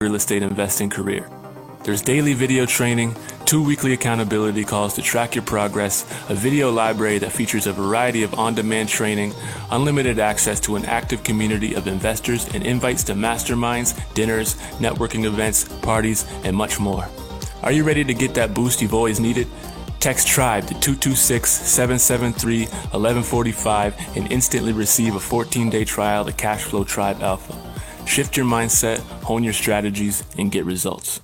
real estate investing career. There's daily video training, 2 weekly accountability calls to track your progress, a video library that features a variety of on-demand training, unlimited access to an active community of investors, and invites to masterminds, dinners, networking events, parties, and much more. Are you ready to get that boost you've always needed? Text TRIBE to 226-773-1145 and instantly receive a 14-day trial to Cashflow Tribe Alpha. Shift your mindset, hone your strategies, and get results.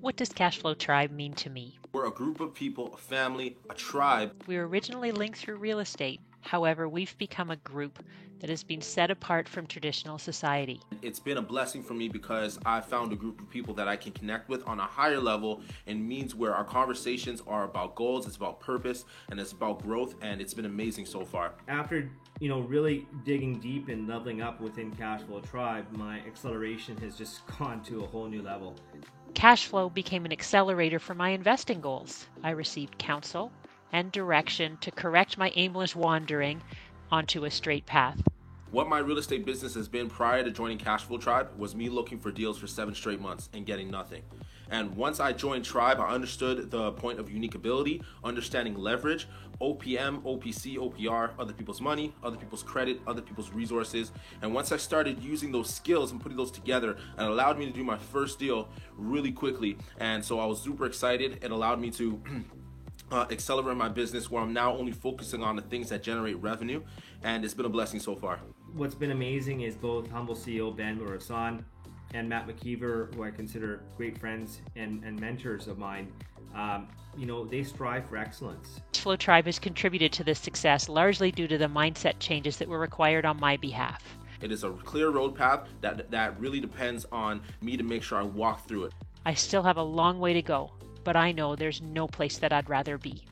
What does Cashflow Tribe mean to me? We're a group of people, a family, a tribe. We were originally linked through real estate. However, we've become a group that has been set apart from traditional society. It's been a blessing for me because I found a group of people that I can connect with on a higher level, and means where our conversations are about goals, it's about purpose, and it's about growth, and it's been amazing so far. After really digging deep and leveling up within Cashflow Tribe, my acceleration has just gone to a whole new level. Cashflow became an accelerator for my investing goals. I received counsel and direction to correct my aimless wandering onto a straight path. What my real estate business has been prior to joining Cashflow Tribe was me looking for deals for 7 straight months and getting nothing. And once I joined Tribe, I understood the point of unique ability, understanding leverage, OPM, OPC, OPR, other people's money, other people's credit, other people's resources. And once I started using those skills and putting those together, it allowed me to do my first deal really quickly. And so I was super excited. It allowed me to accelerate my business, where I'm now only focusing on the things that generate revenue. And it's been a blessing so far. What's been amazing is both Humble CEO Ben Morissan and Matt McKeever, who I consider great friends and mentors of mine, they strive for excellence. Cashflow Tribe has contributed to this success largely due to the mindset changes that were required on my behalf. It is a clear road path that really depends on me to make sure I walk through it. I still have a long way to go, but I know there's no place that I'd rather be.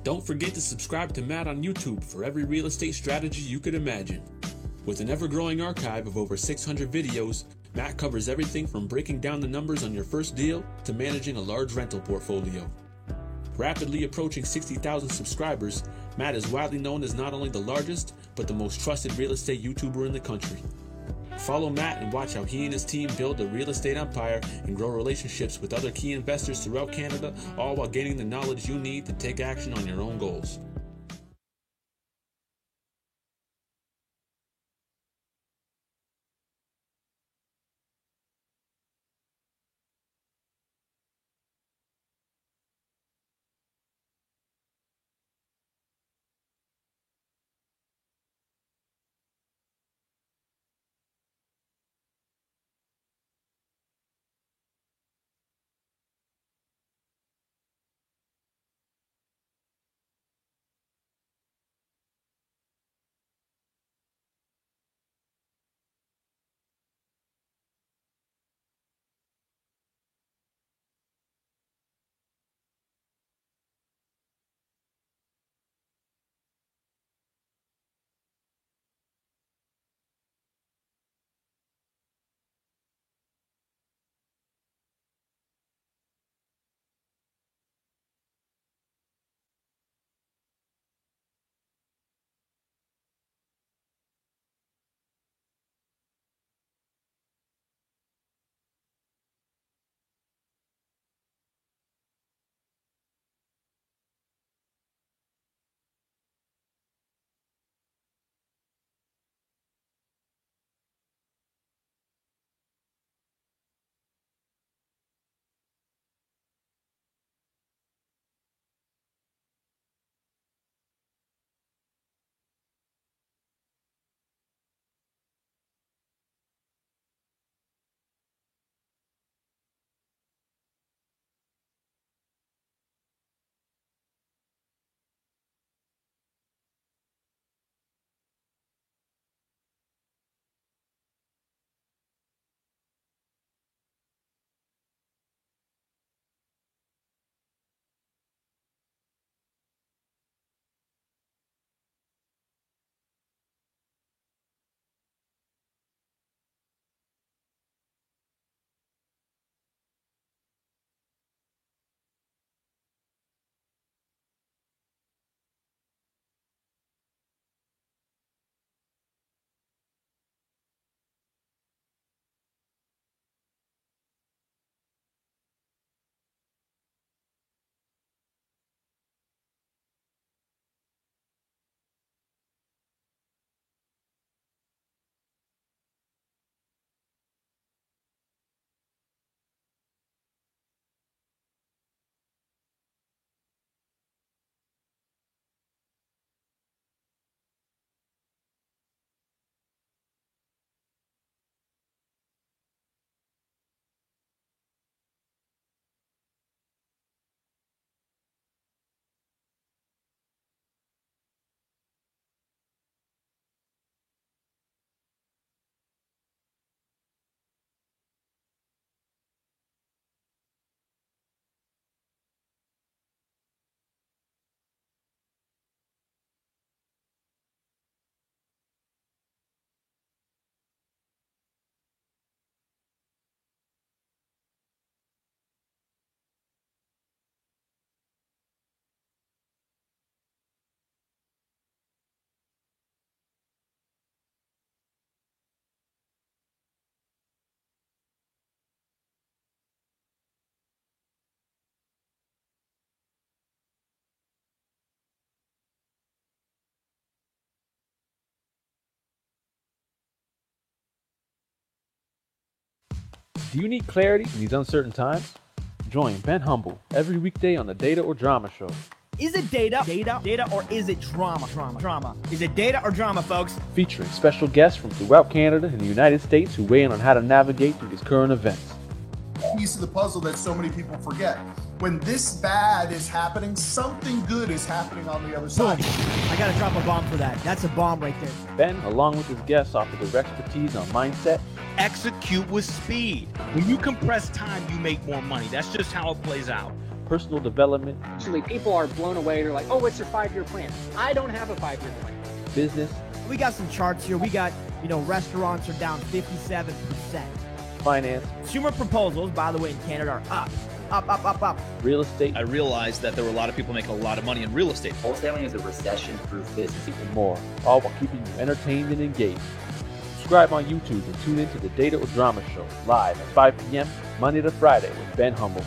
Don't forget to subscribe to Matt on YouTube for every real estate strategy you could imagine. With an ever-growing archive of over 600 videos, Matt covers everything from breaking down the numbers on your first deal to managing a large rental portfolio. Rapidly approaching 60,000 subscribers, Matt is widely known as not only the largest, but the most trusted real estate YouTuber in the country. Follow Matt and watch how he and his team build a real estate empire and grow relationships with other key investors throughout Canada, all while gaining the knowledge you need to take action on your own goals. Do you need clarity in these uncertain times? Join Ben Humble every weekday on the Data or Drama Show. Is it data, or is it drama? Is it data or drama, folks? Featuring special guests from throughout Canada and the United States who weigh in on how to navigate through these current events. Piece of the puzzle that so many people forget. When this bad is happening, something good is happening on the other side. I gotta drop a bomb for that. That's a bomb right there. Ben, along with his guests, offer their expertise on mindset. Execute with speed. When you compress time, you make more money. That's just how it plays out. personal development, Usually people are blown away. They're like, oh, what's your 5-year plan? I don't have a 5-year plan. business, We got some charts here. We got, restaurants are down 57%. finance, Consumer proposals, by the way, in Canada are up. Up. real estate, I realized that there were a lot of people making a lot of money in real estate. Wholesaling is a recession-proof business. and more, all while keeping you entertained and engaged. Subscribe on YouTube and tune into the Data or Drama Show live at 5 p.m. Monday to Friday with Ben Humble.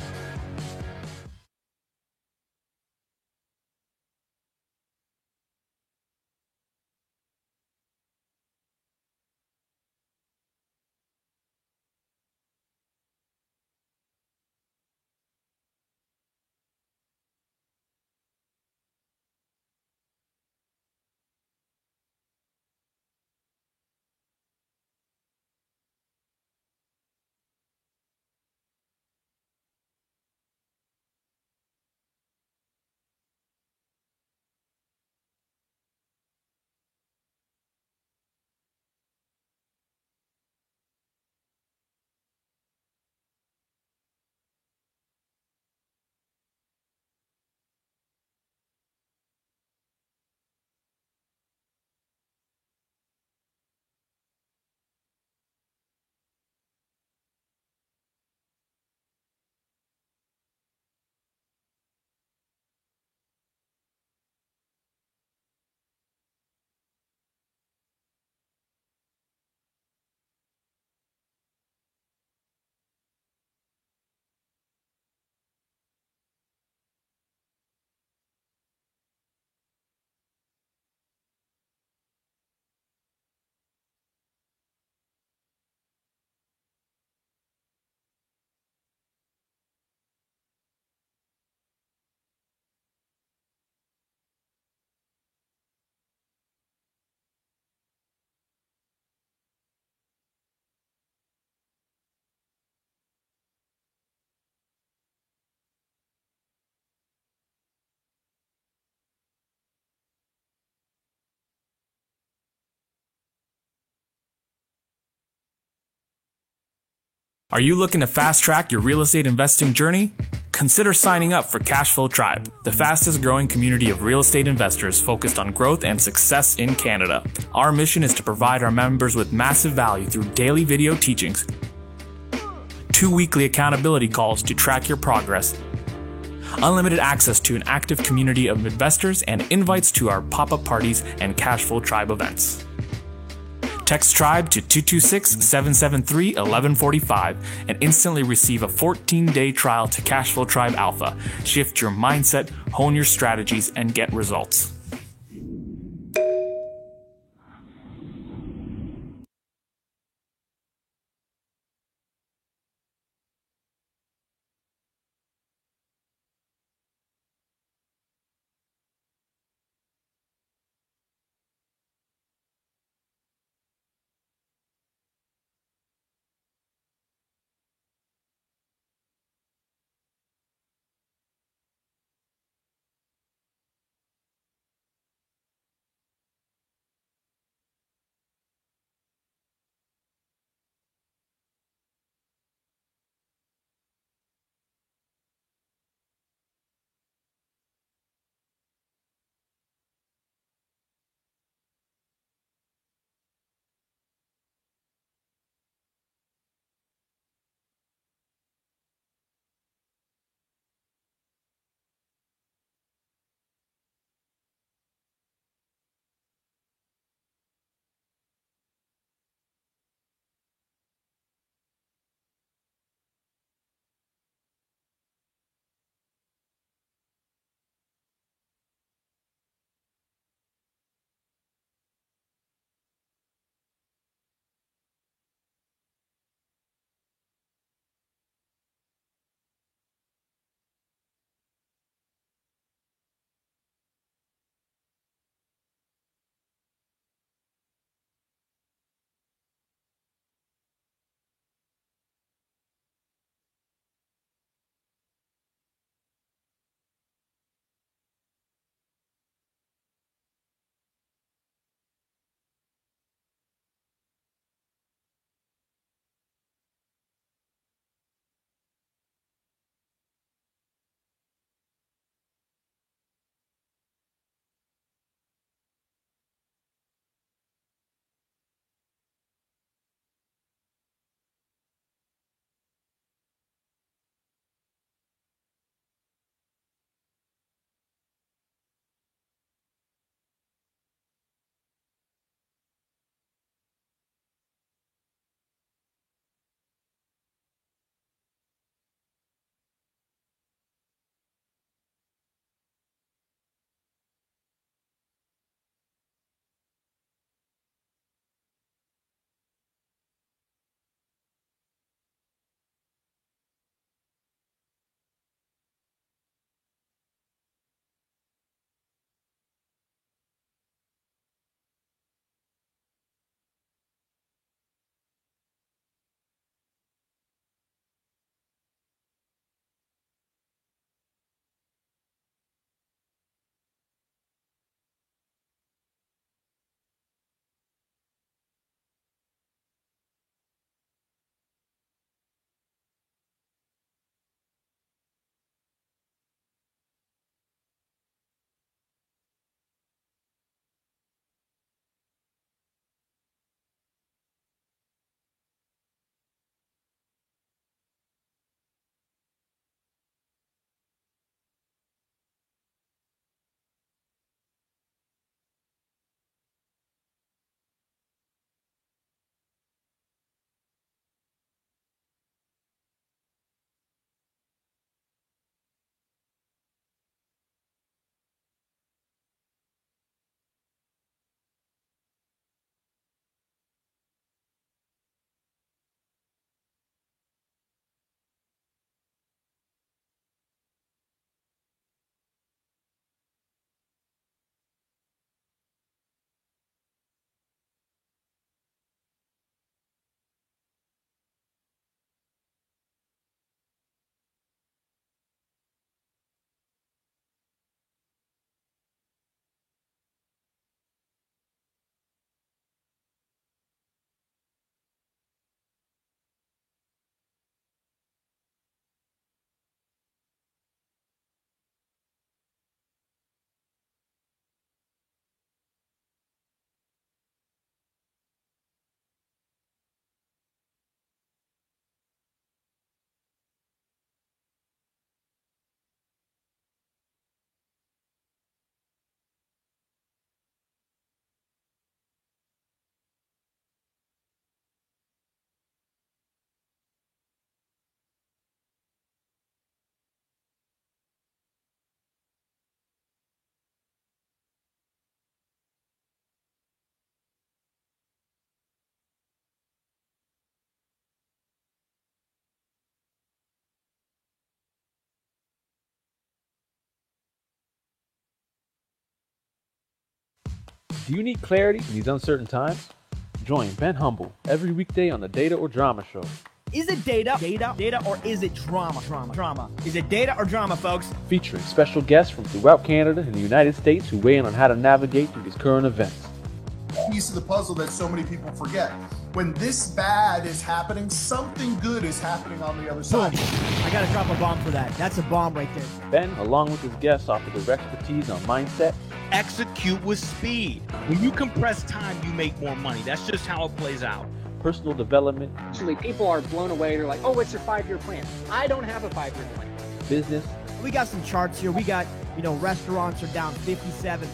Are you looking to fast track your real estate investing journey? Consider signing up for Cashflow Tribe, the fastest growing community of real estate investors focused on growth and success in Canada. Our mission is to provide our members with massive value through daily video teachings, 2 weekly accountability calls to track your progress, unlimited access to an active community of investors, and invites to our pop-up parties and Cashflow Tribe events. Text TRIBE to 226-773-1145 and instantly receive a 14-day trial to Cashflow Tribe Alpha. Shift your mindset, hone your strategies, and get results. Do you need clarity in these uncertain times? Join Ben Humble every weekday on the Data or Drama Show. Is it data, or is it drama? Is it data or drama, folks? Featuring special guests from throughout Canada and the United States who weigh in on how to navigate through these current events. Piece of the puzzle that so many people forget. When this bad is happening, something good is happening on the other side. I gotta drop a bomb for that. That's a bomb right there. Ben, along with his guests, offer their expertise on mindset. Execute with speed. When you compress time, you make more money. That's just how it plays out. Personal development. Actually, people are blown away. They're like, oh, it's your 5-year plan. I don't have a 5-year plan. Business. We got some charts here. We got, restaurants are down 57%.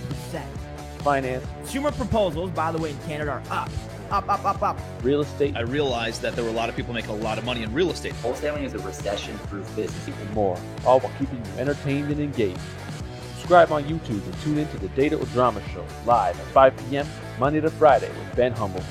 Finance. Consumer proposals, by the way, in Canada are up. Up. Real estate. I realized that there were a lot of people making a lot of money in real estate. Wholesaling is a recession-proof business. And more, all while keeping you entertained and engaged. Subscribe on YouTube and tune in to the Data or Drama Show live at 5 p.m. Monday to Friday with Ben Humble.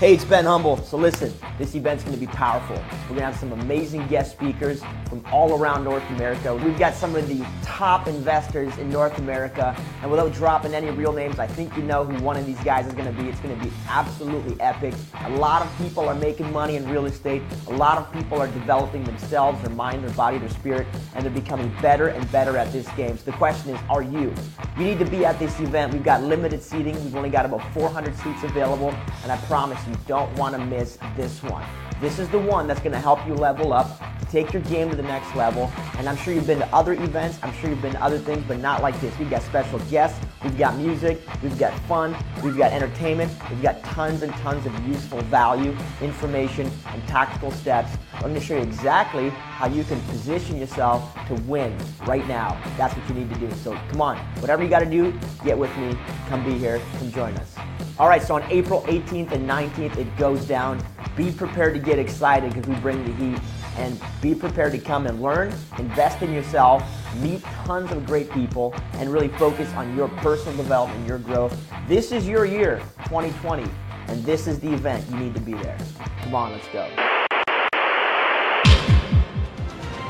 Hey, it's Ben Humble. So listen, this event's going to be powerful. We're going to have some amazing guest speakers from all around North America. We've got some of the top investors in North America. And without dropping any real names, I think you know who one of these guys is going to be. It's going to be absolutely epic. A lot of people are making money in real estate. A lot of people are developing themselves, their mind, their body, their spirit, and they're becoming better and better at this game. So the question is, are you? You need to be at this event. We've got limited seating. We've only got about 400 seats available, and I promise you don't want to miss this one. This is the one that's going to help you level up, take your game to the next level. And I'm sure you've been to other events, I'm sure you've been to other things, but not like this. We've got special guests, we've got music, we've got fun, we've got entertainment, we've got tons and tons of useful value, information, and tactical steps. I'm going to show you exactly how you can position yourself to win right now. That's what you need to do. So come on, whatever you got to do, get with me, come be here, come join us. All right, so on April 18th and 19th, it goes down. Be prepared to get excited because we bring the heat, and be prepared to come and learn, invest in yourself, meet tons of great people, and really focus on your personal development, your growth. This is your year, 2020, and this is the event. You need to be there. Come on, let's go.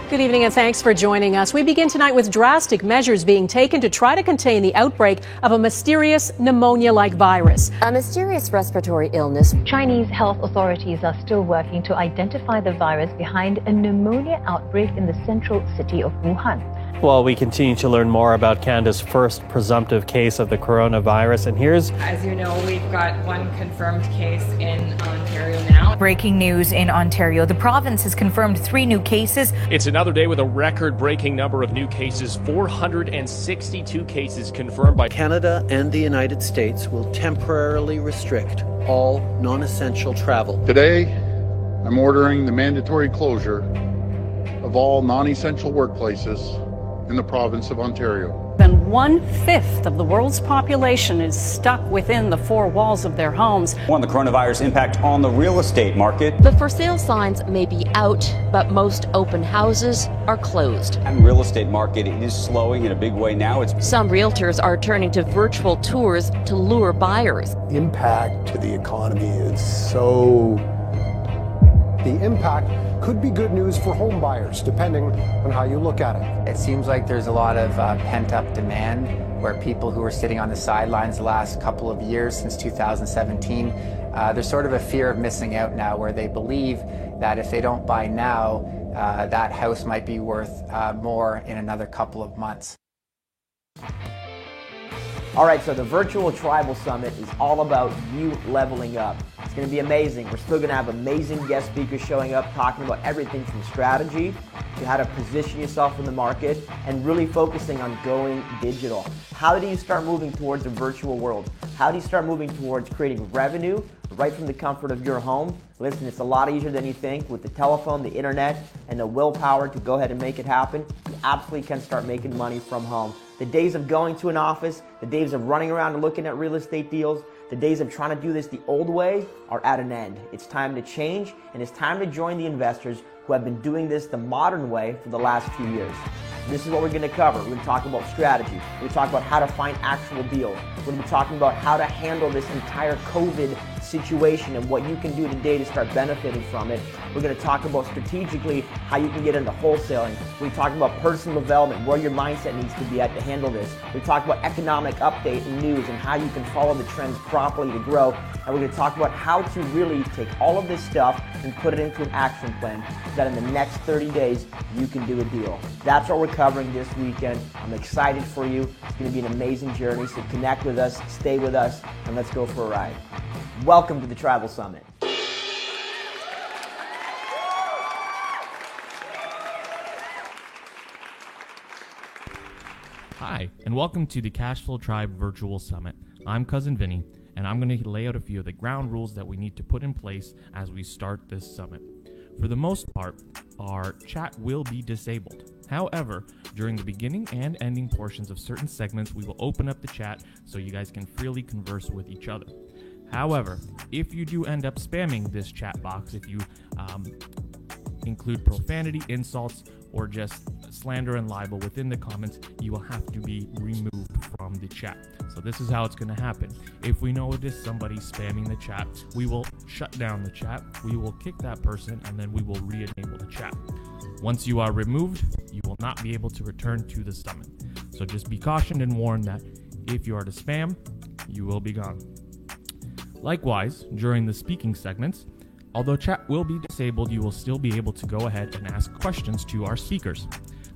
Good evening and thanks for joining us. We begin tonight with drastic measures being taken to try to contain the outbreak of a mysterious pneumonia-like virus. A mysterious respiratory illness. Chinese health authorities are still working to identify the virus behind a pneumonia outbreak in the central city of Wuhan. Well, we continue to learn more about Canada's first presumptive case of the coronavirus, and here's... As you know, we've got one confirmed case in Ontario now. Breaking news in Ontario. The province has confirmed 3 new cases. It's another day with a record-breaking number of new cases. 462 cases confirmed by... Canada and the United States will temporarily restrict all non-essential travel. Today, I'm ordering the mandatory closure of all non-essential workplaces in the province of Ontario. Then 1/5 of the world's population is stuck within the 4 walls of their homes. On the coronavirus impact on the real estate market. The for sale signs may be out, but most open houses are closed. The real estate market is slowing in a big way now. Some realtors are turning to virtual tours to lure buyers. The impact to the economy is so... The impact could be good news for home buyers, depending on how you look at it. It seems like there's a lot of pent-up demand where people who were sitting on the sidelines the last couple of years, since 2017, there's sort of a fear of missing out now, where they believe that if they don't buy now, that house might be worth more in another couple of months. All right, so the Virtual Tribal Summit is all about you leveling up. It's going to be amazing. We're still going to have amazing guest speakers showing up, talking about everything from strategy to how to position yourself in the market and really focusing on going digital. How do you start moving towards a virtual world? How do you start moving towards creating revenue right from the comfort of your home? Listen, it's a lot easier than you think. With the telephone, the internet, and the willpower to go ahead and make it happen, you absolutely can start making money from home. The days of going to an office, the days of running around and looking at real estate deals, the days of trying to do this the old way are at an end. It's time to change, and it's time to join the investors who have been doing this the modern way for the last few years. This is what we're going to cover. We're going to talk about strategy. We're going to talk about how to find actual deals. We're going to be talking about how to handle this entire COVID situation and what you can do today to start benefiting from it. We're going to talk about strategically how you can get into wholesaling. We're talking about personal development, where your mindset needs to be at to handle this. We're talking about economic update and news and how you can follow the trends properly to grow. And we're going to talk about how to really take all of this stuff and put it into an action plan so that in the next 30 days you can do a deal. That's what we're covering this weekend. I'm excited for you. It's going to be an amazing journey. So connect with us, stay with us, and let's go for a ride. Welcome to the Tribal Summit. Hi, and welcome to the Cashflow Tribe Virtual Summit. I'm Cousin Vinny, and I'm going to lay out a few of the ground rules that we need to put in place as we start this summit. For the most part, our chat will be disabled. However, during the beginning and ending portions of certain segments, we will open up the chat so you guys can freely converse with each other. However, if you do end up spamming this chat box, if you include profanity, insults, or just slander and libel within the comments, you will have to be removed from the chat. So this is how it's going to happen. If we notice somebody spamming the chat, we will shut down the chat, we will kick that person, and then we will re-enable the chat. Once you are removed, you will not be able to return to the summit. So just be cautioned and warned that if you are to spam, you will be gone. Likewise, during the speaking segments, although chat will be disabled, you will still be able to go ahead and ask questions to our speakers.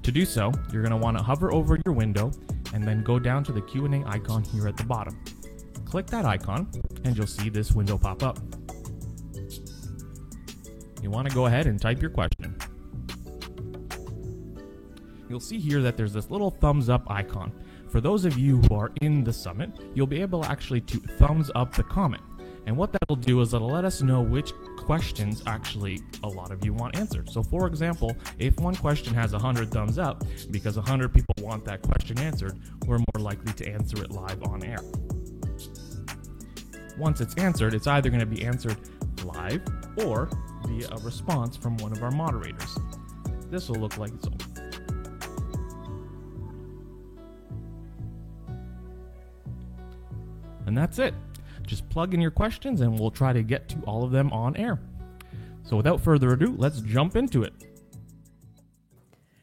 To do so, you're going to want to hover over your window and then go down to the Q&A icon here at the bottom. Click that icon and you'll see this window pop up. You want to go ahead and type your question. You'll see here that there's this little thumbs up icon. For those of you who are in the summit, you'll be able actually to thumbs up the comment. And what that'll do is it'll let us know which questions actually a lot of you want answered. So for example, if one question has 100 thumbs up, because 100 people want that question answered, we're more likely to answer it live on air. Once it's answered, it's either going to be answered live or via a response from one of our moderators. This will look like so. And that's it. Just plug in your questions and we'll try to get to all of them on air. So without further ado, let's jump into it.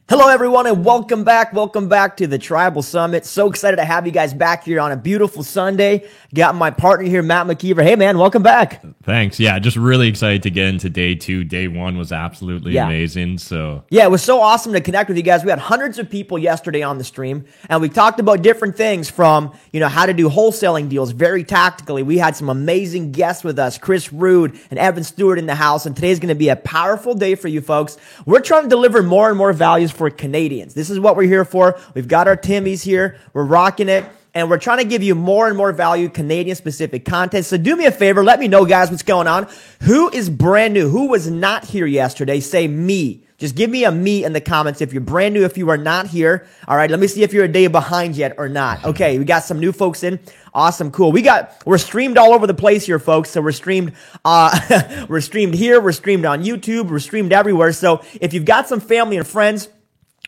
Hello, everyone, and welcome back. Welcome back to the Tribal Summit. So excited to have you guys back here on a beautiful Sunday. Got my partner here, Matt McKeever. Hey, man, welcome back. Thanks. Yeah, just really excited to get into day 2. Day 1 was absolutely amazing. So yeah, it was so awesome to connect with you guys. We had hundreds of people yesterday on the stream, and we talked about different things from, how to do wholesaling deals very tactically. We had some amazing guests with us, Chris Rude and Evan Stewart in the house, and today's going to be a powerful day for you folks. We're trying to deliver more and more values for Canadians. This is what we're here for. We've got our Timmys here. We're rocking it. And we're trying to give you more and more value, Canadian-specific content. So do me a favor. Let me know, guys, what's going on. Who is brand new? Who was not here yesterday? Say me. Just give me a me in the comments if you're brand new, if you are not here. All right, let me see if you're a day behind yet or not. Okay, we got some new folks in. Awesome, cool. We're streamed all over the place here, folks. So we're streamed, we're streamed here. We're streamed on YouTube. We're streamed everywhere. So if you've got some family and friends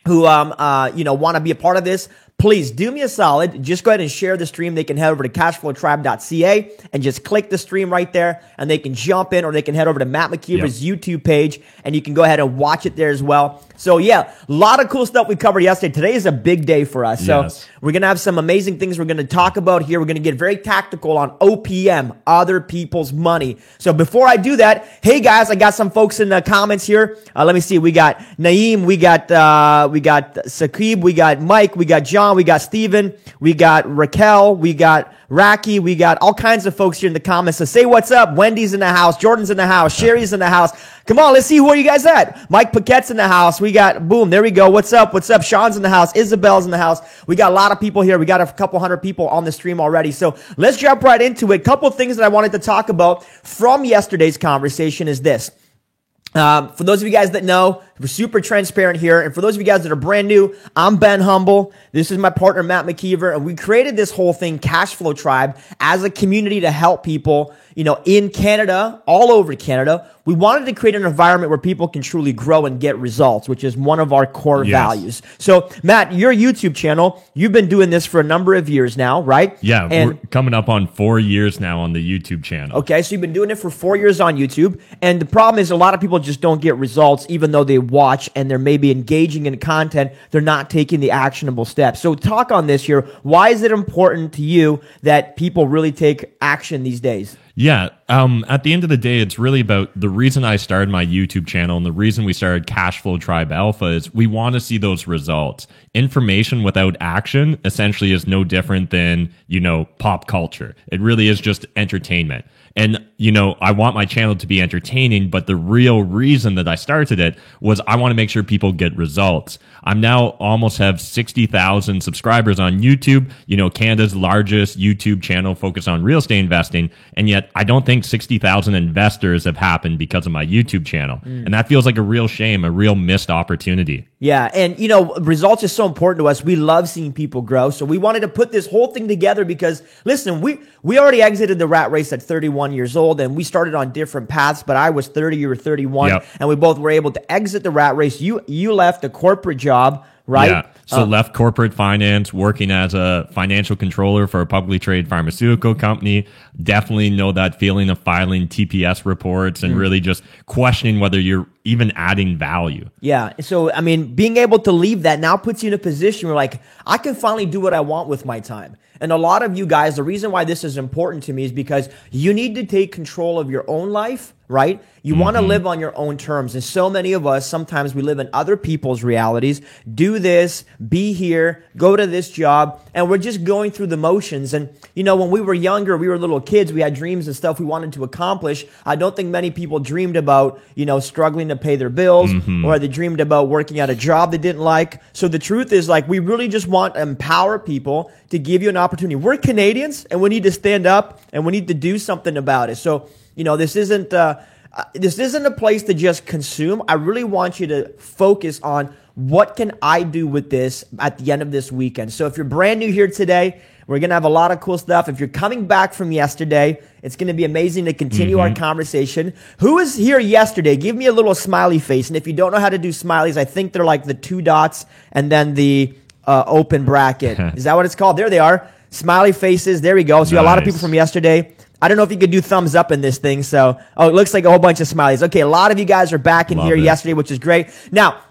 who, want to be a part of this, please do me a solid. Just go ahead and share the stream. They can head over to cashflowtribe.ca and just click the stream right there, and they can jump in, or they can head over to Matt McKeever's YouTube page, and you can go ahead and watch it there as well. So yeah, a lot of cool stuff we covered yesterday. Today is a big day for us. So we're going to have some amazing things we're going to talk about here. We're going to get very tactical on OPM, other people's money. So before I do that, hey guys, I got some folks in the comments here. Let me see. We got Naeem, we got Saqib, we got Mike, we got John, we got Steven, we got Raquel, we got Raki, we got all kinds of folks here in the comments. So say what's up. Wendy's in the house, Jordan's in the house, Sherry's in the house. Come on, let's see who are you guys at. Mike Paquette's in the house. We got, boom, there we go. What's up? What's up? Sean's in the house. Isabel's in the house. We got a lot of people here. We got a couple hundred people on the stream already. So let's jump right into it. Couple of things that I wanted to talk about from yesterday's conversation is this. For those of you guys that know, we're super transparent here. And for those of you guys that are brand new, I'm Ben Humble. This is my partner, Matt McKeever. And we created this whole thing, Cashflow Tribe, as a community to help people, in Canada, all over Canada. We wanted to create an environment where people can truly grow and get results, which is one of our core values. So, Matt, your YouTube channel, you've been doing this for a number of years now, right? Yeah, we're coming up on 4 years now on the YouTube channel. Okay, so you've been doing it for 4 years on YouTube. And the problem is a lot of people just don't get results, even though they watch and they're maybe engaging in content. They're not taking the actionable steps. So talk on this here. Why is it important to you that people really take action these days? Yeah, at the end of the day, it's really about the reason I started my YouTube channel and the reason we started Cashflow Tribe Alpha is we want to see those results. Information without action essentially is no different than, pop culture. It really is just entertainment. And, I want my channel to be entertaining, but the real reason that I started it was I want to make sure people get results. I'm now almost have 60,000 subscribers on YouTube, Canada's largest YouTube channel focused on real estate investing. And yet I don't think 60,000 investors have happened because of my YouTube channel. And that feels like a real shame, a real missed opportunity. Yeah, and you know, results is so important to us. We love seeing people grow. So we wanted to put this whole thing together because, listen, we already exited the rat race at 31 years old, and we started on different paths, but I was 30, you were 31, and we both were able to exit the rat race. You left a corporate job, right? Yeah. So left corporate finance, working as a financial controller for a publicly traded pharmaceutical company. Definitely know that feeling of filing TPS reports and really just questioning whether you're even adding value. Yeah. So, I mean, being able to leave that now puts you in a position where, like, I can finally do what I want with my time. And a lot of you guys, the reason why this is important to me is because you need to take control of your own life, right? You want to live on your own terms. And so many of us, sometimes we live in other people's realities, do this, be here, go to this job, and we're just going through the motions. And, you know, when we were younger, we were little kids, we had dreams and stuff we wanted to accomplish. I don't think many people dreamed about, you know, struggling to pay their bills, or they dreamed about working at a job they didn't like. So the truth is, like, we really just want to empower people to give you an opportunity. We're Canadians, and we need to stand up, and we need to do something about it. So, you know, this isn't a place to just consume. I really want you to focus on what can I do with this at the end of this weekend. So if you're brand new here today, we're going to have a lot of cool stuff. If you're coming back from yesterday, it's going to be amazing to continue our conversation. Who was here yesterday? Give me a little smiley face. And if you don't know how to do smileys, I think they're like the 2 dots and then the open bracket. Is that what it's called? There they are. Smiley faces. There we go. So you got a lot of people from yesterday. I don't know if you could do thumbs up in this thing. So, it looks like a whole bunch of smileys. Okay, a lot of you guys are back in here yesterday, which is great. Now,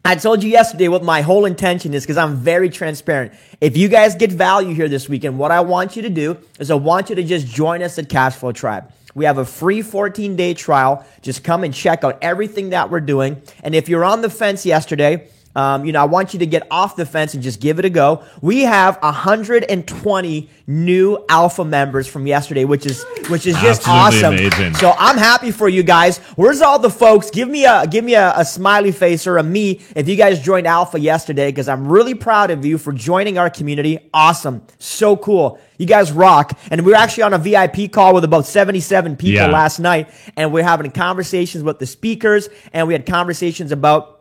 I told you yesterday what my whole intention is because I'm very transparent. If you guys get value here this weekend, what I want you to do is I want you to just join us at Cashflow Tribe. We have a free 14-day trial. Just come and check out everything that we're doing. And if you're on the fence yesterday, you know, I want you to get off the fence and just give it a go. We have 120 new alpha members from yesterday, which is just awesome. Amazing. So I'm happy for you guys. Where's all the folks? Give me a smiley face or a me if you guys joined alpha yesterday, because I'm really proud of you for joining our community. Awesome. So cool. You guys rock. And we were actually on a VIP call with about 77 people last night, and we're having conversations with the speakers, and we had conversations about,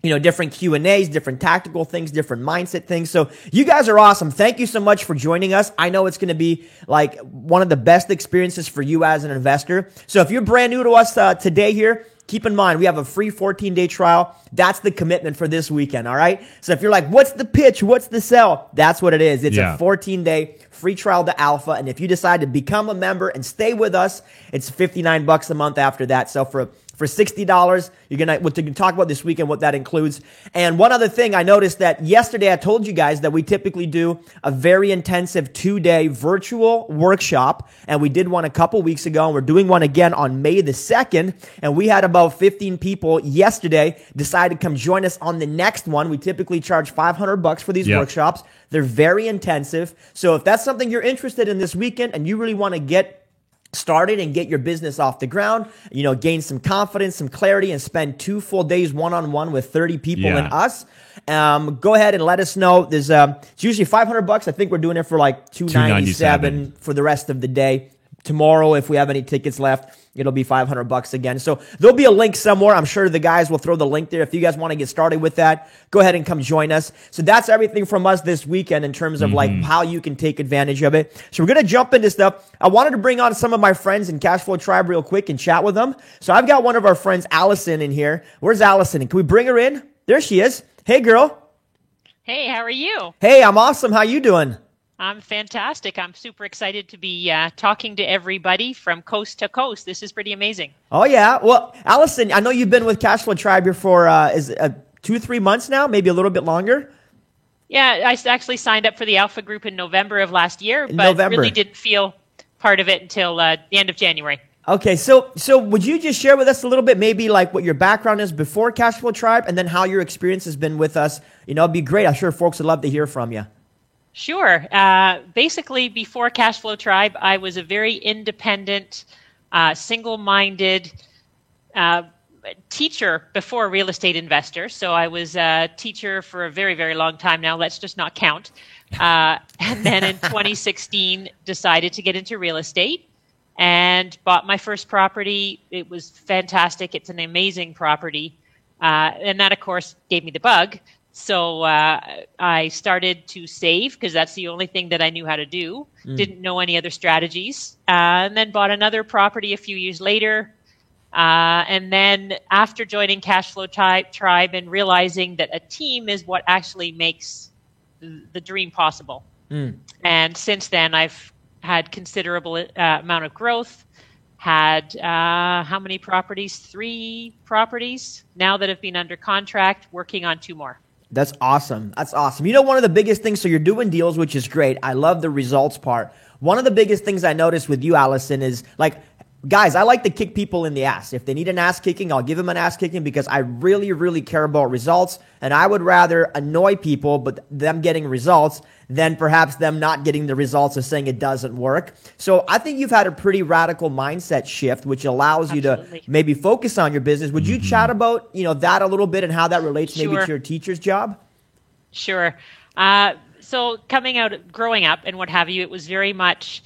you know, different Q&As, different tactical things, different mindset things. So you guys are awesome. Thank you so much for joining us. I know it's going to be like one of the best experiences for you as an investor. So if you're brand new to us today here, keep in mind, we have a free 14-day trial. That's the commitment for this weekend, all right? So if you're like, what's the pitch? What's the sell? That's what it is. It's a 14-day free trial to Alpha. And if you decide to become a member and stay with us, it's $59 a month after that. So for $60, we're going to talk about this weekend what that includes. And one other thing, I noticed that yesterday I told you guys that we typically do a very intensive 2-day virtual workshop, and we did one a couple weeks ago, and we're doing one again on May the 2nd, and we had about 15 people yesterday decide to come join us on the next one. We typically charge $500 for these workshops. They're very intensive. So if that's something you're interested in this weekend and you really want to get started and get your business off the ground, you know, gain some confidence, some clarity, and spend 2 full days one-on-one with 30 people and us, go ahead and let us know. There's it's usually $500. I think we're doing it for like $297 for the rest of the day. Tomorrow, if we have any tickets left, it'll be $500 again. So there'll be a link somewhere. I'm sure the guys will throw the link there. If you guys want to get started with that, go ahead and come join us. So that's everything from us this weekend in terms of like how you can take advantage of it. So we're going to jump into stuff. I wanted to bring on some of my friends in Cashflow Tribe real quick and chat with them. So I've got one of our friends, Allison, in here. Where's Allison? Can we bring her in? There she is. Hey, girl. Hey, how are you? Hey, I'm awesome. How you doing? I'm fantastic. I'm super excited to be talking to everybody from coast to coast. This is pretty amazing. Oh, yeah. Well, Allison, I know you've been with Cashflow Tribe here for 2-3 months now, maybe a little bit longer. Yeah, I actually signed up for the Alpha Group in November of last year, but really didn't feel part of it until the end of January. Okay, so would you just share with us a little bit, maybe like what your background is before Cashflow Tribe, and then how your experience has been with us? You know, it'd be great. I'm sure folks would love to hear from you. Sure. Basically, before Cashflow Tribe, I was a very independent, single-minded teacher before a real estate investor. So I was a teacher for a very, very long time now. Let's just not count. And then in 2016, decided to get into real estate and bought my first property. It was fantastic. It's an amazing property. And that, of course, gave me the bug. So I started to save because that's the only thing that I knew how to do. Didn't know any other strategies. And then bought another property a few years later. And then after joining Cashflow Tribe and realizing that a team is what actually makes the dream possible. And since then, I've had considerable amount of growth. Had how many properties? 3 properties now that have been under contract, working on 2 more. That's awesome. That's awesome. You know, one of the biggest things, so you're doing deals, which is great. I love the results part. One of the biggest things I noticed with you, Allison, is like, guys, I like to kick people in the ass. If they need an ass kicking, I'll give them an ass kicking because I really, really care about results. And I would rather annoy people, but them getting results than perhaps them not getting the results of saying it doesn't work. So I think you've had a pretty radical mindset shift, which allows you to maybe focus on your business. Would you chat about, you know, that a little bit and how that relates maybe to your teacher's job? Sure. So growing up and what have you, it was very much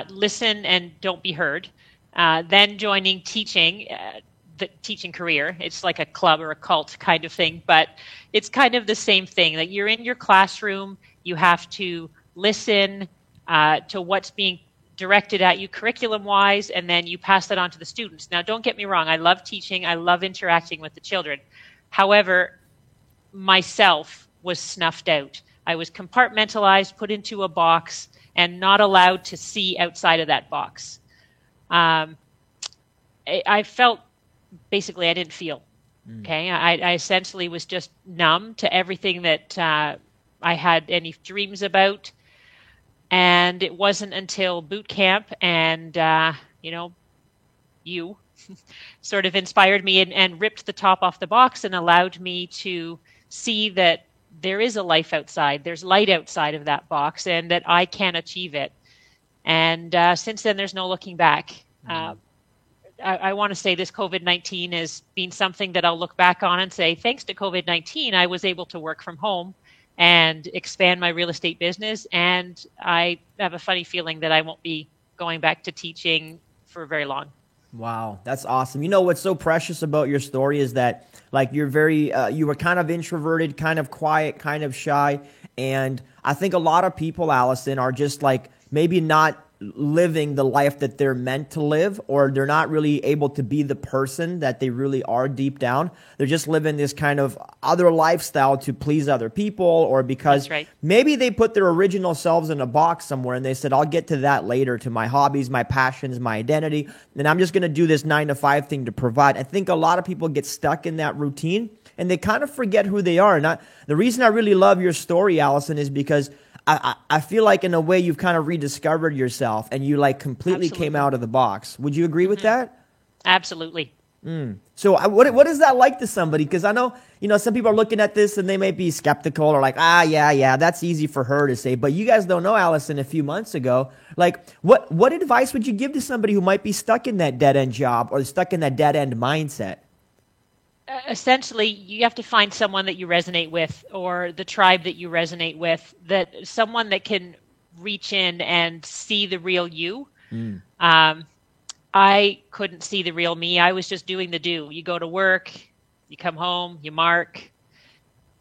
listen and don't be heard. Then joining teaching, the teaching career. It's like a club or a cult kind of thing, but it's kind of the same thing. Like you're in your classroom, you have to listen to what's being directed at you curriculum-wise, and then you pass that on to the students. Now, don't get me wrong. I love teaching. I love interacting with the children. However, myself was snuffed out. I was compartmentalized, put into a box, and not allowed to see outside of that box. I felt basically I didn't feel. Okay, I essentially was just numb to everything that I had any dreams about, and it wasn't until boot camp and you sort of inspired me and ripped the top off the box and allowed me to see that there is a life outside. There's light outside of that box, and that I can achieve it. And since then, there's no looking back. I want to say this COVID-19 has been something that I'll look back on and say, thanks to COVID-19, I was able to work from home and expand my real estate business. And I have a funny feeling that I won't be going back to teaching for very long. Wow, that's awesome. You know what's so precious about your story is that, like, you're very, you were kind of introverted, kind of quiet, kind of shy. And I think a lot of people, Allison, are just like maybe not living the life that they're meant to live, or they're not really able to be the person that they really are deep down. They're just living this kind of other lifestyle to please other people, or because maybe they put their original selves in a box somewhere and they said, I'll get to that later, to my hobbies, my passions, my identity, and I'm just going to do this 9-to-5 thing to provide. I think a lot of people get stuck in that routine and they kind of forget who they are. And the reason I really love your story, Allison, is because I feel like in a way you've kind of rediscovered yourself and you like completely came out of the box. Would you agree with that? Absolutely. So what is that like to somebody? Because I know, you know, some people are looking at this and they may be skeptical or like, yeah, that's easy for her to say. But you guys don't know Allison a few months ago. Like, what advice would you give to somebody who might be stuck in that dead-end job or stuck in that dead-end mindset? Essentially, you have to find someone that you resonate with, or the tribe that you resonate with, that someone that can reach in and see the real you. I couldn't see the real me. I was just doing the do. You go to work, you come home, you mark,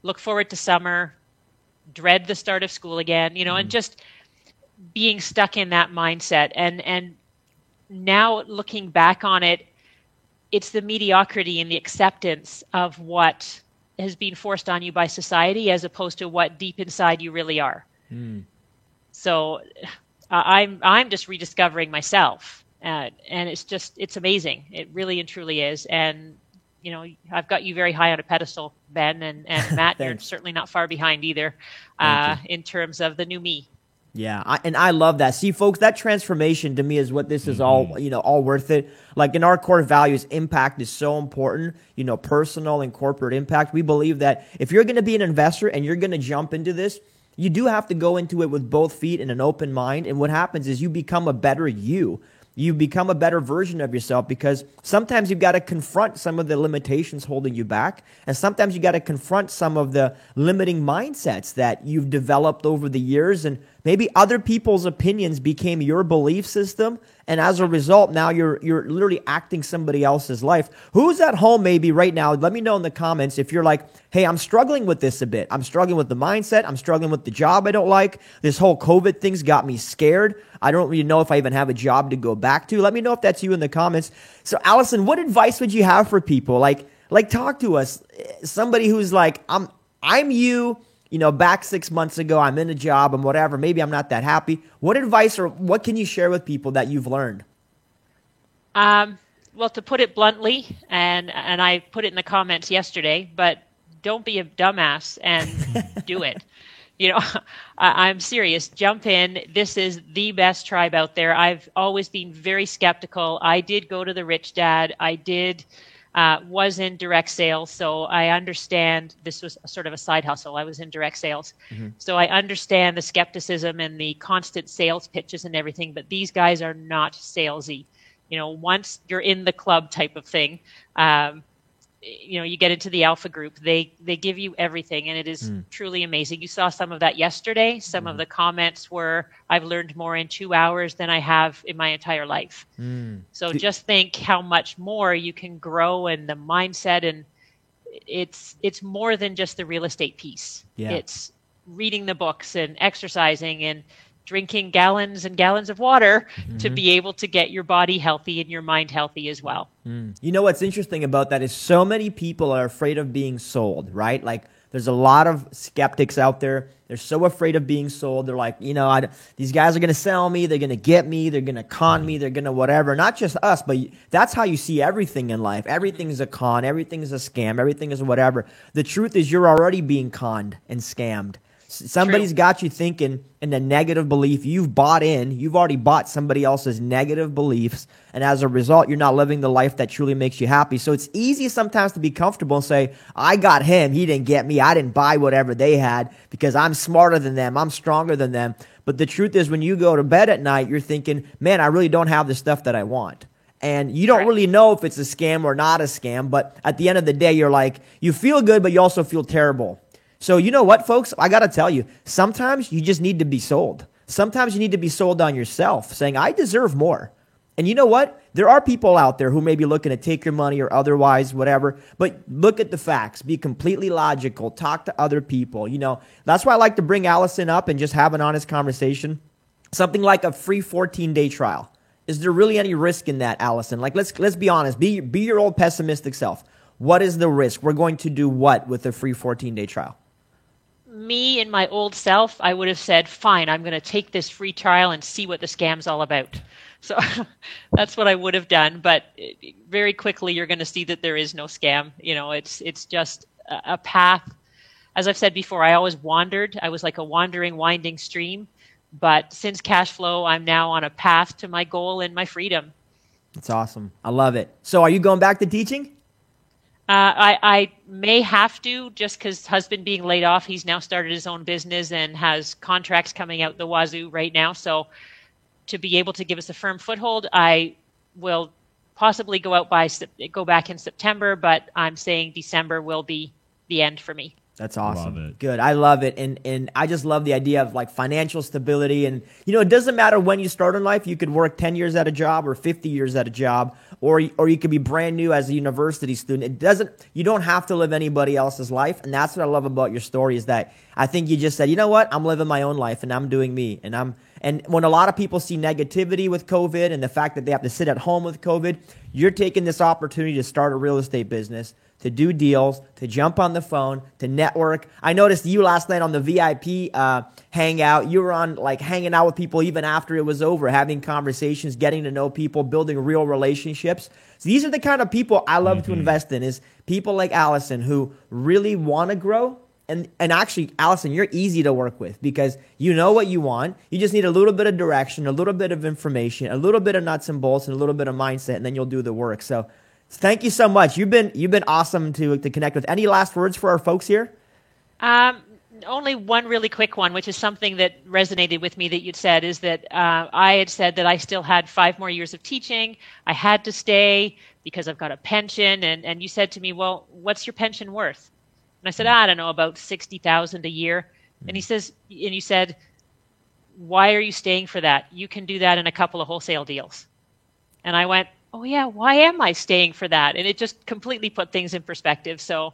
look forward to summer, dread the start of school again, you know, and just being stuck in that mindset. And now looking back on it, it's the mediocrity and the acceptance of what has been forced on you by society as opposed to what deep inside you really are. So I'm just rediscovering myself. And it's amazing. It really and truly is. And, you know, I've got you very high on a pedestal, Ben, and Matt, you're certainly not far behind either in terms of the new me. Yeah, I love that. See, folks, that transformation to me is what this is all, you know, all worth it. Like in our core values, impact is so important, you know, personal and corporate impact. We believe that if you're going to be an investor and you're going to jump into this, you do have to go into it with both feet and an open mind. And what happens is you become a better you. You become a better version of yourself, because sometimes you've got to confront some of the limitations holding you back. And sometimes you got to confront some of the limiting mindsets that you've developed over the years. And maybe other people's opinions became your belief system, and as a result, now you're literally acting somebody else's life. Who's at home maybe right now? Let me know in the comments if you're like, hey, I'm struggling with this a bit. I'm struggling with the mindset. I'm struggling with the job I don't like. This whole COVID thing's got me scared. I don't really know if I even have a job to go back to. Let me know if that's you in the comments. So, Allison, what advice would you have for people? Like talk to us. Somebody who's like, I'm you. You know, back 6 months ago, I'm in a job and whatever. Maybe I'm not that happy. What advice or what can you share with people that you've learned? Well, to put it bluntly, and I put it in the comments yesterday, but don't be a dumbass and do it. You know, I'm serious. Jump in. This is the best tribe out there. I've always been very skeptical. I did go to the Rich Dad. I was in direct sales, so I understand this was sort of a side hustle. I was in direct sales. Mm-hmm. So I understand the skepticism and the constant sales pitches and everything, but these guys are not salesy. You know, once you're in the club type of thing, you know, you get into the alpha group, they give you everything, and it is truly amazing. You saw some of that yesterday. Some of the comments were, I've learned more in 2 hours than I have in my entire life. So just think how much more you can grow, and the mindset, and it's more than just the real estate piece. Yeah. It's reading the books and exercising and drinking gallons and gallons of water to be able to get your body healthy and your mind healthy as well. You know what's interesting about that is so many people are afraid of being sold, right? Like there's a lot of skeptics out there. They're so afraid of being sold. They're like, you know, these guys are going to sell me. They're going to get me. They're going to con me. They're going to whatever. Not just us, but that's how you see everything in life. Everything is a con. Everything is a scam. Everything is whatever. The truth is you're already being conned and scammed. Somebody's got you thinking in a negative belief. You've bought in. You've already bought somebody else's negative beliefs. And as a result, you're not living the life that truly makes you happy. So it's easy sometimes to be comfortable and say, I got him. He didn't get me. I didn't buy whatever they had because I'm smarter than them. I'm stronger than them. But the truth is when you go to bed at night, you're thinking, man, I really don't have the stuff that I want. And you don't really know if it's a scam or not a scam. But at the end of the day, you're like, you feel good, but you also feel terrible. So you know what, folks? I got to tell you, sometimes you just need to be sold. Sometimes you need to be sold on yourself, saying, I deserve more. And you know what? There are people out there who may be looking to take your money or otherwise, whatever. But look at the facts. Be completely logical. Talk to other people. You know, that's why I like to bring Allison up and just have an honest conversation. Something like a free 14-day trial. Is there really any risk in that, Allison? Like, let's be honest. Be your old pessimistic self. What is the risk? We're going to do what with a free 14-day trial? Me and my old self, I would have said, fine, I'm going to take this free trial and see what the scam's all about. So that's what I would have done. But very quickly, you're going to see that there is no scam. You know, it's just a path. As I've said before, I always wandered. I was like a wandering, winding stream. But since cash flow, I'm now on a path to my goal and my freedom. That's awesome. I love it. So are you going back to teaching? I may have to, just because husband being laid off, he's now started his own business and has contracts coming out the wazoo right now. So to be able to give us a firm foothold, I will possibly go back in September, but I'm saying December will be the end for me. That's awesome. Love it. Good. I love it. And I just love the idea of like financial stability. And, you know, it doesn't matter when you start in life. You could work 10 years at a job or 50 years at a job, or you could be brand new as a university student. You don't have to live anybody else's life. And that's what I love about your story is that I think you just said, you know what? I'm living my own life and I'm doing me. And when a lot of people see negativity with COVID and the fact that they have to sit at home with COVID, you're taking this opportunity to start a real estate business, to do deals, to jump on the phone, to network. I noticed you last night on the VIP hangout. You were on like hanging out with people even after it was over, having conversations, getting to know people, building real relationships. So these are the kind of people I love to invest in, is people like Allison who really want to grow. And actually, Allison, you're easy to work with because you know what you want. You just need a little bit of direction, a little bit of information, a little bit of nuts and bolts, and a little bit of mindset, and then you'll do the work. So thank you so much. You've been awesome to connect with. Any last words for our folks here? Only one really quick one, which is something that resonated with me that you'd said, is that I had said that I still had 5 more years of teaching. I had to stay because I've got a pension. And you said to me, well, what's your pension worth? And I said, I don't know, about $60,000 a year. And you said, why are you staying for that? You can do that in a couple of wholesale deals. And I went, oh yeah, why am I staying for that? And it just completely put things in perspective. So,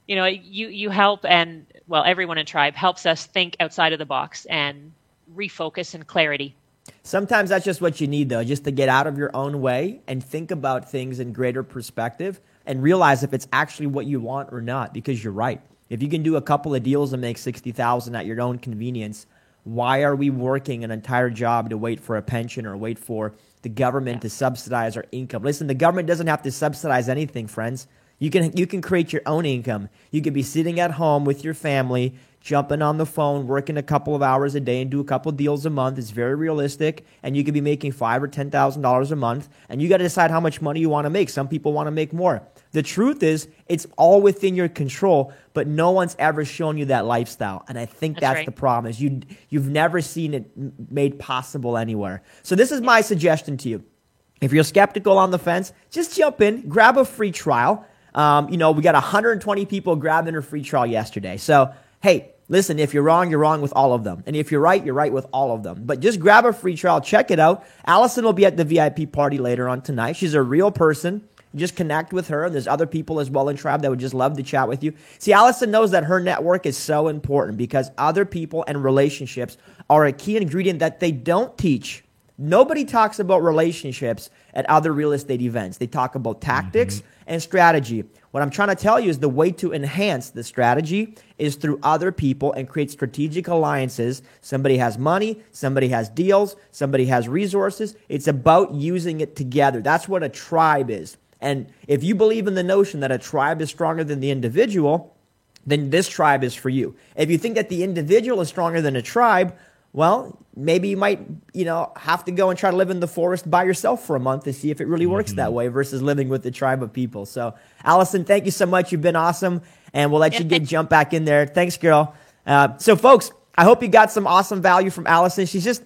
you know, you help, and well, everyone in Tribe helps us think outside of the box and refocus and clarity. Sometimes that's just what you need, though, just to get out of your own way and think about things in greater perspective and realize if it's actually what you want or not, because you're right. If you can do a couple of deals and make $60,000 at your own convenience, why are we working an entire job to wait for a pension or wait for the government to subsidize our income? Listen, the government doesn't have to subsidize anything, friends. You can create your own income. You could be sitting at home with your family, jumping on the phone, working a couple of hours a day and do a couple of deals a month. It's very realistic, and you could be making $5,000 or $10,000 a month, and you got to decide how much money you want to make. Some people want to make more. The truth is, it's all within your control, but no one's ever shown you that lifestyle, and I think that's right. The problem is you've never seen it made possible anywhere. So this is my suggestion to you. If you're skeptical on the fence, just jump in, grab a free trial. We got 120 people grabbing a free trial yesterday. So, hey, listen, if you're wrong with all of them. And if you're right with all of them. But just grab a free trial, check it out. Allison will be at the VIP party later on tonight. She's a real person. Just connect with her. There's other people as well in Tribe that would just love to chat with you. See, Allison knows that her network is so important because other people and relationships are a key ingredient that they don't teach. Nobody talks about relationships at other real estate events. They talk about tactics and strategy. What I'm trying to tell you is the way to enhance the strategy is through other people and create strategic alliances. Somebody has money, somebody has deals, somebody has resources. It's about using it together. That's what a tribe is. And if you believe in the notion that a tribe is stronger than the individual, then this tribe is for you. If you think that the individual is stronger than a tribe, well, maybe you might, have to go and try to live in the forest by yourself for a month to see if it really works that way versus living with the tribe of people. So, Allison, thank you so much. You've been awesome, and we'll let you jump back in there. Thanks, girl. So, folks, I hope you got some awesome value from Allison. She's just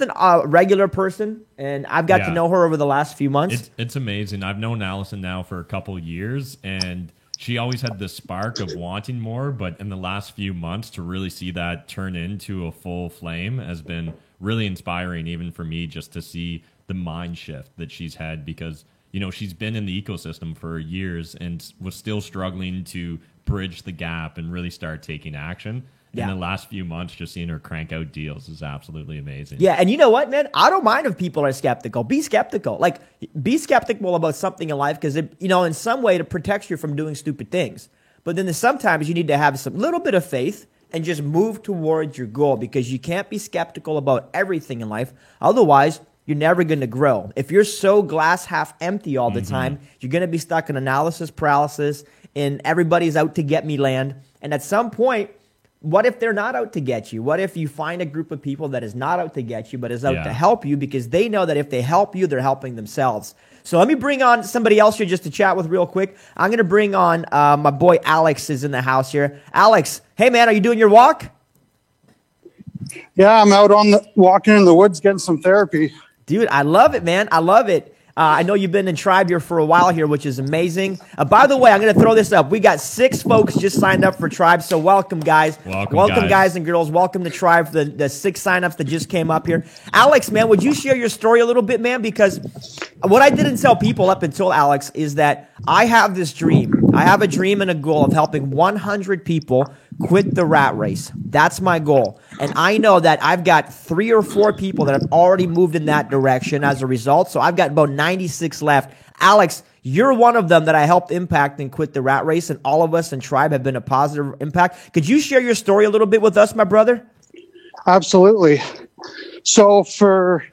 a regular person, and I've got to know her over the last few months. It's amazing. I've known Allison now for a couple of years, and she always had the spark of wanting more, but in the last few months to really see that turn into a full flame has been really inspiring, even for me, just to see the mind shift that she's had because, she's been in the ecosystem for years and was still struggling to bridge the gap and really start taking action. In the last few months, just seeing her crank out deals is absolutely amazing. Yeah, and you know what, man? I don't mind if people are skeptical. Be skeptical. Be skeptical about something in life because, in some way it protects you from doing stupid things. But then sometimes you need to have some little bit of faith and just move towards your goal because you can't be skeptical about everything in life. Otherwise, you're never going to grow. If you're so glass half empty all the time, you're going to be stuck in analysis paralysis and everybody's out to get me land. And at some point, what if they're not out to get you? What if you find a group of people that is not out to get you, but is out to help you because they know that if they help you, they're helping themselves. So let me bring on somebody else here just to chat with real quick. I'm going to bring on my boy Alex is in the house here. Alex, hey man, are you doing your walk? Yeah, I'm out walking in the woods getting some therapy. Dude, I love it, man. I love it. I know you've been in Tribe here for a while here, which is amazing. By the way, I'm going to throw this up. We got 6 folks just signed up for Tribe, so welcome, guys. Welcome, guys and girls. Welcome to Tribe for the 6 signups that just came up here. Alex, man, would you share your story a little bit, man? Because what I didn't tell people up until Alex is that I have this dream. I have a dream and a goal of helping 100 people quit the rat race. That's my goal. And I know that I've got 3 or 4 people that have already moved in that direction as a result. So I've got about 96 left. Alex, you're one of them that I helped impact and quit the rat race. And all of us in Tribe have been a positive impact. Could you share your story a little bit with us, my brother? Absolutely. So for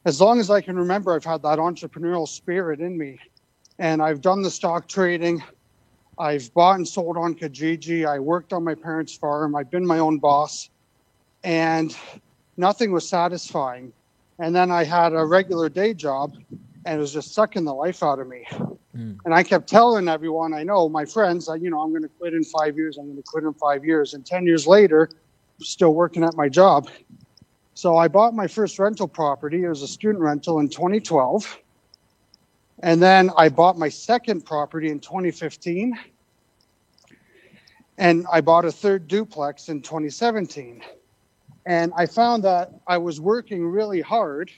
as long as I can remember, I've had that entrepreneurial spirit in me. And I've done the stock trading. I've bought and sold on Kijiji. I worked on my parents' farm. I've been my own boss. And nothing was satisfying. And then I had a regular day job, and it was just sucking the life out of me. And I kept telling everyone I know, my friends, I'm going to quit in 5 years. I'm going to quit in 5 years. And 10 years later, I'm still working at my job. So I bought my first rental property. It was a student rental in 2012. And then I bought my second property in 2015. And I bought a third duplex in 2017. And I found that I was working really hard,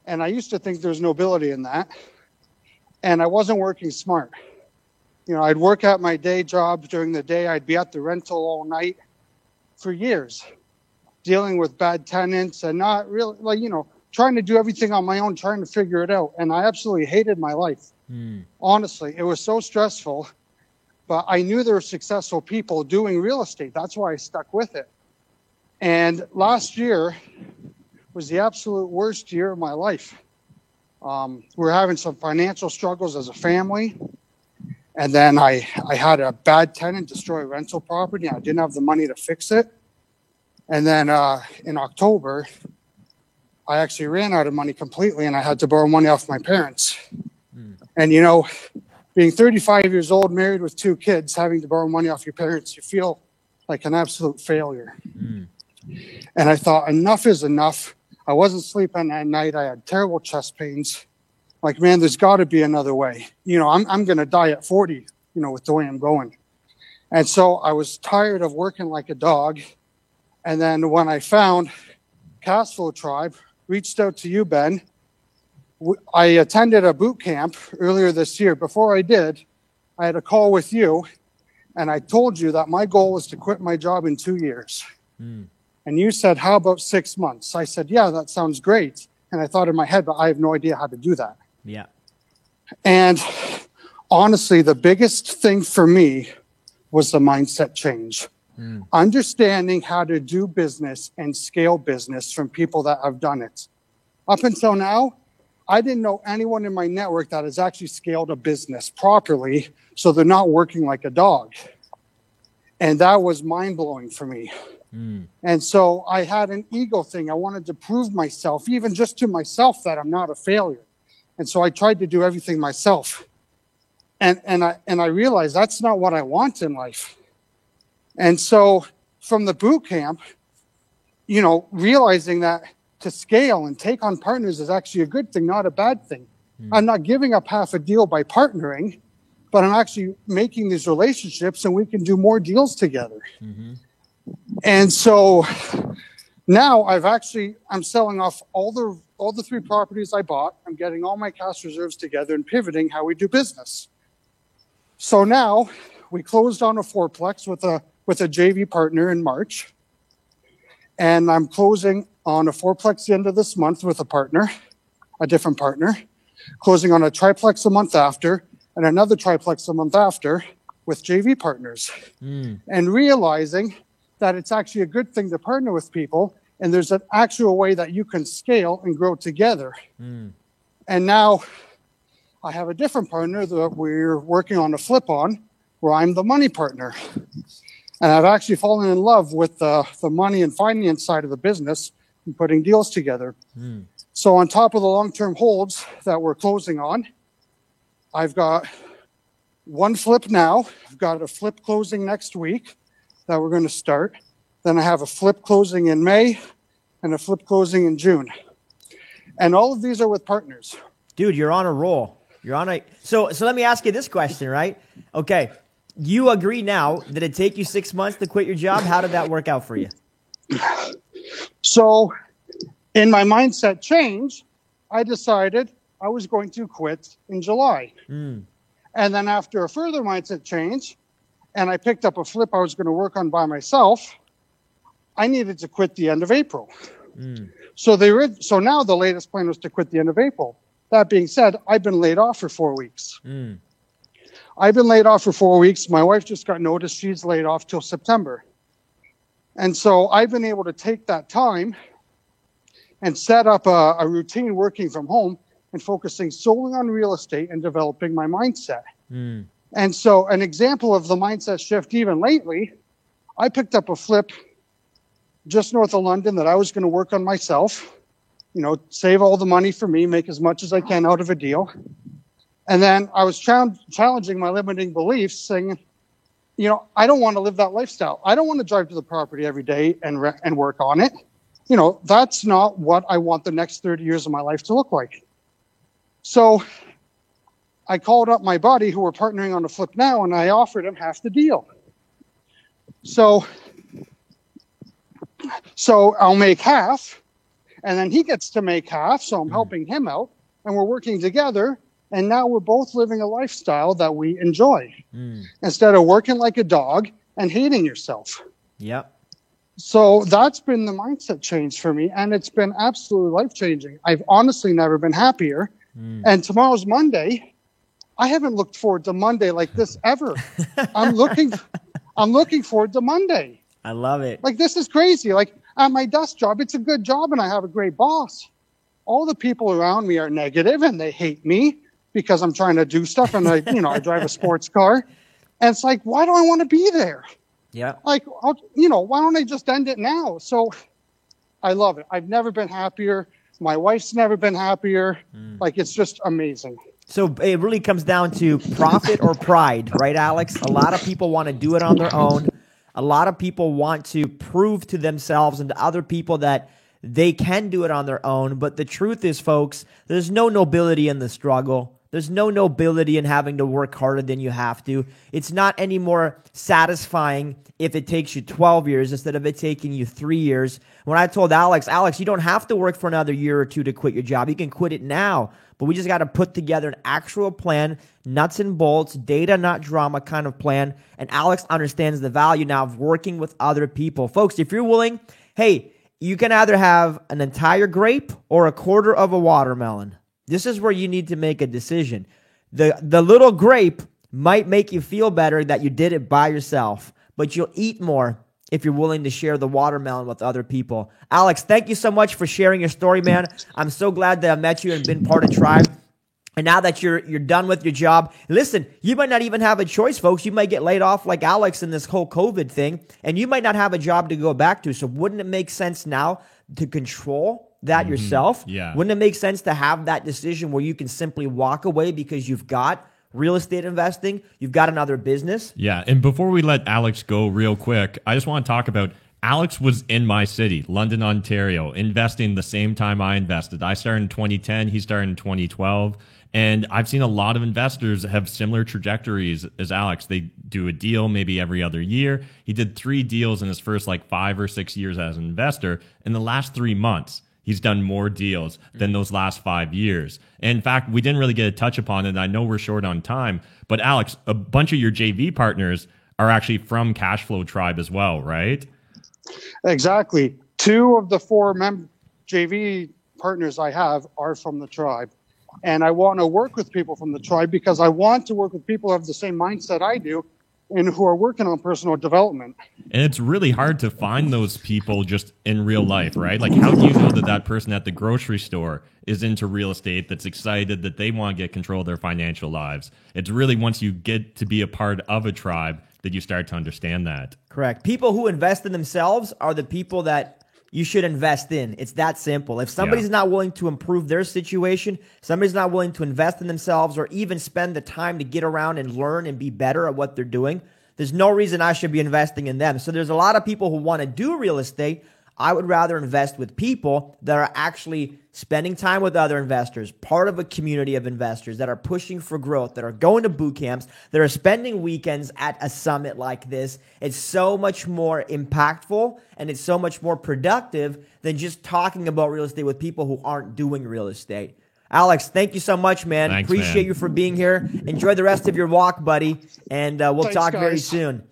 and I used to think there's nobility in that, and I wasn't working smart. You know, I'd work at my day job during the day. I'd be at the rental all night for years, dealing with bad tenants and not really, like, you know, trying to do everything on my own, trying to figure it out. And I absolutely hated my life. Honestly, it was so stressful, but I knew there were successful people doing real estate. That's why I stuck with it. And last year was the absolute worst year of my life. We're having some financial struggles as a family. And then I had a bad tenant destroy a rental property. I didn't have the money to fix it. And then in October, I actually ran out of money completely, and I had to borrow money off my parents. And, you know, being 35 years old, married with 2 kids, having to borrow money off your parents, you feel like an absolute failure. And I thought, enough is enough. I wasn't sleeping at night. I had terrible chest pains. Like, man, there's got to be another way. You know, I'm going to die at 40, you know, with the way I'm going. And so I was tired of working like a dog. And then when I found Cashflow Tribe, reached out to you, Ben. I attended a boot camp earlier this year. Before I did, I had a call with you, and I told you that my goal was to quit my job in 2 years. And you said, how about 6 months? I said, yeah, that sounds great. And I thought in my head, but I have no idea how to do that. Yeah. And honestly, the biggest thing for me was the mindset change. Understanding how to do business and scale business from people that have done it. Up until now, I didn't know anyone in my network that has actually scaled a business properly, so they're not working like a dog. And that was mind-blowing for me. And so I had an ego thing. I wanted to prove myself, even just to myself, that I'm not a failure. And so I tried to do everything myself. And I realized that's not what I want in life. And so from the boot camp, you know, realizing that to scale and take on partners is actually a good thing, not a bad thing. I'm not giving up half a deal by partnering, but I'm actually making these relationships, and we can do more deals together. And so now I'm selling off all the 3 properties I bought. I'm getting all my cash reserves together and pivoting how we do business. So now we closed on a 4-plex with a JV partner in March. And I'm closing on a 4-plex the end of this month with a different partner, closing on a triplex a month after, and another triplex a month after with JV partners. And realizing that it's actually a good thing to partner with people, and there's an actual way that you can scale and grow together. And now I have a different partner that we're working on a flip on, where I'm the money partner. And I've actually fallen in love with the money and finance side of the business and putting deals together. So on top of the long-term holds that we're closing on, I've got 1 flip now. I've got a flip closing next week that we're going to start. Then I have a flip closing in May and a flip closing in June. And all of these are with partners. Dude, you're on a roll. So let me ask you this question, right? Okay. You agree now that it'd take you 6 months to quit your job. How did that work out for you? So in my mindset change, I decided I was going to quit in July. And then after a further mindset change, and I picked up a flip I was going to work on by myself, I needed to quit the end of April. So now the latest plan was to quit the end of April. That being said, I've been laid off for 4 weeks. I've been laid off for 4 weeks. My wife just got notice she's laid off till September. And so I've been able to take that time and set up a routine working from home and focusing solely on real estate and developing my mindset. And so an example of the mindset shift even lately, I picked up a flip just north of London that I was going to work on myself, you know, save all the money for me, make as much as I can out of a deal. And then I was challenging my limiting beliefs, saying, you know, I don't want to live that lifestyle. I don't want to drive to the property every day and work on it. You know, that's not what I want the next 30 years of my life to look like. So I called up my buddy who we're partnering on a flip now, and I offered him half the deal. So So I'll make half, and then he gets to make half, so I'm helping him out, and we're working together, and now we're both living a lifestyle that we enjoy instead of working like a dog and hating yourself. Yep. So that's been the mindset change for me, and it's been absolutely life-changing. I've honestly never been happier, and tomorrow's Monday. I haven't looked forward to Monday like this ever. I'm looking forward to Monday. I love it. Like, this is crazy. Like, at my desk job, it's a good job and I have a great boss. All the people around me are negative and they hate me because I'm trying to do stuff, and I drive a sports car. And it's like, why do I want to be there? Yeah. Like, why don't I just end it now? So I love it. I've never been happier. My wife's never been happier. Like, it's just amazing. So it really comes down to profit or pride, right, Alex? A lot of people want to do it on their own. A lot of people want to prove to themselves and to other people that they can do it on their own. But the truth is, folks, there's no nobility in the struggle. There's no nobility in having to work harder than you have to. It's not any more satisfying if it takes you 12 years instead of it taking you 3 years. When I told Alex, you don't have to work for another year or two to quit your job. You can quit it now. But we just got to put together an actual plan, nuts and bolts, data, not drama kind of plan. And Alex understands the value now of working with other people. Folks, if you're willing, hey, you can either have an entire grape or a quarter of a watermelon. This is where you need to make a decision. The little grape might make you feel better that you did it by yourself, but you'll eat more if you're willing to share the watermelon with other people. Alex, thank you so much for sharing your story, man. I'm so glad that I met you and been part of Tribe. And now that you're done with your job, listen, you might not even have a choice, folks. You might get laid off like Alex in this whole COVID thing, and you might not have a job to go back to. So wouldn't it make sense now to control that yourself? Yeah. Wouldn't it make sense to have that decision where you can simply walk away because you've got real estate investing, you've got another business? Yeah, and before we let Alex go real quick, I just want to talk about Alex was in my city, London, Ontario, investing the same time I invested. I started in 2010, he started in 2012. And I've seen a lot of investors have similar trajectories as Alex. They do a deal maybe every other year. He did 3 deals in his first 5 or 6 years as an investor. In the last 3 months, he's done more deals than those last 5 years. And in fact, we didn't really get a touch upon it. I know we're short on time, but Alex, a bunch of your JV partners are actually from Cashflow Tribe as well, right? Exactly. 2 of the 4 JV partners I have are from the tribe. And I want to work with people from the tribe because I want to work with people who have the same mindset I do and who are working on personal development. And it's really hard to find those people just in real life, right? Like, how do you know that that person at the grocery store is into real estate, that's excited, that they want to get control of their financial lives? It's really once you get to be a part of a tribe that you start to understand that. Correct. People who invest in themselves are the people that you should invest in. It's that simple. If somebody's not willing to improve their situation, somebody's not willing to invest in themselves or even spend the time to get around and learn and be better at what they're doing, there's no reason I should be investing in them. So there's a lot of people who want to do real estate. I would rather invest with people that are actually spending time with other investors, part of a community of investors that are pushing for growth, that are going to boot camps, that are spending weekends at a summit like this. It's so much more impactful and it's so much more productive than just talking about real estate with people who aren't doing real estate. Alex, thank you so much, man. Thanks, Appreciate man. you for being here. Enjoy the rest of your walk, buddy, and we'll Thanks, talk very guys. soon.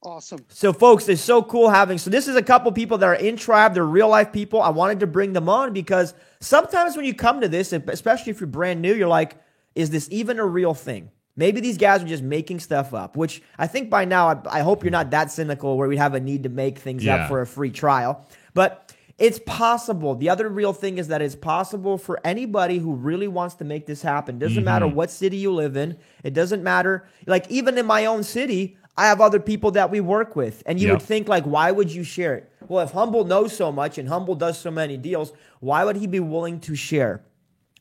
Awesome. So, folks, it's so cool having... So this is a couple people that are in Tribe. They're real-life people. I wanted to bring them on because sometimes when you come to this, especially if you're brand new, you're like, is this even a real thing? Maybe these guys are just making stuff up, which I think by now, I hope you're not that cynical where we have a need to make things up for a free trial. But it's possible. The other real thing is that it's possible for anybody who really wants to make this happen. Doesn't matter what city you live in. It doesn't matter. Like, even in my own city, I have other people that we work with. And you would think, like, why would you share it? Well, if Humble knows so much and Humble does so many deals, why would he be willing to share?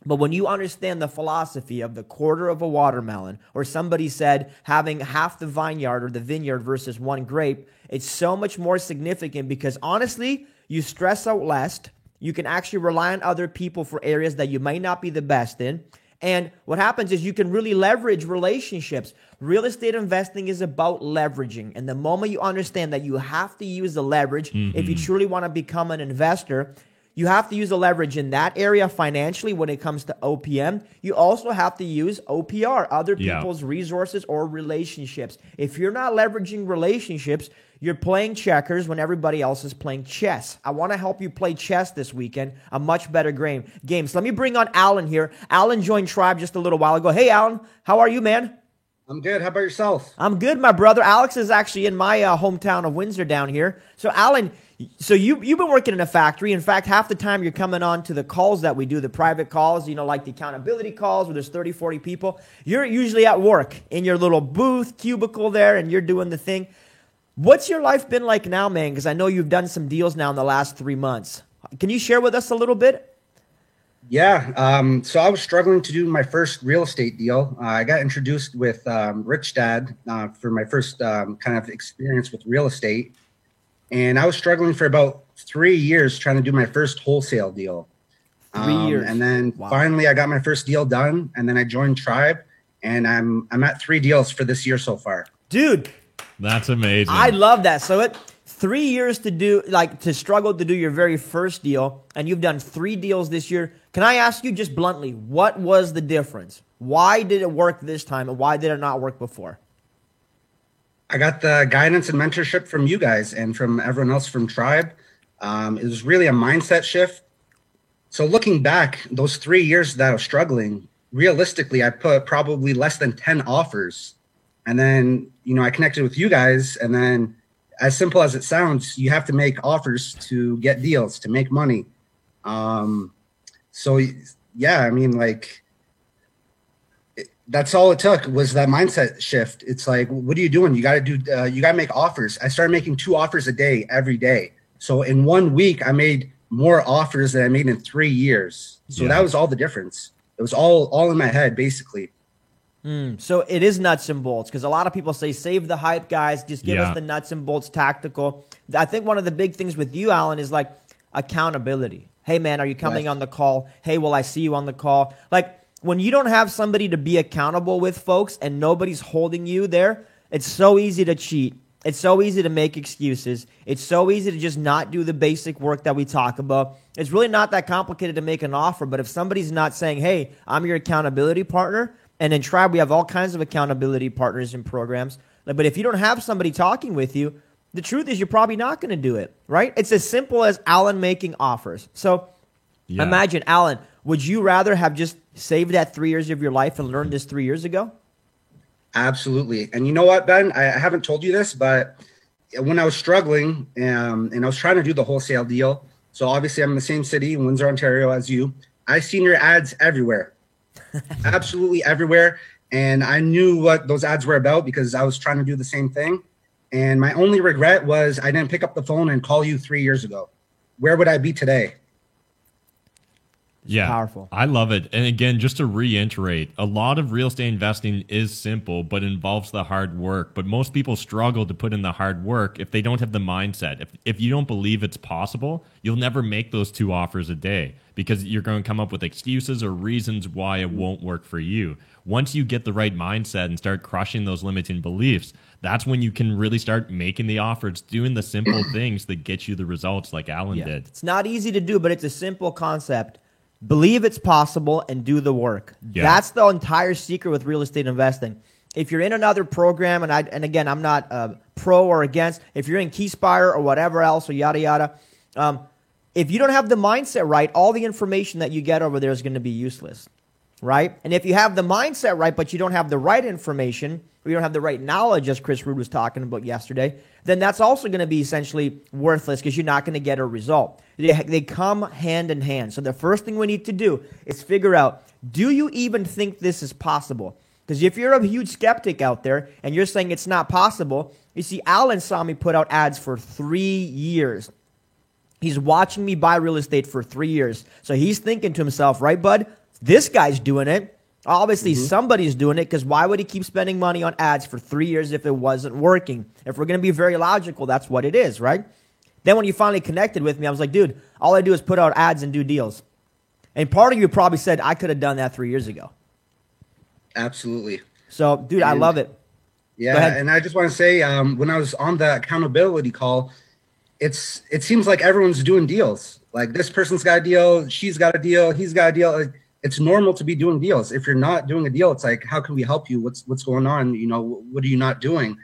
But when you understand the philosophy of the quarter of a watermelon, or somebody said having half the vineyard or the vineyard versus 1 grape, it's so much more significant because honestly, you stress out less. You can actually rely on other people for areas that you might not be the best in. And what happens is you can really leverage relationships. Real estate investing is about leveraging. And the moment you understand that you have to use the leverage, if you truly want to become an investor, you have to use the leverage in that area financially when it comes to OPM. You also have to use OPR, other people's resources or relationships. If you're not leveraging relationships, you're playing checkers when everybody else is playing chess. I want to help you play chess this weekend, a much better game. So let me bring on Alan here. Alan joined Tribe just a little while ago. Hey, Alan, how are you, man? I'm good. How about yourself? I'm good, my brother. Alex is actually in my hometown of Windsor down here. So, Alan, you've been working in a factory. In fact, half the time you're coming on to the calls that we do, the private calls, like the accountability calls where there's 30, 40 people. You're usually at work in your little booth, cubicle there, and you're doing the thing. What's your life been like now, man? Because I know you've done some deals now in the last 3 months. Can you share with us a little bit? Yeah. So I was struggling to do my first real estate deal. I got introduced with Rich Dad for my first kind of experience with real estate. And I was struggling for about 3 years trying to do my first wholesale deal. 3 years. And then finally I got my first deal done. And then I joined Tribe. And I'm at 3 deals for this year so far. Dude. That's amazing. I love that. So 3 years to struggle to do your very first deal, and you've done 3 deals this year. Can I ask you just bluntly, what was the difference? Why did it work this time, and why did it not work before? I got the guidance and mentorship from you guys and from everyone else from Tribe. It was really a mindset shift. So looking back, those 3 years that I was struggling, realistically, I put probably less than 10 offers. And then, I connected with you guys, and then as simple as it sounds, you have to make offers to get deals, to make money. So yeah, I mean, that's all it took was that mindset shift. It's like, what are you doing? You got to make offers. I started making 2 offers a day, every day. So in 1 week, I made more offers than I made in 3 years. So that was all the difference. It was all in my head, basically. So it is nuts and bolts, because a lot of people say, save the hype, guys. Just give us the nuts and bolts tactical. I think one of the big things with you, Alan, is accountability. Hey, man, are you coming on the call? Hey, will I see you on the call? When you don't have somebody to be accountable with, folks, and nobody's holding you there, it's so easy to cheat. It's so easy to make excuses. It's so easy to just not do the basic work that we talk about. It's really not that complicated to make an offer, but if somebody's not saying, hey, I'm your accountability partner, and in Tribe, we have all kinds of accountability partners and programs. But if you don't have somebody talking with you, the truth is you're probably not going to do it, right? It's as simple as Alan making offers. So imagine, Alan, would you rather have just saved that 3 years of your life and learned this 3 years ago? Absolutely. And you know what, Ben? I haven't told you this, but when I was struggling and I was trying to do the wholesale deal, so obviously I'm in the same city in Windsor, Ontario as you, I seen your ads everywhere. Absolutely everywhere. And I knew what those ads were about because I was trying to do the same thing. And my only regret was I didn't pick up the phone and call you 3 years ago. Where would I be today? Yeah, powerful. I love it. And again, just to reiterate, a lot of real estate investing is simple, but involves the hard work. But most people struggle to put in the hard work if they don't have the mindset. If you don't believe it's possible, you'll never make those 2 offers a day because you're going to come up with excuses or reasons why it won't work for you. Once you get the right mindset and start crushing those limiting beliefs, that's when you can really start making the offers, doing the simple things that get you the results like Alan did. It's not easy to do, but it's a simple concept. Believe it's possible and do the work. That's the entire secret with real estate investing. If you're in another program, and again, I'm not pro or against, if you're in Keyspire or whatever else or yada, yada, if you don't have the mindset right, all the information that you get over there is going to be useless, right? And if you have the mindset right, but you don't have the right information, or you don't have the right knowledge, as Chris Ruud was talking about yesterday, then that's also going to be essentially worthless because you're not going to get a result. They come hand in hand. So the first thing we need to do is figure out, do you even think this is possible? Because if you're a huge skeptic out there and you're saying it's not possible, you see, Alan saw me put out ads for 3 years. He's watching me buy real estate for 3 years. So he's thinking to himself, right, bud? This guy's doing it. Obviously, somebody's doing it, because why would he keep spending money on ads for 3 years if it wasn't working? If we're going to be very logical, that's what it is, right? Then when you finally connected with me, I was like, dude, all I do is put out ads and do deals. And part of you probably said, I could have done that 3 years ago. Absolutely. So, dude, I love it. Yeah, and I just want to say, when I was on the accountability call, it seems like everyone's doing deals. Like this person's got a deal, she's got a deal, he's got a deal. Like, it's normal to be doing deals. If you're not doing a deal, it's like, how can we help you? What's going on? You know, what are you not doing?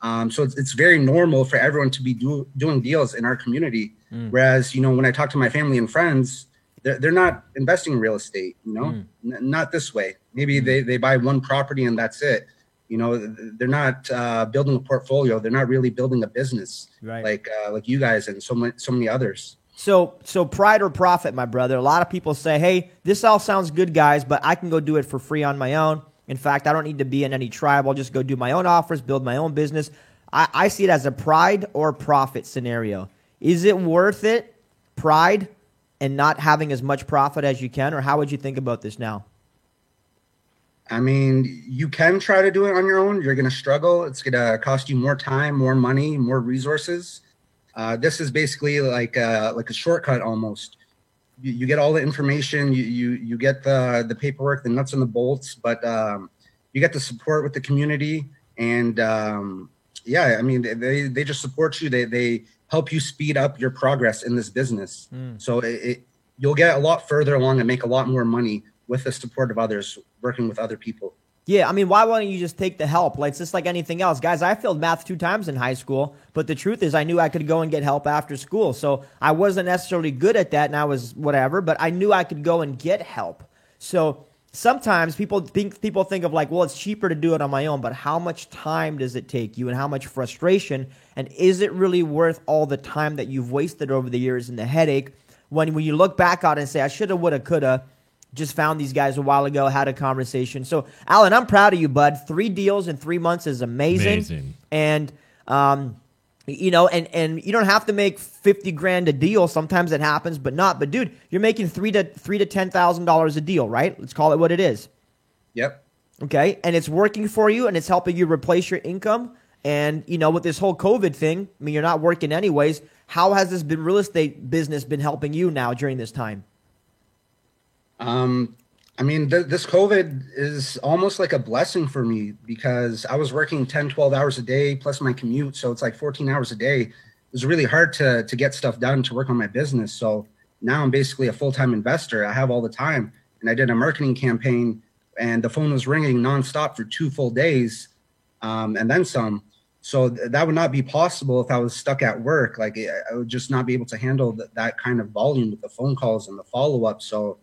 So it's very normal for everyone to be doing deals in our community. Whereas, you know, when I talk to my family and friends, they're not investing in real estate, you know, not this way. Maybe they buy one property and that's it. You know, they're not building a portfolio. They're not really building a business, right? Like you guys and so many others. So pride or profit, my brother. A lot of people say, hey, this all sounds good, guys, but I can go do it for free on my own. In fact, I don't need to be in any tribe. I'll just go do my own offers, build my own business. I see it as a pride or profit scenario. Is it worth it, pride, and not having as much profit as you can? Or how would you think about this now? I mean, you can try to do it on your own. You're going to struggle. It's going to cost you more time, more money, more resources. This is basically like a shortcut almost. You get all the information, you get the paperwork, the nuts and the bolts, but you get the support with the community. And yeah, I mean, they just support you. They help you speed up your progress in this business. So you'll get a lot further along and make a lot more money with the support of others, working with other people. Yeah, I mean, why wouldn't you just take the help? Like, it's just like anything else. Guys, I failed math 2 times in high school, but the truth is I knew I could go and get help after school. So I wasn't necessarily good at that, and I was whatever, but I knew I could go and get help. So sometimes people think of like, well, it's cheaper to do it on my own, but how much time does it take you and how much frustration? And is it really worth all the time that you've wasted over the years and the headache when you look back on it and say, I shoulda, woulda, coulda, just found these guys a while ago, had a conversation. So, Alan, I'm proud of you, bud. 3 deals in 3 months is amazing. And, you know, and you don't have to make $50,000 a deal. Sometimes it happens, but not. But, dude, you're making $3,000 to $10,000 a deal, right? Let's call it what it is. Yep. Okay, and it's working for you, and it's helping you replace your income. And, you know, with this whole COVID thing, I mean, you're not working anyways. How has this real estate business been helping you now during this time? I mean, this COVID is almost like a blessing for me because I was working 10, 12 hours a day plus my commute. So it's like 14 hours a day. It was really hard to get stuff done, to work on my business. So now I'm basically a full-time investor. I have all the time. And I did a marketing campaign and the phone was ringing nonstop for 2 full days and then some. So that would not be possible if I was stuck at work. Like I would just not be able to handle that kind of volume with the phone calls and the follow-up. So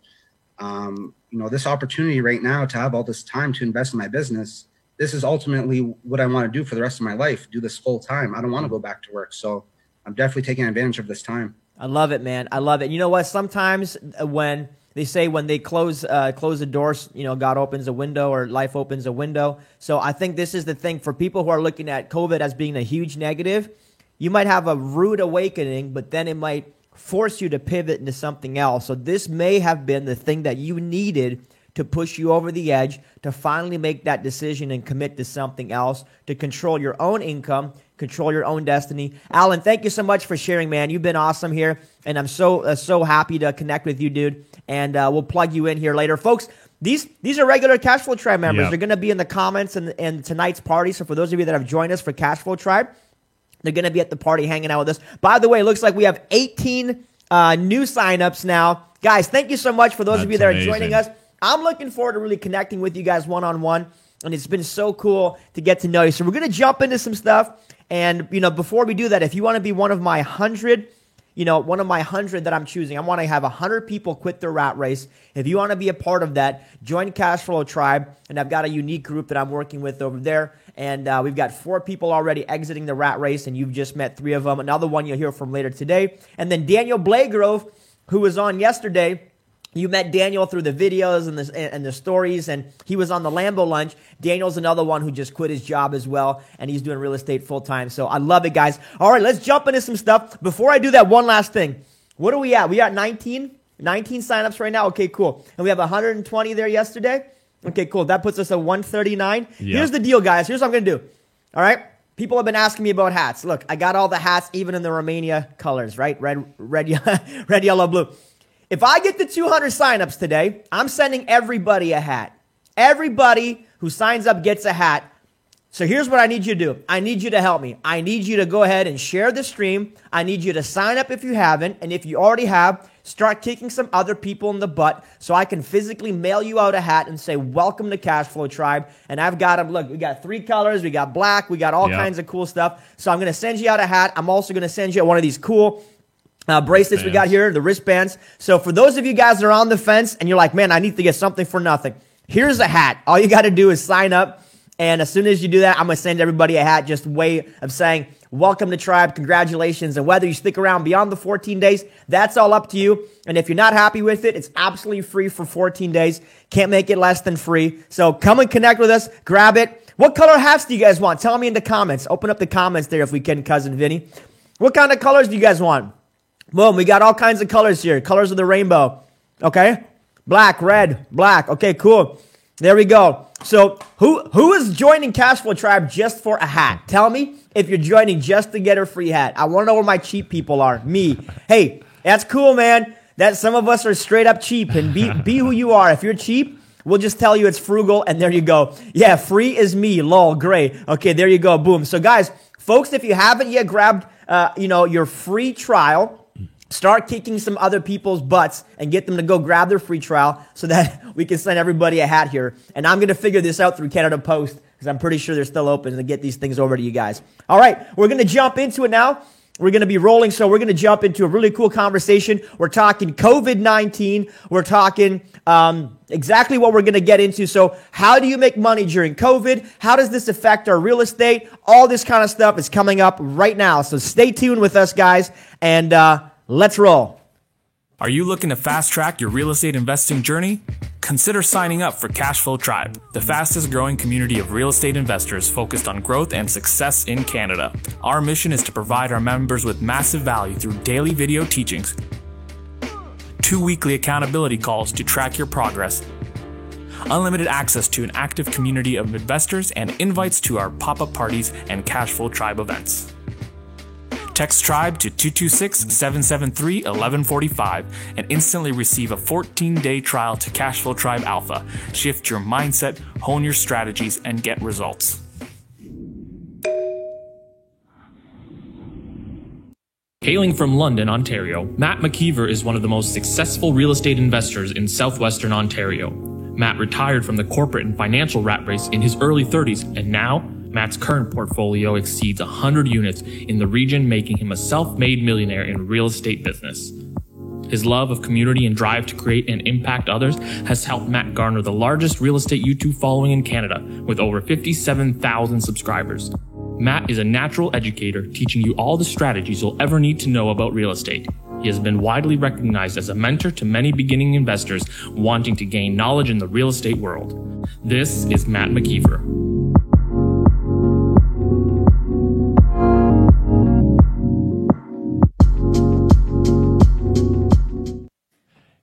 you know, this opportunity right now to have all this time to invest in my business, this is ultimately what I want to do for the rest of my life, do this full time. I don't want to go back to work. So I'm definitely taking advantage of this time. I love it, man. I love it. You know what? Sometimes when they say when they close the doors, you know, God opens a window or life opens a window. So I think this is the thing for people who are looking at COVID as being a huge negative. You might have a rude awakening, but then it might force you to pivot into something else. So this may have been the thing that you needed to push you over the edge, to finally make that decision and commit to something else, to control your own income, control your own destiny. Alan, thank you so much for sharing, man. You've been awesome here, and I'm so happy to connect with you, dude. And we'll plug you in here later. Folks, these are regular Cashflow Tribe members. Yep. They're going to be in the comments and tonight's party. So for those of you that have joined us for Cashflow Tribe, they're going to be at the party hanging out with us. By the way, it looks like we have 18 new signups now. Guys, thank you so much for those of you that are joining us. I'm looking forward to really connecting with you guys one-on-one, and it's been so cool to get to know you. So we're going to jump into some stuff, and, you know, before we do that, if you want to be one of my 100 that I'm choosing, I want to have 100 people quit their rat race. If you want to be a part of that, join Cashflow Tribe, and I've got a unique group that I'm working with over there. And we've got 4 people already exiting the rat race, and you've just met 3 of them. Another one you'll hear from later today. And then Daniel Blagrove, who was on yesterday. You met Daniel through the videos and the stories, and he was on the Lambo Lunch. Daniel's another one who just quit his job as well, and he's doing real estate full-time. So I love it, guys. All right, let's jump into some stuff. Before I do that, one last thing. What are we at? We got 19 signups right now? Okay, cool. And we have 120 there yesterday? Okay, cool. That puts us at 139. Yeah. Here's the deal, guys. Here's what I'm going to do. All right? People have been asking me about hats. Look, I got all the hats, even in the Romania colors, right? Red, yellow, blue. If I get to 200 signups today, I'm sending everybody a hat. Everybody who signs up gets a hat So here's what I need you to do. I need you to help me. I need you to go ahead and share the stream. I need you to sign up if you haven't. And if you already have, start kicking some other people in the butt so I can physically mail you out a hat and say, welcome to Cashflow Tribe. And I've got them. Look, we got 3 colors. We got black. We got all kinds of cool stuff. So I'm going to send you out a hat. I'm also going to send you one of these cool bracelets we got here, the wristbands. So for those of you guys that are on the fence and you're like, man, I need to get something for nothing. Here's a hat. All you got to do is sign up. And as soon as you do that, I'm going to send everybody a hat, just a way of saying, welcome to Tribe, congratulations. And whether you stick around beyond the 14 days, that's all up to you. And if you're not happy with it, it's absolutely free for 14 days. Can't make it less than free. So come and connect with us. Grab it. What color hats do you guys want? Tell me in the comments. Open up the comments there if we can, Cousin Vinny. What kind of colors do you guys want? Boom, we got all kinds of colors here. Colors of the rainbow. Okay? Black, red, black. Okay, cool. There we go. So who is joining Cashflow Tribe just for a hat? Tell me if you're joining just to get a free hat. I want to know where my cheap people are. Me. Hey, that's cool, man. That some of us are straight up cheap. And be who you are. If you're cheap, we'll just tell you it's frugal. And there you go. Yeah, free is me. Lol, great. Okay, there you go. Boom. So guys, folks, if you haven't yet grabbed your free trial, start kicking some other people's butts and get them to go grab their free trial so that we can send everybody a hat here. And I'm going to figure this out through Canada Post because I'm pretty sure they're still open to get these things over to you guys. All right, we're going to jump into it now. We're going to be rolling, so we're going to jump into a really cool conversation. We're talking COVID-19. We're talking exactly what we're going to get into. So how do you make money during COVID? How does this affect our real estate? All this kind of stuff is coming up right now. So stay tuned with us, guys, and let's roll. Are you looking to fast-track your real estate investing journey? Consider signing up for Cashflow Tribe, the fastest growing community of real estate investors focused on growth and success in Canada. Our mission is to provide our members with massive value through daily video teachings, 2 weekly accountability calls to track your progress, unlimited access to an active community of investors, and invites to our pop-up parties and Cashflow Tribe events. Text TRIBE to 226-773-1145 and instantly receive a 14-day trial to Cashflow Tribe Alpha. Shift your mindset, hone your strategies, and get results. Hailing from London, Ontario, Matt McKeever is one of the most successful real estate investors in southwestern Ontario. Matt retired from the corporate and financial rat race in his early 30s, and now Matt's current portfolio exceeds 100 units in the region, making him a self-made millionaire in real estate business. His love of community and drive to create and impact others has helped Matt garner the largest real estate YouTube following in Canada, with over 57,000 subscribers. Matt is a natural educator, teaching you all the strategies you'll ever need to know about real estate. He has been widely recognized as a mentor to many beginning investors wanting to gain knowledge in the real estate world. This is Matt McKeever.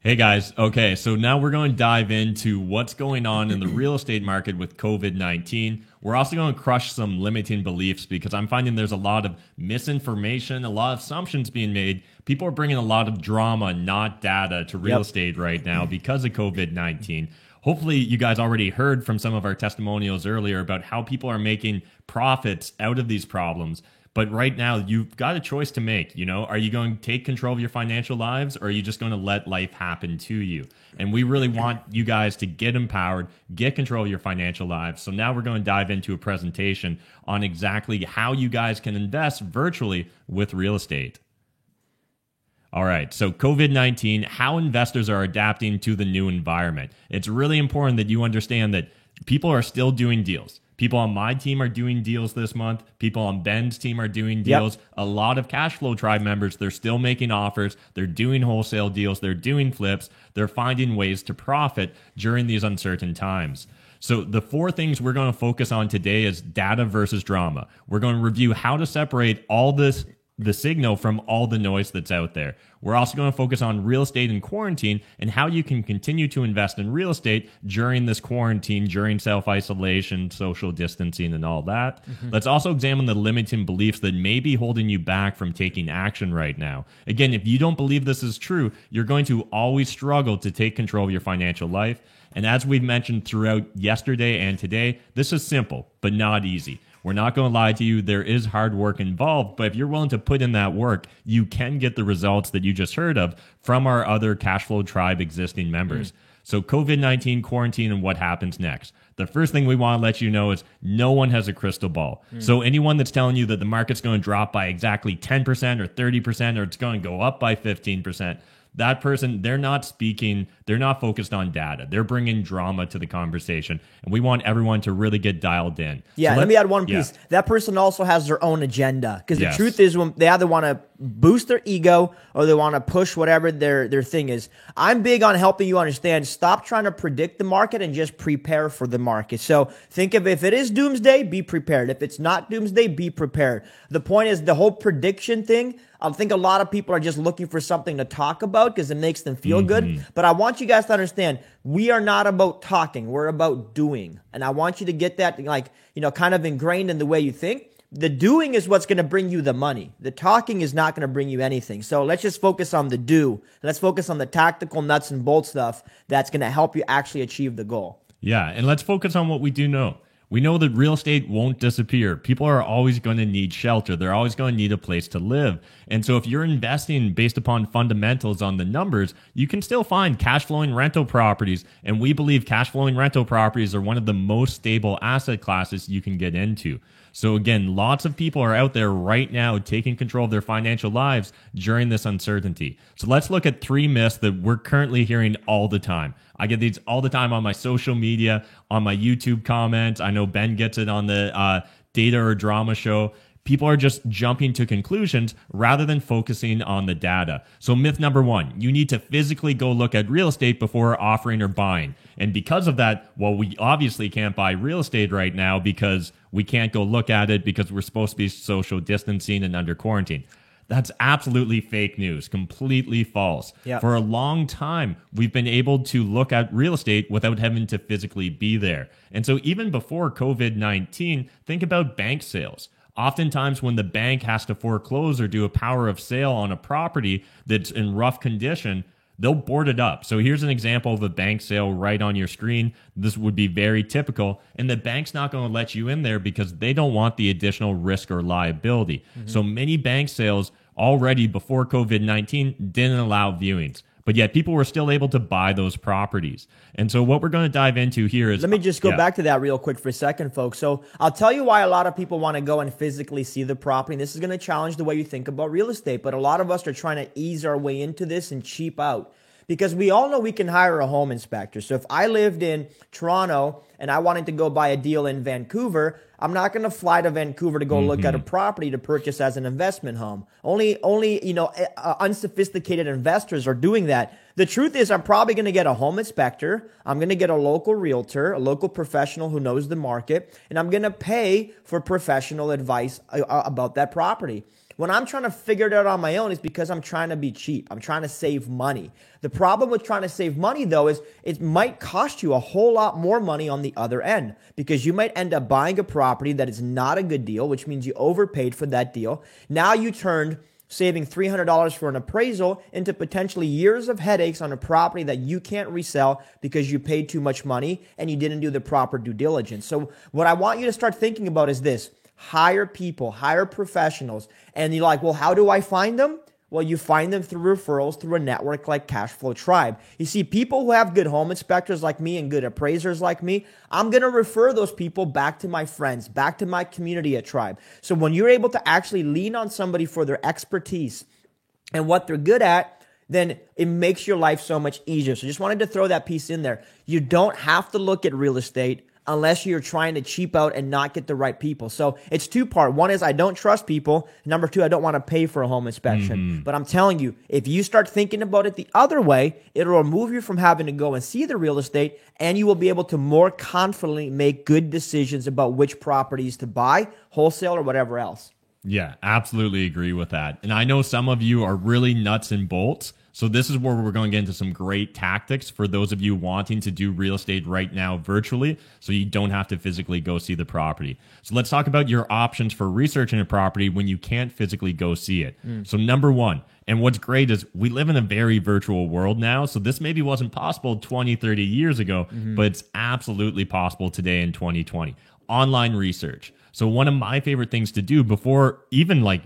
Hey guys, okay, so now we're going to dive into what's going on in the real estate market with COVID-19. We're also going to crush some limiting beliefs because I'm finding there's a lot of misinformation, a lot of assumptions being made. People are bringing a lot of drama, not data, to real estate right now because of COVID-19. Hopefully you guys already heard from some of our testimonials earlier about how people are making profits out of these problems. But right now, you've got a choice to make. You know, are you going to take control of your financial lives, or are you just going to let life happen to you? And we really want you guys to get empowered, get control of your financial lives. So now we're going to dive into a presentation on exactly how you guys can invest virtually with real estate. All right, so COVID-19, how investors are adapting to the new environment. It's really important that you understand that people are still doing deals. People on my team are doing deals this month. People on Ben's team are doing deals. Yep. A lot of Cashflow Tribe members, they're still making offers. They're doing wholesale deals. They're doing flips. They're finding ways to profit during these uncertain times. So the 4 things we're going to focus on today is data versus drama. We're going to review how to separate all this the signal from all the noise that's out there. We're also going to focus on real estate in quarantine and how you can continue to invest in real estate during this quarantine, during self-isolation, social distancing, and all that. Let's also examine the limiting beliefs that may be holding you back from taking action right now. Again, if you don't believe this is true, you're going to always struggle to take control of your financial life. And as we've mentioned throughout yesterday and today, this is simple, but not easy. We're not going to lie to you. There is hard work involved, but if you're willing to put in that work, you can get the results that you just heard of from our other Cashflow Tribe existing members. So COVID-19, quarantine, and what happens next. The first thing we want to let you know is no one has a crystal ball. So anyone that's telling you that the market's going to drop by exactly 10% or 30% or it's going to go up by 15%, that person, they're not speaking, they're not focused on data. They're bringing drama to the conversation. And we want everyone to really get dialed in. Yeah, So let me add one piece. That person also has their own agenda. Because the truth is, when they either want to boost their ego or they want to push whatever their thing is. I'm big on helping you understand. Stop trying to predict the market and just prepare for the market. So think of, if it is doomsday, be prepared. If it's not doomsday, be prepared. The point is, the whole prediction thing, I think a lot of people are just looking for something to talk about because it makes them feel good. But I want you guys to understand, we are not about talking. We're about doing. And I want you to get that, kind of ingrained in the way you think. The doing is what's going to bring you the money. The talking is not going to bring you anything. So let's just focus on the do. Let's focus on the tactical nuts and bolts stuff that's going to help you actually achieve the goal. Yeah, and let's focus on what we do know. We know that real estate won't disappear. People are always going to need shelter. They're always going to need a place to live. And so if you're investing based upon fundamentals on the numbers, you can still find cash flowing rental properties. And we believe cash flowing rental properties are one of the most stable asset classes you can get into. So again, lots of people are out there right now taking control of their financial lives during this uncertainty. So let's look at 3 myths that we're currently hearing all the time. I get these all the time on my social media, on my YouTube comments. I know Ben gets it on the Data or Drama show. People are just jumping to conclusions rather than focusing on the data. So myth number 1, you need to physically go look at real estate before offering or buying. And because of that, well, we obviously can't buy real estate right now because we can't go look at it because we're supposed to be social distancing and under quarantine. That's absolutely fake news, completely false. Yep. For a long time, we've been able to look at real estate without having to physically be there. And so even before COVID-19, think about bank sales. Oftentimes when the bank has to foreclose or do a power of sale on a property that's in rough condition, they'll board it up. So here's an example of a bank sale right on your screen. This would be very typical. And the bank's not going to let you in there because they don't want the additional risk or liability. So many bank sales already before COVID-19 didn't allow viewings. But yet people were still able to buy those properties. And so what we're going to dive into here is... Let me just go back to that real quick for a second, folks. So I'll tell you why a lot of people want to go and physically see the property. And this is going to challenge the way you think about real estate. But a lot of us are trying to ease our way into this and cheap out. Because we all know we can hire a home inspector. So if I lived in Toronto and I wanted to go buy a deal in Vancouver, I'm not going to fly to Vancouver to go look at a property to purchase as an investment home. Only unsophisticated investors are doing that. The truth is, I'm probably going to get a home inspector. I'm going to get a local realtor, a local professional who knows the market, and I'm going to pay for professional advice about that property. When I'm trying to figure it out on my own, it's because I'm trying to be cheap. I'm trying to save money. The problem with trying to save money, though, is it might cost you a whole lot more money on the other end because you might end up buying a property that is not a good deal, which means you overpaid for that deal. Now you turned saving $300 for an appraisal into potentially years of headaches on a property that you can't resell because you paid too much money and you didn't do the proper due diligence. So what I want you to start thinking about is this. Hire people, hire professionals. And you're like, well, how do I find them? Well, you find them through referrals through a network like Cashflow Tribe. You see, people who have good home inspectors like me and good appraisers like me, I'm going to refer those people back to my friends, back to my community at Tribe. So when you're able to actually lean on somebody for their expertise and what they're good at, then it makes your life so much easier. So just wanted to throw that piece in there. You don't have to look at real estate unless you're trying to cheap out and not get the right people. So it's 2-part. One is I don't trust people. Number 2, I don't want to pay for a home inspection. But I'm telling you, if you start thinking about it the other way, it'll remove you from having to go and see the real estate, and you will be able to more confidently make good decisions about which properties to buy, wholesale, or whatever else. Yeah, absolutely agree with that. And I know some of you are really nuts and bolts. So this is where we're going to get into some great tactics for those of you wanting to do real estate right now virtually, so you don't have to physically go see the property. So let's talk about your options for researching a property when you can't physically go see it. So number one, and what's great is we live in a very virtual world now. So this maybe wasn't possible 20, 30 years ago, but it's absolutely possible today in 2020. Online research. So one of my favorite things to do before even like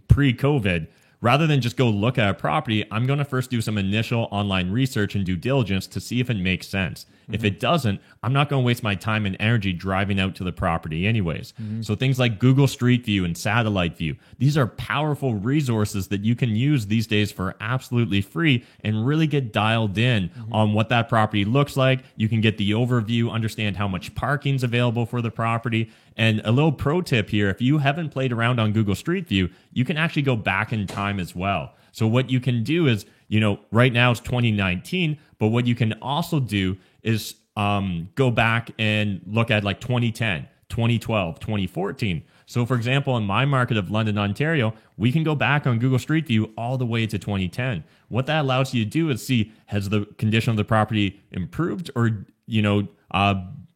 pre-COVID, rather than just go look at a property, I'm going to first do some initial online research and due diligence to see if it makes sense. If it doesn't, I'm not going to waste my time and energy driving out to the property anyways. So things like Google Street View and Satellite View, these are powerful resources that you can use these days for absolutely free and really get dialed in on what that property looks like. You can get the overview, understand how much parking's available for the property. And a little pro tip here, if you haven't played around on Google Street View, you can actually go back in time as well. So what you can do is, you know, right now it's 2019, but what you can also do is go back and look at like 2010, 2012, 2014. So for example, in my market of London, Ontario, we can go back on Google Street View all the way to 2010. What that allows you to do is see, has the condition of the property improved or, you know,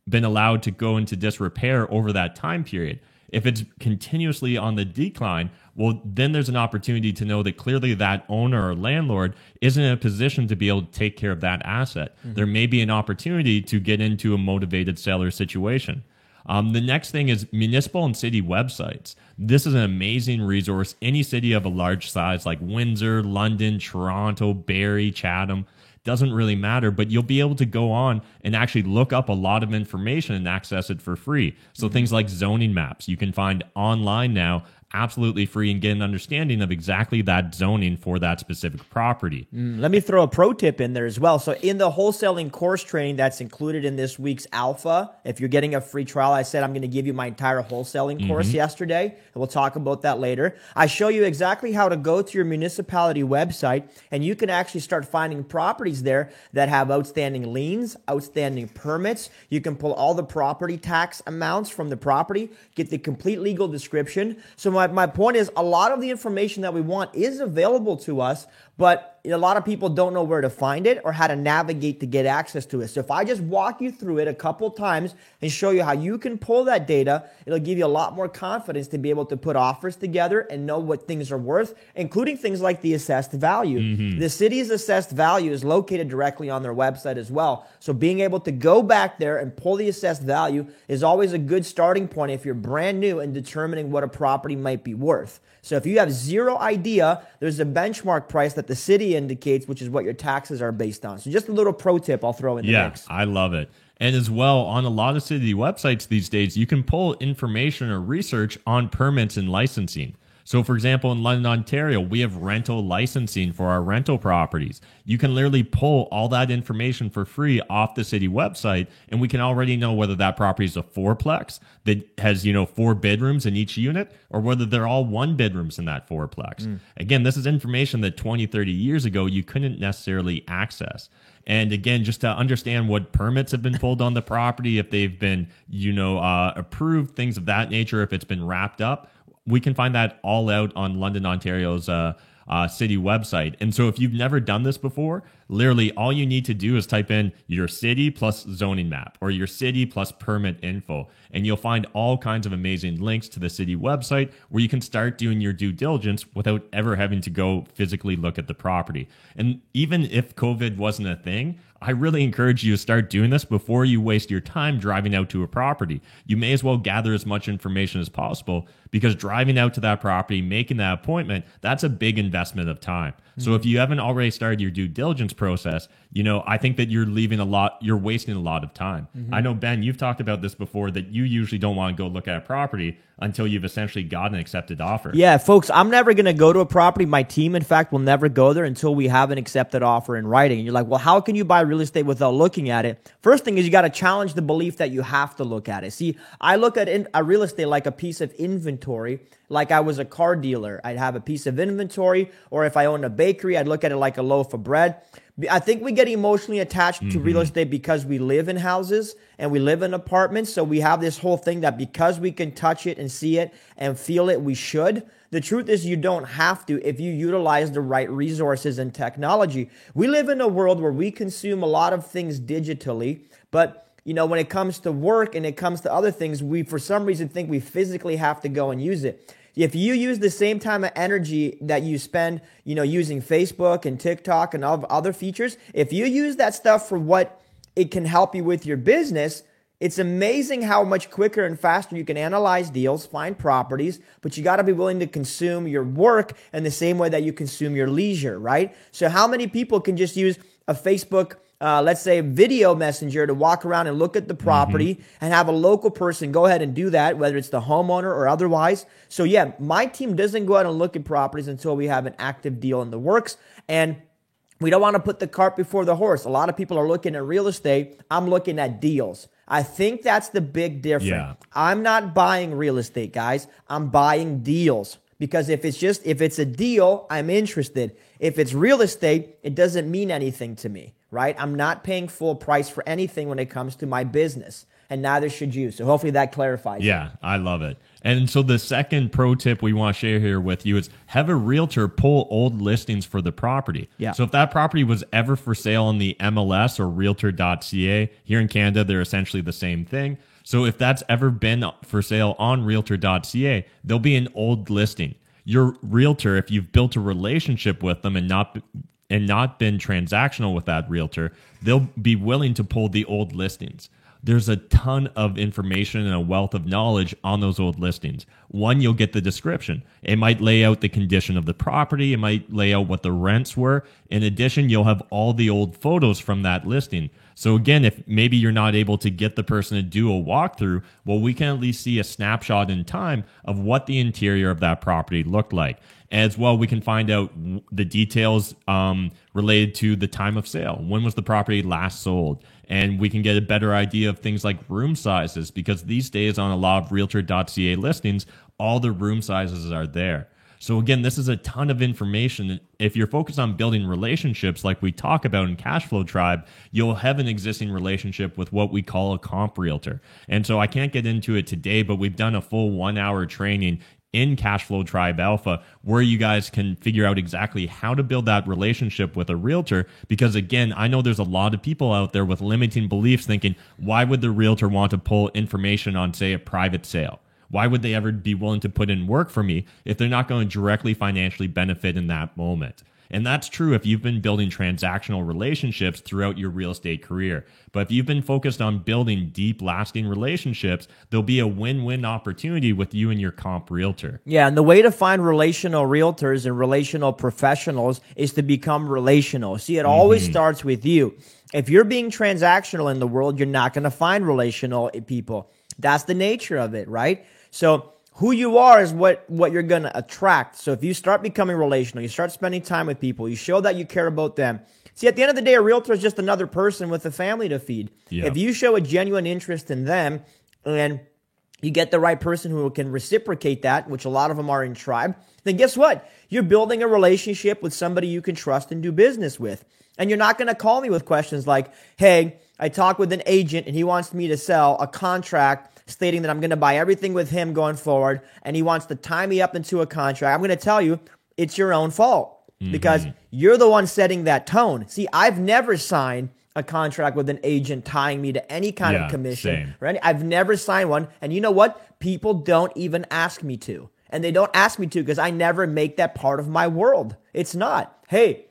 been allowed to go into disrepair over that time period. If it's continuously on the decline, well, then there's an opportunity to know that clearly that owner or landlord isn't in a position to be able to take care of that asset. There may be an opportunity to get into a motivated seller situation. The next thing is municipal and city websites. This is an amazing resource. Any city of a large size like Windsor, London, Toronto, Barrie, Chatham, doesn't really matter, but you'll be able to go on and actually look up a lot of information and access it for free. So things like zoning maps, you can find online now absolutely free and get an understanding of exactly that zoning for that specific property. Let me throw a pro tip in there as well. So in the wholesaling course training that's included in this week's alpha, if you're getting a free trial, I said I'm going to give you my entire wholesaling course yesterday, and we'll talk about that later. I show you exactly how to go to your municipality website, and you can actually start finding properties there that have outstanding liens, outstanding permits. You can pull all the property tax amounts from the property, get the complete legal description. So my point is, a lot of the information that we want is available to us, but a lot of people don't know where to find it or how to navigate to get access to it. So if I just walk you through it a couple times and show you how you can pull that data, it'll give you a lot more confidence to be able to put offers together and know what things are worth, including things like the assessed value. The city's assessed value is located directly on their website as well. So being able to go back there and pull the assessed value is always a good starting point if you're brand new and determining what a property might be worth. So if you have zero idea, there's a benchmark price that the city indicates, which is what your taxes are based on. So just a little pro tip I'll throw in the mix. I love it. And as well, on a lot of city websites these days, you can pull information or research on permits and licensing. So for example, in London, Ontario, we have rental licensing for our rental properties. You can literally pull all that information for free off the city website, and we can already know whether that property is a fourplex that has, 4 bedrooms in each unit, or whether they're all 1 bedrooms in that fourplex. Again, this is information that 20, 30 years ago you couldn't necessarily access. And again, just to understand what permits have been pulled on the property, if they've been, approved, things of that nature, if it's been wrapped up, we can find that all out on London, Ontario's city website. And so if you've never done this before, literally all you need to do is type in your city plus zoning map or your city plus permit info, and you'll find all kinds of amazing links to the city website where you can start doing your due diligence without ever having to go physically look at the property. And even if COVID wasn't a thing, I really encourage you to start doing this before you waste your time driving out to a property. You may as well gather as much information as possible, because driving out to that property, making that appointment, that's a big investment of time. So if you haven't already started your due diligence process, I think that you're wasting a lot of time. I know, Ben, you've talked about this before, that you usually don't want to go look at a property until you've essentially got an accepted offer. Yeah, folks, I'm never going to go to a property. My team, in fact, will never go there until we have an accepted offer in writing. And you're like, well, how can you buy real estate without looking at it? First thing is you got to challenge the belief that you have to look at it. See, I look at a real estate like a piece of inventory, like I was a car dealer. I'd have a piece of inventory, or if I owned a bakery, I'd look at it like a loaf of bread. I think we get emotionally attached to real estate because we live in houses and we live in apartments. So we have this whole thing that because we can touch it and see it and feel it, we should. The truth is you don't have to if you utilize the right resources and technology. We live in a world where we consume a lot of things digitally, but when it comes to work and it comes to other things, we for some reason think we physically have to go and use it. If you use the same time of energy that you spend, using Facebook and TikTok and other features, if you use that stuff for what it can help you with your business, it's amazing how much quicker and faster you can analyze deals, find properties, but you got to be willing to consume your work in the same way that you consume your leisure, right? So how many people can just use a Facebook let's say video messenger to walk around and look at the property and have a local person go ahead and do that, whether it's the homeowner or otherwise. So yeah, my team doesn't go out and look at properties until we have an active deal in the works. And we don't want to put the cart before the horse. A lot of people are looking at real estate. I'm looking at deals. I think that's the big difference. Yeah. I'm not buying real estate, guys. I'm buying deals. Because if it's a deal, I'm interested. If it's real estate, it doesn't mean anything to me, right? I'm not paying full price for anything when it comes to my business, and neither should you. So hopefully that clarifies. Yeah, I love it. And so the second pro tip we want to share here with you is have a realtor pull old listings for the property. Yeah. So if that property was ever for sale on the MLS or realtor.ca, here in Canada, they're essentially the same thing. So if that's ever been for sale on realtor.ca, there'll be an old listing. Your realtor, if you've built a relationship with them and not been transactional with that realtor, they'll be willing to pull the old listings. There's a ton of information and a wealth of knowledge on those old listings. One, you'll get the description. It might lay out the condition of the property. It might lay out what the rents were. In addition, you'll have all the old photos from that listing. So again, if maybe you're not able to get the person to do a walkthrough, well, we can at least see a snapshot in time of what the interior of that property looked like. As well, we can find out the details related to the time of sale. When was the property last sold? And we can get a better idea of things like room sizes, because these days on a lot of realtor.ca listings, all the room sizes are there. So again, this is a ton of information. If you're focused on building relationships like we talk about in Cashflow Tribe, you'll have an existing relationship with what we call a comp realtor. And so I can't get into it today, but we've done a full 1-hour training in Cashflow Tribe Alpha where you guys can figure out exactly how to build that relationship with a realtor. Because again, I know there's a lot of people out there with limiting beliefs thinking, why would the realtor want to pull information on, say, a private sale? Why would they ever be willing to put in work for me if they're not going to directly financially benefit in that moment? And that's true if you've been building transactional relationships throughout your real estate career. But if you've been focused on building deep, lasting relationships, there'll be a win-win opportunity with you and your comp realtor. Yeah, and the way to find relational realtors and relational professionals is to become relational. See, it always starts with you. If you're being transactional in the world, you're not going to find relational people. That's the nature of it, right? So who you are is what you're going to attract. So if you start becoming relational, you start spending time with people, you show that you care about them. See, at the end of the day, a realtor is just another person with a family to feed. Yeah. If you show a genuine interest in them and you get the right person who can reciprocate that, which a lot of them are in Tribe, then guess what? You're building a relationship with somebody you can trust and do business with. And you're not going to call me with questions like, hey, I talked with an agent and he wants me to sell a contract stating that I'm going to buy everything with him going forward, and he wants to tie me up into a contract. I'm going to tell you, it's your own fault because you're the one setting that tone. See, I've never signed a contract with an agent tying me to any kind of commission. Right? I've never signed one, and you know what? People don't even ask me to, and they don't ask me to because I never make that part of my world. It's not, hey,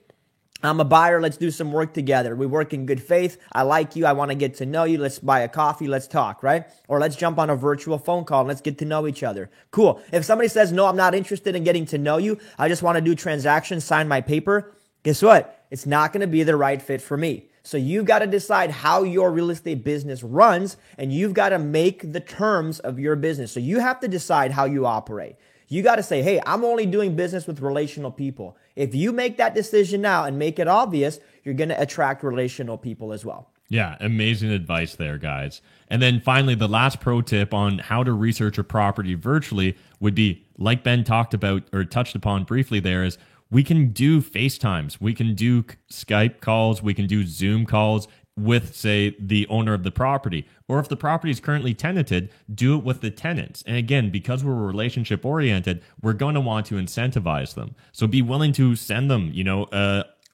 I'm a buyer. Let's do some work together. We work in good faith. I like you. I want to get to know you. Let's buy a coffee. Let's talk, right? Or let's jump on a virtual phone call and let's get to know each other. Cool. If somebody says, no, I'm not interested in getting to know you, I just want to do transactions, sign my paper, guess what? It's not going to be the right fit for me. So you've got to decide how your real estate business runs, and you've got to make the terms of your business. So you have to decide how you operate. You got to say, hey, I'm only doing business with relational people. If you make that decision now and make it obvious, you're going to attract relational people as well. Yeah, amazing advice there, guys. And then finally, the last pro tip on how to research a property virtually would be, like Ben talked about or touched upon briefly there, is we can do FaceTimes, we can do Skype calls, we can do Zoom calls with, say, the owner of the property. Or if the property is currently tenanted, do it with the tenants. And again, because we're relationship oriented, we're going to want to incentivize them. So be willing to send them,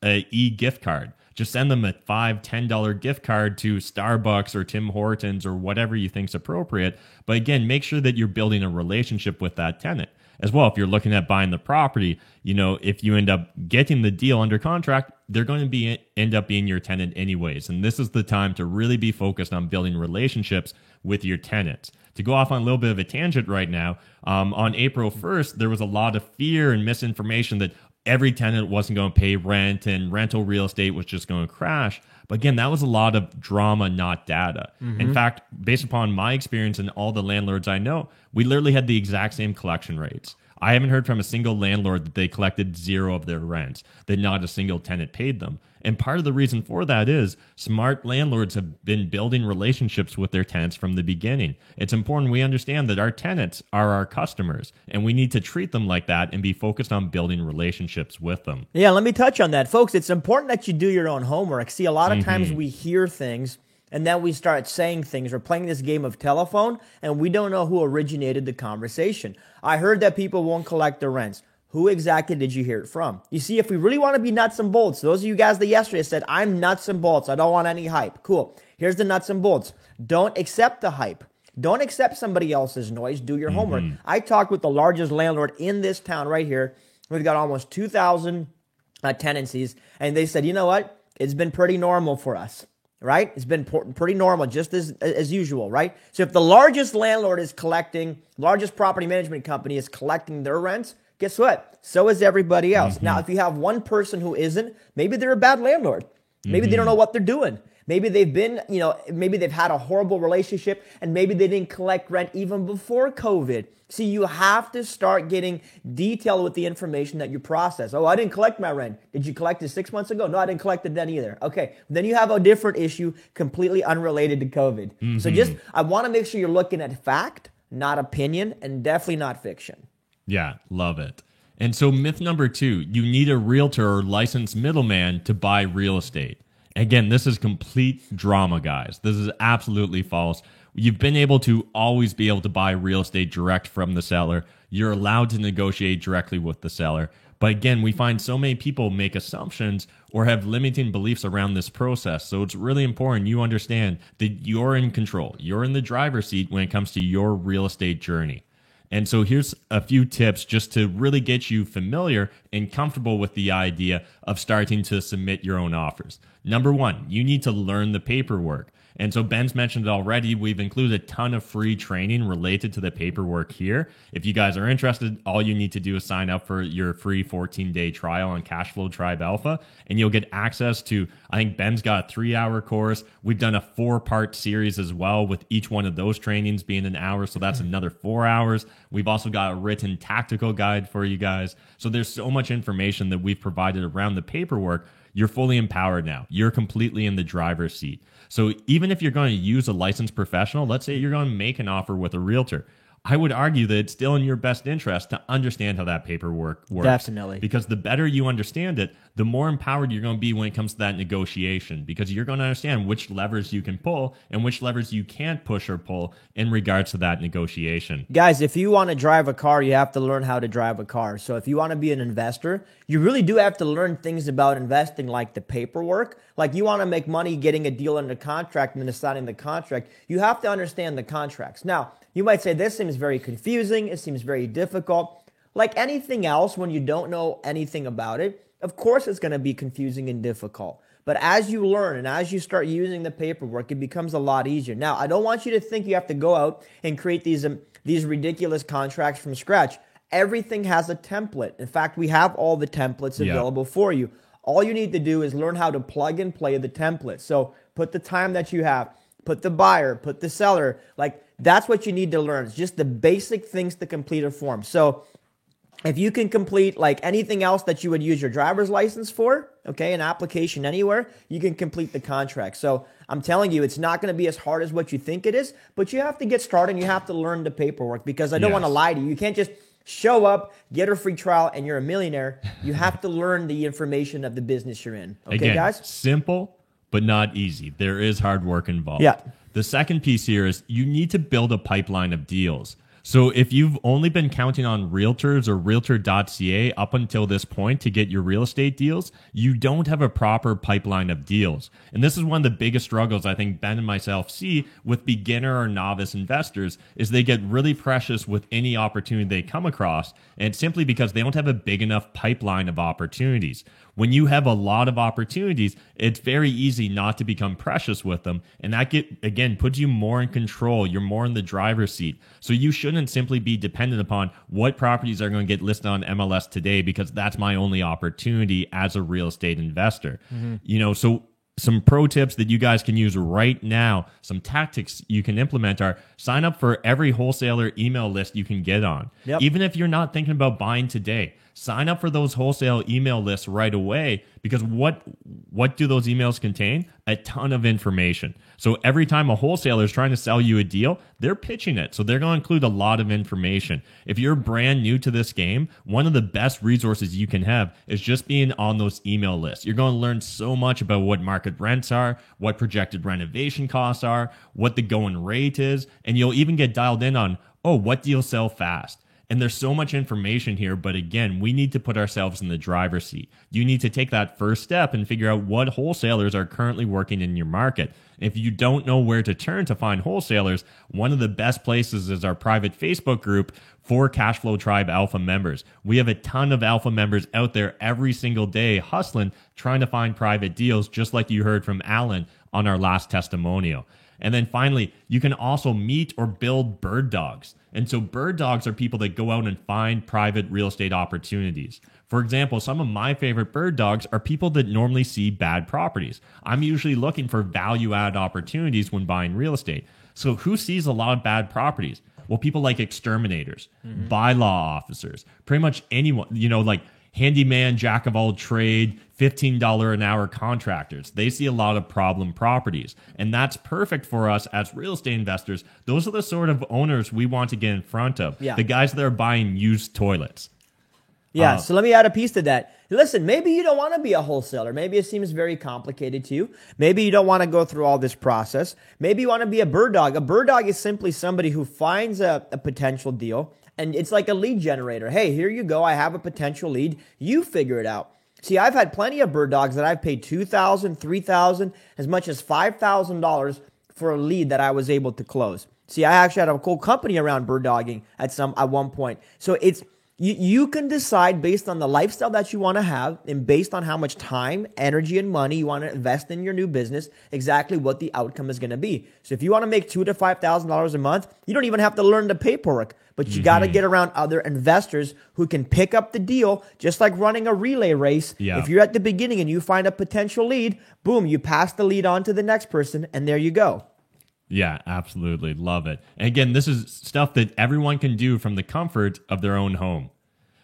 a e-gift card. Just send them a $5, $10 gift card to Starbucks or Tim Hortons or whatever you think's appropriate. But again, make sure that you're building a relationship with that tenant. As well, if you're looking at buying the property, if you end up getting the deal under contract, they're going to end up being your tenant anyways. And this is the time to really be focused on building relationships with your tenants. To go off on a little bit of a tangent right now, on April 1st, there was a lot of fear and misinformation that every tenant wasn't going to pay rent and rental real estate was just going to crash. But again, that was a lot of drama, not data. Mm-hmm. In fact, based upon my experience and all the landlords I know, we literally had the exact same collection rates. I haven't heard from a single landlord that they collected zero of their rents, that not a single tenant paid them. And part of the reason for that is smart landlords have been building relationships with their tenants from the beginning. It's important we understand that our tenants are our customers, and we need to treat them like that and be focused on building relationships with them. Yeah, let me touch on that. Folks, it's important that you do your own homework. See, a lot of times we hear things and then we start saying things. We're playing this game of telephone, and we don't know who originated the conversation. I heard that people won't collect their rents. Who exactly did you hear it from? You see, if we really want to be nuts and bolts, those of you guys that yesterday said, I'm nuts and bolts, I don't want any hype. Cool. Here's the nuts and bolts. Don't accept the hype. Don't accept somebody else's noise. Do your homework. I talked with the largest landlord in this town right here. We've got almost 2,000 tenancies, and they said, you know what? It's been pretty normal for us. Right? It's been pretty normal, just as usual, right? So if the largest landlord is collecting, largest property management company is collecting their rents, guess what? So is everybody else. Now, if you have one person who isn't, maybe they're a bad landlord. Maybe they don't know what they're doing. Maybe they've been, maybe they've had a horrible relationship, and maybe they didn't collect rent even before COVID. See, you have to start getting detailed with the information that you process. Oh, I didn't collect my rent. Did you collect it 6 months ago? No, I didn't collect it then either. Okay, then you have a different issue completely unrelated to COVID. So I want to make sure you're looking at fact, not opinion, and definitely not fiction. Yeah, love it. And so myth number 2, you need a realtor or licensed middleman to buy real estate. Again, this is complete drama, guys. This is absolutely false. You've been able to always be able to buy real estate direct from the seller. You're allowed to negotiate directly with the seller. But again, we find so many people make assumptions or have limiting beliefs around this process. So it's really important you understand that you're in control. You're in the driver's seat when it comes to your real estate journey. And so here's a few tips just to really get you familiar and comfortable with the idea of starting to submit your own offers. Number 1, you need to learn the paperwork. And so Ben's mentioned it already. We've included a ton of free training related to the paperwork here. If you guys are interested, all you need to do is sign up for your free 14-day trial on Cashflow Tribe Alpha, and you'll get access to, I think Ben's got a 3-hour course. We've done a 4-part series as well, with each one of those trainings being an hour. So that's another 4 hours. We've also got a written tactical guide for you guys. So there's so much information that we've provided around the paperwork. You're fully empowered now. You're completely in the driver's seat. So even if you're going to use a licensed professional, let's say you're going to make an offer with a realtor, I would argue that it's still in your best interest to understand how that paperwork works. Definitely. Because the better you understand it, the more empowered you're going to be when it comes to that negotiation, because you're going to understand which levers you can pull and which levers you can't push or pull in regards to that negotiation. Guys, if you want to drive a car, you have to learn how to drive a car. So if you want to be an investor, you really do have to learn things about investing, like the paperwork. Like, you want to make money getting a deal under contract and then signing the contract, you have to understand the contracts. Now, you might say, this seems very confusing. It seems very difficult. Like anything else, when you don't know anything about it, of course it's going to be confusing and difficult. But as you learn and as you start using the paperwork, it becomes a lot easier. Now, I don't want you to think you have to go out and create these ridiculous contracts from scratch. Everything has a template. In fact, we have all the templates available for you. All you need to do is learn how to plug and play the template. So put the time that you have, put the buyer, put the seller, like, that's what you need to learn. It's just the basic things to complete a form. So if you can complete like anything else that you would use your driver's license for, okay, an application anywhere, you can complete the contract. So I'm telling you, it's not going to be as hard as what you think it is, but you have to get started and you have to learn the paperwork, because I don't want to lie to you. You can't just show up, get a free trial, and you're a millionaire. You have to learn the information of the business you're in. Okay, Again, guys? simple, but not easy. There is hard work involved. Yeah. The second piece here is you need to build a pipeline of deals. So if you've only been counting on realtors or realtor.ca up until this point to get your real estate deals, you don't have a proper pipeline of deals. And this is one of the biggest struggles I think Ben and myself see with beginner or novice investors is they get really precious with any opportunity they come across, and it's simply because they don't have a big enough pipeline of opportunities. When you have a lot of opportunities, it's very easy not to become precious with them. And that puts you more in control. You're more in the driver's seat. So you shouldn't simply be dependent upon what properties are going to get listed on MLS today because that's my only opportunity as a real estate investor. So some pro tips that you guys can use right now, some tactics you can implement are sign up for every wholesaler email list you can get on. Yep. Even if you're not thinking about buying today, sign up for those wholesale email lists right away because what do those emails contain? A ton of information. So every time a wholesaler is trying to sell you a deal, they're pitching it. So they're going to include a lot of information. If you're brand new to this game, one of the best resources you can have is just being on those email lists. You're going to learn so much about what market rents are, what projected renovation costs are, what the going rate is, and you'll even get dialed in on, what deals sell fast. And there's so much information here, but again, we need to put ourselves in the driver's seat. You need to take that first step and figure out what wholesalers are currently working in your market. If you don't know where to turn to find wholesalers, one of the best places is our private Facebook group for Cashflow Tribe Alpha members. We have a ton of Alpha members out there every single day hustling, trying to find private deals, just like you heard from Alan on our last testimonial. And then finally, you can also meet or build bird dogs. And so bird dogs are people that go out and find private real estate opportunities. For example, some of my favorite bird dogs are people that normally see bad properties. I'm usually looking for value-add opportunities when buying real estate. So who sees a lot of bad properties? Well, people like exterminators, bylaw officers, pretty much anyone, like handyman, jack of all trade, $15 an hour contractors. They see a lot of problem properties. And that's perfect for us as real estate investors. Those are the sort of owners we want to get in front of. Yeah. The guys that are buying used toilets. Yeah, so let me add a piece to that. Listen, maybe you don't want to be a wholesaler. Maybe it seems very complicated to you. Maybe you don't want to go through all this process. Maybe you want to be a bird dog. A bird dog is simply somebody who finds a potential deal, and it's like a lead generator. Hey, here you go. I have a potential lead. You figure it out. See, I've had plenty of bird dogs that I've paid $2,000, $3,000, as much as $5,000 for a lead that I was able to close. See, I actually had a cool company around bird dogging at one point. So it's you can decide based on the lifestyle that you want to have and based on how much time, energy, and money you want to invest in your new business, exactly what the outcome is going to be. So if you want to make $2,000 to $5,000 a month, you don't even have to learn the paperwork, but you got to get around other investors who can pick up the deal, just like running a relay race. Yeah. If you're at the beginning and you find a potential lead, boom, you pass the lead on to the next person, and there you go. Yeah, absolutely. Love it. And again, this is stuff that everyone can do from the comfort of their own home.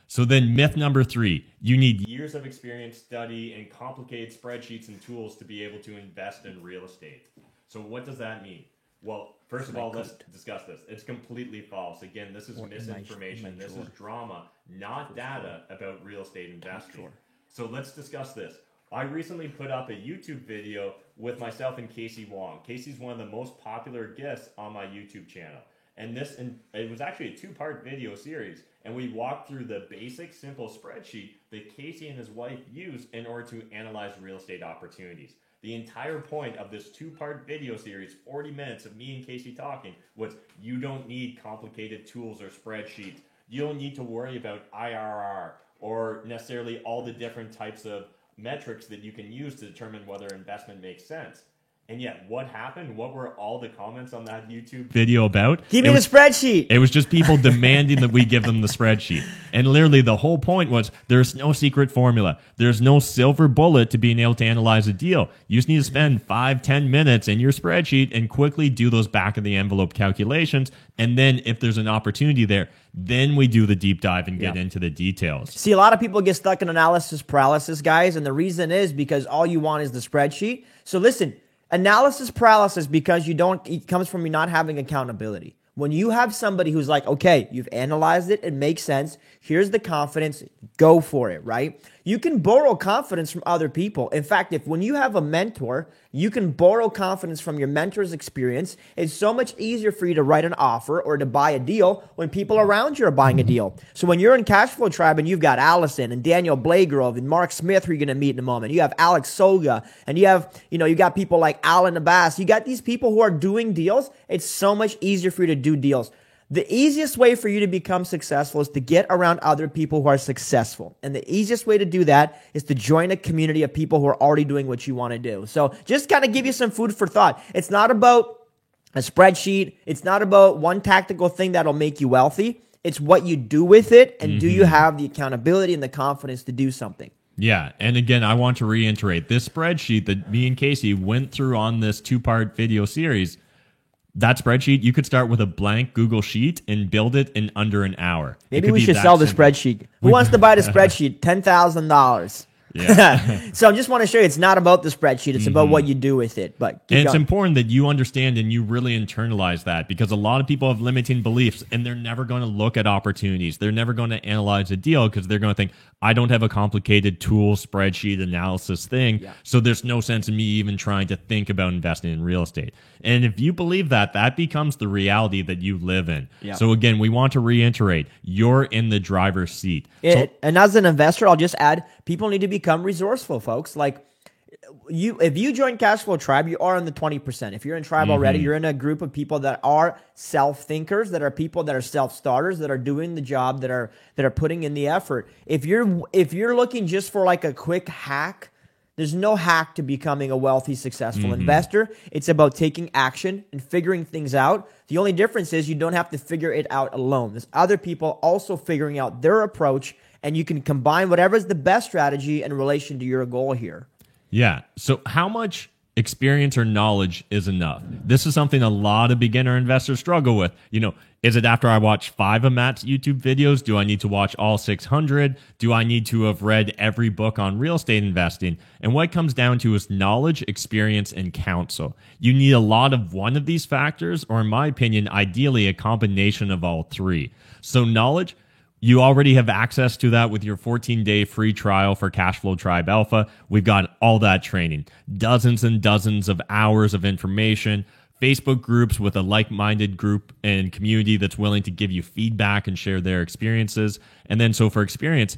So then myth number 3, you need years of experience, study, and complicated spreadsheets and tools to be able to invest in real estate. So what does that mean? Well, first of all, let's discuss this. It's completely false. Again, this is misinformation. This is drama, not data about real estate investing. So let's discuss this. I recently put up a YouTube video with myself and Casey Wong. Casey's one of the most popular guests on my YouTube channel. And it was actually a 2-part video series. And we walked through the basic, simple spreadsheet that Casey and his wife use in order to analyze real estate opportunities. The entire point of this 2-part video series, 40 minutes of me and Casey talking, was you don't need complicated tools or spreadsheets. You don't need to worry about IRR or necessarily all the different types of metrics that you can use to determine whether investment makes sense. And yet, what happened? What were all the comments on that YouTube video about? Give me the spreadsheet. It was just people demanding that we give them the spreadsheet. And literally, the whole point was there's no secret formula. There's no silver bullet to being able to analyze a deal. You just need to spend 5-10 minutes in your spreadsheet and quickly do those back-of-the-envelope calculations. And then if there's an opportunity there, then we do the deep dive and get into the details. See, a lot of people get stuck in analysis paralysis, guys. And the reason is because all you want is the spreadsheet. So listen. Analysis paralysis because it comes from you not having accountability. When you have somebody who's like, okay, you've analyzed it, it makes sense, here's the confidence, go for it, right? You can borrow confidence from other people. In fact, when you have a mentor, you can borrow confidence from your mentor's experience. It's so much easier for you to write an offer or to buy a deal when people around you are buying a deal. So when you're in Cashflow Tribe and you've got Allison and Daniel Blagrove and Mark Smith who you're going to meet in a moment, you have Alex Soga, and you got people like Alan Abbas, you got these people who are doing deals. It's so much easier for you to do deals. The easiest way for you to become successful is to get around other people who are successful. And the easiest way to do that is to join a community of people who are already doing what you want to do. So just kind of give you some food for thought. It's not about a spreadsheet. It's not about one tactical thing that'll make you wealthy. It's what you do with it, and do you have the accountability and the confidence to do something? Yeah, and again, I want to reiterate, this spreadsheet that me and Casey went through on this 2-part video series, that spreadsheet, you could start with a blank Google Sheet and build it in under an hour. Maybe we should sell the spreadsheet. Who wants to buy the spreadsheet? $10,000. Yeah. So I just want to show you, it's not about the spreadsheet. It's about what you do with it. But it's important that you understand and you really internalize that, because a lot of people have limiting beliefs and they're never going to look at opportunities. They're never going to analyze a deal because they're going to think, I don't have a complicated tool, spreadsheet analysis thing. Yeah. So there's no sense in me even trying to think about investing in real estate. And if you believe that, that becomes the reality that you live in. Yeah. So again, we want to reiterate, you're in the driver's seat. And as an investor, I'll just add, people need to become resourceful, folks. Like, if you join Cashflow Tribe, you are in the 20%. If you're in Tribe already, you're in a group of people that are self-thinkers, that are people that are self-starters, that are doing the job, that are putting in the effort. If you're looking just for like a quick hack, there's no hack to becoming a wealthy, successful investor. It's about taking action and figuring things out. The only difference is you don't have to figure it out alone. There's other people also figuring out their approach, and you can combine whatever is the best strategy in relation to your goal here. Yeah. So how much experience or knowledge is enough? This is something a lot of beginner investors struggle with. Is it after I watch 5 of Matt's YouTube videos? Do I need to watch all 600? Do I need to have read every book on real estate investing? And what it comes down to is knowledge, experience, and counsel. You need a lot of one of these factors, or in my opinion, ideally a combination of all 3. So knowledge, you already have access to that with your 14-day free trial for Cashflow Tribe Alpha. We've got all that training, dozens and dozens of hours of information, Facebook groups with a like-minded group and community that's willing to give you feedback and share their experiences. And then so for experience,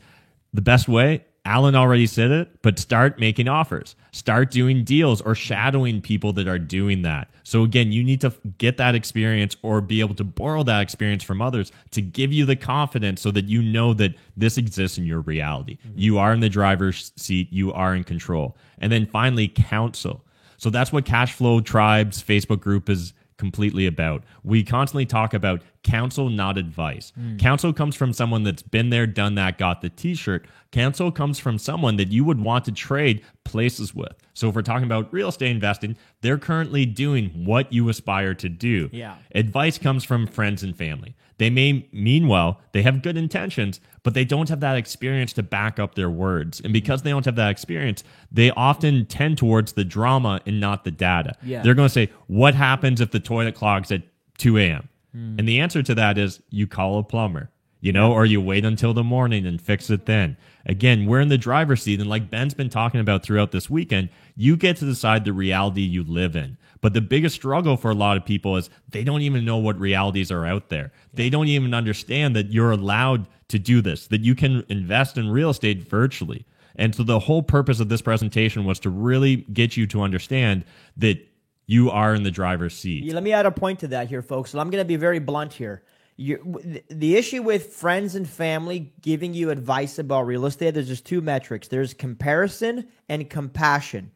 the best way, Alan already said it, but start making offers. Start doing deals or shadowing people that are doing that. So again, you need to get that experience or be able to borrow that experience from others to give you the confidence so that you know that this exists in your reality. You are in the driver's seat. You are in control. And then finally, counsel. So that's what Cashflow Tribe's Facebook group is completely about. We constantly talk about counsel, not advice. Counsel comes from someone that's been there, done that, got the t-shirt. Counsel comes from someone that you would want to trade places with. So if we're talking about real estate investing, they're currently doing what you aspire to do. Yeah. Advice comes from friends and family. They may mean well, they have good intentions, but they don't have that experience to back up their words. And because they don't have that experience, they often tend towards the drama and not the data. Yeah. They're going to say, what happens if the toilet clogs at 2 a.m.? And the answer to that is you call a plumber, or you wait until the morning and fix it then. Again, we're in the driver's seat. And like Ben's been talking about throughout this weekend, you get to decide the reality you live in. But the biggest struggle for a lot of people is they don't even know what realities are out there. They don't even understand that you're allowed to do this, that you can invest in real estate virtually. And so the whole purpose of this presentation was to really get you to understand that you are in the driver's seat. Let me add a point to that here, folks. So I'm going to be very blunt here. The issue with friends and family giving you advice about real estate, there's just 2 metrics. There's comparison and compassion.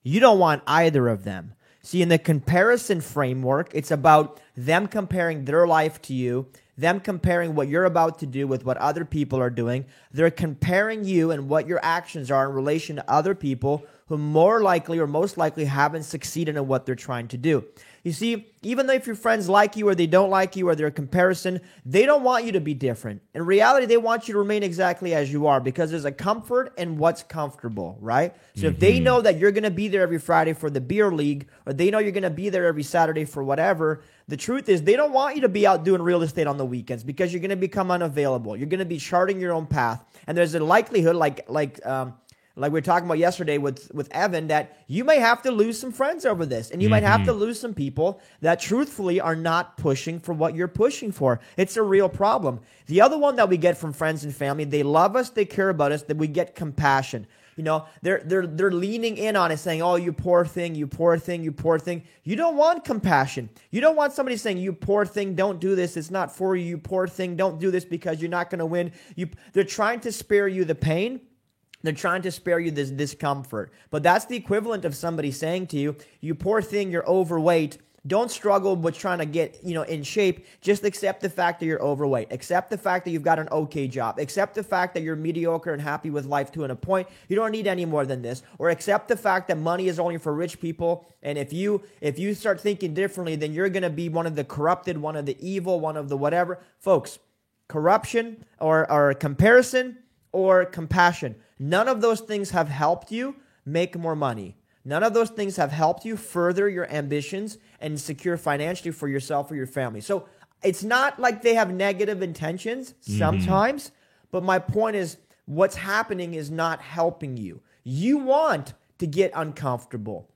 You don't want either of them. See, in the comparison framework, it's about them comparing their life to you, them comparing what you're about to do with what other people are doing. They're comparing you and what your actions are in relation to other people who more likely or most likely haven't succeeded in what they're trying to do. You see, even though if your friends like you or they don't like you or they're a comparison, they don't want you to be different. In reality, they want you to remain exactly as you are because there's a comfort in what's comfortable, right? So if they know that you're going to be there every Friday for the beer league, or they know you're going to be there every Saturday for whatever, the truth is they don't want you to be out doing real estate on the weekends because you're going to become unavailable. You're going to be charting your own path. And there's a likelihood, like we were talking about yesterday with Evan, that you may have to lose some friends over this. And you might have to lose some people that truthfully are not pushing for what you're pushing for. It's a real problem. The other one that we get from friends and family, they love us, they care about us, that we get compassion. You know, they're leaning in on it, saying, oh, you poor thing, you poor thing, you poor thing. You don't want compassion. You don't want somebody saying, you poor thing, don't do this. It's not for you, you poor thing. Don't do this because you're not going to win. They're trying to spare you the pain. They're trying to spare you this discomfort. But that's the equivalent of somebody saying to you, you poor thing, you're overweight. Don't struggle with trying to get, in shape. Just accept the fact that you're overweight. Accept the fact that you've got an okay job. Accept the fact that you're mediocre and happy with life to a point. You don't need any more than this. Or accept the fact that money is only for rich people. And if you start thinking differently, then you're going to be one of the corrupted, one of the evil, one of the whatever. Folks, corruption or comparison or compassion, none of those things have helped you make more money. None of those things have helped you further your ambitions and secure financially for yourself or your family. So it's not like they have negative intentions sometimes, but my point is what's happening is not helping you. You want to get uncomfortable.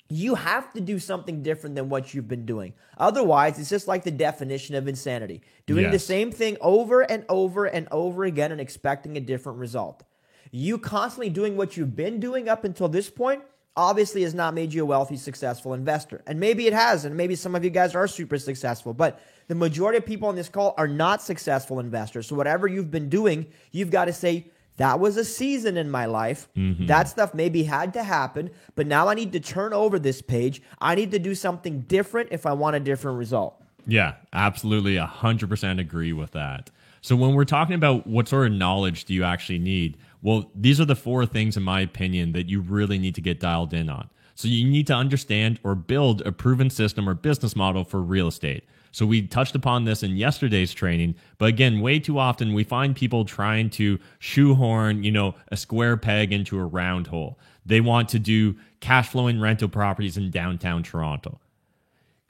You have to do something different than what you've been doing. Otherwise, it's just like the definition of insanity. Doing the same thing over and over and over again and expecting a different result. You constantly doing what you've been doing up until this point obviously has not made you a wealthy, successful investor. And maybe it has, and maybe some of you guys are super successful, but the majority of people on this call are not successful investors. So whatever you've been doing, you've got to say, that was a season in my life. That stuff maybe had to happen, but now I need to turn over this page. I need to do something different if I want a different result. Yeah, absolutely. 100% agree with that. So when we're talking about what sort of knowledge do you actually need, well, these are the 4 things, in my opinion, that you really need to get dialed in on. So you need to understand or build a proven system or business model for real estate. So we touched upon this in yesterday's training, but again, way too often we find people trying to shoehorn, a square peg into a round hole. They want to do cash flowing rental properties in downtown Toronto.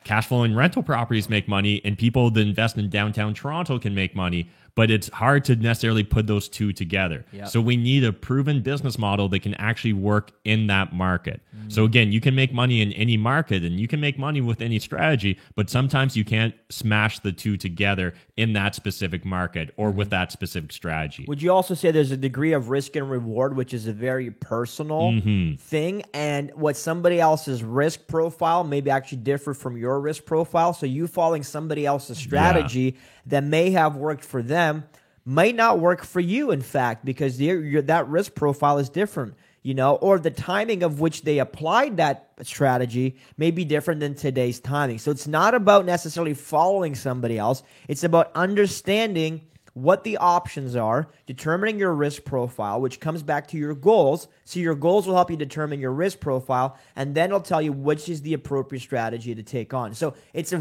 Cash flowing rental properties make money, and people that invest in downtown Toronto can make money, but it's hard to necessarily put those two together. Yep. So we need a proven business model that can actually work in that market. So again, you can make money in any market and you can make money with any strategy, but sometimes you can't smash the two together in that specific market or with that specific strategy. Would you also say there's a degree of risk and reward, which is a very personal thing, and what somebody else's risk profile maybe actually differ from your risk profile? So you following somebody else's strategy that may have worked for them might not work for you, in fact, because that risk profile is different, or the timing of which they applied that strategy may be different than today's timing. So it's not about necessarily following somebody else. It's about understanding what the options are, determining your risk profile, which comes back to your goals. So your goals will help you determine your risk profile, and then it'll tell you which is the appropriate strategy to take on. So it's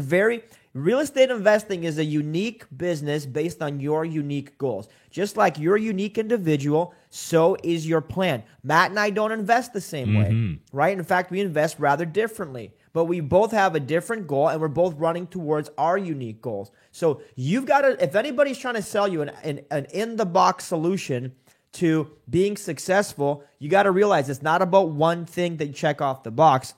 real estate investing is a unique business based on your unique goals. Just like you're a unique individual, so is your plan. Matt and I don't invest the same way, right? In fact, we invest rather differently. But we both have a different goal, and we're both running towards our unique goals. So you've got to, if anybody's trying to sell you an in-the-box solution to being successful, you got to realize it's not about one thing that you check off the box.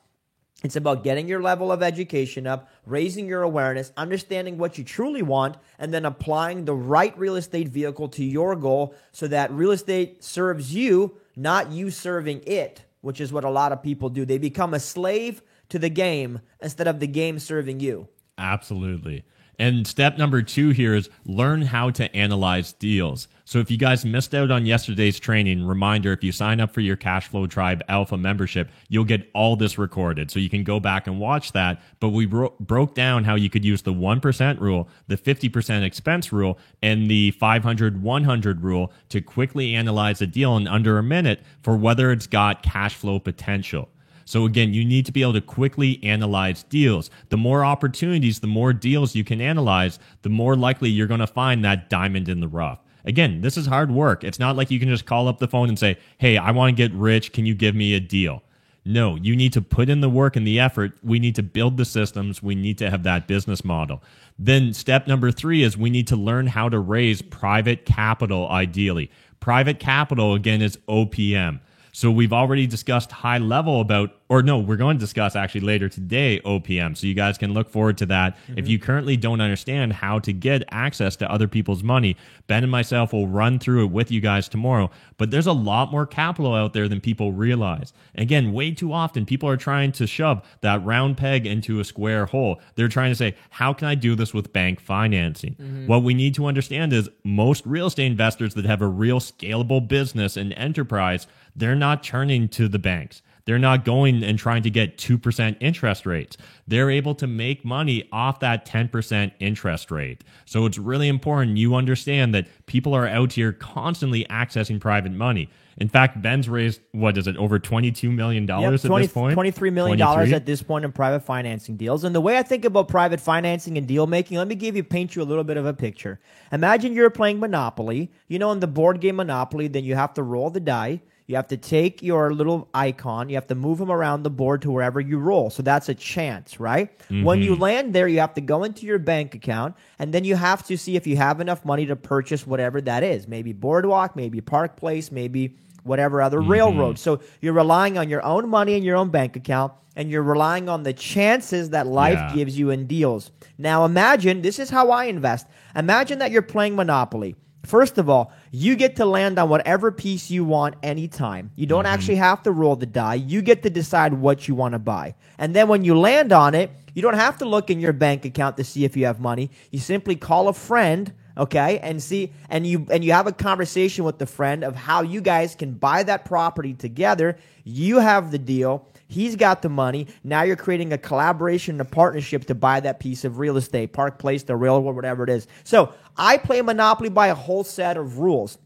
It's about getting your level of education up, raising your awareness, understanding what you truly want, and then applying the right real estate vehicle to your goal so that real estate serves you, not you serving it, which is what a lot of people do. They become a slave to the game instead of the game serving you. Absolutely. And step number 2 here is learn how to analyze deals. So if you guys missed out on yesterday's training, reminder, if you sign up for your Cashflow Tribe Alpha membership, you'll get all this recorded. So you can go back and watch that. But we broke down how you could use the 1% rule, the 50% expense rule, and the 500-100 rule to quickly analyze a deal in under a minute for whether it's got cash flow potential. So again, you need to be able to quickly analyze deals. The more opportunities, the more deals you can analyze, the more likely you're going to find that diamond in the rough. Again, this is hard work. It's not like you can just call up the phone and say, hey, I want to get rich. Can you give me a deal? No, you need to put in the work and the effort. We need to build the systems. We need to have that business model. Then step number 3 is we need to learn how to raise private capital ideally. Private capital, again, is OPM. So we've already discussed high level about, or no, we're going to discuss actually later today OPM. So you guys can look forward to that. If you currently don't understand how to get access to other people's money, Ben and myself will run through it with you guys tomorrow. But there's a lot more capital out there than people realize. Again, way too often people are trying to shove that round peg into a square hole. They're trying to say, how can I do this with bank financing? What we need to understand is most real estate investors that have a real scalable business and enterprise, they're not turning to the banks. They're not going and trying to get 2% interest rates. They're able to make money off that 10% interest rate. So it's really important you understand that people are out here constantly accessing private money. In fact, Ben's raised, what is it, over $22 million at this point? $23 million at this point in private financing deals. And the way I think about private financing and deal making, let me paint you a little bit of a picture. Imagine you're playing Monopoly. You know, in the board game Monopoly, then you have to roll the die. You have to take your little icon. You have to move them around the board to wherever you roll. So that's a chance, right? When you land there, you have to go into your bank account, and then you have to see if you have enough money to purchase whatever that is. Maybe Boardwalk, maybe Park Place, maybe whatever other railroad. So you're relying on your own money in your own bank account, and you're relying on the chances that life gives you in deals. Now imagine, this is how I invest. Imagine that you're playing Monopoly. First of all, you get to land on whatever piece you want anytime. You don't actually have to roll the die. You get to decide what you want to buy. And then when you land on it, you don't have to look in your bank account to see if you have money. You simply call a friend, okay, and see, and you have a conversation with the friend of how you guys can buy that property together. You have the deal. He's got the money. Now you're creating a collaboration, a partnership to buy that piece of real estate, Park Place, the railroad, whatever it is. So I play Monopoly by a whole set of rules.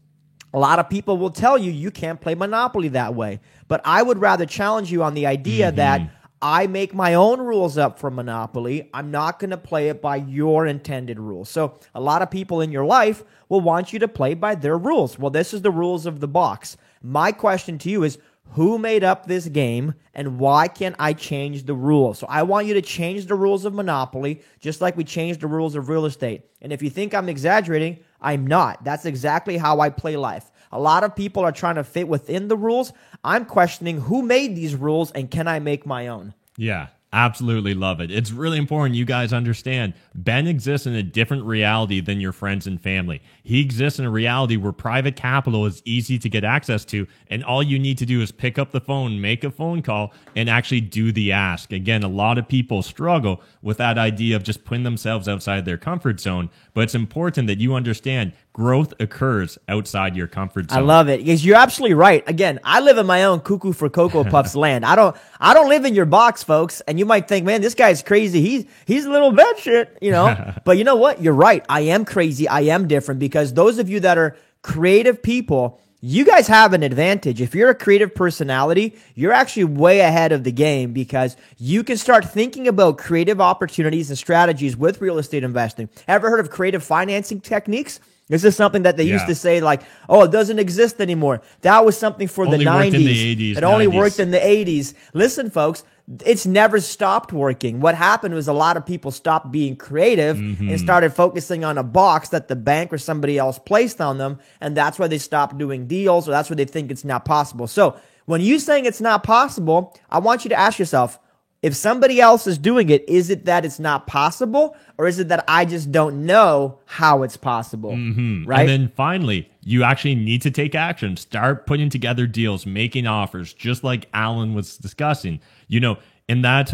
A lot of people will tell you you can't play Monopoly that way. But I would rather challenge you on the idea that I make my own rules up for Monopoly. I'm not going to play it by your intended rules. So a lot of people in your life will want you to play by their rules. Well, this is the rules of the box. My question to you is, who made up this game, and why can't I change the rules? So I want you to change the rules of Monopoly, just like we changed the rules of real estate. And if you think I'm exaggerating, I'm not. That's exactly how I play life. A lot of people are trying to fit within the rules. I'm questioning who made these rules, and can I make my own? Yeah, absolutely love it. It's really important you guys understand Ben exists in a different reality than your friends and family. He exists in a reality where private capital is easy to get access to, and all you need to do is pick up the phone, make a phone call, and actually do the ask. Again, a lot of people struggle with that idea of just putting themselves outside their comfort zone, but it's important that you understand growth occurs outside your comfort zone. I love it, because you're absolutely right. Again, I live in my own cuckoo for Cocoa Puffs land. I don't live in your box, folks. And you might think, man, this guy's crazy. He's a little batshit, you know. But you know what? You're right. I am crazy. I am different, because those of you that are creative people, you guys have an advantage. If you're a creative personality, you're actually way ahead of the game, because you can start thinking about creative opportunities and strategies with real estate investing. Ever heard of creative financing techniques? This is something that they used to say, like, oh, it doesn't exist anymore. That was something for the 90s. In the 80s, it only worked in the 80s. Listen, folks, it's never stopped working. What happened was a lot of people stopped being creative and started focusing on a box that the bank or somebody else placed on them, and that's why they stopped doing deals, or that's why they think it's not possible. So when you're saying it's not possible, I want you to ask yourself, if somebody else is doing it, is it that it's not possible, or is it that I just don't know how it's possible? Right? And then finally, you actually need to take action. Start putting together deals, making offers, just like Alan was discussing. You know, in that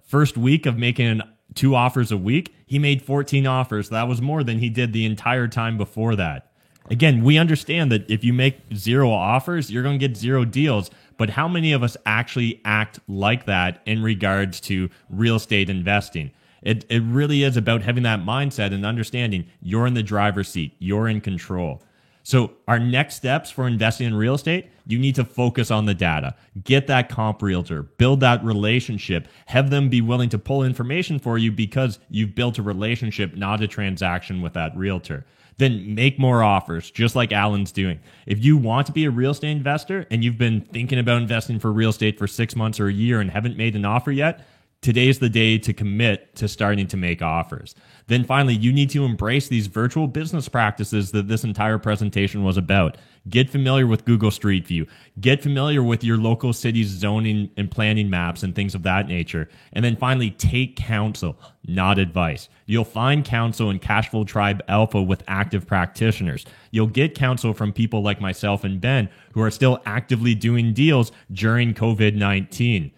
first week of making 2 offers a week, he made 14 offers. That was more than he did the entire time before that. Again, we understand that if you make 0 offers, you're going to get 0 deals. But how many of us actually act like that in regards to real estate investing? It really is about having that mindset and understanding you're in the driver's seat. You're in control. So our next steps for investing in real estate, you need to focus on the data. Get that comp realtor, build that relationship, have them be willing to pull information for you because you've built a relationship, not a transaction with that realtor. Then make more offers, just like Alan's doing. If you want to be a real estate investor and you've been thinking about investing for real estate for 6 months or a year and haven't made an offer yet, today's the day to commit to starting to make offers. Then finally, you need to embrace these virtual business practices that this entire presentation was about. Get familiar with Google Street View. Get familiar with your local city's zoning and planning maps and things of that nature. And then finally, take counsel, not advice. You'll find counsel in Cashflow Tribe Alpha with active practitioners. You'll get counsel from people like myself and Ben who are still actively doing deals during COVID-19.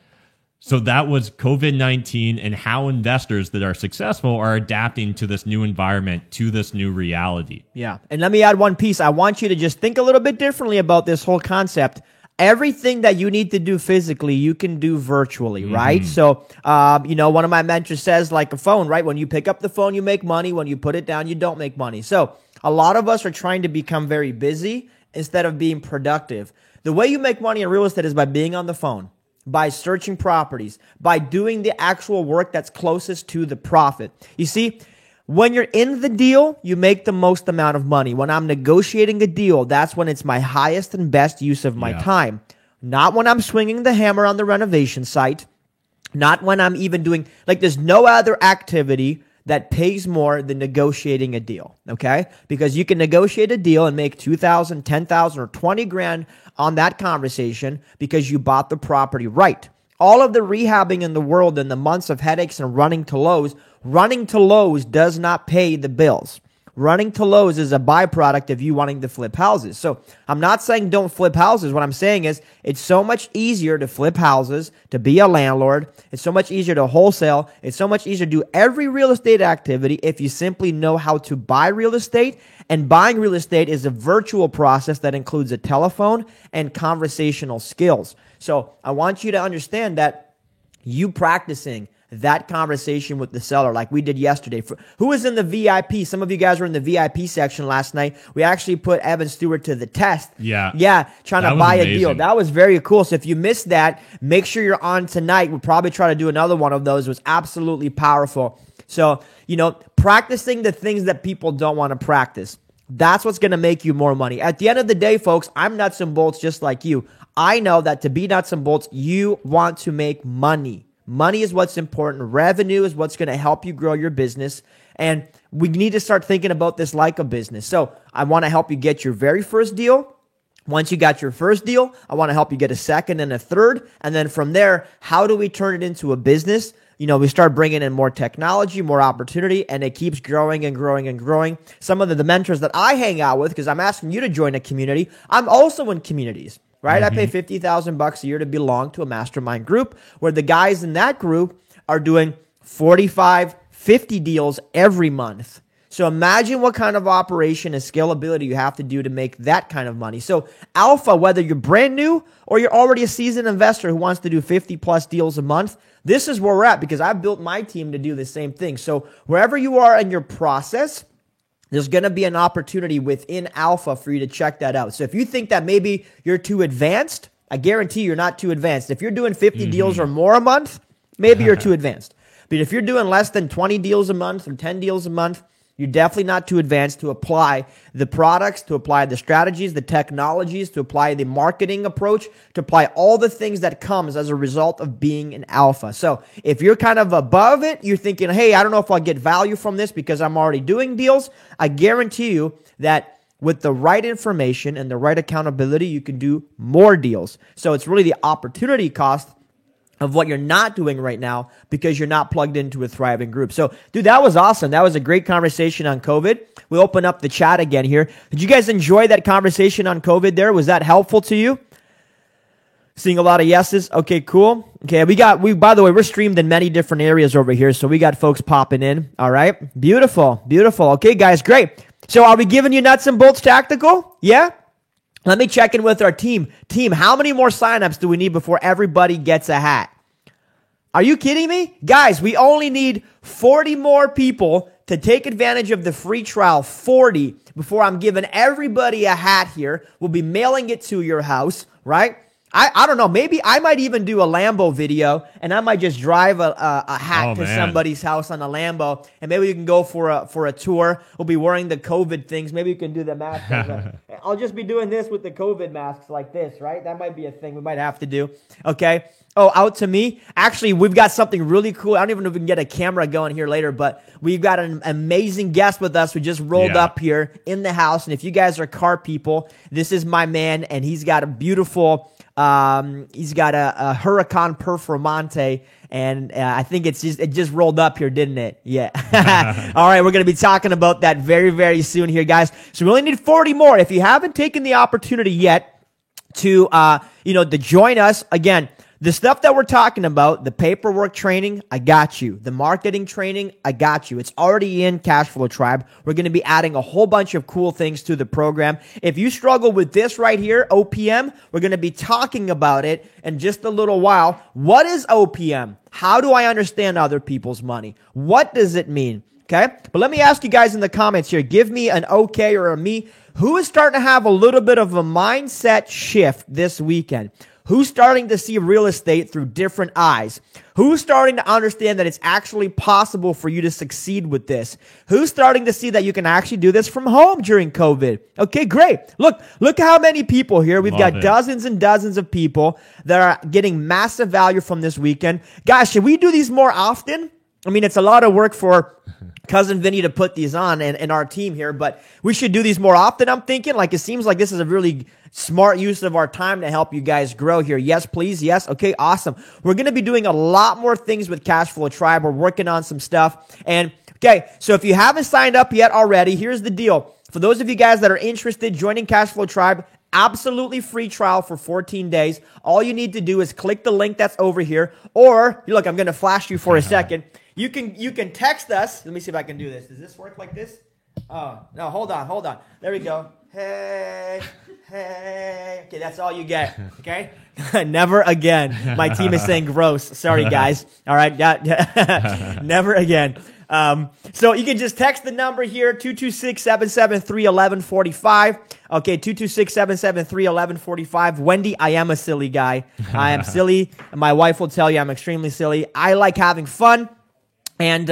So that was COVID-19 and how investors that are successful are adapting to this new environment, to this new reality. Yeah. And let me add one piece. I want you to just think a little bit differently about this whole concept. Everything that you need to do physically, you can do virtually, right? So, one of my mentors says, like a phone, right? When you pick up the phone, you make money. When you put it down, you don't make money. So a lot of us are trying to become very busy instead of being productive. The way you make money in real estate is by being on the phone, by searching properties, by doing the actual work that's closest to the profit. You see, when you're in the deal, you make the most amount of money. When I'm negotiating a deal, that's when it's my highest and best use of my time. Not when I'm swinging the hammer on the renovation site. Not when I'm even doing, there's no other activity that pays more than negotiating a deal, okay? Because you can negotiate a deal and make $2,000, $10,000, or $20,000 on that conversation because you bought the property right. All of the rehabbing in the world and the months of headaches and running to Lowe's does not pay the bills. Running to Lowe's is a byproduct of you wanting to flip houses. So I'm not saying don't flip houses. What I'm saying is it's so much easier to flip houses, to be a landlord. It's so much easier to wholesale. It's so much easier to do every real estate activity if you simply know how to buy real estate. And buying real estate is a virtual process that includes a telephone and conversational skills. So I want you to understand that you practicing that conversation with the seller like we did yesterday. Who was in the VIP? Some of you guys were in the VIP section last night. We actually put Evan Stewart to the test. Yeah, trying to buy a deal. That was very cool. So if you missed that, make sure you're on tonight. We'll probably try to do another one of those. It was absolutely powerful. So, practicing the things that people don't want to practice. That's what's going to make you more money. At the end of the day, folks, I'm nuts and bolts just like you. I know that to be nuts and bolts, you want to make money. Money is what's important. Revenue is what's going to help you grow your business. And we need to start thinking about this like a business. So I want to help you get your very first deal. Once you got your first deal, I want to help you get a second and a third. And then from there, how do we turn it into a business? We start bringing in more technology, more opportunity, and it keeps growing and growing and growing. Some of the mentors that I hang out with, because I'm asking you to join a community, I'm also in communities. Right? I pay $50,000 a year to belong to a mastermind group where the guys in that group are doing 45, 50 deals every month. So imagine what kind of operation and scalability you have to do to make that kind of money. So Alpha, whether you're brand new or you're already a seasoned investor who wants to do 50 plus deals a month, this is where we're at because I've built my team to do the same thing. So wherever you are in your process, there's going to be an opportunity within Alpha for you to check that out. So if you think that maybe you're too advanced, I guarantee you're not too advanced. If you're doing 50 deals or more a month, maybe you're too advanced. But if you're doing less than 20 deals a month or 10 deals a month, you're definitely not too advanced to apply the products, to apply the strategies, the technologies, to apply the marketing approach, to apply all the things that comes as a result of being an alpha. So if you're kind of above it, you're thinking, hey, I don't know if I'll get value from this because I'm already doing deals. I guarantee you that with the right information and the right accountability, you can do more deals. So it's really the opportunity cost of what you're not doing right now because you're not plugged into a thriving group. So, dude, that was awesome. That was a great conversation on COVID. We open up the chat again here. Did you guys enjoy that conversation on COVID there? Was that helpful to you? Seeing a lot of yeses. Okay, cool. Okay, by the way, we're streamed in many different areas over here, so we got folks popping in. All right. Beautiful. Okay, guys, great. So are we giving you nuts and bolts tactical? Yeah? Let me check in with our team. Team, how many more signups do we need before everybody gets a hat? Are you kidding me? Guys, we only need 40 more people to take advantage of the free trial. 40 before I'm giving everybody a hat here. We'll be mailing it to your house, right? I don't know. Maybe I might even do a Lambo video, and I might just drive a hat to somebody's house on a Lambo, and maybe you can go for a tour. We'll be wearing the COVID things. Maybe you can do the mask. I'll just be doing this with the COVID masks like this, right? That might be a thing we might have to do. Okay. Oh, out to me. Actually, we've got something really cool. I don't even know if we can get a camera going here later, but we've got an amazing guest with us who just rolled up here in the house. And if you guys are car people, this is my man, and he's got a beautiful, he's got a Huracan Performante, and I think it just rolled up here, didn't it? Yeah. All right, we're going to be talking about that very, very soon here, guys. So we only need 40 more. If you haven't taken the opportunity yet to, to join us, again, the stuff that we're talking about, the paperwork training, I got you. The marketing training, I got you. It's already in Cashflow Tribe. We're going to be adding a whole bunch of cool things to the program. If you struggle with this right here, OPM, we're going to be talking about it in just a little while. What is OPM? How do I understand other people's money? What does it mean? Okay? But let me ask you guys in the comments here. Give me an okay or a me. Who is starting to have a little bit of a mindset shift this weekend? Who's starting to see real estate through different eyes? Who's starting to understand that it's actually possible for you to succeed with this? Who's starting to see that you can actually do this from home during COVID? Okay, great. Look how many people here. We've got dozens and dozens of people that are getting massive value from this weekend. Guys, should we do these more often? I mean, it's a lot of work for Cousin Vinny to put these on and our team here, but we should do these more often, I'm thinking. Like, it seems like this is a really smart use of our time to help you guys grow here. Yes, please. Yes. Okay, awesome. We're going to be doing a lot more things with Cashflow Tribe. We're working on some stuff. And, okay, so if you haven't signed up yet already, here's the deal. For those of you guys that are interested joining Cashflow Tribe, absolutely free trial for 14 days. All you need to do is click the link that's over here. Or, look, I'm going to flash you for a second. You can text us. Let me see if I can do this. Does this work like this? Oh, no, hold on. There we go. Hey. Okay, that's all you get, okay? Never again. My team is saying gross. Sorry, guys. All right, never again. So you can just text the number here, 226-773-1145. Okay, 226-773-1145. Wendy, I am a silly guy. I am silly. My wife will tell you I'm extremely silly. I like having fun. And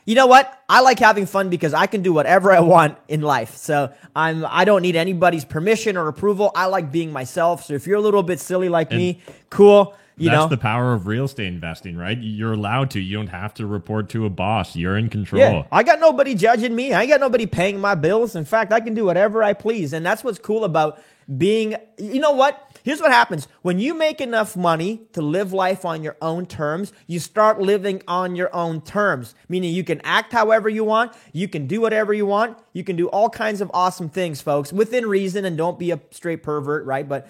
you know what? I like having fun because I can do whatever I want in life. So I don't need anybody's permission or approval. I like being myself. So if you're a little bit silly like me, cool. That's the power of real estate investing, right? You're allowed to. You don't have to report to a boss. You're in control. Yeah, I got nobody judging me. I got nobody paying my bills. In fact, I can do whatever I please. And that's what's cool about being, you know what? Here's what happens. When you make enough money to live life on your own terms, you start living on your own terms, meaning you can act however you want. You can do whatever you want. You can do all kinds of awesome things, folks, within reason, and don't be a straight pervert, right? But,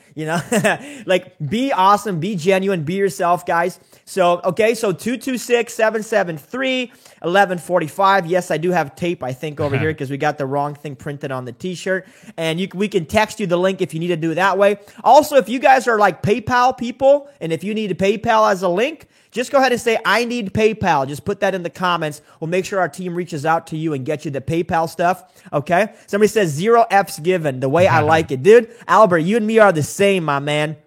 like, be awesome, be genuine, be yourself, guys. So, okay, so 226-773-1145. Yes, I do have tape, I think, over here because we got the wrong thing printed on the t-shirt. And we can text you the link if you need to do it that way. Also, if you guys are like PayPal people, and if you need PayPal as a link, just go ahead and say, I need PayPal. Just put that in the comments. We'll make sure our team reaches out to you and get you the PayPal stuff, okay? Somebody says 0 F's given, the way I like it. Dude, Albert, you and me are the same, my man.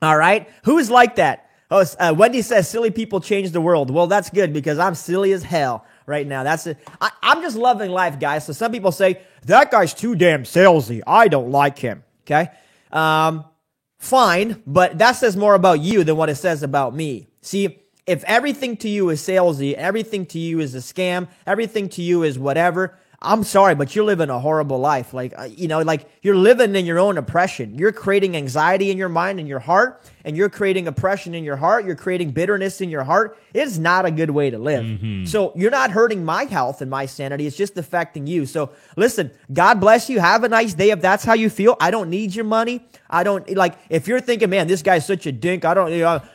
All right? Who is like that? Oh, Wendy says, silly people change the world. Well, that's good because I'm silly as hell right now. That's it. I'm just loving life, guys. So some people say, that guy's too damn salesy. I don't like him, okay? Fine, but that says more about you than what it says about me. See, if everything to you is salesy, everything to you is a scam, everything to you is whatever, I'm sorry, but you're living a horrible life. Like, like you're living in your own oppression. You're creating anxiety in your mind and your heart, and you're creating oppression in your heart. You're creating bitterness in your heart. It's not a good way to live. Mm-hmm. So you're not hurting my health and my sanity. It's just affecting you. So listen, God bless you. Have a nice day if that's how you feel. I don't need your money. I don't like, if you're thinking, man, this guy's such a dink.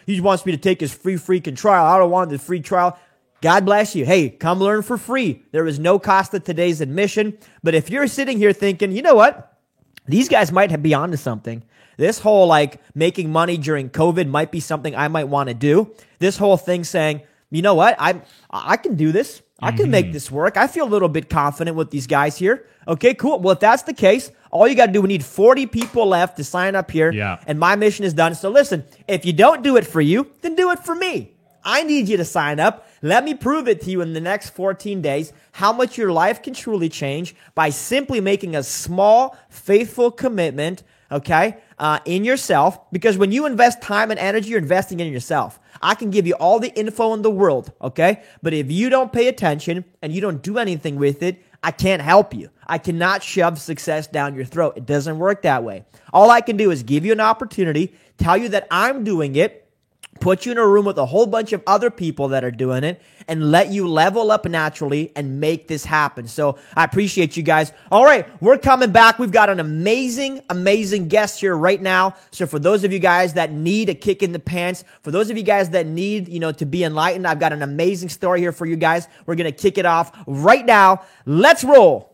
He wants me to take his free freaking trial. I don't want the free trial. God bless you. Hey, come learn for free. There is no cost to today's admission. But if you're sitting here thinking, you know what? These guys might be onto something. This whole like making money during COVID might be something I might want to do. This whole thing saying, you know what? I can do this. I can make this work. I feel a little bit confident with these guys here. Okay, cool. Well, if that's the case, all you got to do, we need 40 people left to sign up here. Yeah. And my mission is done. So listen, if you don't do it for you, then do it for me. I need you to sign up. Let me prove it to you in the next 14 days how much your life can truly change by simply making a small, faithful commitment, okay, in yourself. Because when you invest time and energy, you're investing in yourself. I can give you all the info in the world, okay? But if you don't pay attention and you don't do anything with it, I can't help you. I cannot shove success down your throat. It doesn't work that way. All I can do is give you an opportunity, tell you that I'm doing it, put you in a room with a whole bunch of other people that are doing it, and let you level up naturally and make this happen. So I appreciate you guys. All right, we're coming back. We've got an amazing, amazing guest here right now. So for those of you guys that need a kick in the pants, for those of you guys that need, to be enlightened, I've got an amazing story here for you guys. We're going to kick it off right now. Let's roll.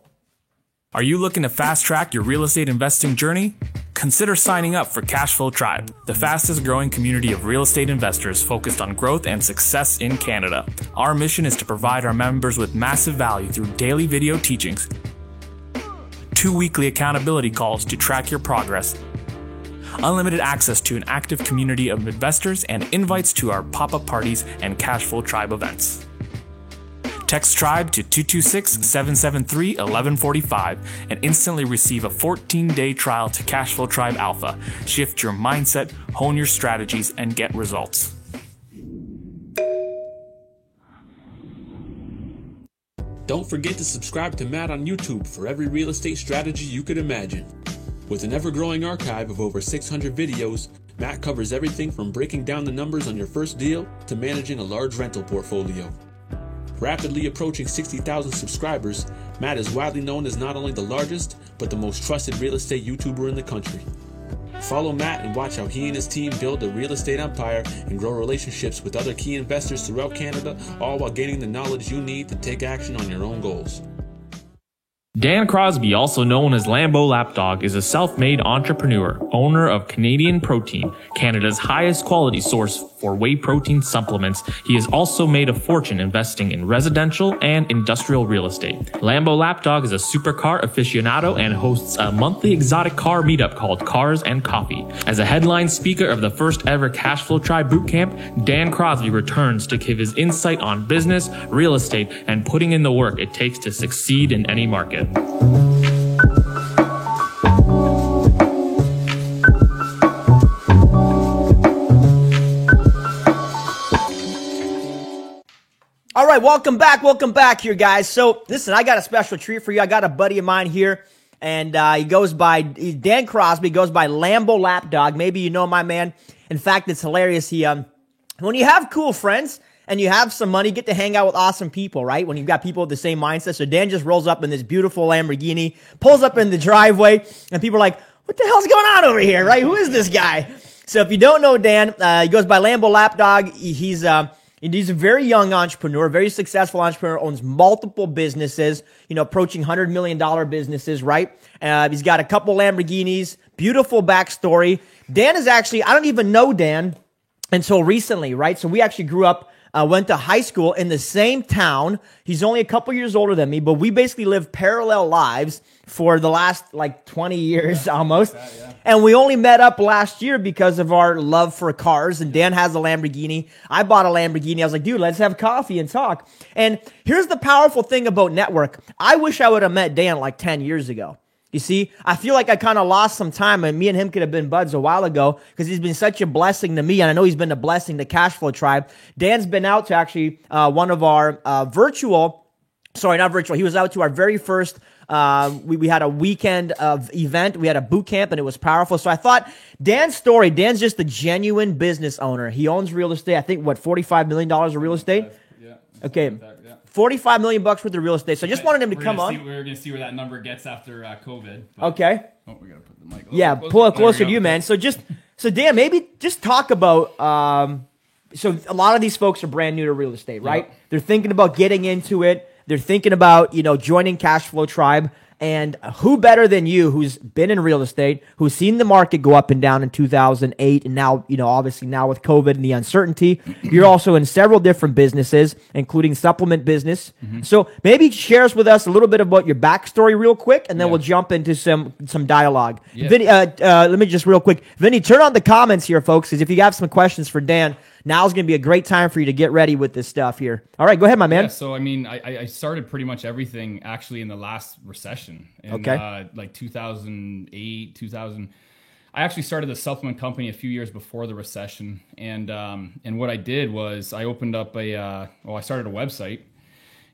Are you looking to fast track your real estate investing journey? Consider signing up for Cashflow Tribe, the fastest growing community of real estate investors focused on growth and success in Canada. Our mission is to provide our members with massive value through daily video teachings, 2 weekly accountability calls to track your progress, unlimited access to an active community of investors, and invites to our pop-up parties and Cashflow Tribe events. Text TRIBE to 226-773-1145 and instantly receive a 14-day trial to Cashflow Tribe Alpha. Shift your mindset, hone your strategies, and get results. Don't forget to subscribe to Matt on YouTube for every real estate strategy you could imagine. With an ever-growing archive of over 600 videos, Matt covers everything from breaking down the numbers on your first deal to managing a large rental portfolio. Rapidly approaching 60,000 subscribers, Matt is widely known as not only the largest, but the most trusted real estate YouTuber in the country. Follow Matt and watch how he and his team build a real estate empire and grow relationships with other key investors throughout Canada, all while gaining the knowledge you need to take action on your own goals. Dan Crosby, also known as Lambo Lapdog, is a self-made entrepreneur, owner of Canadian Protein, Canada's highest quality source for whey protein supplements. He has also made a fortune investing in residential and industrial real estate. Lambo Lapdog is a supercar aficionado and hosts a monthly exotic car meetup called Cars and Coffee. As a headline speaker of the first ever Cashflow Tribe Bootcamp, Dan Crosby returns to give his insight on business, real estate, and putting in the work it takes to succeed in any market. All right, welcome back here, guys. So, listen, I got a special treat for you. I got a buddy of mine here, and he goes by, Dan Crosby, goes by Lambo Lapdog. Maybe you know my man. In fact, it's hilarious. When you have cool friends and you have some money, you get to hang out with awesome people, right? When you've got people with the same mindset. So Dan just rolls up in this beautiful Lamborghini, pulls up in the driveway, and people are like, what the hell's going on over here, right? Who is this guy? So if you don't know Dan, he goes by Lambo Lapdog. He's a very young entrepreneur, very successful entrepreneur, owns multiple businesses, approaching $100 million businesses, right? He's got a couple Lamborghinis, beautiful backstory. Dan is actually, I don't even know Dan until recently, right? So we actually grew up, went to high school in the same town. He's only a couple years older than me, but we basically lived parallel lives for the last 20 years almost. Yeah. And we only met up last year because of our love for cars. And Dan has a Lamborghini. I bought a Lamborghini. I was like, dude, let's have coffee and talk. And here's the powerful thing about network. I wish I would have met Dan 10 years ago. You see, I feel like I kind of lost some time, and me and him could have been buds a while ago because he's been such a blessing to me, and I know he's been a blessing to Cashflow Tribe. Dan's been out to actually one of our he was out to our very first, we had a weekend of event. We had a boot camp, and it was powerful. So I thought Dan's just a genuine business owner. He owns real estate. I think, $45 million of real estate? Yeah. Okay. $45 million worth of real estate. So I just wanted him to come on. We're going to see where that number gets after COVID. Okay. Oh, we got to put the mic. Yeah, pull it closer to you, man. So Dan, maybe just talk about. So a lot of these folks are brand new to real estate, right? Yep. They're thinking about getting into it. They're thinking about joining Cashflow Tribe. And who better than you, who's been in real estate, who's seen the market go up and down in 2008, and now, obviously now with COVID and the uncertainty, you're also in several different businesses, including supplement business. Mm-hmm. So maybe share with us a little bit about your backstory real quick, and then we'll jump into some dialogue. Yeah. Vinny, let me just real quick. Vinny, turn on the comments here, folks, because if you have some questions for Dan, now's going to be a great time for you to get ready with this stuff here. All right, go ahead, my man. Yeah, so, I started pretty much everything actually in the last recession. Like 2008, 2000. I actually started a supplement company a few years before the recession. And what I did was I opened up I started a website.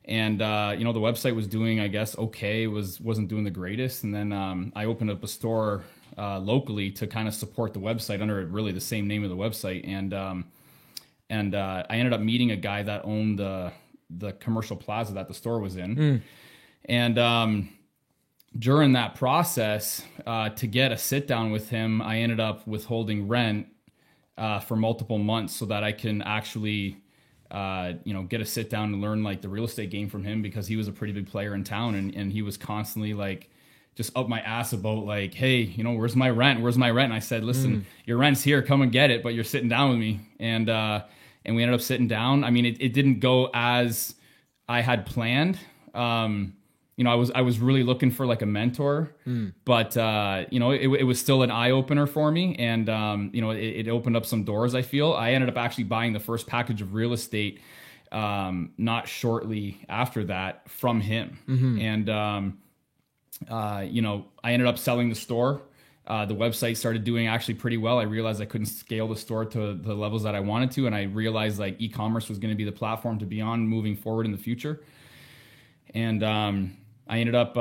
And, the website was doing, I guess, okay. It wasn't doing the greatest. And then I opened up a store locally to kind of support the website under really the same name of the website. And I ended up meeting a guy that owned the commercial plaza that the store was in. And during that process, to get a sit down with him, I ended up withholding rent for multiple months so that I can actually, get a sit down and learn like the real estate game from him, because he was a pretty big player in town, and he was constantly like just up my ass about like, hey, where's my rent? Where's my rent? And I said, listen, your rent's here, come and get it, but you're sitting down with me. And we ended up sitting down. I mean, it didn't go as I had planned. I was really looking for like a mentor, but it was still an eye opener for me, and it opened up some doors. I feel I ended up actually buying the first package of real estate not shortly after that from him, and I ended up selling the store. The website started doing actually pretty well. I realized I couldn't scale the store to the levels that I wanted to, and I realized like e-commerce was going to be the platform to be on moving forward in the future. And I ended up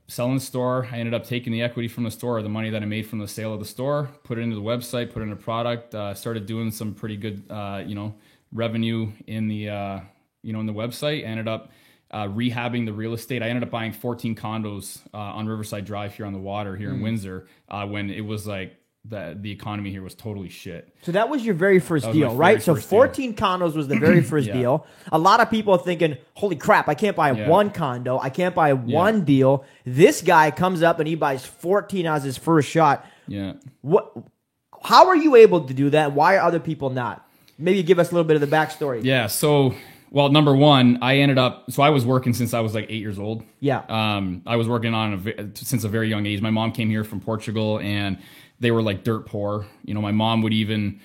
selling the store. I ended up taking the equity from the store, or the money that I made from the sale of the store, put it into the website, put it in a product, started doing some pretty good, revenue in the, in the website. I ended up rehabbing the real estate. I ended up buying 14 condos on Riverside Drive here on the water here in Windsor when it was like the economy here was totally shit. So that was your very first deal, right? So 14 condos was the very first deal. A lot of people are thinking, holy crap, I can't buy one condo. I can't buy one deal. This guy comes up and he buys 14 as his first shot. Yeah. How are you able to do that? Why are other people not? Maybe give us a little bit of the backstory. Yeah. So, well, number one, I was working since I was like 8 years old. Yeah. I was working since a very young age. My mom came here from Portugal, and they were like dirt poor. My mom would even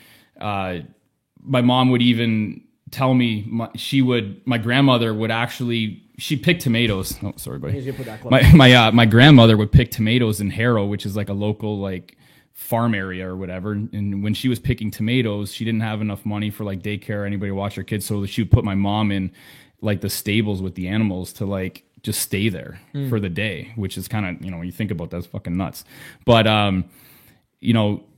tell me my grandmother would actually, she picked tomatoes. Oh, sorry, buddy. My grandmother would pick tomatoes in Harrow, which is like a local like farm area or whatever. And when she was picking tomatoes, she didn't have enough money for like daycare or anybody to watch her kids. So she would put my mom in like the stables with the animals to like just stay there for the day, which is kind of, when you think about that, it's fucking nuts. But,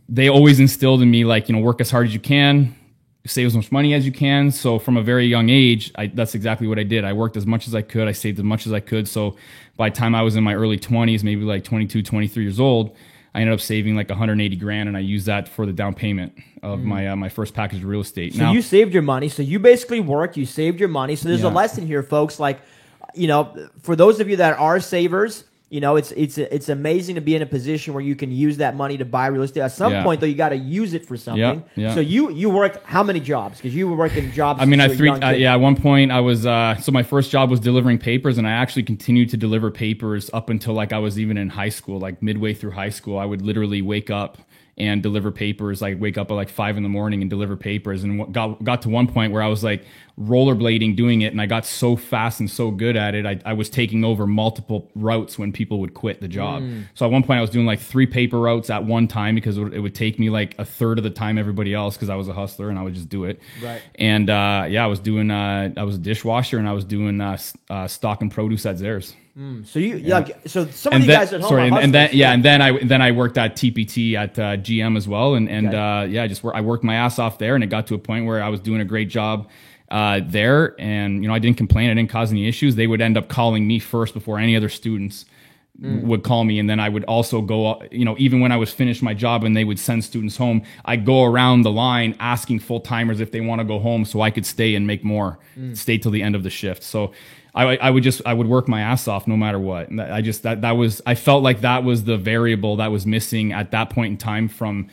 they always instilled in me, like, work as hard as you can, save as much money as you can. So from a very young age, that's exactly what I did. I worked as much as I could. I saved as much as I could. So by the time I was in my early 20s, maybe like 22, 23 years old, I ended up saving like 180 grand, and I used that for the down payment of my first package of real estate. So you saved your money. So you basically worked, you saved your money. So there's a lesson here, folks. Like, for those of you that are savers, it's amazing to be in a position where you can use that money to buy real estate. At some point, though, you got to use it for something. So you worked how many jobs? Because you were working jobs. I mean, at one point I was so my first job was delivering papers, and I actually continued to deliver papers up until like I was even in high school. Like midway through high school, I would literally wake up and deliver papers. Like wake up at like 5 a.m. and deliver papers, and got to one point where I was like rollerblading doing it, and I got so fast and so good at it, I was taking over multiple routes when people would quit the job. So at one point I was doing like 3 paper routes at one time, because it would take me like a third of the time everybody else, because I was a hustler and I would just do it. Right. And I was doing I was a dishwasher, and I was doing stock and produce at Zehrs. So so some of you guys at home are hustlers. And then I worked at TPT at GM as well, and I worked my ass off there, and it got to a point where I was doing a great job there, and I didn't complain. I didn't cause any issues. They would end up calling me first before any other students would call me, and then I would also go, even when I was finished my job and they would send students home, I'd go around the line asking full-timers if they want to go home so I could stay and make more, stay till the end of the shift. So I would work my ass off no matter what. And I felt like that was the variable that was missing at that point in time from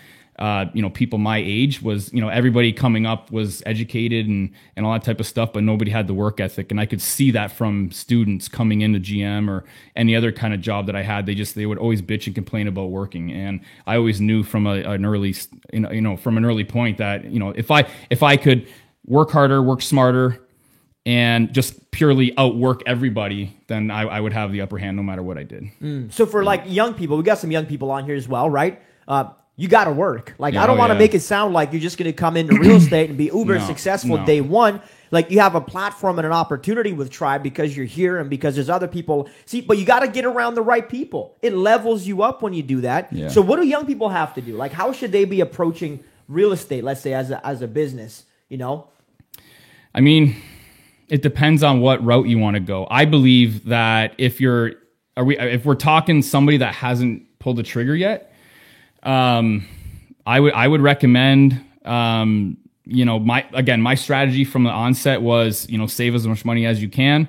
people my age. Was everybody coming up was educated and all that type of stuff, but nobody had the work ethic. And I could see that from students coming into GM or any other kind of job that I had. They would always bitch and complain about working. And I always knew from an early point that if I could work harder, work smarter, and just purely outwork everybody, then I would have the upper hand no matter what I did. So for like young people, we got some young people on here as well, right? You got to work. I don't want to make it sound like you're just going to come into real estate and be uber successful day one. Like, you have a platform and an opportunity with Tribe because you're here and because there's other people. See, but you got to get around the right people. It levels you up when you do that. Yeah. So what do young people have to do? Like, how should they be approaching real estate, let's say, as a business, I mean, it depends on what route you want to go. I believe that if we're talking somebody that hasn't pulled the trigger yet, I would recommend, my strategy from the onset was, save as much money as you can,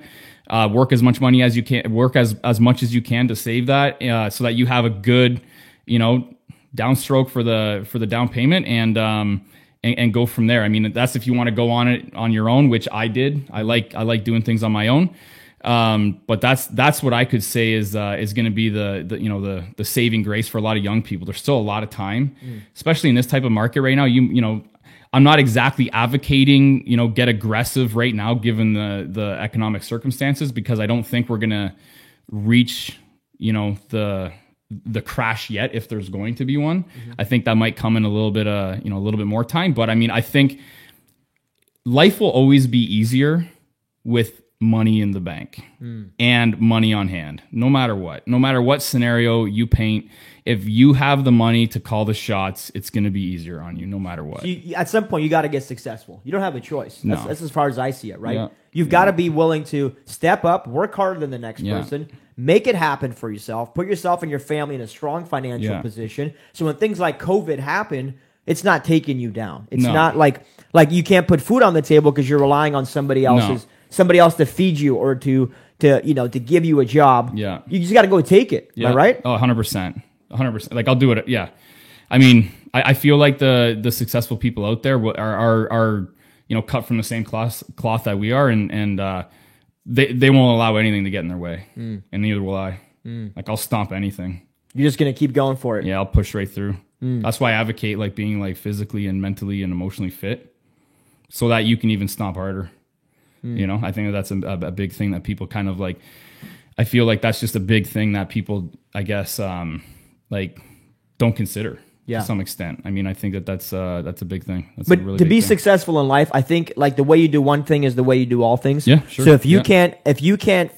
work as much money as you can, work as much as you can to save that, so that you have a good, downstroke for the down payment and go from there. I mean, that's if you want to go on it on your own, which I did. I like doing things on my own. But that's what I could say is going to be the saving grace for a lot of young people. There's still a lot of time, especially in this type of market right now. I'm not exactly advocating, get aggressive right now, given the economic circumstances, because I don't think we're going to reach, the crash yet, if there's going to be one. I think that might come in a little bit more time. But I mean, I think life will always be easier with money in the bank and money on hand, no matter what scenario you paint. If you have the money to call the shots, it's going to be easier on you no matter what. At some point, you got to get successful. You don't have a choice. That's as far as I see it, right? Yeah. You've got to be willing to step up, work harder than the next person, make it happen for yourself, put yourself and your family in a strong financial position. So when things like COVID happen, it's not taking you down. It's not like you can't put food on the table because you're relying on somebody else to feed you or to give you a job. Yeah. You just got to go take it. Yeah. Am I right? Oh, 100%. 100%. Like, I'll do it. Yeah. I mean, I feel like the successful people out there are cut from the same cloth that we are, and they won't allow anything to get in their way, and neither will I. Like, I'll stomp anything. You're just gonna keep going for it. Yeah, I'll push right through. That's why I advocate like being like physically and mentally and emotionally fit, so that you can even stomp harder. I think that's a big thing that people kind of like. I feel like that's just a big thing that people, I guess, don't consider to some extent. I mean, I think that's a big thing. That's but a really to big be thing. successful in life, I think like the way you do one thing is the way you do all things. Yeah, sure. So if you can't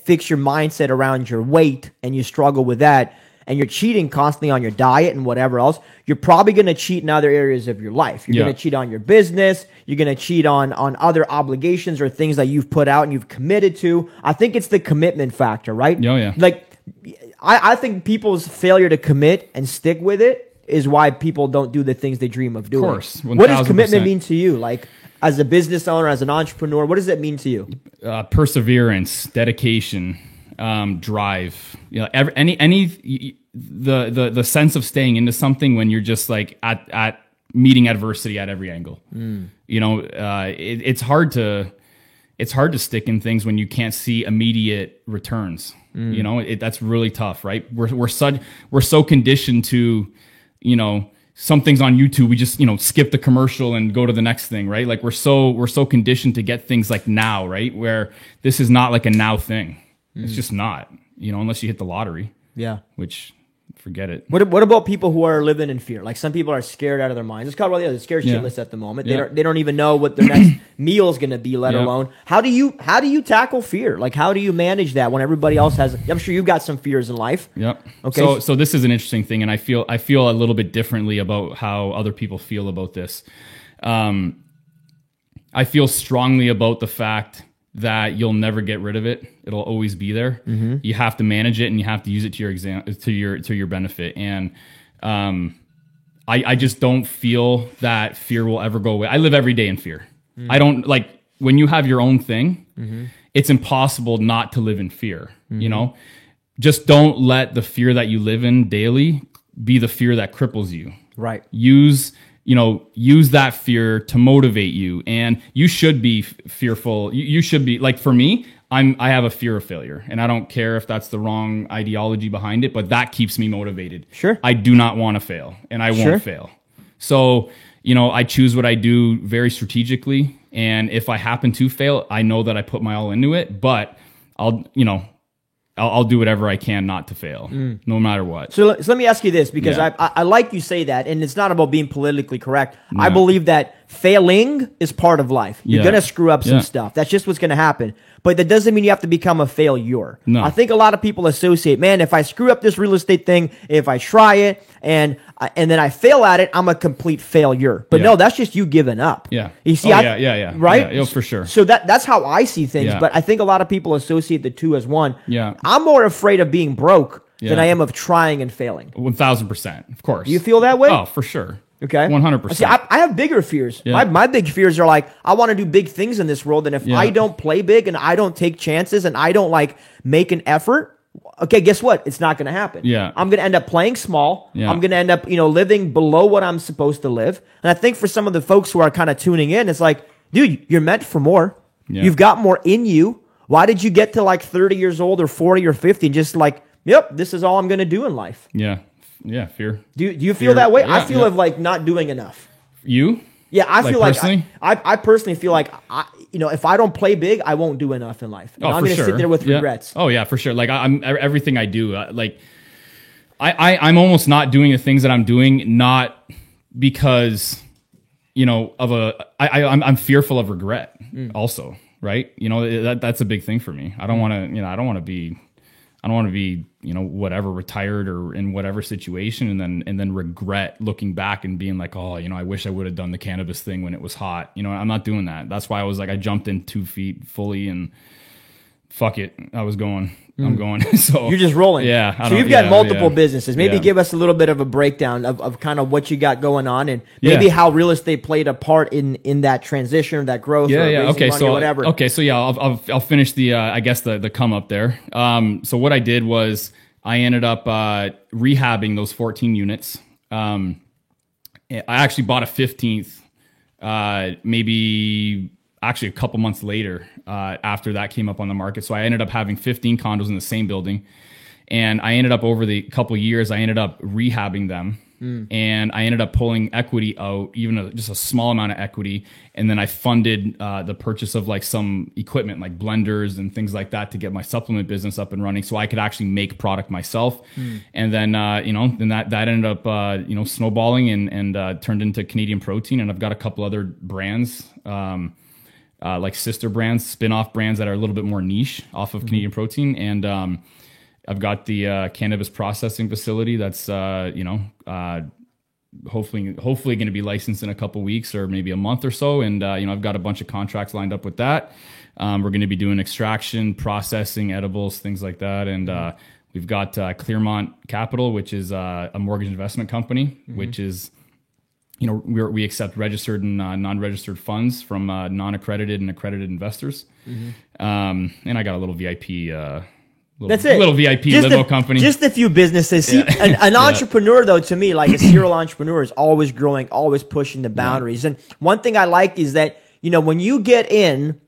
fix your mindset around your weight and you struggle with that, and you're cheating constantly on your diet and whatever else, you're probably going to cheat in other areas of your life. You're going to cheat on your business. You're going to cheat on other obligations or things that you've put out and you've committed to. I think it's the commitment factor, right? Oh, yeah. Like, I think people's failure to commit and stick with it is why people don't do the things they dream of doing. Of course. 1000%. What does commitment mean to you? Like, as a business owner, as an entrepreneur, what does it mean to you? Perseverance, dedication, drive. The sense of staying into something when you're just like at meeting adversity at every angle. It's hard to stick in things when you can't see immediate returns. That's really tough, right? We're so conditioned to, some things on YouTube, we just, skip the commercial and go to the next thing, right? Like we're so conditioned to get things like now, right? Where this is not like a now thing. It's just not, unless you hit the lottery. Yeah. Which, forget it. What about people who are living in fear? Like, some people are scared out of their minds. It's called they're scared shitless at the moment. They don't even know what their next meal is going to be, let alone how do you tackle fear? Like, how do you manage that when everybody else has? I'm sure you've got some fears in life. Yep. Okay. So this is an interesting thing, and I feel a little bit differently about how other people feel about this. I feel strongly about the fact that you'll never get rid of it. It'll always be there. Mm-hmm. You have to manage it and you have to use it to your benefit. And I just don't feel that fear will ever go away. I live every day in fear. I don't like when you have your own thing, it's impossible not to live in fear. You know, just don't let the fear that you live in daily be the fear that cripples you. Right. Use that fear to motivate you. And you should be fearful. You should be like, for me, I have a fear of failure, and I don't care if that's the wrong ideology behind it, but that keeps me motivated. Sure. I do not want to fail, and I won't fail. So, I choose what I do very strategically. And if I happen to fail, I know that I put my all into it, but I'll do whatever I can not to fail, no matter what. So let me ask you this, because I like you say that, and it's not about being politically correct. I believe that failing is part of life. You're going to screw up some stuff. That's just what's going to happen. But that doesn't mean you have to become a failure. No. I think a lot of people associate, man, if I screw up this real estate thing, if I try it, and then I fail at it, I'm a complete failure. But no, that's just you giving up. Yeah. You see, yeah. Right? Yeah, for sure. So that's how I see things. Yeah. But I think a lot of people associate the two as one. Yeah. I'm more afraid of being broke than I am of trying and failing. 1,000%, of course. You feel that way? Oh, for sure. Okay. 100%. See, I have bigger fears. Yeah. My big fears are like, I want to do big things in this world, and if I don't play big and I don't take chances and I don't like make an effort, okay, guess what? It's not going to happen. Yeah. I'm going to end up playing small. Yeah. I'm going to end up, living below what I'm supposed to live. And I think for some of the folks who are kind of tuning in, it's like, dude, you're meant for more. Yeah. You've got more in you. Why did you get to like 30 years old or 40 or 50 and just like, yep, this is all I'm going to do in life? Yeah. Yeah, fear. Do you feel that way? Yeah, I feel of like not doing enough. You? Yeah, I feel like personally? I personally feel like if I don't play big, I won't do enough in life. I'm going to sit there with regrets. Oh yeah, for sure. Like I'm everything I do. I'm almost not doing the things that I'm doing, not because I'm fearful of regret. Also, right? That's a big thing for me. I don't want to. I don't want to be. Whatever, retired or in whatever situation, and then regret looking back and being like, oh, I wish I would have done the cannabis thing when it was hot. I'm not doing that. That's why I was like, I jumped in 2 feet fully and fuck it. I was going. I'm going. So you're just rolling. Yeah. So you've got multiple businesses. Maybe give us a little bit of a breakdown of kind of what you got going on, and maybe how real estate played a part in that transition or that growth. Yeah. Or Yeah. raising Okay. money So or whatever. Okay. So yeah, I'll finish the I guess the come up there. So what I did was I ended up rehabbing those 14 units. I actually bought a 15th. Maybe actually a couple months later after that came up on the market. So I ended up having 15 condos in the same building. And I ended up over the couple years, I ended up rehabbing them. And I ended up pulling equity out, even just a small amount of equity. And then I funded the purchase of like some equipment like blenders and things like that to get my supplement business up and running so I could actually make product myself. And then, then that ended up, snowballing and turned into Canadian Protein. And I've got a couple other brands, like sister brands, spin-off brands that are a little bit more niche off of Canadian Protein. And I've got the cannabis processing facility that's, hopefully going to be licensed in a couple weeks or maybe a month or so. And, I've got a bunch of contracts lined up with that. We're going to be doing extraction, processing, edibles, things like that. And we've got Clearmont Capital, which is a mortgage investment company, which is, we accept registered and non-registered funds from non-accredited and accredited investors. And I got a little VIP That's it. Little VIP limo company. Just a few businesses. See, an entrepreneur, though, to me, like a serial entrepreneur, is always growing, always pushing the boundaries. And one thing I like is that, when you get in,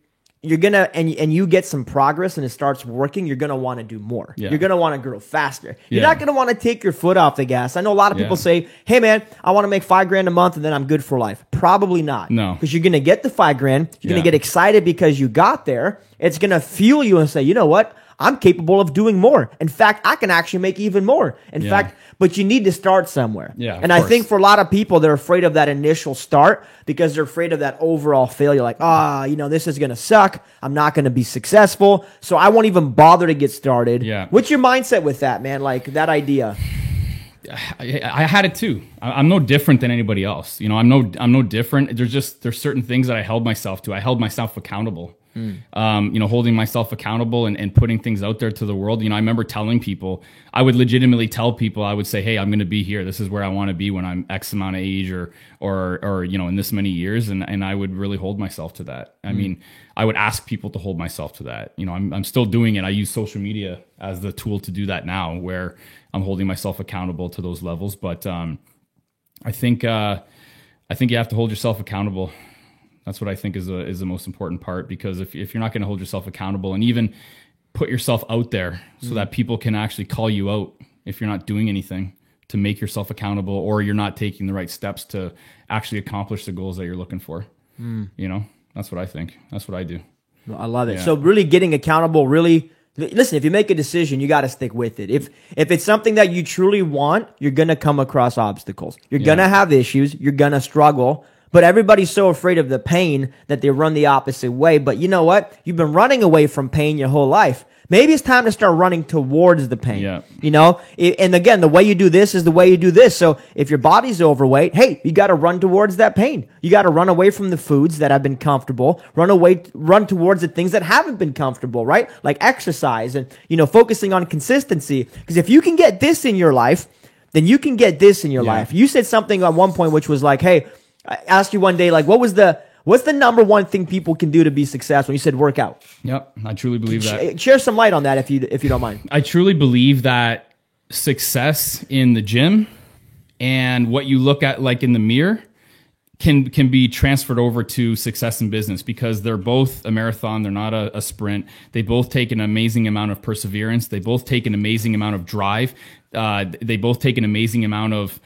you're going to, and you get some progress and it starts working, you're going to want to do more. Yeah. You're going to want to grow faster. You're not going to want to take your foot off the gas. I know a lot of people say, hey, man, I want to make $5,000 a month and then I'm good for life. Probably not. No. Because you're going to get the $5,000. You're going to get excited because you got there. It's going to fuel you and say, you know what? I'm capable of doing more. In fact, I can actually make even more. In fact, but you need to start somewhere. Yeah, and I think for a lot of people, they're afraid of that initial start because they're afraid of that overall failure. Like, this is going to suck. I'm not going to be successful. So I won't even bother to get started. Yeah. What's your mindset with that, man? Like that idea? I had it too. I'm no different than anybody else. You know, I'm no different. There's certain things that I held myself to. I held myself accountable. You know, holding myself accountable and putting things out there to the world. You know, I remember telling people, I would legitimately tell people, I would say, hey, I'm going to be here. This is where I want to be when I'm X amount of age or, you know, in this many years. And I would really hold myself to that. I mean, I would ask people to hold myself to that. You know, I'm still doing it. I use social media as the tool to do that now, where I'm holding myself accountable to those levels. But I think you have to hold yourself accountable. That's what I think is the most important part, because if you're not going to hold yourself accountable and even put yourself out there so that people can actually call you out if you're not doing anything to make yourself accountable, or you're not taking the right steps to actually accomplish the goals that you're looking for. You know, that's what I think. That's what I do. I love it. Yeah. So really getting accountable, really, listen, if you make a decision, you got to stick with it. If it's something that you truly want, you're going to come across obstacles. You're going to have issues. You're going to struggle. But everybody's so afraid of the pain that they run the opposite way. But you know what? You've been running away from pain your whole life. Maybe it's time to start running towards the pain. Yeah. You know? And again, the way you do this is the way you do this. So if your body's overweight, hey, you got to run towards that pain. You got to run away from the foods that have been comfortable, run towards the things that haven't been comfortable, right? Like exercise and, you know, focusing on consistency. Because if you can get this in your life, then you can get this in your life. You said something at one point which was like, hey, I asked you one day, like, what's the number one thing people can do to be successful? You said work out. Yep, I truly believe that. Share some light on that if you don't mind. I truly believe that success in the gym and what you look at like in the mirror can be transferred over to success in business, because they're both a marathon. They're not a sprint. They both take an amazing amount of perseverance. They both take an amazing amount of drive. They both take an amazing amount of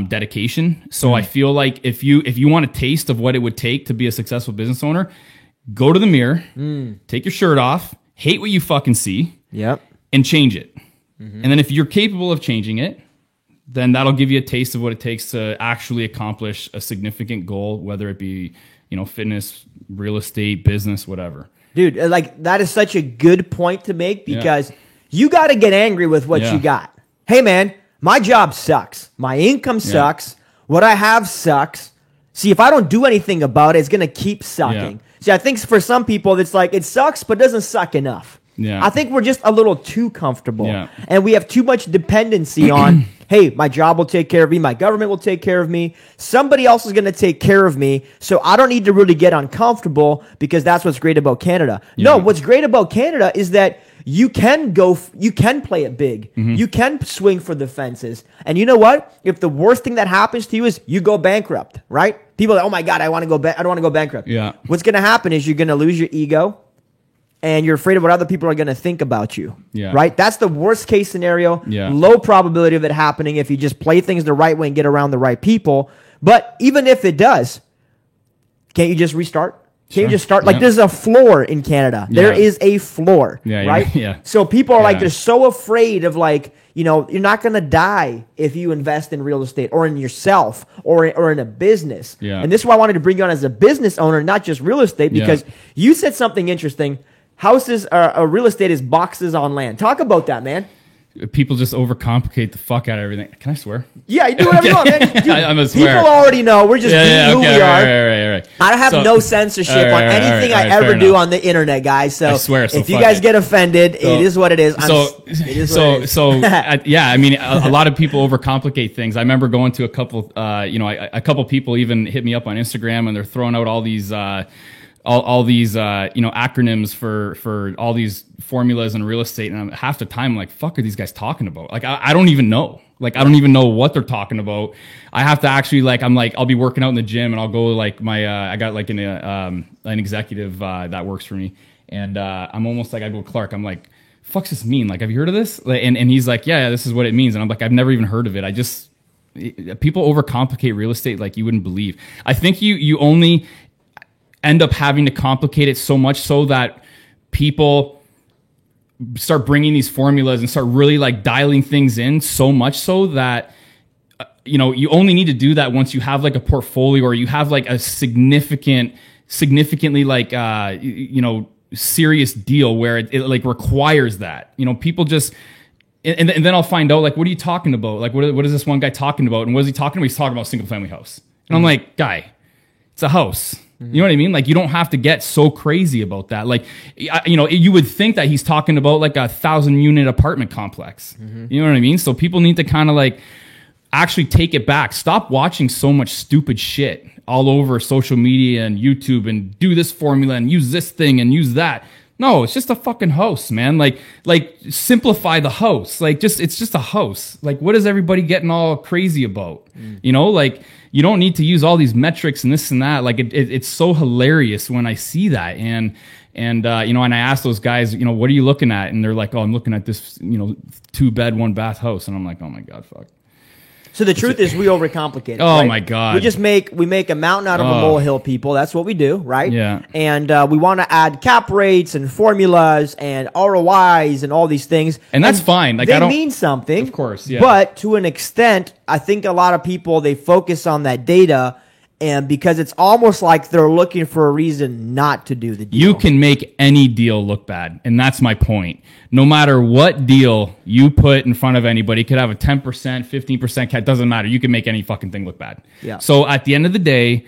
dedication. So I feel like if you want a taste of what it would take to be a successful business owner, go to the mirror, take your shirt off, hate what you fucking see, and change it. And then if you're capable of changing it, then that'll give you a taste of what it takes to actually accomplish a significant goal, whether it be, you know, fitness, real estate, business, whatever. Dude, like that is such a good point to make, because you got to get angry with what you got. Hey man, my job sucks. My income sucks. What I have sucks. See, if I don't do anything about it, it's going to keep sucking. See, I think for some people, it's like, it sucks, but doesn't suck enough. I think we're just a little too comfortable. And we have too much dependency on, hey, my job will take care of me. My government will take care of me. Somebody else is going to take care of me. So I don't need to really get uncomfortable, because that's what's great about Canada. No, what's great about Canada is that you can play it big. You can swing for the fences. And you know what? If the worst thing that happens to you is you go bankrupt, right? People are like, oh my God, I don't want to go bankrupt. What's going to happen is you're going to lose your ego, and you're afraid of what other people are going to think about you, right? That's the worst case scenario. Low probability of it happening if you just play things the right way and get around the right people. But even if it does, can't you just restart? Can't you just start? Like, there's a floor in Canada. There is a floor, right? So people are like, they're so afraid of, like, you know, you're not going to die if you invest in real estate or in yourself or in a business. And this is why I wanted to bring you on as a business owner, not just real estate, because you said something interesting. Houses real estate is boxes on land. Talk about that, man. People just overcomplicate the fuck out of everything. Can I swear? Yeah, you do whatever you want, man. Dude, I'm a swear. People already know. We're just being who we are. Right. I have no censorship on anything I ever do on the internet, guys. So I swear, if you guys get offended, it is what it is. Yeah, I mean, a lot of people overcomplicate things. I remember going to a couple, a couple people even hit me up on Instagram, and they're throwing out all these acronyms for all these formulas in real estate, and half the time I'm like, fuck are these guys talking about? Like, I don't even know. Like, I don't even know what they're talking about. I have to actually, like, I'll be working out in the gym, and I'll go, like, I got like an executive that works for me, and I'm almost like, I go, Clark, I'm like, fuck's this mean? Like, have you heard of this? And he's like, yeah, this is what it means. And I'm like, I've never even heard of it. People overcomplicate real estate like you wouldn't believe. I think you only end up having to complicate it so much so that people start bringing these formulas and start really, like, dialing things in so much so that, you only need to do that once you have, like, a portfolio, or you have, like, a significantly, like, serious deal where it like requires that. People just, And then I'll find out, like, what are you talking about? Like, what is this one guy talking about? And what is he talking about? He's talking about a single family house. And I'm like, guy, it's a house. You know what I mean? Like, you don't have to get so crazy about that. Like, you know, you would think that he's talking about like 1,000-unit apartment complex. You know what I mean? So people need to kind of like actually take it back. Stop watching so much stupid shit all over social media and YouTube and do this formula and use this thing and use that. No, it's just a fucking house, man. Like simplify the house. Like, it's just a house. Like, what is everybody getting all crazy about? You know, like, you don't need to use all these metrics and this and that. Like, it's so hilarious when I see that. And you know, and I ask those guys, you know, what are you looking at? And they're like, oh, I'm looking at this, you know, 2-bed, 1-bath house. And I'm like, oh my God, fuck. So the truth is we overcomplicate it. Oh, right? my God. We make a mountain out of a molehill, people. That's what we do, right? Yeah. And we want to add cap rates and formulas and ROIs and all these things. And that's fine. Like, they mean something. Of course, yeah. But to an extent, I think a lot of people, they focus on that data, and because it's almost like they're looking for a reason not to do the deal. You can make any deal look bad, and that's my point. No matter what deal you put in front of anybody, it could have a 10%, 15% cat, doesn't matter. You can make any fucking thing look bad. Yeah. So at the end of the day,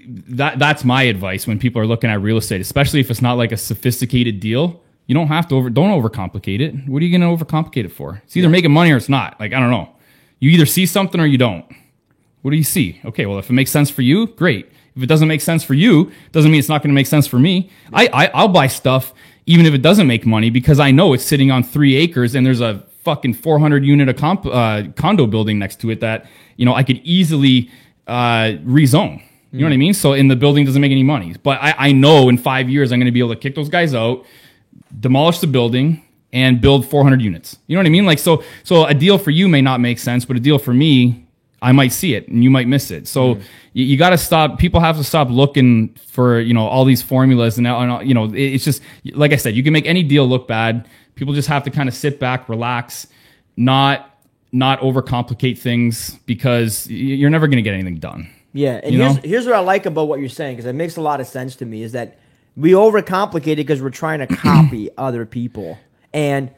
that's my advice when people are looking at real estate, especially if it's not like a sophisticated deal. You don't have to don't overcomplicate it. What are you going to overcomplicate it for? It's either making money or it's not. Like, I don't know. You either see something or you don't. What do you see? Okay, well, if it makes sense for you, great. If it doesn't make sense for you, doesn't mean it's not going to make sense for me. I'll buy stuff even if it doesn't make money because I know it's sitting on 3 acres and there's a fucking 400-unit condo building next to it that, you know, I could easily rezone. You know what I mean? So, and the building doesn't make any money. But I know in 5 years I'm going to be able to kick those guys out, demolish the building, and build 400 units. You know what I mean? Like, so a deal for you may not make sense, but a deal for me, I might see it and you might miss it. So you got to stop. People have to stop looking for, you know, all these formulas and you know, it's just, like I said, you can make any deal look bad. People just have to kind of sit back, relax, not overcomplicate things because you're never going to get anything done. Yeah. And here's what I like about what you're saying, because it makes a lot of sense to me, is that we overcomplicate it because we're trying to copy other people. And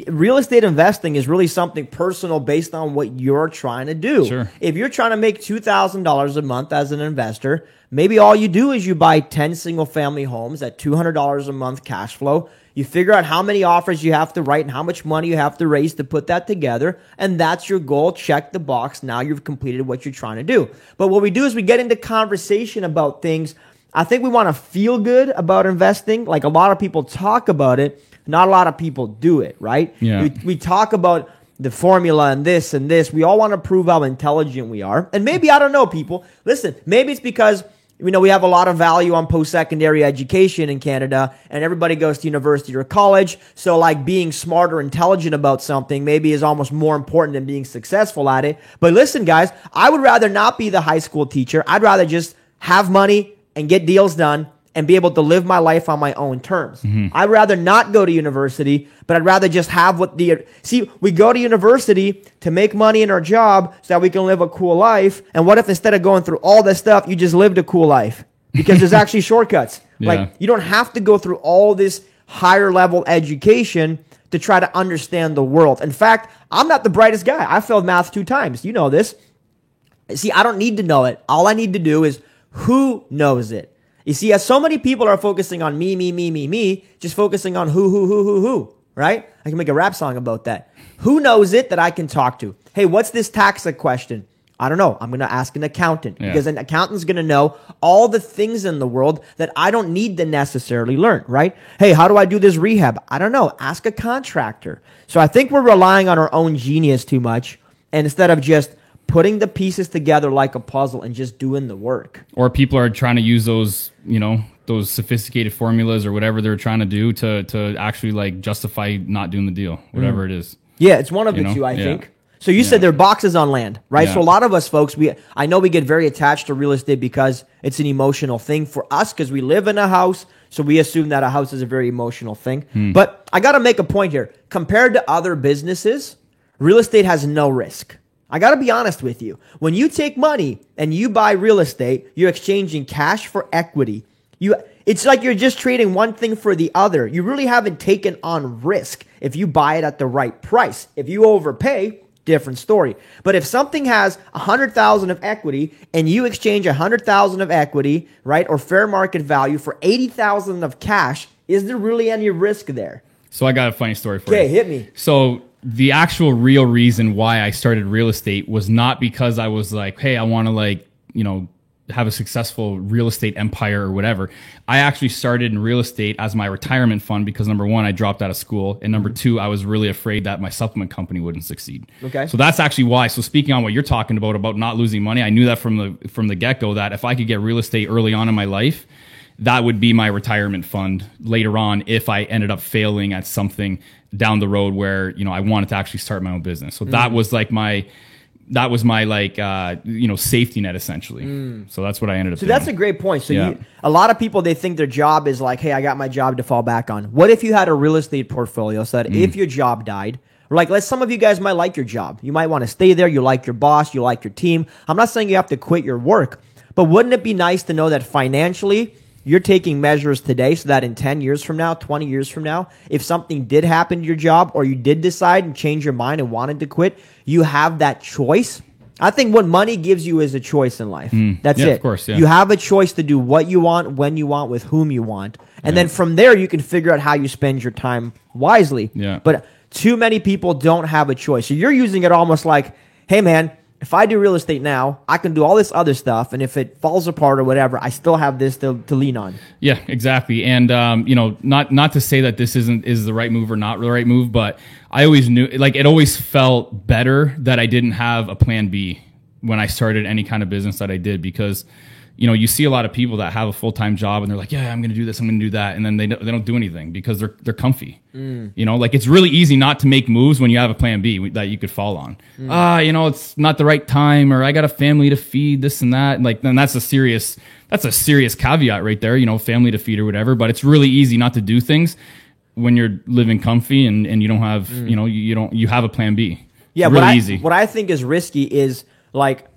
real estate investing is really something personal based on what you're trying to do. Sure. If you're trying to make $2,000 a month as an investor, maybe all you do is you buy 10 single family homes at $200 a month cash flow. You figure out how many offers you have to write and how much money you have to raise to put that together. And that's your goal. Check the box. Now you've completed what you're trying to do. But what we do is we get into conversation about things. I think we want to feel good about investing. Like, a lot of people talk about it. Not a lot of people do it, right? Yeah. We talk about the formula and this and this. We all want to prove how intelligent we are. And maybe, I don't know, people. Listen, maybe it's because, you know, we have a lot of value on post-secondary education in Canada, and everybody goes to university or college. So, like, being smart or intelligent about something maybe is almost more important than being successful at it. But listen, guys, I would rather not be the high school teacher. I'd rather just have money and get deals done and be able to live my life on my own terms. I'd rather not go to university, but I'd rather just have we go to university to make money in our job so that we can live a cool life. And what if instead of going through all this stuff, you just lived a cool life? Because there's actually shortcuts. Yeah. Like, you don't have to go through all this higher level education to try to understand the world. In fact, I'm not the brightest guy. I failed math 2 times. You know this. See, I don't need to know it. All I need to do is, who knows it? You see, as so many people are focusing on me, just focusing on who, right? I can make a rap song about that. Who knows it that I can talk to? Hey, what's this tax question? I don't know. I'm going to ask an accountant, because an accountant's going to know all the things in the world that I don't need to necessarily learn, right? Hey, how do I do this rehab? I don't know. Ask a contractor. So I think we're relying on our own genius too much, and instead of just putting the pieces together like a puzzle and just doing the work. Or people are trying to use those, you know, those sophisticated formulas or whatever they're trying to do to actually, like, justify not doing the deal, whatever it is. Yeah, it's one of the two, I think. So you said there are boxes on land, right? Yeah. So a lot of us folks, I know we get very attached to real estate because it's an emotional thing for us, because we live in a house. So we assume that a house is a very emotional thing. But I got to make a point here. Compared to other businesses, real estate has no risk. I got to be honest with you. When you take money and you buy real estate, you're exchanging cash for equity. It's like you're just trading one thing for the other. You really haven't taken on risk if you buy it at the right price. If you overpay, different story. But if something has 100,000 of equity and you exchange 100,000 of equity, right, or fair market value for 80,000 of cash, is there really any risk there? So I got a funny story for you. Okay, hit me. So the actual real reason why I started real estate was not because I was like, hey, I want to like, you know, have a successful real estate empire or whatever. I actually started in real estate as my retirement fund because number one, I dropped out of school. And number two, I was really afraid that my supplement company wouldn't succeed. Okay. So that's actually why. So speaking on what you're talking about not losing money, I knew that from the get-go that if I could get real estate early on in my life, that would be my retirement fund later on if I ended up failing at something down the road where, you know, I wanted to actually start my own business. So that was like my safety net essentially. So that's what I ended up doing. That's a great point. So a lot of people, they think their job is like, hey, I got my job to fall back on. What if you had a real estate portfolio so that if your job died, or like some of you guys might like your job. You might want to stay there. You like your boss. You like your team. I'm not saying you have to quit your work, but wouldn't it be nice to know that financially you're taking measures today so that in 10 years from now, 20 years from now, if something did happen to your job or you did decide and change your mind and wanted to quit, you have that choice. I think what money gives you is a choice in life. That's it. Of course, yeah. You have a choice to do what you want, when you want, with whom you want. And then from there, you can figure out how you spend your time wisely. Yeah. But too many people don't have a choice. So you're using it almost like, hey, man, if I do real estate now, I can do all this other stuff, and if it falls apart or whatever, I still have this to lean on. Yeah, exactly. And not to say that this is the right move or not the right move, but I always knew, like, it always felt better that I didn't have a plan B when I started any kind of business that I did, because you know, you see a lot of people that have a full-time job and they're like, yeah, I'm going to do this, I'm going to do that. And then they don't do anything because they're comfy. You know, like it's really easy not to make moves when you have a plan B that you could fall on. You know, it's not the right time, or I got a family to feed, this and that. And like, then that's a serious caveat right there, you know, family to feed or whatever. But it's really easy not to do things when you're living comfy and you don't have, you know, you have a plan B. Yeah. It's really easy. What I think is risky is like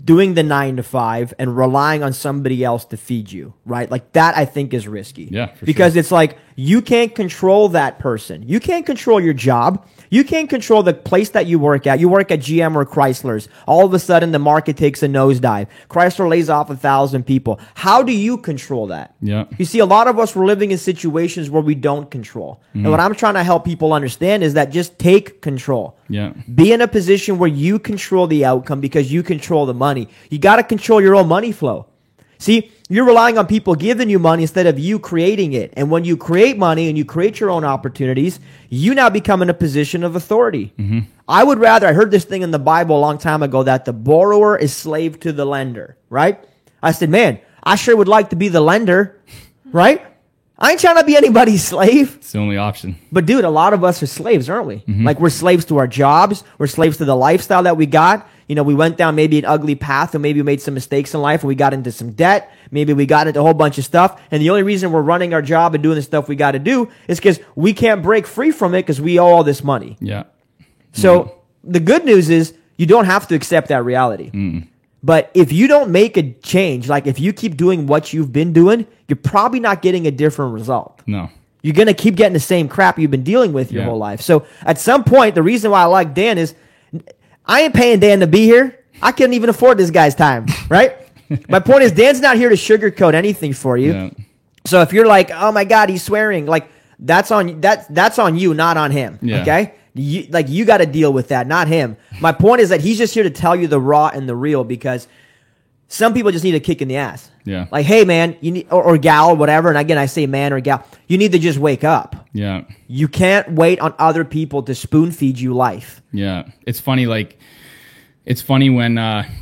doing the 9 to 5 and relying on somebody else to feed you, right? Like that I think is risky. Yeah, because it's like you can't control that person. You can't control your job. You can't control the place that you work at. You work at GM or Chrysler's. All of a sudden the market takes a nosedive. Chrysler lays off 1,000 people. How do you control that? Yeah. You see, a lot of us were living in situations where we don't control. And what I'm trying to help people understand is that just take control. Yeah. Be in a position where you control the outcome because you control the money. You got to control your own money flow. See, you're relying on people giving you money instead of you creating it. And when you create money and you create your own opportunities, you now become in a position of authority. I would rather, I heard this thing in the Bible a long time ago, that the borrower is slave to the lender, right? I said, man, I sure would like to be the lender, right? I ain't trying to be anybody's slave. It's the only option. But dude, a lot of us are slaves, aren't we? Like we're slaves to our jobs. We're slaves to the lifestyle that we got. You know, we went down maybe an ugly path, or maybe we made some mistakes in life and we got into some debt. Maybe we got into a whole bunch of stuff. And the only reason we're running our job and doing the stuff we got to do is because we can't break free from it because we owe all this money. Yeah. So the good news is you don't have to accept that reality. But if you don't make a change, like if you keep doing what you've been doing, you're probably not getting a different result. No. You're going to keep getting the same crap you've been dealing with your whole life. So at some point, the reason why I like Dan is I ain't paying Dan to be here. I couldn't even afford this guy's time, right? My point is Dan's not here to sugarcoat anything for you. Yeah. So if you're like, oh my God, he's swearing, like that's on you, not on him. Yeah. Okay? You got to deal with that, not him. My point is that he's just here to tell you the raw and the real, because some people just need a kick in the ass. Yeah. Like, hey man, you need, or gal, or whatever. And again, I say man or gal, you need to just wake up. Yeah. You can't wait on other people to spoon feed you life. Yeah. It's funny when,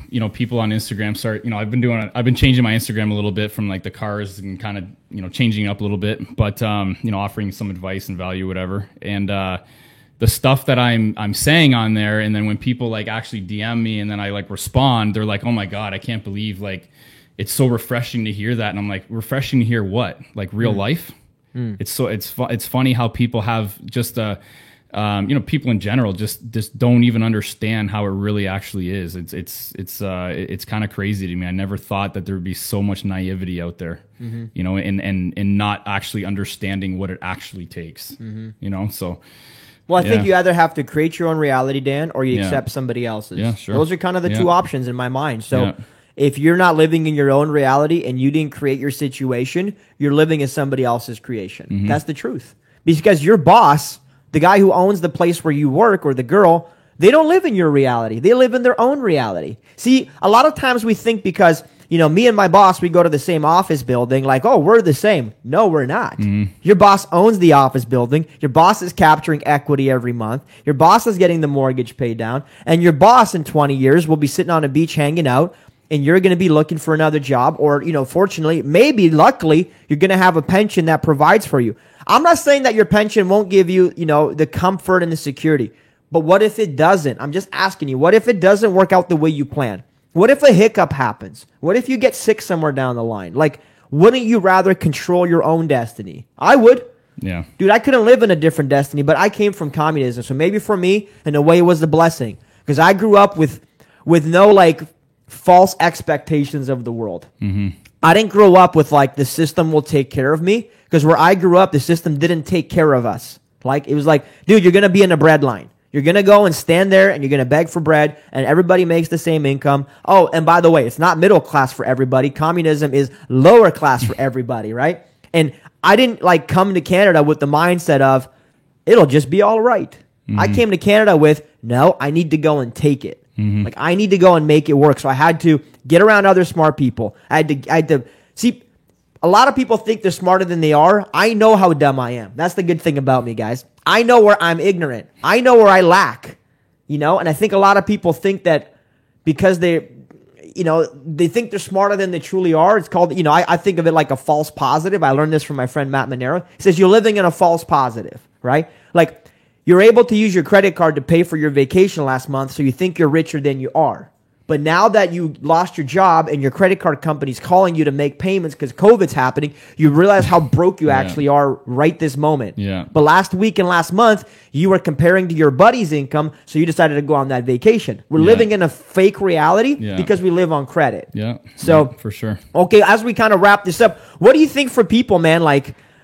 you know, people on Instagram start, you know, I've been changing my Instagram a little bit from like the cars and kind of, you know, changing up a little bit, but, you know, offering some advice and value, whatever. And, the stuff that I'm saying on there, and then when people like actually DM me and then I like respond, they're like, oh my God, I can't believe, like, it's so refreshing to hear that. And I'm like, refreshing to hear what? Like real life? It's funny how people have just a people in general just don't even understand how it really actually is. It's kind of crazy to me. I never thought that there would be so much naivety out there, and not actually understanding what it actually takes, so. Well, I think you either have to create your own reality, Dan, or you accept somebody else's. Yeah, sure. Those are kind of the two options in my mind. So if you're not living in your own reality and you didn't create your situation, you're living in somebody else's creation. Mm-hmm. That's the truth. Because your boss, the guy who owns the place where you work, or the girl, they don't live in your reality. They live in their own reality. See, a lot of times we think because, me and my boss, we go to the same office building, like, oh, we're the same. No, we're not. Mm-hmm. Your boss owns the office building. Your boss is capturing equity every month. Your boss is getting the mortgage paid down. And your boss in 20 years will be sitting on a beach hanging out, and you're going to be looking for another job, or, fortunately, maybe, luckily, you're going to have a pension that provides for you. I'm not saying that your pension won't give you, the comfort and the security. But what if it doesn't? I'm just asking you, what if it doesn't work out the way you plan? What if a hiccup happens? What if you get sick somewhere down the line? Like, wouldn't you rather control your own destiny? I would. Yeah. Dude, I couldn't live in a different destiny, but I came from communism. So maybe for me, in a way, it was a blessing. Because I grew up with no, false expectations of the world. Mm-hmm. I didn't grow up with, the system will take care of me. Because where I grew up, the system didn't take care of us. It was like, dude, you're going to be in a bread line. You're going to go and stand there and you're going to beg for bread, and everybody makes the same income. Oh, and by the way, it's not middle class for everybody. Communism is lower class for everybody, right? And I didn't come to Canada with the mindset of, it'll just be all right. Mm-hmm. I came to Canada with, no, I need to go and take it. Mm-hmm. I need to go and make it work. So I had to get around other smart people. I had to see, a lot of people think they're smarter than they are. I know how dumb I am. That's the good thing about me, guys. I know where I'm ignorant. I know where I lack, and I think a lot of people think that because they think they're smarter than they truly are. It's called, I think of it like a false positive. I learned this from my friend Matt Monero. He says you're living in a false positive, right? You're able to use your credit card to pay for your vacation last month, so you think you're richer than you are. But now that you lost your job and your credit card company's calling you to make payments because COVID's happening, you realize how broke you actually are right this moment. Yeah. But last week and last month, you were comparing to your buddy's income, so you decided to go on that vacation. We're living in a fake reality because we live on credit. Yeah. So for sure. Okay, as we kind of wrap this up, what do you think for people, man?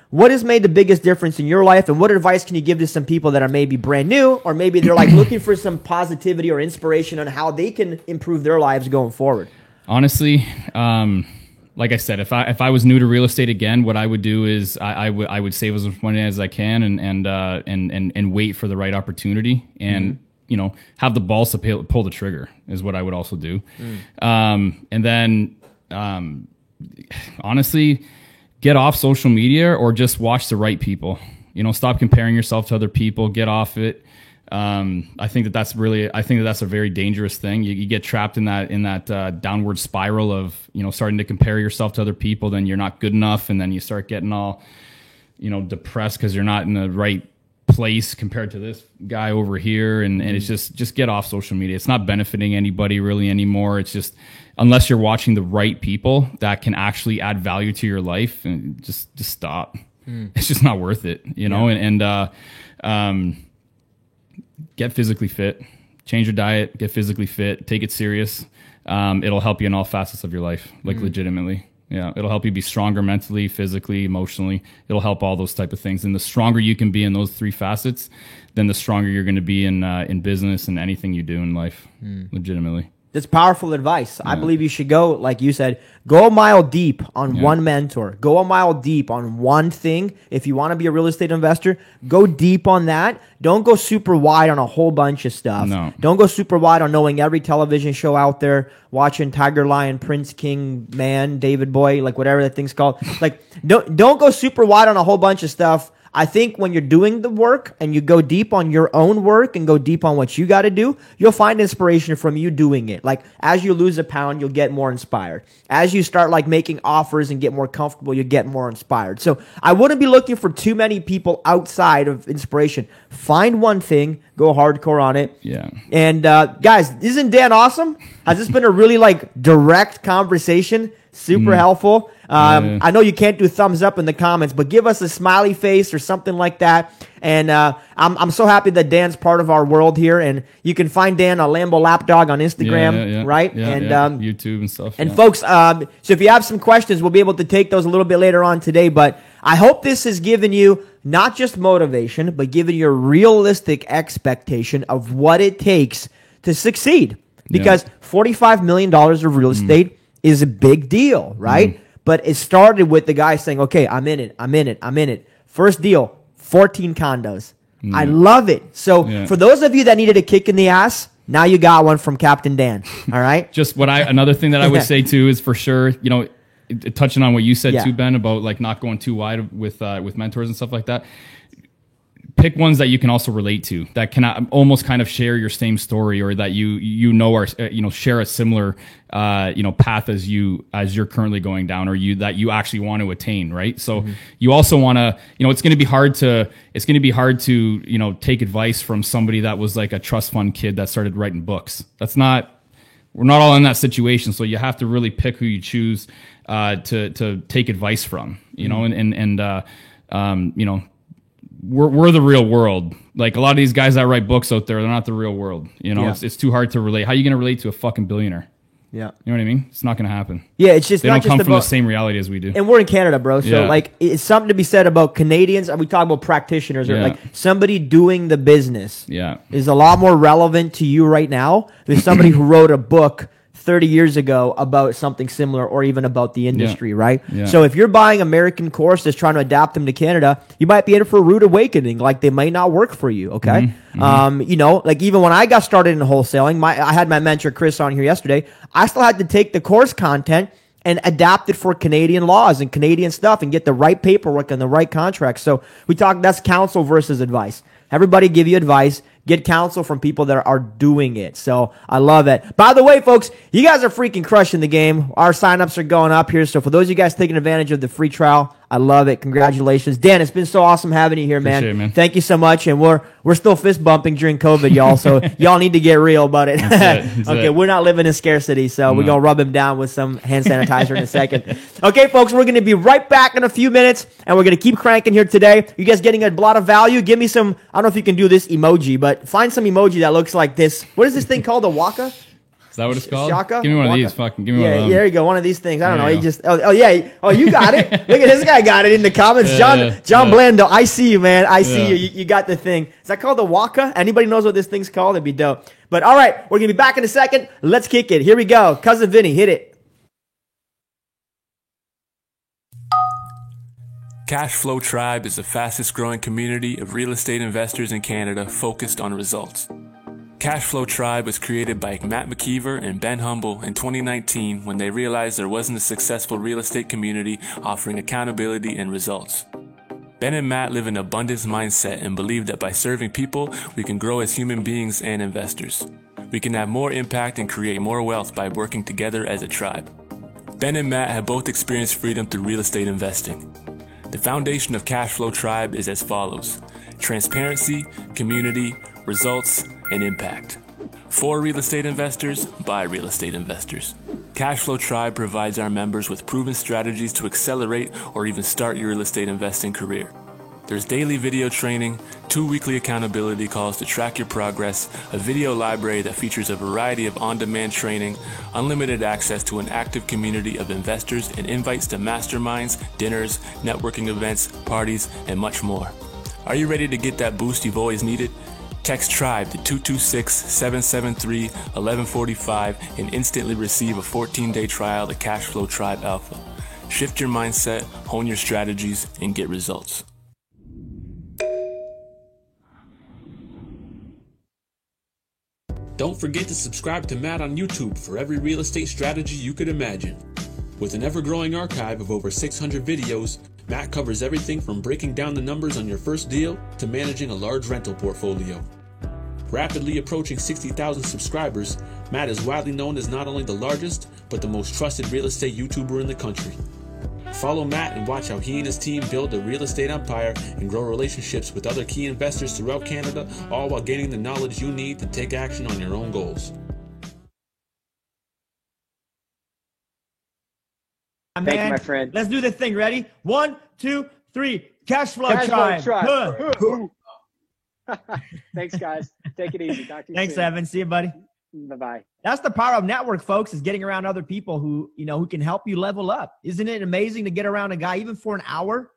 What has made the biggest difference in your life, and what advice can you give to some people that are maybe brand new, or maybe they're looking for some positivity or inspiration on how they can improve their lives going forward? Honestly, like I said, if I was new to real estate again, what I would do is I would save as much money as I can and wait for the right opportunity, and have the balls to pull the trigger is what I would also do. And then honestly, get off social media, or just watch the right people. Stop comparing yourself to other people. Get off it. I think that's a very dangerous thing. You get trapped in that downward spiral of starting to compare yourself to other people. Then you're not good enough, and then you start getting all depressed because you're not in the right place compared to this guy over here. And it's just get off social media. It's not benefiting anybody really anymore. It's just, unless you're watching the right people that can actually add value to your life, and just stop. It's just not worth it, and get physically fit, change your diet, get physically fit, take it serious. It'll help you in all facets of your life, legitimately. Yeah, it'll help you be stronger mentally, physically, emotionally. It'll help all those type of things. And the stronger you can be in those three facets, then the stronger you're going to be in business and anything you do in life, legitimately. That's powerful advice. Yeah. I believe you should go, like you said, go a mile deep on one mentor. Go a mile deep on one thing. If you want to be a real estate investor, go deep on that. Don't go super wide on a whole bunch of stuff. No. Don't go super wide on knowing every television show out there, watching Tiger Lion, Prince King, Man, David Boy, whatever that thing's called. Don't go super wide on a whole bunch of stuff. I think when you're doing the work and you go deep on your own work and go deep on what you got to do, you'll find inspiration from you doing it. As you lose a pound, you'll get more inspired. As you start making offers and get more comfortable, you get more inspired. So I wouldn't be looking for too many people outside of inspiration. Find one thing, go hardcore on it. Yeah. And guys, isn't Dan awesome? Has this been a really direct conversation? Super helpful. I know you can't do thumbs up in the comments, but give us a smiley face or something like that. And I'm so happy that Dan's part of our world here. And you can find Dan on Lambo Lapdog on Instagram, right? Yeah, and YouTube and stuff. And folks, so if you have some questions, we'll be able to take those a little bit later on today. But I hope this has given you not just motivation, but given you a realistic expectation of what it takes to succeed. Because $45 million of real estate is a big deal, right? But it started with the guy saying, okay, I'm in it. First deal, 14 condos. I love it. So for those of you that needed a kick in the ass, now you got one from Captain Dan. All right. Just another thing that I would say too is for sure, touching on what you said too, Ben, about like not going too wide with mentors and stuff like that. Pick ones that you can also relate to, that can almost kind of share your same story, or that are share a similar path as you're currently going down, or that you actually want to attain, right? So you also want to, it's going to be hard to take advice from somebody that was like a trust fund kid that started writing books. We're not all in that situation, so you have to really pick who you choose to take advice from, we're the real world. Like a lot of these guys that write books out there, they're not the real world. It's too hard to relate. How are you going to relate to a fucking billionaire? Yeah. You know what I mean? It's not going to happen. Yeah, it's just they don't come from the same reality as we do. And we're in Canada, bro. So it's something to be said about Canadians. We talk about practitioners, or like somebody doing the business. Yeah, is a lot more relevant to you right now than somebody who wrote a book 30 years ago about something similar, or even about the industry, right? Yeah. So if you're buying American courses trying to adapt them to Canada, you might be in for a rude awakening. Like they might not work for you, okay? Like even when I got started in wholesaling, I had my mentor Chris on here yesterday. I still had to take the course content and adapt it for Canadian laws and Canadian stuff and get the right paperwork and the right contracts. So that's counsel versus advice. Everybody give you advice. Get counsel from people that are doing it. So I love it. By the way, folks, you guys are freaking crushing the game. Our signups are going up here. So for those of you guys taking advantage of the free trial, I love it. Congratulations. Dan, it's been so awesome having you here, man. Appreciate it, man. Thank you so much. And we're still fist bumping during COVID, y'all. So y'all need to get real about it. That's okay, it. We're not living in scarcity, so we're going to rub him down with some hand sanitizer in a second. Okay, folks, we're going to be right back in a few minutes, and we're going to keep cranking here today. You guys getting a lot of value? Give me some, I don't know if you can do this emoji, but find some emoji that looks like this. What is this thing called? A waka? Is that what it's called? Shaka? Give me one of these. Give me one of them. There you go. One of these things. I don't know. You just. Oh yeah. Oh, you got it. Look at this guy. Got it in the comments. John Blando. I see you, man. I see you. You got the thing. Is that called a waka? Anybody knows what this thing's called? It'd be dope. But all right, we're gonna be back in a second. Let's kick it. Here we go. Cousin Vinny, hit it. Cashflow Tribe is the fastest growing community of real estate investors in Canada focused on results. Cashflow Tribe was created by Matt McKeever and Ben Humble in 2019 when they realized there wasn't a successful real estate community offering accountability and results. Ben and Matt live an abundance mindset and believe that by serving people, we can grow as human beings and investors. We can have more impact and create more wealth by working together as a tribe. Ben and Matt have both experienced freedom through real estate investing. The foundation of Cashflow Tribe is as follows: transparency, community, results, and impact. For real estate investors, by real estate investors. Cashflow Tribe provides our members with proven strategies to accelerate or even start your real estate investing career. There's daily video training, 2 weekly accountability calls to track your progress, a video library that features a variety of on-demand training, unlimited access to an active community of investors, and invites to masterminds, dinners, networking events, parties, and much more. Are you ready to get that boost you've always needed? Text TRIBE to 226-773-1145 and instantly receive a 14-day trial to Cashflow Tribe Alpha. Shift your mindset, hone your strategies, and get results. Don't forget to subscribe to Matt on YouTube for every real estate strategy you could imagine. With an ever-growing archive of over 600 videos, Matt covers everything from breaking down the numbers on your first deal to managing a large rental portfolio. Rapidly approaching 60,000 subscribers, Matt is widely known as not only the largest, but the most trusted real estate YouTuber in the country. Follow Matt and watch how he and his team build a real estate empire and grow relationships with other key investors throughout Canada, all while gaining the knowledge you need to take action on your own goals. man. Thank you, my friend. Let's do the thing. Ready? 1, 2, 3. Cash flow tribe. Thanks, guys. Take it easy. Talk to you Thanks, soon. Evan. See you, buddy. Bye-bye. That's the power of network, folks, is getting around other people who can help you level up. Isn't it amazing to get around a guy even for an hour?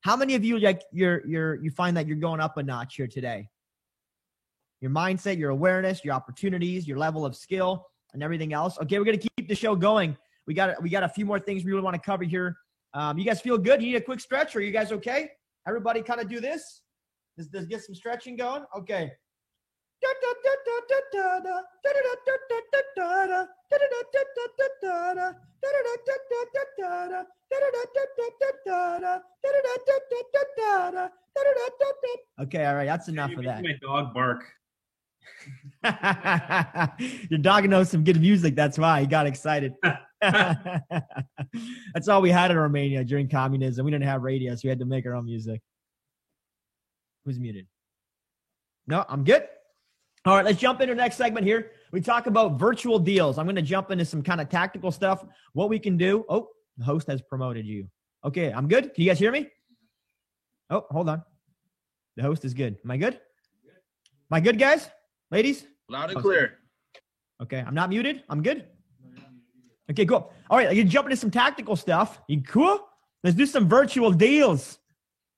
How many of you you find that you're going up a notch here today? Your mindset, your awareness, your opportunities, your level of skill, and everything else. Okay, we're gonna keep the show going. We got a few more things we really want to cover here. You guys feel good? You need a quick stretch? Are you guys okay? Everybody kind of do this. Let's get some stretching going. Okay. Okay, all right. That's enough of that. My dog bark. Your dog knows some good music. That's why he got excited. That's all we had in Romania during communism. We didn't have radio, so we had to make our own music. Who's muted? No, I'm good. All right, let's jump into the next segment here. We talk about virtual deals. I'm going to jump into some kind of tactical stuff, what we can do. Oh, the host has promoted you. Okay, I'm good. Can you guys hear me? Oh, hold on. The host is good. Am I good? Am I good, guys? Ladies? Loud and clear. Okay, I'm not muted. I'm good. Okay, cool. All right, I can jump into some tactical stuff. You cool? Let's do some virtual deals.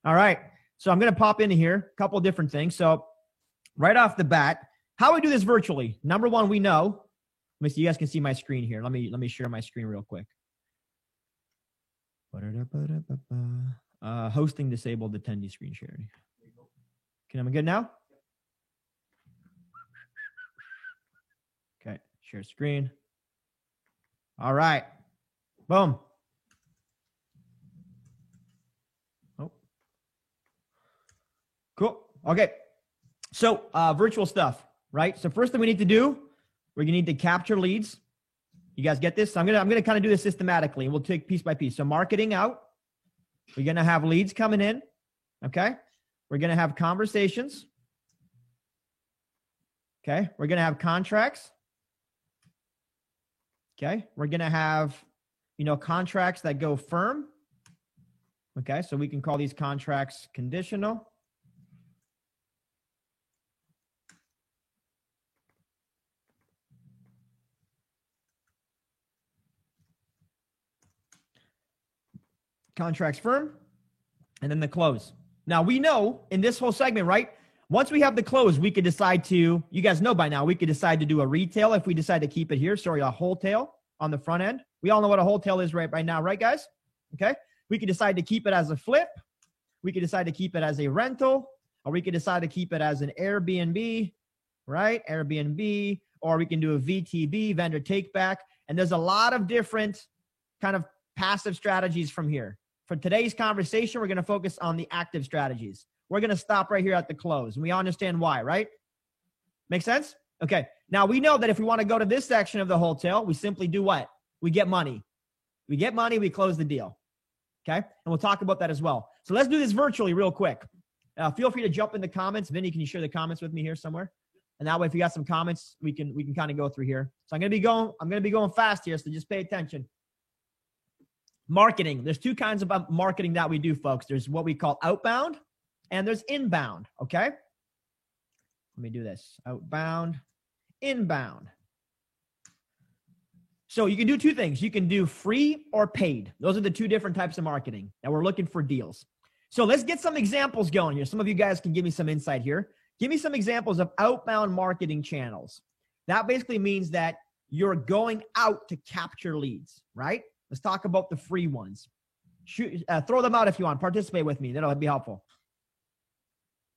All right, so I'm going to pop into here, a couple of different things. So right off the bat, how we do this virtually? Number one, we know. Let me see. You guys can see my screen here. Let me share my screen real quick. Hosting disabled, attendee screen sharing. Okay, am I good now? Okay, share screen. All right. Boom. Oh. Cool. Okay. So virtual stuff, right? So first thing we need to do, we're gonna need to capture leads. You guys get this? So I'm gonna kind of do this systematically, and we'll take piece by piece. So marketing out. We're gonna have leads coming in. Okay. We're gonna have conversations. Okay. We're gonna have contracts. Okay. We're gonna have, contracts that go firm. Okay. So we can call these contracts conditional. Contracts firm, and then the close. Now, we know in this whole segment, right? Once we have the close, we could decide to, you guys know by now, we could decide to do a retail if we decide to keep it here. Sorry, a wholesale on the front end. We all know what a wholesale is right now, right, guys? Okay. We could decide to keep it as a flip. We could decide to keep it as a rental, or we could decide to keep it as an Airbnb, right? Airbnb, or we can do a VTB, vendor take back. And there's a lot of different kind of passive strategies from here. For today's conversation, we're going to focus on the active strategies. We're going to stop right here at the close. And we understand why, right? Make sense? Okay. Now, we know that if we want to go to this section of the wholesale, we simply do what? We get money. We get money, we close the deal. Okay? And we'll talk about that as well. So let's do this virtually real quick. Feel free to jump in the comments. Vinny, can you share the comments with me here somewhere? And that way, if you got some comments, we can kind of go through here. So I'm going to be going fast here, so just pay attention. Marketing. There's two kinds of marketing that we do, folks. There's what we call outbound and there's inbound. Okay. Let me do this. Outbound, inbound. So you can do two things. You can do free or paid. Those are the two different types of marketing that we're looking for deals. So let's get some examples going here. Some of you guys can give me some insight here. Give me some examples of outbound marketing channels. That basically means that you're going out to capture leads, right? Let's talk about the free ones. Throw them out if you want. Participate with me. That'll be helpful.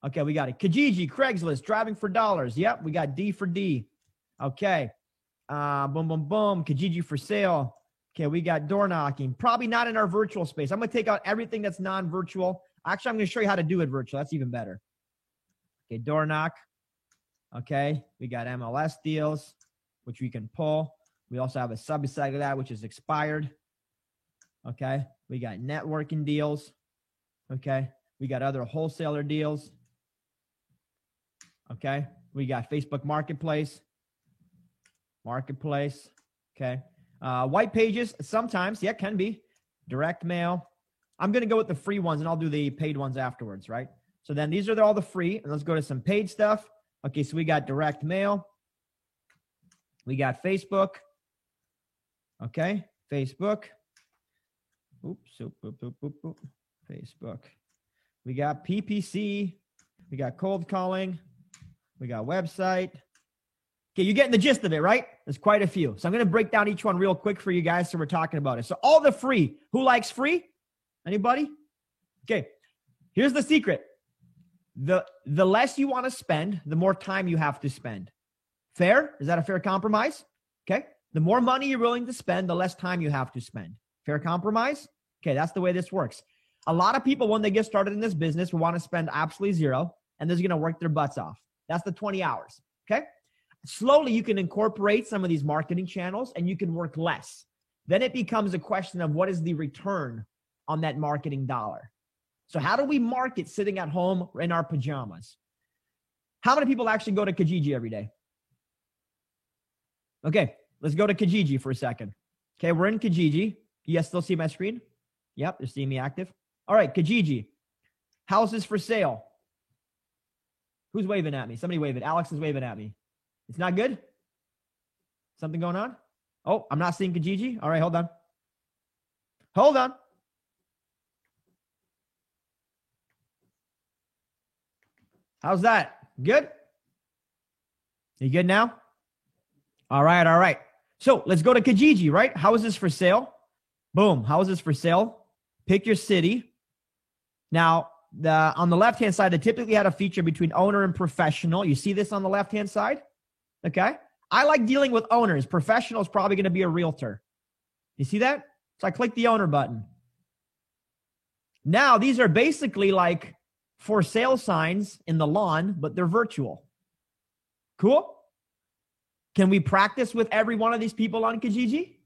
Okay, we got it. Kijiji, Craigslist, driving for dollars. Yep, we got D for D. Okay. Boom, boom, boom. Kijiji for sale. Okay, we got door knocking. Probably not in our virtual space. I'm going to take out everything that's non-virtual. Actually, I'm going to show you how to do it virtual. That's even better. Okay, door knock. Okay, we got MLS deals, which we can pull. We also have a subset of that, which is expired. Okay, we got networking deals. Okay, we got other wholesaler deals. Okay, we got Facebook Marketplace. Okay, white pages sometimes, yeah, can be. direct mail. I'm going to go with the free ones and I'll do the paid ones afterwards, right? So then these are all the free, and let's go to some paid stuff. Okay, so we got direct mail. We got Facebook. Okay, Facebook. Oops, Facebook. We got PPC. We got cold calling. We got website. Okay, you're getting the gist of it, right? There's quite a few. So I'm going to break down each one real quick for you guys so we're talking about it. So all the free. Who likes free? Anybody? Okay, here's the secret. The less you want to spend, the more time you have to spend. Fair? Is that a fair compromise? Okay. The more money you're willing to spend, the less time you have to spend. Fair compromise? Okay, that's the way this works. A lot of people, when they get started in this business, will want to spend absolutely zero, and they're going to work their butts off. That's the 20 hours. Okay. Slowly, you can incorporate some of these marketing channels, and you can work less. Then it becomes a question of what is the return on that marketing dollar. So how do we market sitting at home in our pajamas? How many people actually go to Kijiji every day? Okay, let's go to Kijiji for a second. Okay, we're in Kijiji. You guys still see my screen? Yep, you're seeing me active. All right, Kijiji. Houses for sale. Who's waving at me? Somebody wave it. Alex is waving at me. It's not good? Something going on? Oh, I'm not seeing Kijiji. All right, hold on. Hold on. How's that? Good? You good now? All right, all right. So let's go to Kijiji, right? Houses for sale. Boom, houses for sale. Pick your city. Now, on the left-hand side, they typically had a feature between owner and professional. You see this on the left-hand side? Okay. I like dealing with owners. Professional is probably going to be a realtor. You see that? So I click the owner button. Now, these are basically like for sale signs in the lawn, but they're virtual. Cool? Can we practice with every one of these people on Kijiji?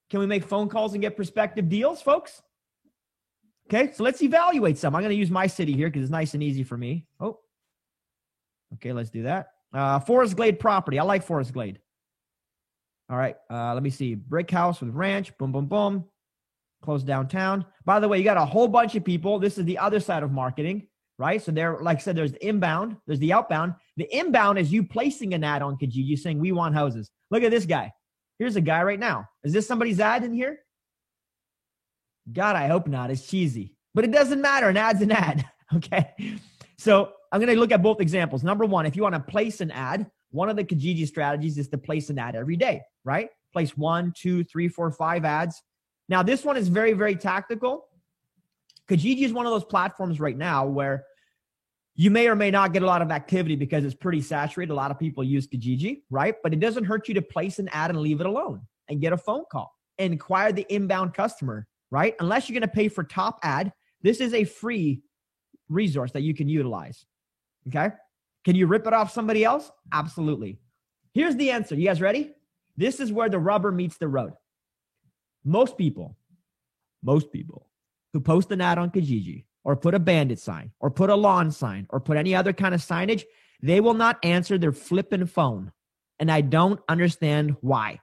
Can we make phone calls and get prospective deals, folks? Okay, so let's evaluate some. I'm going to use my city here because it's nice and easy for me. Oh, okay, let's do that. Forest Glade property. I like Forest Glade. All right, let me see. Brick house with ranch. Boom, boom, boom. Close downtown. By the way, you got a whole bunch of people. This is the other side of marketing, right? So there, like I said, there's the inbound, there's the outbound. The inbound is you placing an ad on Kijiji saying, we want houses. Look at this guy. Here's a guy right now. Is this somebody's ad in here? God, I hope not. It's cheesy. But it doesn't matter. An ad's an ad. Okay. So I'm going to look at both examples. Number one, if you want to place an ad, one of the Kijiji strategies is to place an ad every day, right? Place 1, 2, 3, 4, 5 ads. Now, this one is very, very tactical. Kijiji is one of those platforms right now where you may or may not get a lot of activity because it's pretty saturated. A lot of people use Kijiji, right? But it doesn't hurt you to place an ad and leave it alone and get a phone call and acquire the inbound customer, right? Unless you're going to pay for top ad, this is a free resource that you can utilize, okay? Can you rip it off somebody else? Absolutely. Here's the answer. You guys ready? This is where the rubber meets the road. Most people who post an ad on Kijiji or put a bandit sign or put a lawn sign or put any other kind of signage, they will not answer their flipping phone. And I don't understand why.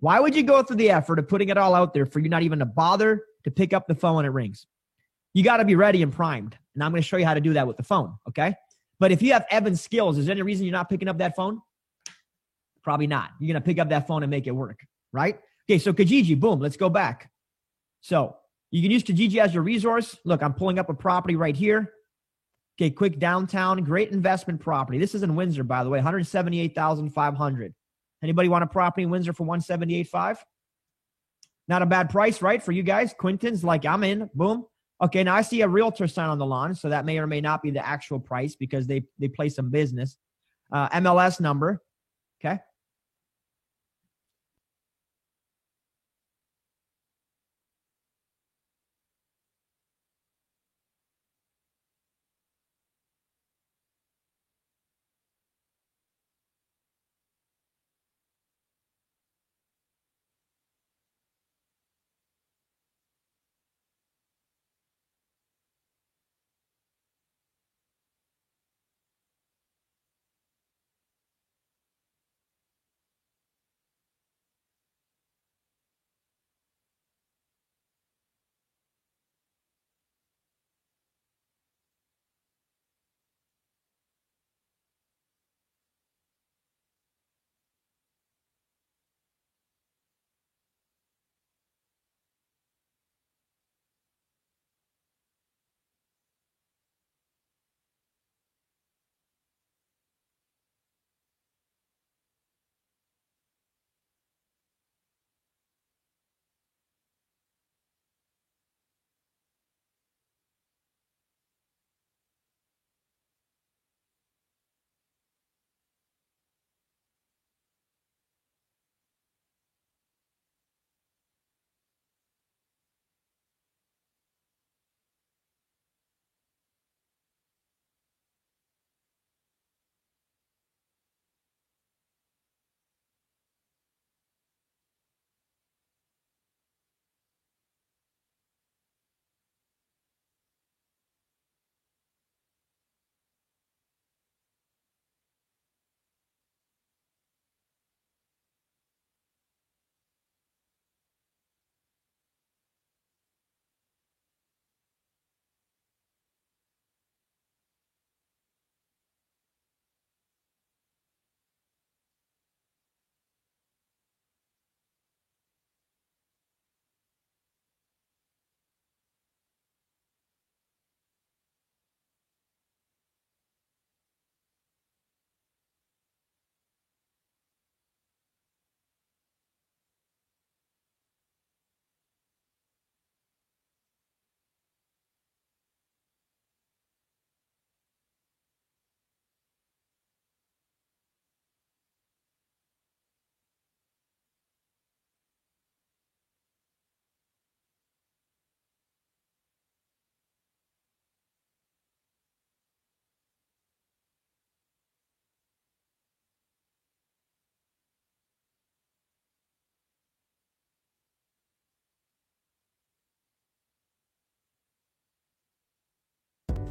Why would you go through the effort of putting it all out there for you not even to bother to pick up the phone when it rings? You got to be ready and primed. And I'm going to show you how to do that with the phone, okay? But if you have Evan's skills, is there any reason you're not picking up that phone? Probably not. You're going to pick up that phone and make it work, right? Okay, so Kijiji, boom, let's go back. So you can use Kijiji as your resource. Look, I'm pulling up a property right here. Okay, quick downtown, great investment property. This is in Windsor, by the way, $178,500. Anybody want a property in Windsor for $178,500? Not a bad price, right, for you guys? Quinton's like, I'm in, boom. Okay, now I see a realtor sign on the lawn, so that may or may not be the actual price because they play some business. MLS number, okay?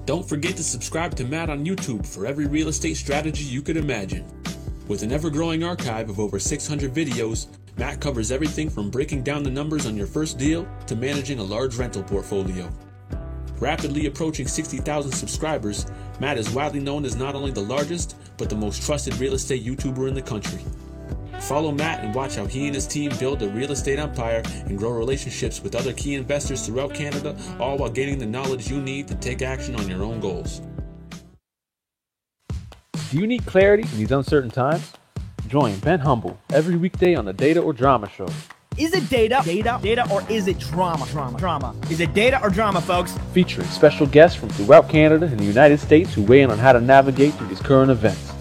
Don't forget to subscribe to Matt on YouTube for every real estate strategy you could imagine. With an ever-growing archive of over 600 videos, Matt covers everything from breaking down the numbers on your first deal to managing a large rental portfolio. Rapidly approaching 60,000 subscribers, Matt is widely known as not only the largest, but the most trusted real estate YouTuber in the country. Follow Matt and watch how he and his team build a real estate empire and grow relationships with other key investors throughout Canada, all while gaining the knowledge you need to take action on your own goals. Do you need clarity in these uncertain times? Join Ben Humble every weekday on the Data or Drama Show. Is it data, or is it drama? Is it data or drama, folks? Featuring special guests from throughout Canada and the United States who weigh in on how to navigate through these current events.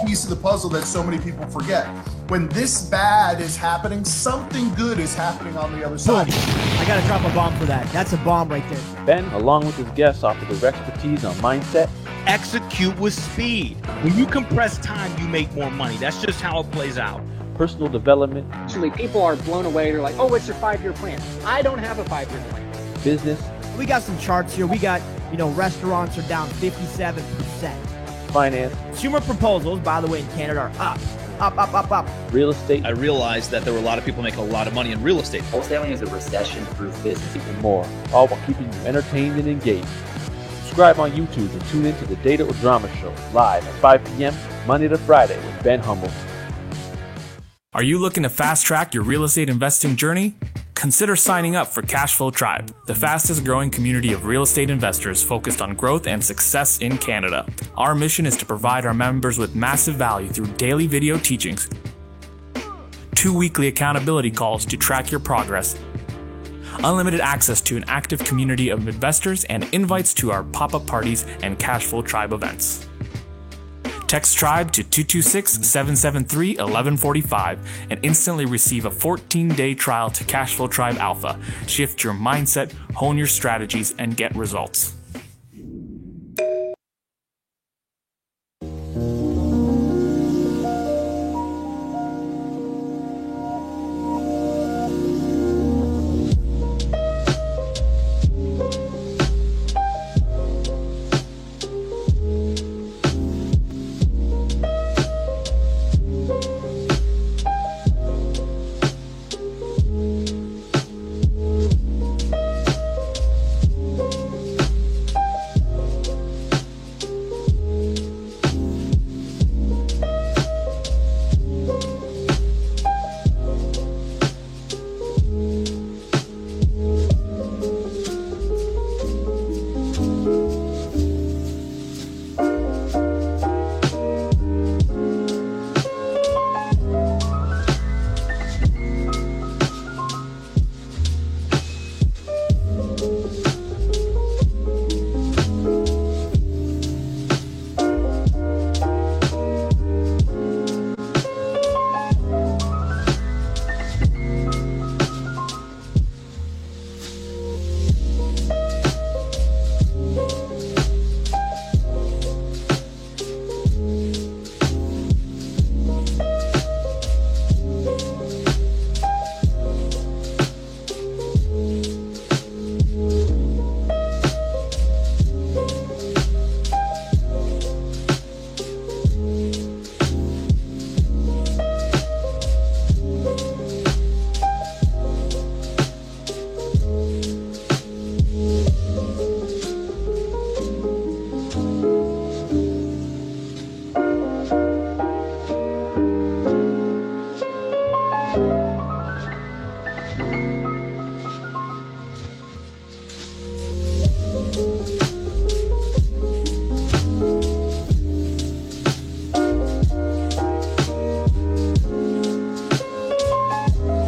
Piece of the puzzle that so many people forget. When this bad is happening, something good is happening on the other side. I gotta drop a bomb for that. That's a bomb right there. Ben, along with his guests, offer their expertise on mindset. Execute with speed. When you compress time, you make more money. That's just how it plays out. Personal development. Actually, people are blown away. They're like, oh, what's your 5-year plan? I don't have a 5-year plan. Business. We got some charts here. We got, restaurants are down 57%. Finance. Consumer proposals, by the way, in Canada are up. Real estate. I realized that there were a lot of people making a lot of money in real estate. Wholesaling is a recession-proof business. And more, all while keeping you entertained and engaged. Subscribe on YouTube and tune into the Data or Drama Show, live at 5 p.m. Monday to Friday with Ben Humble. Are you looking to fast-track your real estate investing journey? Consider signing up for Cashflow Tribe, the fastest growing community of real estate investors focused on growth and success in Canada. Our mission is to provide our members with massive value through daily video teachings, 2 weekly accountability calls to track your progress, unlimited access to an active community of investors, and invites to our pop-up parties and Cashflow Tribe events. Text TRIBE to 226-773-1145 and instantly receive a 14-day trial to Cashflow Tribe Alpha. Shift your mindset, hone your strategies, and get results.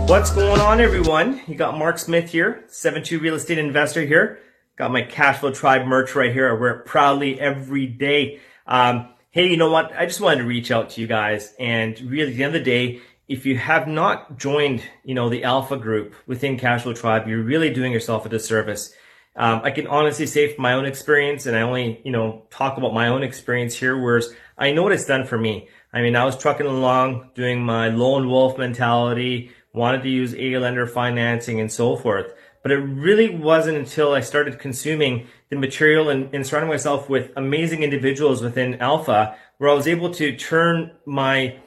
What's going on, everyone? You got Mark Smith here, 7-2 real estate investor here. Got my Cashflow Tribe merch right here. I wear it proudly every day. Hey, you know what? I just wanted to reach out to you guys, and really at the end of the day, if you have not joined, the alpha group within Cashflow Tribe, you're really doing yourself a disservice. I can honestly say from my own experience, and I only, talk about my own experience here, whereas I know what it's done for me. I mean, I was trucking along, doing my lone wolf mentality, wanted to use A lender financing and so forth. But it really wasn't until I started consuming the material and surrounding myself with amazing individuals within Alpha where I was able to turn my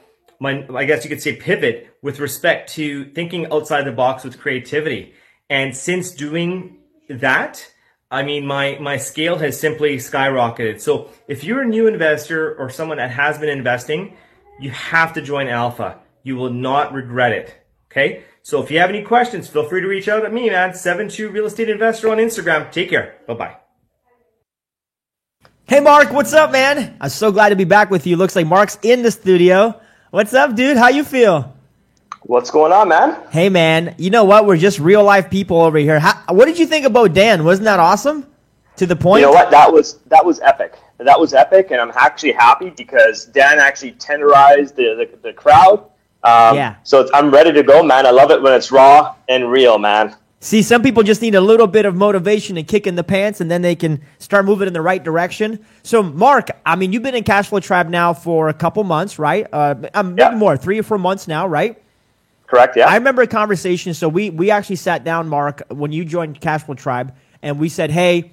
I guess you could say pivot with respect to thinking outside the box with creativity. And since doing that, I mean, my scale has simply skyrocketed. So if you're a new investor or someone that has been investing, you have to join Alpha. You will not regret it. Okay. So if you have any questions, feel free to reach out at me, man. 72 Real Estate Investor on Instagram. Take care. Bye-bye. Hey, Mark, what's up, man? I'm so glad to be back with you. Looks like Mark's in the studio. What's up, dude? How you feel? What's going on, man? Hey, man. You know what? We're just real life people over here. What did you think about Dan? Wasn't that awesome? To the point? You know what? That was epic. That was epic, and I'm actually happy because Dan actually tenderized the crowd. Yeah. So I'm ready to go, man. I love it when it's raw and real, man. See, some people just need a little bit of motivation and kick in the pants, and then they can start moving in the right direction. So, Mark, I mean, you've been in Cashflow Tribe now for a couple months, right? Maybe more, 3 or 4 months now, right? Correct, yeah. I remember a conversation. So we actually sat down, Mark, when you joined Cashflow Tribe, and we said, hey,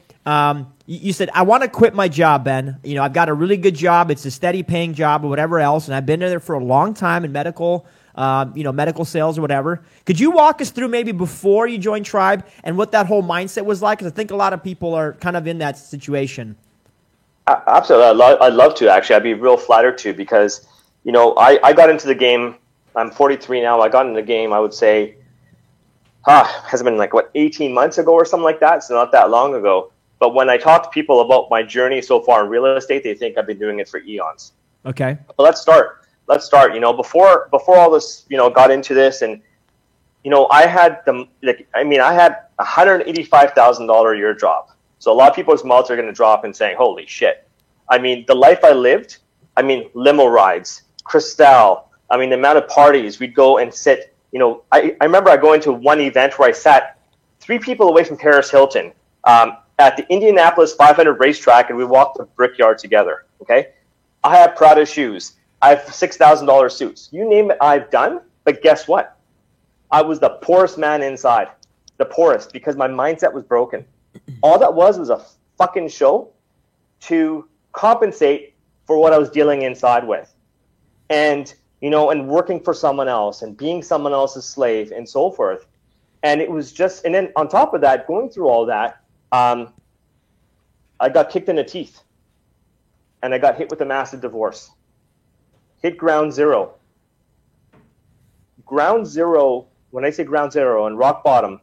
you said, I want to quit my job, Ben. You know, I've got a really good job. It's a steady paying job or whatever else, and I've been there for a long time in medical medical sales or whatever. Could you walk us through maybe before you joined Tribe and what that whole mindset was like? Because I think a lot of people are kind of in that situation. Absolutely. I'd love to, actually. I'd be real flattered to because, you know, I got into the game. I'm 43 now. I got into the game, I would say, has it been like, 18 months ago or something like that? So not that long ago. But when I talk to people about my journey so far in real estate, they think I've been doing it for eons. Okay. But let's start. You know, before all this, you know, got into this, and you know, I had I had $185,000 a year job. So a lot of people's mouths are going to drop and saying, "Holy shit!" I mean, the life I lived. I mean, limo rides, Cristal. I mean, the amount of parties we'd go and sit. You know, I remember going to one event where I sat 3 people away from Paris Hilton at the Indianapolis 500 racetrack, and we walked the Brickyard together. Okay, I have Prada shoes. I have $6,000 suits. You name it, I've done. But guess what? I was the poorest man inside. The poorest, because my mindset was broken. All that was a fucking show to compensate for what I was dealing inside with. And, you know, and working for someone else and being someone else's slave and so forth. And it was just, and then on top of that, going through all that, I got kicked in the teeth. And I got hit with a massive divorce. Hit ground zero. Ground zero, when I say ground zero and rock bottom,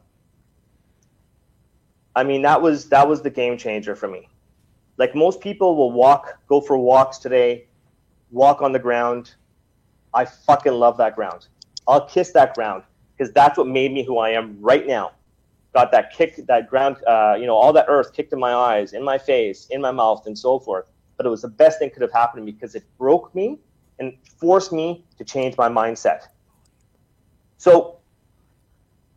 I mean, that was the game changer for me. Like most people will go for walks today, walk on the ground. I fucking love that ground. I'll kiss that ground because that's what made me who I am right now. Got that kick, that ground, you know, all that earth kicked in my eyes, in my face, in my mouth, and so forth. But it was the best thing could have happened to me because it broke me and forced me to change my mindset. So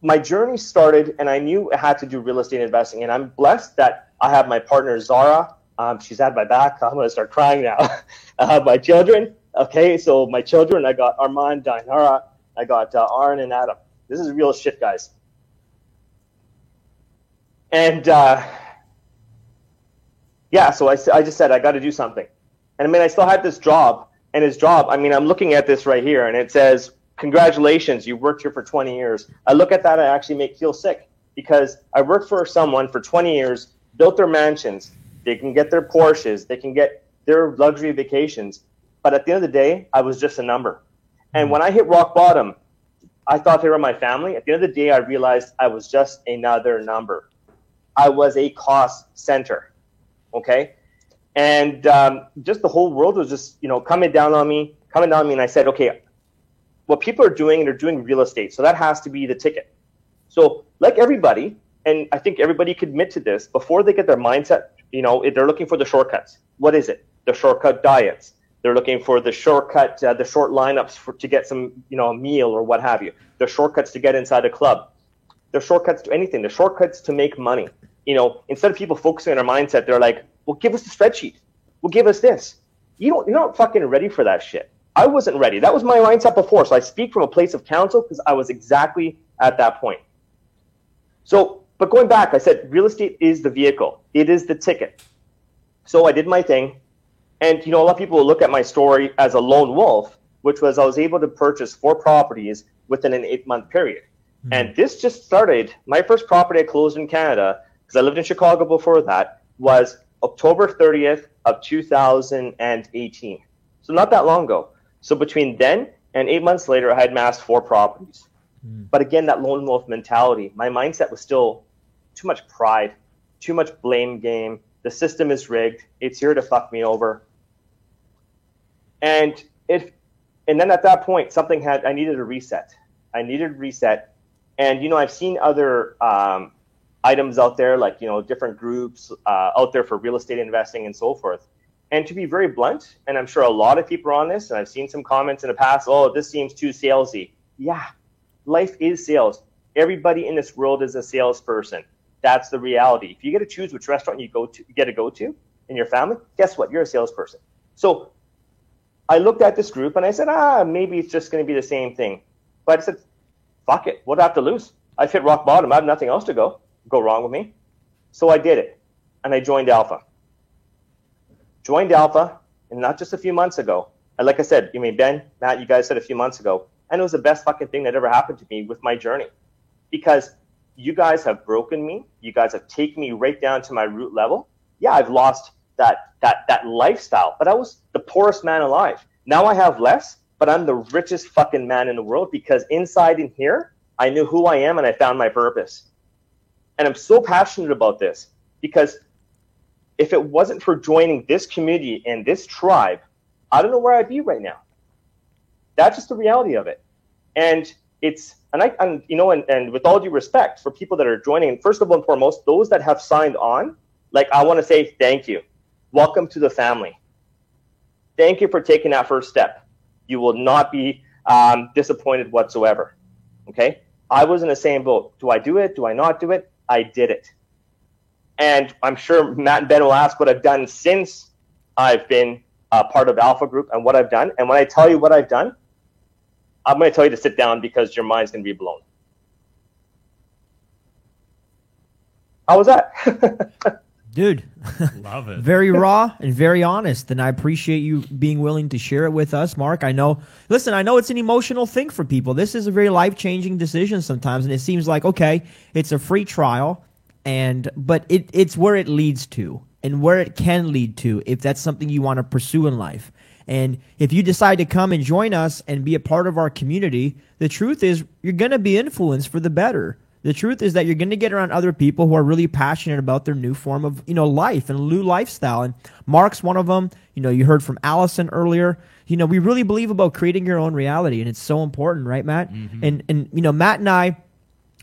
my journey started, and I knew I had to do real estate investing. And I'm blessed that I have my partner, Zara. She's at my back. I'm going to start crying now. I have my children. Okay, so my children, I got Armand, Dinara. I got Arn and Adam. This is real shit, guys. And yeah, so I just said, I got to do something. And I mean, I still had this job. And his job, I mean, I'm looking at this right here, and it says, congratulations, you worked here for 20 years. I look at that, I actually feel sick because I worked for someone for 20 years, built their mansions, they can get their Porsches, they can get their luxury vacations. But at the end of the day, I was just a number. And when I hit rock bottom, I thought they were my family. At the end of the day, I realized I was just another number. I was a cost center, okay? And just the whole world was just, you know, coming down on me. And I said, okay, what people are doing, they're doing real estate. So that has to be the ticket. So like everybody, and I think everybody could admit to this, before they get their mindset, you know, they're looking for the shortcuts. What is it? The shortcut diets. They're looking for the shortcut, the short lineups to get some, you know, a meal or what have you. The shortcuts to get inside a club. The shortcuts to anything. The shortcuts to make money. You know, instead of people focusing on their mindset, they're like, well, give us the spreadsheet. Well, give us this. You're not fucking ready for that shit. I wasn't ready. That was my mindset before. So I speak from a place of counsel because I was exactly at that point. So, But going back, I said real estate is the vehicle. It is the ticket. So I did my thing. And, you know, a lot of people will look at my story as a lone wolf, which was I was able to purchase 4 properties within an 8-month period. Mm-hmm. And this just started, my first property I closed in Canada, because I lived in Chicago before that, was October 30th of 2018. So not that long ago. So between then and 8 months later, I had amassed 4 properties. Mm. But again, that lone wolf mentality, my mindset was still too much pride, too much blame game. The system is rigged. It's here to fuck me over. And then at that point, I needed a reset. And, you know, I've seen other items out there, like, you know, different groups out there for real estate investing and so forth. And to be very blunt, and I'm sure a lot of people are on this, and I've seen some comments in the past, oh, this seems too salesy. Yeah, life is sales. Everybody in this world is a salesperson. That's the reality. If you get to choose which restaurant you get to go to in your family, guess what? You're a salesperson. So I looked at this group and I said, maybe it's just going to be the same thing. But I said, fuck it. What do I have to lose? I've hit rock bottom. I have nothing else to go wrong with me. So I did it. And I joined Alpha. And not just a few months ago. And like I said, you mean, Ben, Matt, you guys said a few months ago. And it was the best fucking thing that ever happened to me with my journey. Because you guys have broken me. You guys have taken me right down to my root level. Yeah, I've lost that lifestyle, but I was the poorest man alive. Now I have less, but I'm the richest fucking man in the world because inside in here, I knew who I am and I found my purpose. And I'm so passionate about this because if it wasn't for joining this community and this tribe, I don't know where I'd be right now. That's just the reality of it. And and with all due respect for people that are joining, first of all and foremost, those that have signed on, like, I want to say thank you. Welcome to the family. Thank you for taking that first step. You will not be disappointed whatsoever. Okay? I was in the same boat. Do I do it? Do I not do it? I did it. And I'm sure Matt and Ben will ask what I've done since I've been part of Alpha Group and what I've done. And when I tell you what I've done, I'm going to tell you to sit down because your mind's going to be blown. How was that? Dude, love it. Very raw and very honest, and I appreciate you being willing to share it with us, Mark. I know it's an emotional thing for people. This is a very life-changing decision sometimes, and it seems like, okay, it's a free trial, but it's where it leads to and where it can lead to if that's something you want to pursue in life. And if you decide to come and join us and be a part of our community, the truth is you're going to be influenced for the better. The truth is that you're going to get around other people who are really passionate about their new form of, life and new lifestyle. And Mark's one of them. You heard from Allison earlier. We really believe about creating your own reality, and it's so important, right, Matt? Mm-hmm. And Matt and I,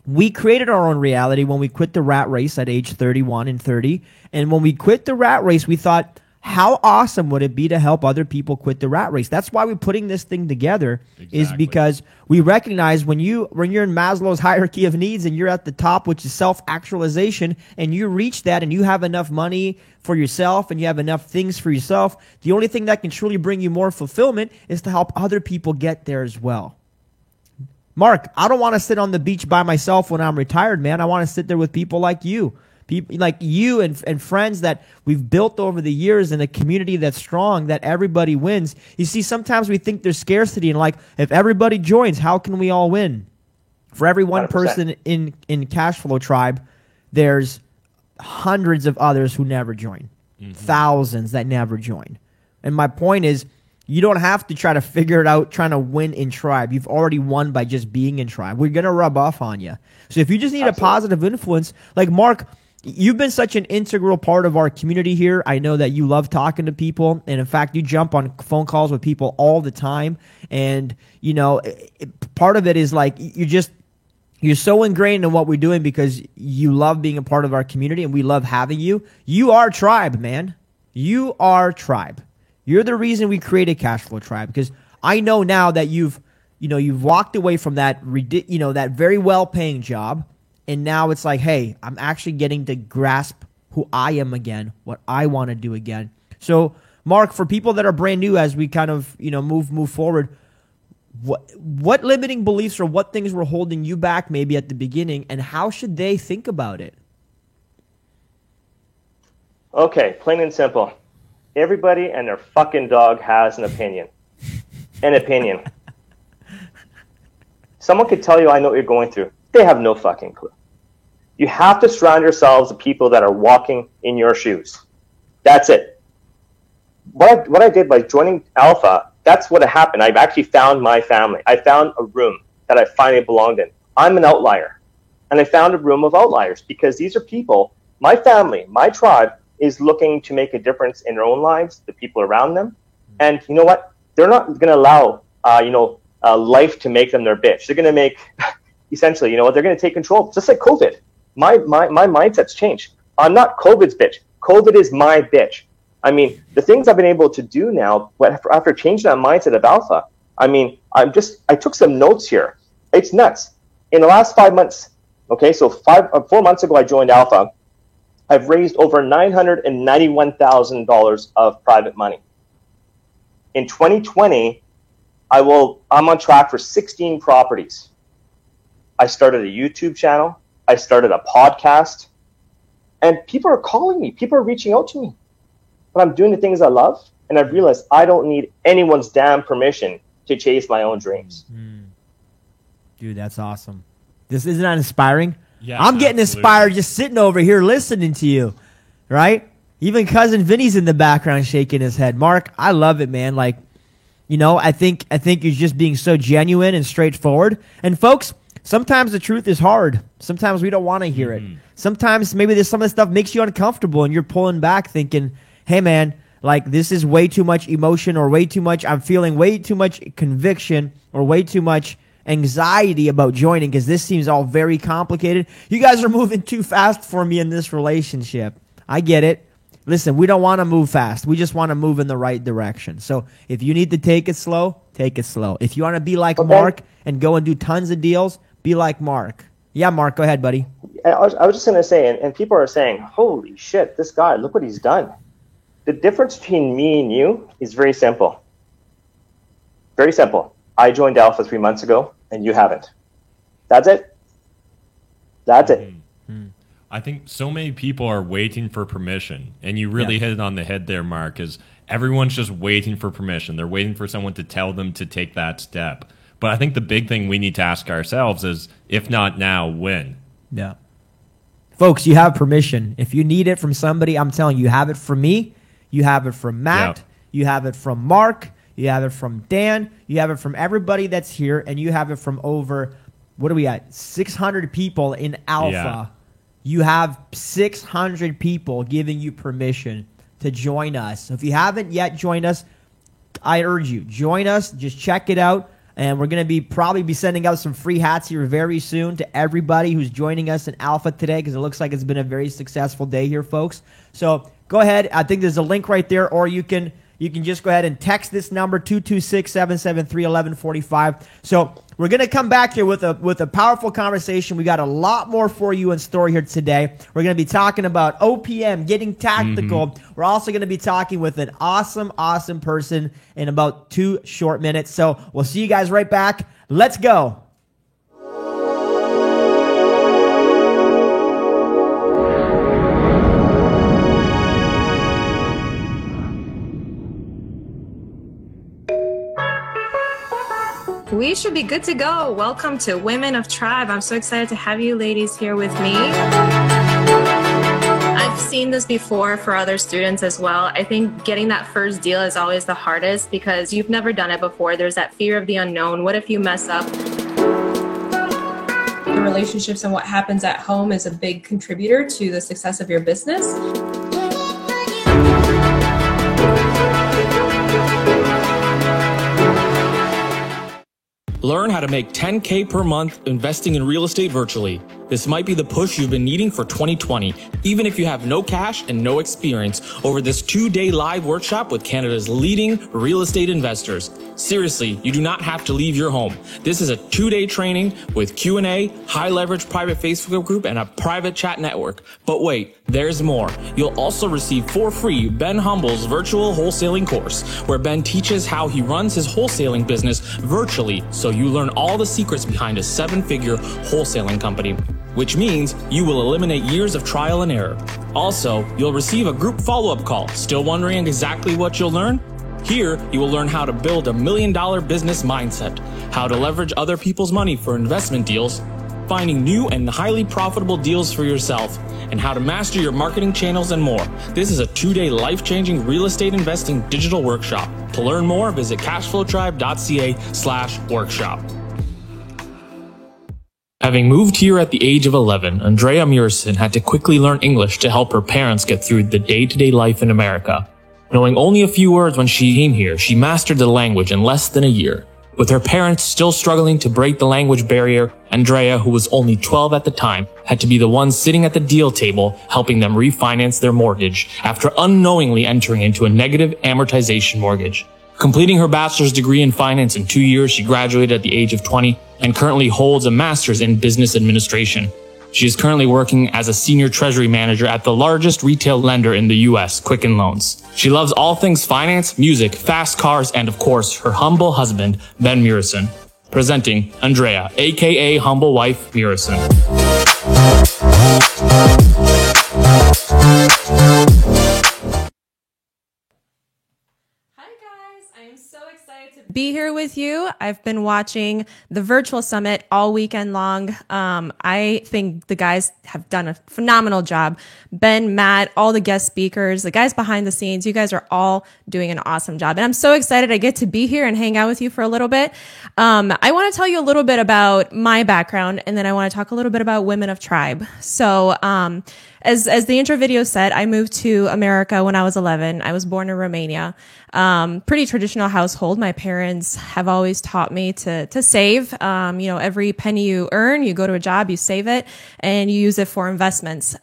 we created our own reality when we quit the rat race at age 31 and 30. And when we quit the rat race, we thought, how awesome would it be to help other people quit the rat race? That's why we're putting this thing together, is because we recognize when you're in Maslow's hierarchy of needs and you're at the top, which is self-actualization, and you reach that and you have enough money for yourself and you have enough things for yourself, the only thing that can truly bring you more fulfillment is to help other people get there as well. Mark, I don't want to sit on the beach by myself when I'm retired, man. I want to sit there with people like you. People like you and friends that we've built over the years in a community that's strong, that everybody wins. You see, sometimes we think there's scarcity, and like, if everybody joins, how can we all win? For every one 100%. Person in Cashflow Tribe, there's hundreds of others who never join, thousands that never join. And my point is, you don't have to try to figure it out trying to win in Tribe. You've already won by just being in Tribe. We're going to rub off on you. So if you just need a positive influence, like Mark, you've been such an integral part of our community here. I know that you love talking to people. And in fact, you jump on phone calls with people all the time. And, part of it is like, you're so ingrained in what we're doing because you love being a part of our community and we love having you. You are Tribe, man. You are Tribe. You're the reason we created Cashflow Tribe, because I know now that you've walked away from that, that very well-paying job. And now it's like, hey, I'm actually getting to grasp who I am again, what I want to do again. So, Mark, for people that are brand new as we kind of, move forward, what limiting beliefs or what things were holding you back maybe at the beginning, and how should they think about it? Okay, plain and simple. Everybody and their fucking dog has an opinion. An opinion. Someone could tell you, I know what you're going through. They have no fucking clue. You have to surround yourselves with people that are walking in your shoes. That's it. What I did by joining Alpha, that's what happened. I've actually found my family. I found a room that I finally belonged in. I'm an outlier. And I found a room of outliers because these are people, my family, my tribe, is looking to make a difference in their own lives, the people around them. And you know what? They're not going to allow, life to make them their bitch. They're going to make, essentially, they're going to take control. Just like COVID. My mindset's changed. I'm not COVID's bitch. COVID is my bitch. I mean, the things I've been able to do now, after changing that mindset of Alpha, I mean, I took some notes here. It's nuts. In the last 5 months, okay, so 4 months ago I joined Alpha. I've raised over $991,000 of private money. In 2020, I'm on track for 16 properties. I started a YouTube channel. I started a podcast. And people are calling me. People are reaching out to me. But I'm doing the things I love. And I've realized I don't need anyone's damn permission to chase my own dreams. Dude, that's awesome. Isn't that inspiring? Yeah, I'm getting inspired just sitting over here listening to you, right? Even Cousin Vinny's in the background shaking his head. Mark, I love it, man. Like, I think you're just being so genuine and straightforward. And folks, sometimes the truth is hard. Sometimes we don't want to hear it. Sometimes maybe some of this stuff makes you uncomfortable and you're pulling back thinking, hey, man, like this is way too much emotion or I'm feeling way too much conviction or way too much anxiety about joining because this seems all very complicated. You guys are moving too fast for me in this relationship. I get it. Listen, we don't want to move fast. We just want to move in the right direction. So if you need to take it slow, take it slow. If you want to be like Mark and go and do tons of deals, be like Mark. Yeah, Mark, go ahead, buddy. I was just going to say, and people are saying, holy shit, this guy, look what he's done. The difference between me and you is very simple. Very simple. I joined Alpha 3 months ago, and you haven't. That's it. That's it. I think so many people are waiting for permission, and you really hit it on the head there, Mark, is everyone's just waiting for permission. They're waiting for someone to tell them to take that step. But I think the big thing we need to ask ourselves is, if not now, when? Yeah. Folks, you have permission. If you need it from somebody, I'm telling you, you have it from me, you have it from Matt, you have it from Mark, you have it from Dan, you have it from everybody that's here, and you have it from over, what are we at, 600 people in Alpha. Yeah. You have 600 people giving you permission to join us. So if you haven't yet joined us, I urge you, join us. Just check it out. And we're going to probably be sending out some free hats here very soon to everybody who's joining us in Alpha today because it looks like it's been a very successful day here, folks. So go ahead. I think there's a link right there, or you can just go ahead and text this number, 226-773-1145. So we're going to come back here with a powerful conversation. We got a lot more for you in store here today. We're going to be talking about OPM, getting tactical. We're also going to be talking with an awesome, awesome person in about 2 short minutes. So we'll see you guys right back. Let's go. We should be good to go. Welcome to Women of Tribe. I'm so excited to have you ladies here with me. I've seen this before for other students as well. I think getting that first deal is always the hardest because you've never done it before. There's that fear of the unknown. What if you mess up? The relationships and what happens at home is a big contributor to the success of your business. Learn how to make $10K per month investing in real estate virtually. This might be the push you've been needing for 2020, even if you have no cash and no experience, over this 2-day live workshop with Canada's leading real estate investors. Seriously, you do not have to leave your home. This is a 2-day training with Q&A, high leverage private Facebook group, and a private chat network. But wait, there's more. You'll also receive for free Ben Humble's virtual wholesaling course, where Ben teaches how he runs his wholesaling business virtually, so you learn all the secrets behind a 7-figure wholesaling company, which means you will eliminate years of trial and error. Also, you'll receive a group follow-up call. Still wondering exactly what you'll learn? Here, you will learn how to build a $1 million business mindset, how to leverage other people's money for investment deals, finding new and highly profitable deals for yourself, and how to master your marketing channels and more. This is a 2-day life-changing real estate investing digital workshop. To learn more, visit cashflowtribe.ca/workshop. Having moved here at the age of 11, Andrea Murison had to quickly learn English to help her parents get through the day-to-day life in America. Knowing only a few words when she came here, she mastered the language in less than a year. With her parents still struggling to break the language barrier, Andrea, who was only 12 at the time, had to be the one sitting at the deal table helping them refinance their mortgage after unknowingly entering into a negative amortization mortgage. Completing her bachelor's degree in finance in 2 years, she graduated at the age of 20 and currently holds a master's in business administration. She is currently working as a senior treasury manager at the largest retail lender in the U.S., Quicken Loans. She loves all things finance, music, fast cars, and of course, her humble husband, Ben Murison. Presenting Andrea, aka Humble Wife Murison. Be here with you. I've been watching the virtual summit all weekend long. I think the guys have done a phenomenal job. Ben, Matt, all the guest speakers, the guys behind the scenes, you guys are all doing an awesome job. And I'm so excited I get to be here and hang out with you for a little bit. I want to tell you a little bit about my background, and then I want to talk a little bit about Women of Tribe. So, as the intro video said, I moved to America when I was 11. I was born in Romania. Pretty traditional household. My parents have always taught me to save. Every penny you earn, you go to a job, you save it, and you use it for investments.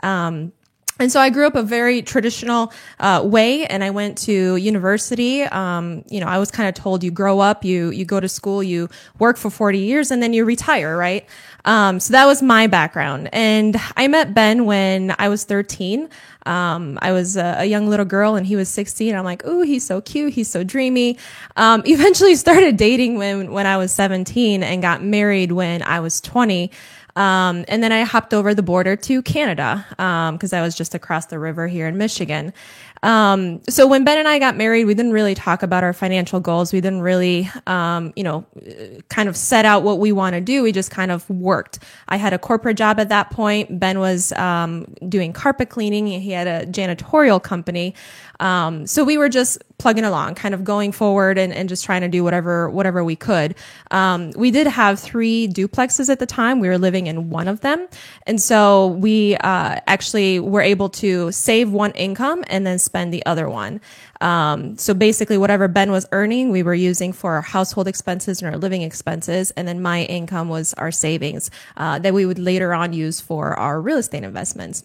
And so I grew up a very traditional way, and I went to university. I was kind of told you grow up, you go to school, you work for 40 years, and then you retire, right? So that was my background. And I met Ben when I was 13. I was a young little girl and he was 16. I'm like, ooh, he's so cute. He's so dreamy. Eventually started dating when I was 17 and got married when I was 20. And then I hopped over the border to Canada, cause I was just across the river here in Michigan. So when Ben and I got married, we didn't really talk about our financial goals. We didn't really, kind of set out what we want to do. We just kind of worked. I had a corporate job at that point. Ben was, doing carpet cleaning. He had a janitorial company. So we were just plugging along, kind of going forward and just trying to do whatever we could. We did have 3 duplexes at the time. We were living in one of them. And so we, actually were able to save one income and then spend the other one. So basically whatever Ben was earning, we were using for our household expenses and our living expenses. And then my income was our savings, that we would later on use for our real estate investments.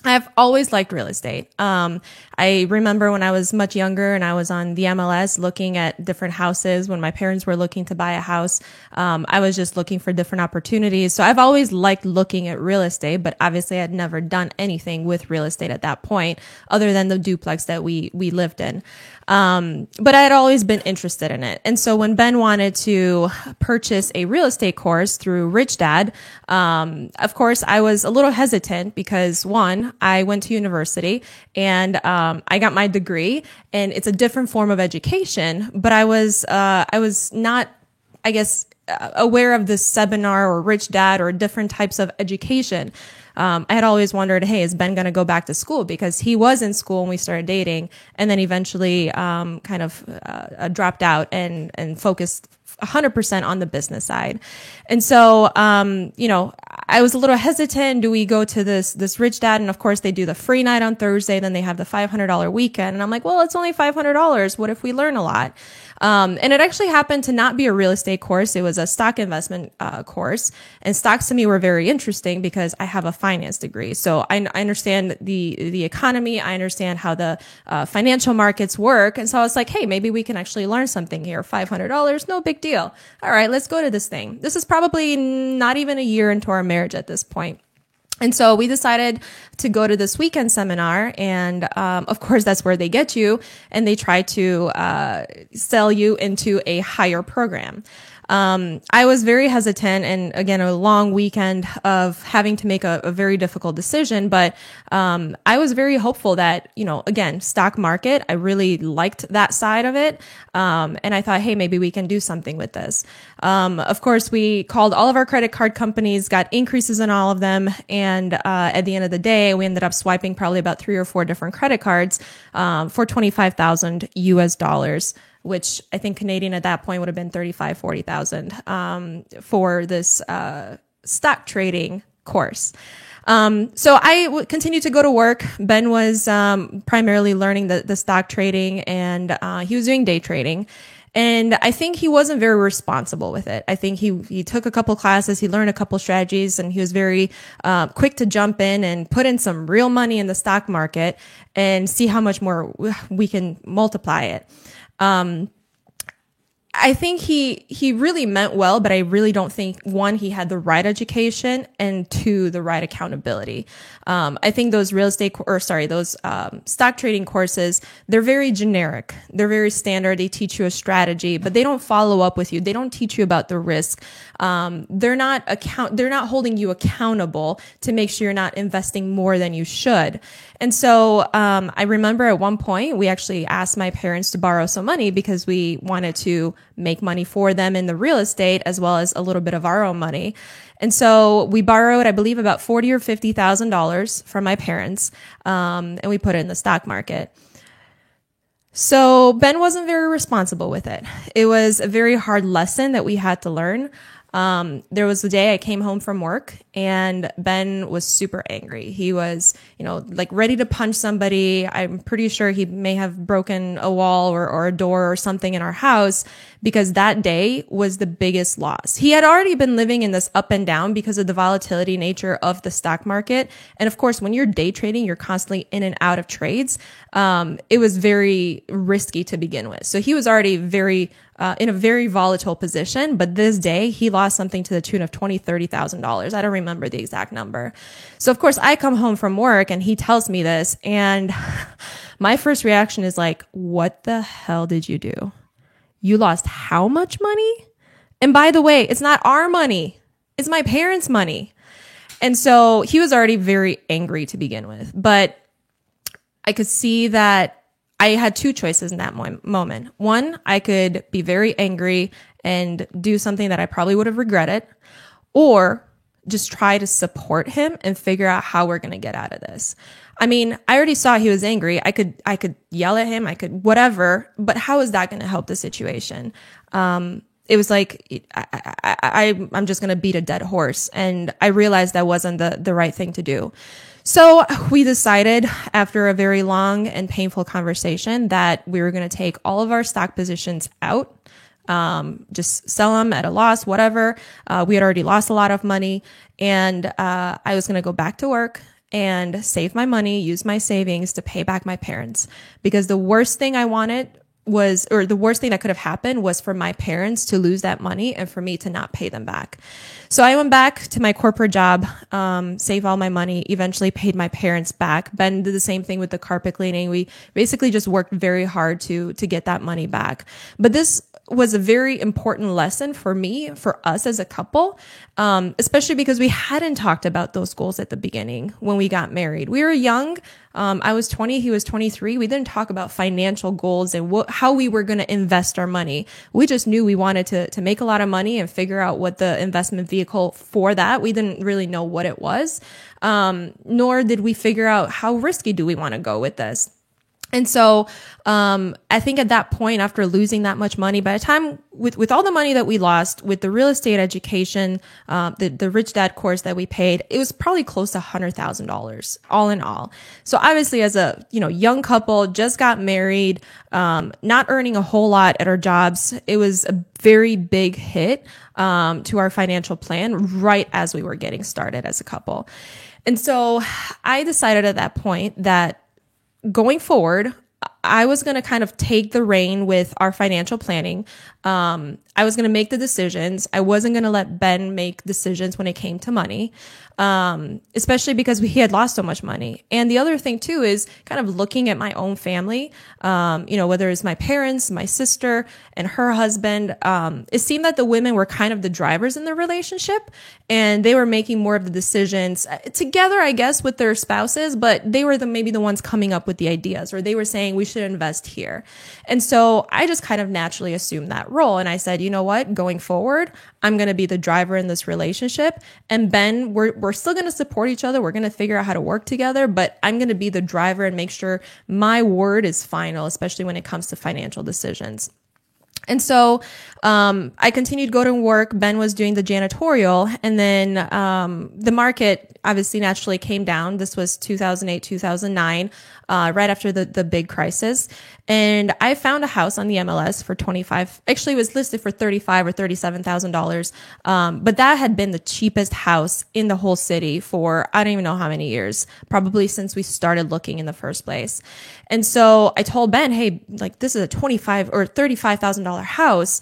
I've always liked real estate. I remember when I was much younger and I was on the MLS looking at different houses when my parents were looking to buy a house. I was just looking for different opportunities. So I've always liked looking at real estate, but obviously I'd never done anything with real estate at that point other than the duplex that we lived in. But I had always been interested in it. And so when Ben wanted to purchase a real estate course through Rich Dad, of course I was a little hesitant because 1, I went to university and, I got my degree and it's a different form of education, but I was not, I guess, aware of this seminar or Rich Dad or different types of education. I had always wondered, hey, is Ben going to go back to school? Because he was in school when we started dating and then eventually, dropped out and focused 100% on the business side. And so, I was a little hesitant. Do we go to this Rich Dad? And of course they do the free night on Thursday. Then they have the $500 weekend. And I'm like, well, it's only $500. What if we learn a lot? And it actually happened to not be a real estate course. It was a stock investment course. And stocks to me were very interesting because I have a finance degree. So I understand the economy. I understand how the financial markets work. And so I was like, hey, maybe we can actually learn something here. $500, no big deal. All right, let's go to this thing. This is probably not even a year into our marriage at this point. And so we decided to go to this weekend seminar. And, of course, that's where they get you. And they try to sell you into a higher program. I was very hesitant, and again, a long weekend of having to make a very difficult decision. But I was very hopeful that, again, stock market, I really liked that side of it. And I thought, hey, maybe we can do something with this. Of course, we called all of our credit card companies, got increases in all of them. And at the end of the day, we ended up swiping probably about 3 or 4 different credit cards for $25,000 US, which I think Canadian at that point would have been $35,000-$40,000 for this stock trading course. So I continued to go to work. Ben was primarily learning the stock trading, and he was doing day trading. And I think he wasn't very responsible with it. I think he took a couple classes, he learned a couple strategies, and he was very quick to jump in and put in some real money in the stock market and see how much more we can multiply it. I think he really meant well, but I really don't think, one, he had the right education, and 2, the right accountability. I think those stock trading courses, they're very generic. They're very standard. They teach you a strategy, but they don't follow up with you. They don't teach you about the risk. They're not holding you accountable to make sure you're not investing more than you should. And so, I remember at one point, we actually asked my parents to borrow some money because we wanted to make money for them in the real estate as well as a little bit of our own money. And so we borrowed, I believe, about $40,000 or $50,000 from my parents, and we put it in the stock market. So Ben wasn't very responsible with it. It was a very hard lesson that we had to learn. There was a day I came home from work and Ben was super angry. He was, like ready to punch somebody. I'm pretty sure he may have broken a wall or a door or something in our house, because that day was the biggest loss. He had already been living in this up and down because of the volatility nature of the stock market. And of course, when you're day trading, you're constantly in and out of trades. It was very risky to begin with. So he was already in a very volatile position, but this day he lost something to the tune of $20,000, $30,000. I don't remember the exact number. So of course I come home from work and he tells me this, and my first reaction is like, what the hell did you do? You lost how much money? And by the way, it's not our money. It's my parents' money. And so he was already very angry to begin with, but I could see that I had 2 choices in that moment. One, I could be very angry and do something that I probably would have regretted, or just try to support him and figure out how we're going to get out of this. I mean, I already saw he was angry. I could yell at him. I could whatever, but how is that going to help the situation? It was like, I'm just going to beat a dead horse. And I realized that wasn't the right thing to do. So we decided, after a very long and painful conversation, that we were going to take all of our stock positions out, just sell them at a loss, whatever. We had already lost a lot of money, and I was going to go back to work and save my money, use my savings to pay back my parents. Because the worst thing I wanted was, or the worst thing that could have happened was for my parents to lose that money and for me to not pay them back. So I went back to my corporate job, saved all my money, eventually paid my parents back. Ben did the same thing with the carpet cleaning. We basically just worked very hard to get that money back. But this was a very important lesson for me, for us as a couple, especially because we hadn't talked about those goals at the beginning when we got married. We were young. I was 20, he was 23. We didn't talk about financial goals and how we were going to invest our money. We just knew we wanted to make a lot of money and figure out what the investment vehicle for that. We didn't really know what it was, nor did we figure out how risky do we want to go with this. And so I think at that point, after losing that much money, by the time with all the money that we lost, with the real estate education, the Rich Dad course that we paid, it was probably close to $100,000 all in all. So obviously, as a young couple, just got married, not earning a whole lot at our jobs, it was a very big hit to our financial plan right as we were getting started as a couple. And so I decided at that point that going forward, I was going to kind of take the reign with our financial planning. I was going to make the decisions. I wasn't going to let Ben make decisions when it came to money, especially because he had lost so much money. And the other thing too is kind of looking at my own family, whether it's my parents, my sister, and her husband. It seemed that the women were kind of the drivers in the relationship, and they were making more of the decisions together, I guess, with their spouses, but they were maybe the ones coming up with the ideas, or they were saying we should invest here. And so I just kind of naturally assumed that role. And I said, you know what, going forward, I'm going to be the driver in this relationship. And Ben, we're still going to support each other. We're going to figure out how to work together, but I'm going to be the driver and make sure my word is final, especially when it comes to financial decisions. And so I continued to go to work. Ben was doing the janitorial, and then the market obviously naturally came down. This was 2008, 2009, right after the big crisis. And I found a house on the MLS for actually it was listed for $35,000 or $37,000. But that had been the cheapest house in the whole city for, I don't even know how many years, probably since we started looking in the first place. And so I told Ben, hey, like, this is a $25,000 or $35,000 house.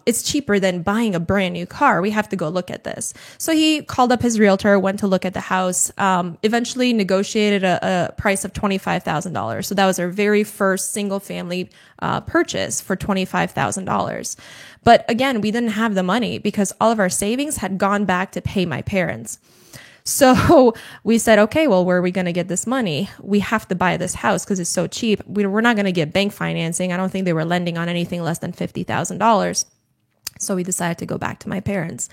It's cheaper than buying a brand new car. We have to go look at this. So he called up his realtor, went to look at the house, eventually negotiated a price of $25,000. So that was our very first single family purchase for $25,000. But again, we didn't have the money because all of our savings had gone back to pay my parents. So we said, okay, well, where are we going to get this money? We have to buy this house because it's so cheap. We're not going to get bank financing. I don't think they were lending on anything less than $50,000. So we decided to go back to my parents.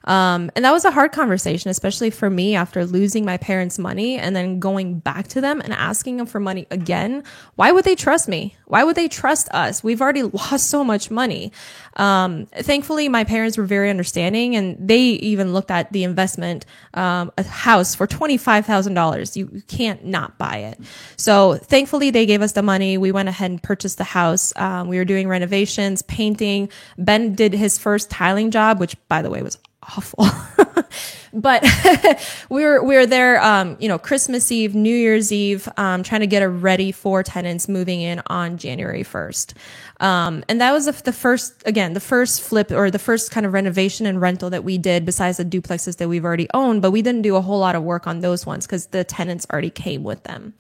And that was a hard conversation, especially for me after losing my parents' money and then going back to them and asking them for money again. Why would they trust me? Why would they trust us? We've already lost so much money. Thankfully, my parents were very understanding, and they even looked at the investment, a house for $25,000. You can't not buy it. So thankfully, they gave us the money. We went ahead and purchased the house. We were doing renovations, painting. Ben did his first tiling job, which, by the way, was awful. But we were there, Christmas Eve, New Year's Eve, trying to get it ready for tenants moving in on January 1st. And that was the first flip, or the first kind of renovation and rental that we did, besides the duplexes that we've already owned, but we didn't do a whole lot of work on those ones because the tenants already came with them.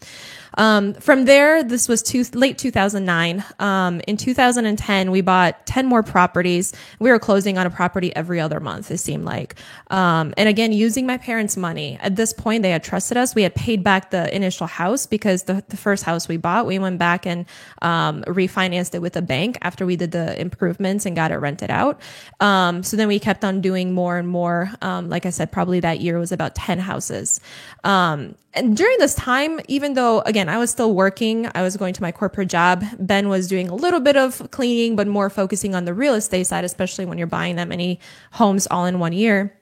From there, this was late 2009. In 2010, we bought 10 more properties. We were closing on a property every other month, it seemed like. And again, using my parents' money. At this point, they had trusted us. We had paid back the initial house because the first house we bought, we went back and refinanced it with a bank after we did the improvements and got it rented out. So then we kept on doing more and more. Like I said, probably that year was about 10 houses. And during this time, even though, again, I was still working, I was going to my corporate job, Ben was doing a little bit of cleaning, but more focusing on the real estate side, especially when you're buying that many homes all in one year.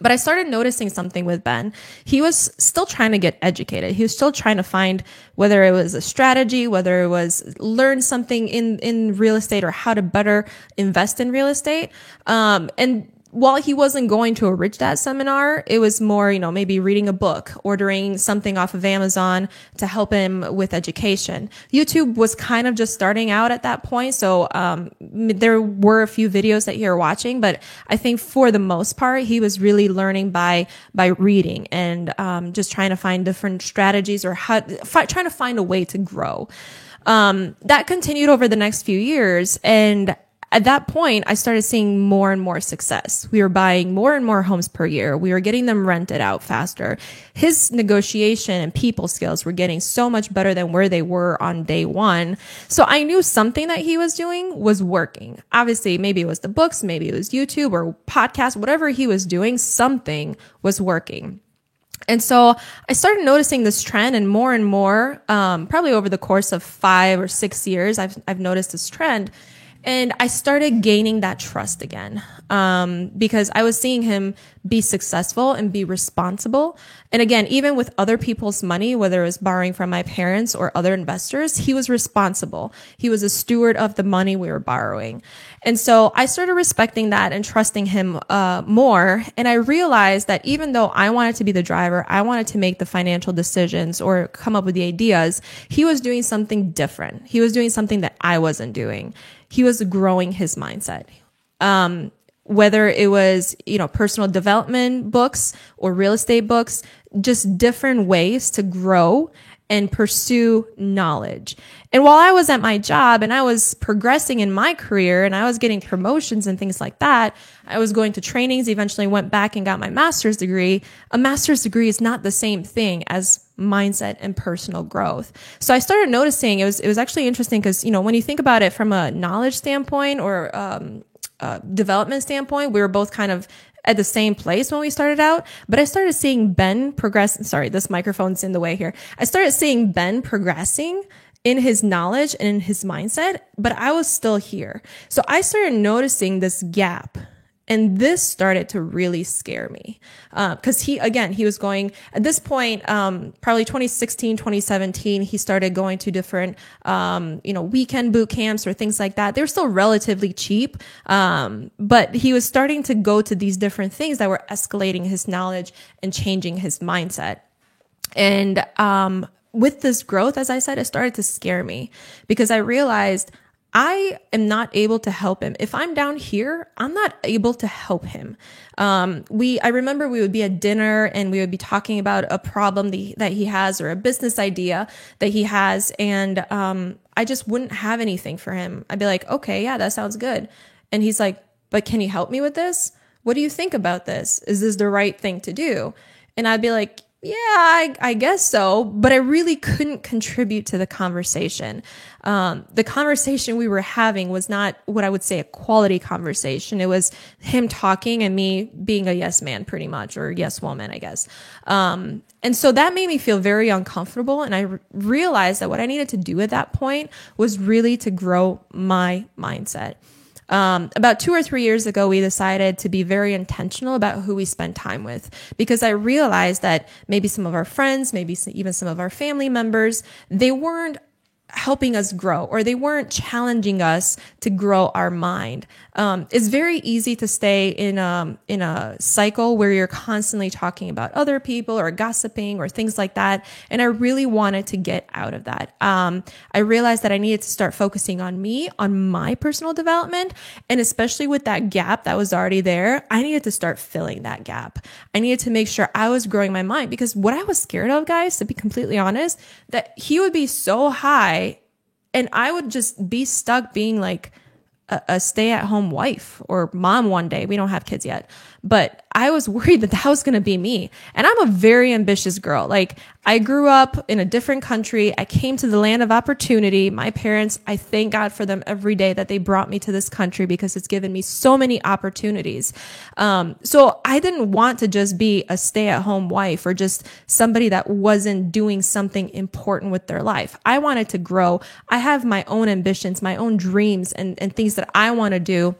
But I started noticing something with Ben. He was still trying to get educated. He was still trying to find whether it was a strategy, whether it was learn something in real estate or how to better invest in real estate. And while he wasn't going to a Rich Dad seminar, it was more, maybe reading a book, ordering something off of Amazon to help him with education. YouTube was kind of just starting out at that point. So, there were a few videos that you were watching, but I think for the most part, he was really learning by reading and, just trying to find different strategies or trying to find a way to grow. That continued over the next few years, and at that point, I started seeing more and more success. We were buying more and more homes per year. We were getting them rented out faster. His negotiation and people skills were getting so much better than where they were on day one. So I knew something that he was doing was working. Obviously, maybe it was the books, maybe it was YouTube or podcasts, whatever he was doing, something was working. And so I started noticing this trend, and more, probably over the course of 5 or 6 years, I've noticed this trend. And I started gaining that trust again, because I was seeing him be successful and be responsible. And again, even with other people's money, whether it was borrowing from my parents or other investors, he was responsible. He was a steward of the money we were borrowing. And so I started respecting that and trusting him more. And I realized that even though I wanted to be the driver, I wanted to make the financial decisions or come up with the ideas, he was doing something different. He was doing something that I wasn't doing. He was growing his mindset. Whether it was, personal development books or real estate books, just different ways to grow and pursue knowledge. And while I was at my job and I was progressing in my career and I was getting promotions and things like that, I was going to trainings, eventually went back and got my master's degree. A master's degree is not the same thing as mindset and personal growth. So I started noticing it was actually interesting because, when you think about it from a knowledge standpoint or development standpoint, we were both kind of at the same place when we started out, but I started seeing Ben progress. Sorry, this microphone's in the way here. I started seeing Ben progressing in his knowledge and in his mindset, but I was still here. So I started noticing this gap. And this started to really scare me. Cause he was going at this point, probably 2016, 2017, he started going to different, weekend boot camps or things like that. They were still relatively cheap. But he was starting to go to these different things that were escalating his knowledge and changing his mindset. And, with this growth, as I said, it started to scare me because I realized I am not able to help him. If I'm down here, I'm not able to help him. I remember we would be at dinner and we would be talking about a problem that he has or a business idea that he has. And, I just wouldn't have anything for him. I'd be like, okay, yeah, that sounds good. And he's like, but can you help me with this? What do you think about this? Is this the right thing to do? And I'd be like, yeah, I guess so, but I really couldn't contribute to the conversation. The conversation we were having was not what I would say a quality conversation. It was him talking and me being a yes man pretty much, or yes woman, I guess. And so that made me feel very uncomfortable. And I realized that what I needed to do at that point was really to grow my mindset. About 2 or 3 years ago, we decided to be very intentional about who we spend time with, because I realized that maybe some of our friends, maybe even some of our family members, they weren't helping us grow, or they weren't challenging us to grow our mind. It's very easy to stay in a cycle where you're constantly talking about other people or gossiping or things like that. And I really wanted to get out of that. I realized that I needed to start focusing on me, on my personal development. And especially with that gap that was already there, I needed to start filling that gap. I needed to make sure I was growing my mind, because what I was scared of, guys, to be completely honest, that he would be so high and I would just be stuck being like a stay-at-home wife or mom one day. We don't have kids yet, but I was worried that was going to be me. And I'm a very ambitious girl. Like, I grew up in a different country. I came to the land of opportunity. My parents, I thank God for them every day that they brought me to this country, because it's given me so many opportunities. So I didn't want to just be a stay-at-home wife or just somebody that wasn't doing something important with their life. I wanted to grow. I have my own ambitions, my own dreams, and things that I want to do.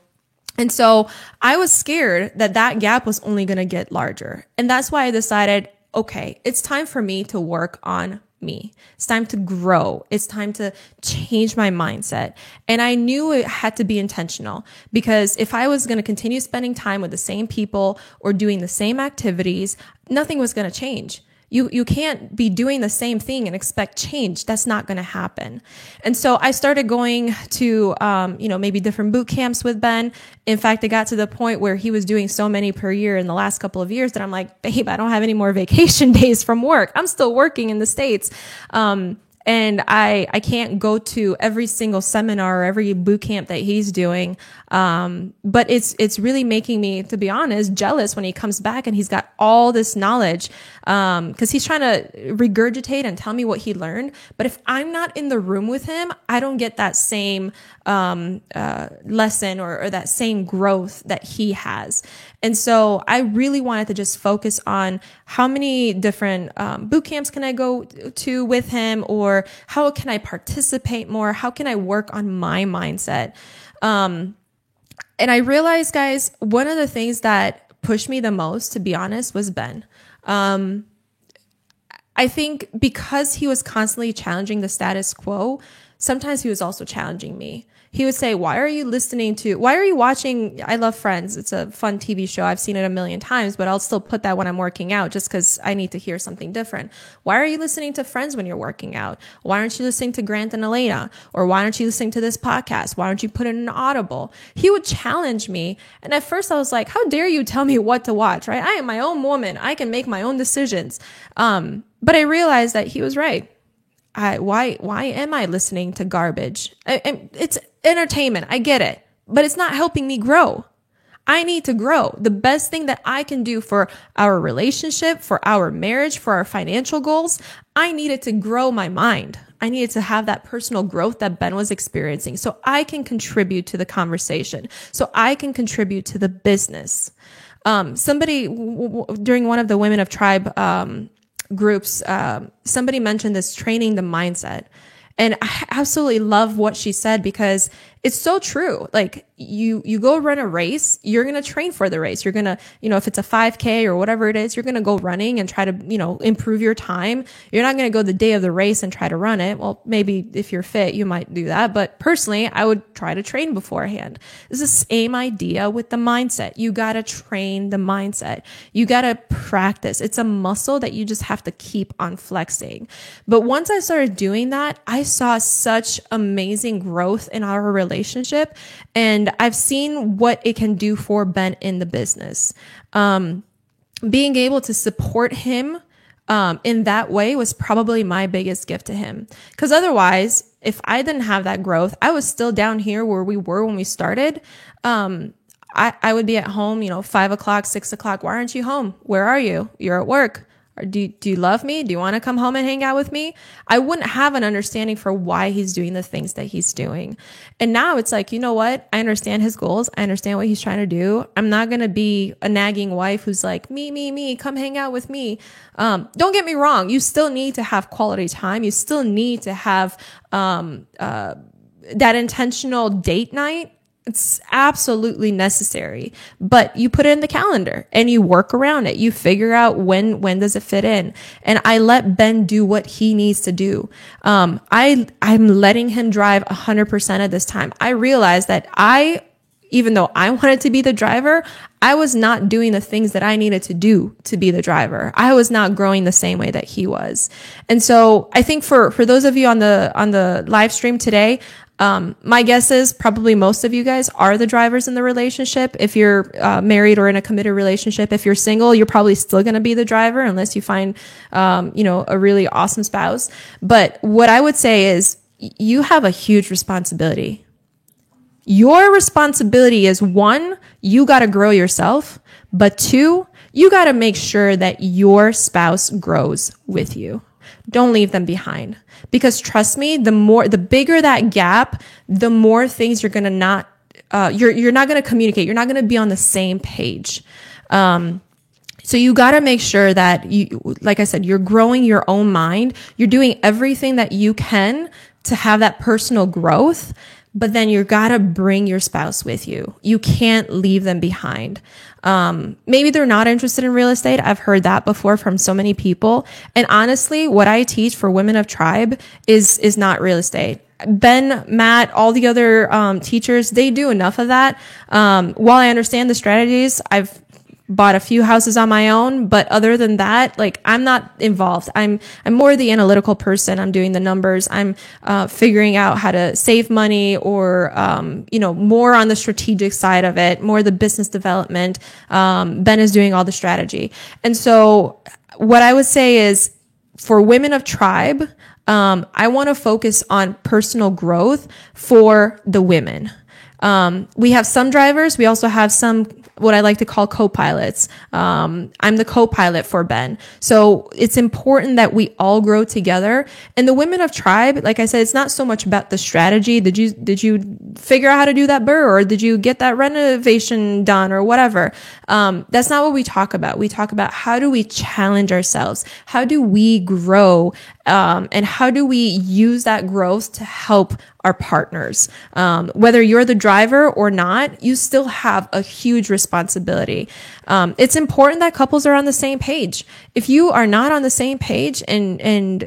And so I was scared that gap was only going to get larger. And that's why I decided, okay, it's time for me to work on me. It's time to grow. It's time to change my mindset. And I knew it had to be intentional, because if I was going to continue spending time with the same people or doing the same activities, nothing was going to change. You can't be doing the same thing and expect change. That's not going to happen. And so I started going to, maybe different boot camps with Ben. In fact, it got to the point where he was doing so many per year in the last couple of years that I'm like, babe, I don't have any more vacation days from work. I'm still working in the States. And I can't go to every single seminar or every boot camp that he's doing. But it's really making me, to be honest, jealous when he comes back and he's got all this knowledge. Cause he's trying to regurgitate and tell me what he learned. But if I'm not in the room with him, I don't get that same, lesson or that same growth that he has. And so I really wanted to just focus on how many different boot camps can I go to with him, or how can I participate more? How can I work on my mindset? And I realized, guys, one of the things that pushed me the most, to be honest, was Ben. I think because he was constantly challenging the status quo, sometimes he was also challenging me. He would say, why are you watching I Love Friends? It's a fun TV show. I've seen it a million times, but I'll still put that when I'm working out just because I need to hear something different. Why are you listening to Friends when you're working out? Why aren't you listening to Grant and Elena? Or why aren't you listening to this podcast? Why don't you put it in Audible? He would challenge me. And at first I was like, how dare you tell me what to watch, right? I am my own woman. I can make my own decisions. But I realized that he was right. Why am I listening to garbage? It's entertainment. I get it, but it's not helping me grow. I need to grow. The best thing that I can do for our relationship, for our marriage, for our financial goals, I needed to grow my mind. I needed to have that personal growth that Ben was experiencing so I can contribute to the conversation, so I can contribute to the business. Somebody during one of the Women of Tribe groups, somebody mentioned this training the mindset. And I absolutely love what she said because it's so true. Like you go run a race, you're going to train for the race. You're going to, if it's a 5K or whatever it is, you're going to go running and try to, improve your time. You're not going to go the day of the race and try to run it. Well, maybe if you're fit, you might do that. But personally, I would try to train beforehand. It's the same idea with the mindset. You got to train the mindset. You got to practice. It's a muscle that you just have to keep on flexing. But once I started doing that, I saw such amazing growth in our relationship, and I've seen what it can do for Ben in the business. Being able to support him in that way was probably my biggest gift to him. Because otherwise, if I didn't have that growth, I was still down here where we were when we started. I would be at home, 5 o'clock, 6 o'clock. Why aren't you home? Where are you? You're at work. Or do you love me? Do you want to come home and hang out with me? I wouldn't have an understanding for why he's doing the things that he's doing. And now it's like, you know what? I understand his goals. I understand what he's trying to do. I'm not going to be a nagging wife who's like, me, come hang out with me. Don't get me wrong. You still need to have quality time. You still need to have that intentional date night. It's absolutely necessary, but you put it in the calendar and you work around it. You figure out when does it fit in. And I let Ben do what he needs to do. I'm letting him drive 100% of this time. I realized that even though I wanted to be the driver, I was not doing the things that I needed to do to be the driver. I was not growing the same way that he was. And so I think for those of you on the live stream today, my guess is probably most of you guys are the drivers in the relationship. If you're married or in a committed relationship, if you're single, you're probably still going to be the driver unless you find, a really awesome spouse. But what I would say is you have a huge responsibility. Your responsibility is 1, you got to grow yourself, but 2, you got to make sure that your spouse grows with you. Don't leave them behind. Because trust me, the bigger that gap, the more things you're going to not, you're not going to communicate. You're not going to be on the same page. So you got to make sure that like I said, you're growing your own mind. You're doing everything that you can to have that personal growth, but then you got to bring your spouse with you. You can't leave them behind. Maybe they're not interested in real estate. I've heard that before from so many people. And honestly, what I teach for Women of Tribe is not real estate. Ben, Matt, all the other teachers, they do enough of that. While I understand the strategies, I've bought a few houses on my own, but other than that, like I'm not involved. I'm more the analytical person. I'm doing the numbers. I'm figuring out how to save money or more on the strategic side of it, more the business development. Ben is doing all the strategy. And so what I would say is for Women of Tribe, I want to focus on personal growth for the women. We have some drivers. We also have some, what I like to call co-pilots. I'm the co-pilot for Ben. So it's important that we all grow together. And the Women of Tribe, like I said, it's not so much about the strategy. Did you figure out how to do that burr, or did you get that renovation done, or whatever? That's not what we talk about. We talk about how do we challenge ourselves? How do we grow? And how do we use that growth to help our partners? Whether you're the driver or not, you still have a huge responsibility. It's important that couples are on the same page. If you are not on the same page and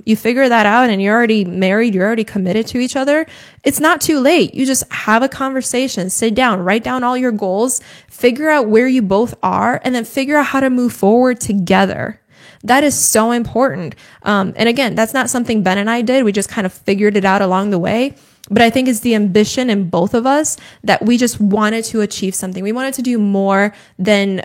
you figure that out and you're already married, you're already committed to each other, it's not too late. You just have a conversation, sit down, write down all your goals, figure out where you both are, and then figure out how to move forward together. That is so important. And again, that's not something Ben and I did. We just kind of figured it out along the way. But I think it's the ambition in both of us that we just wanted to achieve something. We wanted to do more than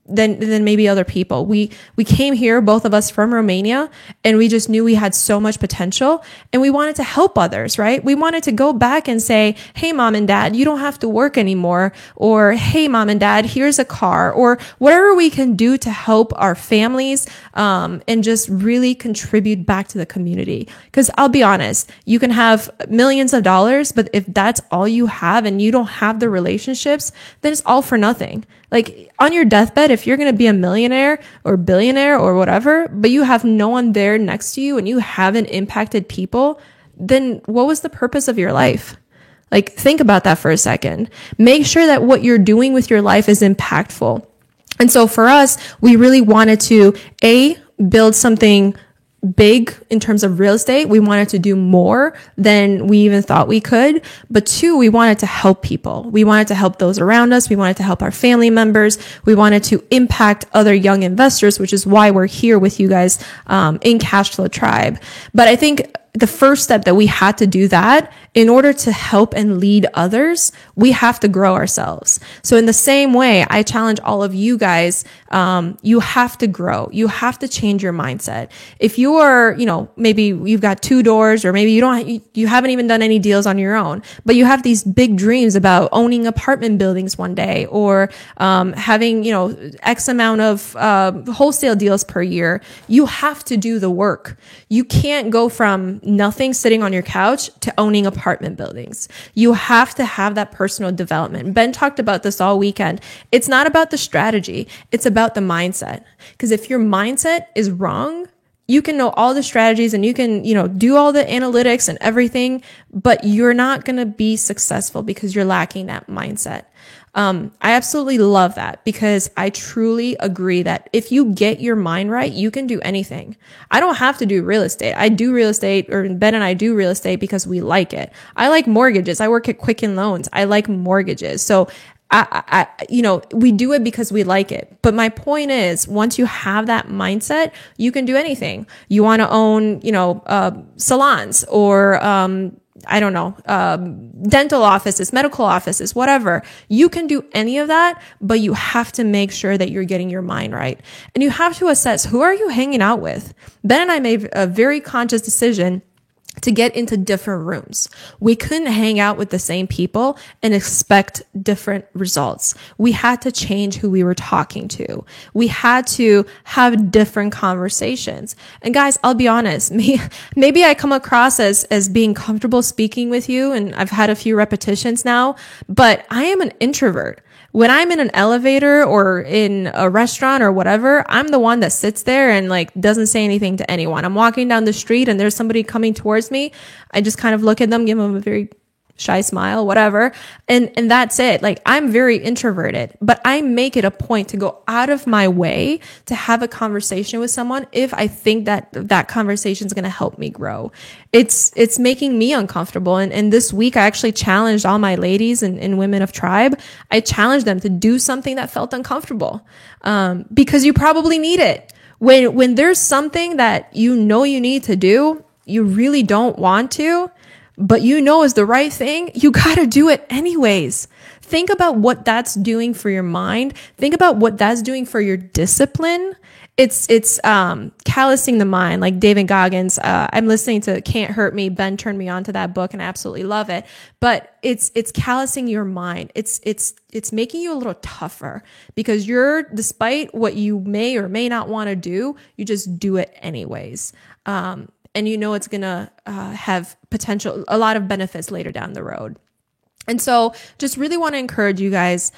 maybe other people. We came here, both of us from Romania, and we just knew we had so much potential and we wanted to help others, right? We wanted to go back and say, hey, mom and dad, you don't have to work anymore. Or, hey, mom and dad, here's a car, or whatever we can do to help our families, and just really contribute back to the community. Because I'll be honest, you can have millions of dollars, but if that's all you have and you don't have the relationships, then it's all for nothing. Like on your deathbed, if you're going to be a millionaire or billionaire or whatever, but you have no one there next to you and you haven't impacted people, then what was the purpose of your life? Like, think about that for a second. Make sure that what you're doing with your life is impactful. And so for us, we really wanted to, build something big in terms of real estate. We wanted to do more than we even thought we could. But 2, we wanted to help people. We wanted to help those around us. We wanted to help our family members. We wanted to impact other young investors, which is why we're here with you guys in Cashflow Tribe. But I think the first step that we had to do that in order to help and lead others, we have to grow ourselves. So in the same way, I challenge all of you guys, you have to grow. You have to change your mindset. If you are, maybe you've got 2 doors, or maybe you haven't even done any deals on your own, but you have these big dreams about owning apartment buildings one day, or having, X amount of wholesale deals per year, you have to do the work. You can't go from nothing sitting on your couch to owning apartment buildings. You have to have that personal development. Ben talked about this all weekend. It's not about the strategy. It's about the mindset. Because if your mindset is wrong, you can know all the strategies and you can, do all the analytics and everything, but you're not going to be successful because you're lacking that mindset. I absolutely love that, because I truly agree that if you get your mind right, you can do anything. I don't have to do real estate. I do real estate, or Ben and I do real estate because we like it. I like mortgages. I work at Quicken Loans. I like mortgages. So we do it because we like it. But my point is, once you have that mindset, you can do anything. You want to own, salons, or, dental offices, medical offices, whatever. You can do any of that, but you have to make sure that you're getting your mind right. And you have to assess, who are you hanging out with? Ben and I made a very conscious decision to get into different rooms. We couldn't hang out with the same people and expect different results. We had to change who we were talking to. We had to have different conversations. And guys, I'll be honest, maybe I come across as being comfortable speaking with you, and I've had a few repetitions now, but I am an introvert. When I'm in an elevator or in a restaurant or whatever, I'm the one that sits there and doesn't say anything to anyone. I'm walking down the street and there's somebody coming towards me. I just kind of look at them, give them a very shy smile, whatever. And that's it. I'm very introverted, but I make it a point to go out of my way to have a conversation with someone if I think that conversation is going to help me grow. It's making me uncomfortable. And this week I actually challenged all my ladies and Women of Tribe. I challenged them to do something that felt uncomfortable, because you probably need it. When there's something that you need to do, you really don't want to, but is the right thing, you gotta do it anyways. Think about what that's doing for your mind. Think about what that's doing for your discipline. it's callousing the mind, like David Goggins. I'm listening to Can't Hurt Me. Ben turned me on to that book and I absolutely love it. But it's callousing your mind. It's making you a little tougher because despite what you may or may not want to do, you just do it anyways. And you know it's gonna have a lot of benefits later down the road. And so just really want to encourage you guys,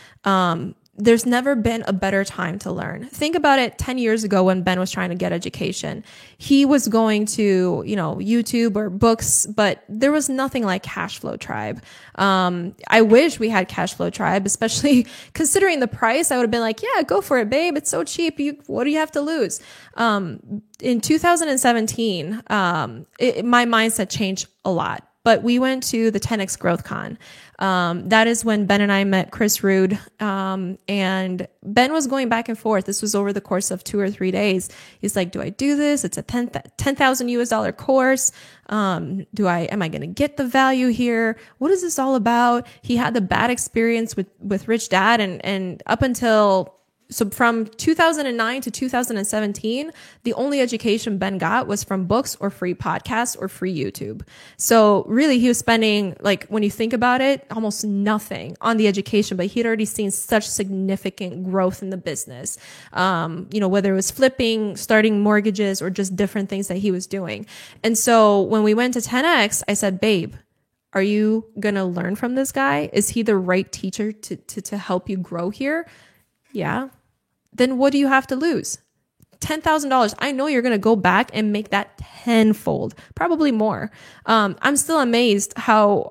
there's never been a better time to learn. Think about it 10 years ago when Ben was trying to get education. He was going to, YouTube or books, but there was nothing like Cashflow Tribe. I wish we had Cashflow Tribe, especially considering the price. I would have been like, yeah, go for it, babe. It's so cheap. What do you have to lose? In 2017, my mindset changed a lot. But we went to the 10X Growth Con. That is when Ben and I met Chris Rude. And Ben was going back and forth. This was over the course of 2 or 3 days. He's like, do I do this? It's a $10,000 US course. Am I going to get the value here? What is this all about? He had the bad experience with Rich Dad and up until... So from 2009 to 2017, the only education Ben got was from books or free podcasts or free YouTube. So really he was spending, like, when you think about it, almost nothing on the education, but he had already seen such significant growth in the business. Whether it was flipping, starting mortgages, or just different things that he was doing. And so when we went to 10X, I said, babe, are you going to learn from this guy? Is he the right teacher to help you grow here? Yeah. Then what do you have to lose? $10,000. I know you're going to go back and make that tenfold, probably more. I'm still amazed how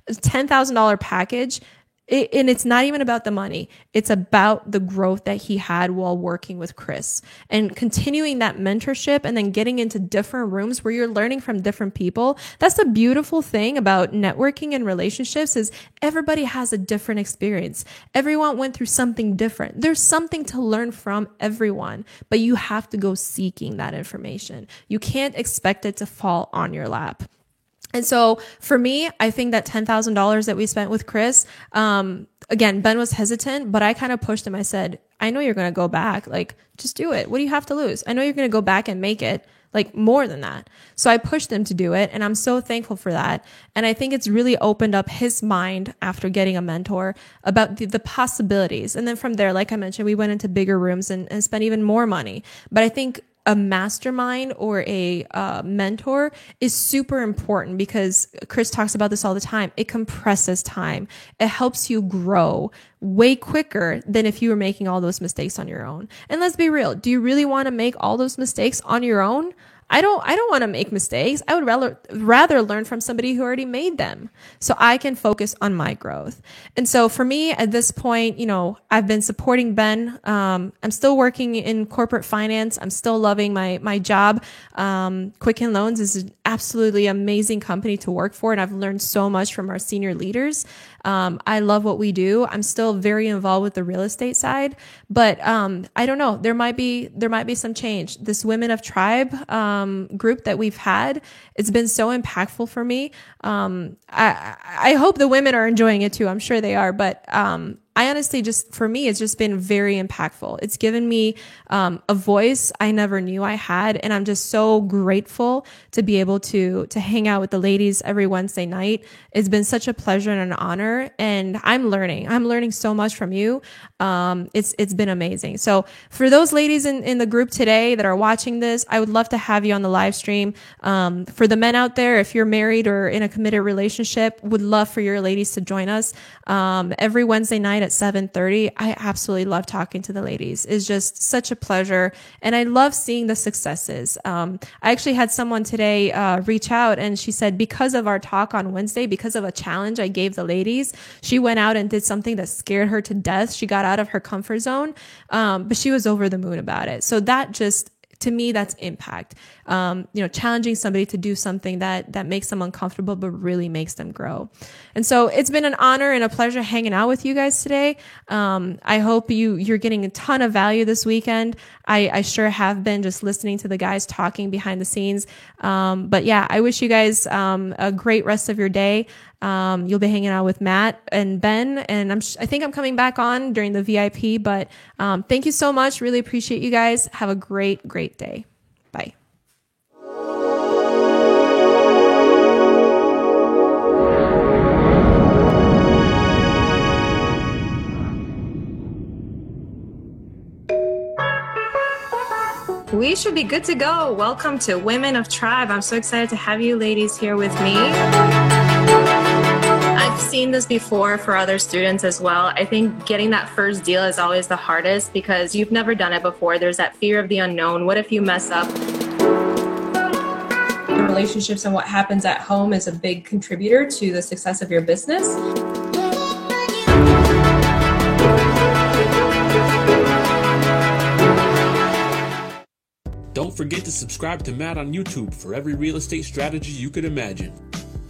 $10,000 package, and it's not even about the money. It's about the growth that he had while working with Chris and continuing that mentorship and then getting into different rooms where you're learning from different people. That's the beautiful thing about networking and relationships is everybody has a different experience. Everyone went through something different. There's something to learn from everyone, but you have to go seeking that information. You can't expect it to fall on your lap. And so for me, I think that $10,000 that we spent with Chris, again, Ben was hesitant, but I kind of pushed him. I said, I know you're going to go back. Like, just do it. What do you have to lose? I know you're going to go back and make it like more than that. So I pushed him to do it. And I'm so thankful for that. And I think it's really opened up his mind after getting a mentor about the possibilities. And then from there, like I mentioned, we went into bigger rooms and spent even more money. But I think a mastermind or a mentor is super important because Chris talks about this all the time. It compresses time. It helps you grow way quicker than if you were making all those mistakes on your own. And let's be real. Do you really want to make all those mistakes on your own? I don't want to make mistakes. I would rather learn from somebody who already made them so I can focus on my growth. And so for me at this point, I've been supporting Ben. I'm still working in corporate finance. I'm still loving my job. Quicken Loans is an absolutely amazing company to work for. And I've learned so much from our senior leaders. I love what we do. I'm still very involved with the real estate side, but I don't know. There might be some change. This Women of Tribe group that we've had, it's been so impactful for me. I hope the women are enjoying it too. I'm sure they are, but I honestly for me, it's just been very impactful. It's given me a voice I never knew I had. And I'm just so grateful to be able to hang out with the ladies every Wednesday night. It's been such a pleasure and an honor. And I'm learning so much from you. It's been amazing. So for those ladies in the group today that are watching this, I would love to have you on the live stream. For the men out there, if you're married or in a committed relationship, would love for your ladies to join us every Wednesday night at 7:30. I absolutely love talking to the ladies. It's just such a pleasure. And I love seeing the successes. I actually had someone today reach out and she said, because of our talk on Wednesday, because of a challenge I gave the ladies, she went out and did something that scared her to death. She got out of her comfort zone, but she was over the moon about it. So that just, to me, that's impact. Challenging somebody to do something that makes them uncomfortable, but really makes them grow. And so it's been an honor and a pleasure hanging out with you guys today. I hope you're getting a ton of value this weekend. I sure have been just listening to the guys talking behind the scenes. But yeah, I wish you guys a great rest of your day. You'll be hanging out with Matt and Ben, and I think I'm coming back on during the VIP. But thank you so much. Really appreciate you guys. Have a great day. Bye. We should be good to go. Welcome to Women of Tribe. I'm so excited to have you ladies here with me. I've seen this before for other students as well. I think getting that first deal is always the hardest because you've never done it before. There's that fear of the unknown. What if you mess up? The relationships and what happens at home is a big contributor to the success of your business. Don't forget to subscribe to Matt on YouTube for every real estate strategy you could imagine.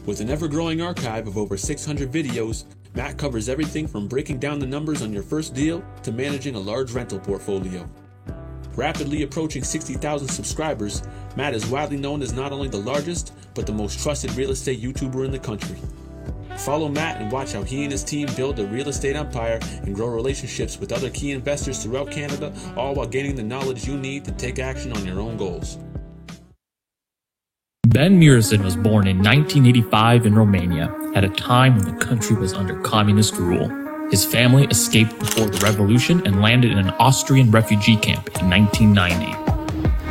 With an ever-growing archive of over 600 videos, Matt covers everything from breaking down the numbers on your first deal to managing a large rental portfolio. Rapidly approaching 60,000 subscribers, Matt is widely known as not only the largest, but the most trusted real estate YouTuber in the country. Follow Matt and watch how he and his team build a real estate empire and grow relationships with other key investors throughout Canada, all while gaining the knowledge you need to take action on your own goals. Ben Muresan was born in 1985 in Romania, at a time when the country was under communist rule. His family escaped before the revolution and landed in an Austrian refugee camp in 1990.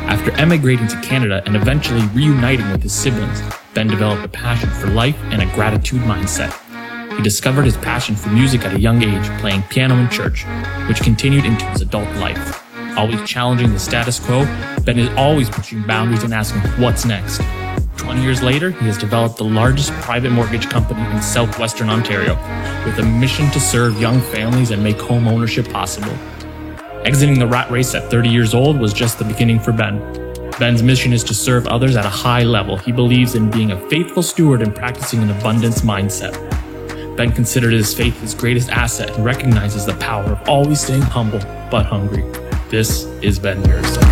After emigrating to Canada and eventually reuniting with his siblings, Ben developed a passion for life and a gratitude mindset. He discovered his passion for music at a young age, playing piano in church, which continued into his adult life. Always challenging the status quo, Ben is always pushing boundaries and asking, what's next? 20 years later, he has developed the largest private mortgage company in southwestern Ontario, with a mission to serve young families and make home ownership possible. Exiting the rat race at 30 years old was just the beginning for Ben. Ben's mission is to serve others at a high level. He believes in being a faithful steward and practicing an abundance mindset. Ben considered his faith his greatest asset and recognizes the power of always staying humble but hungry. This is Ben Muresan.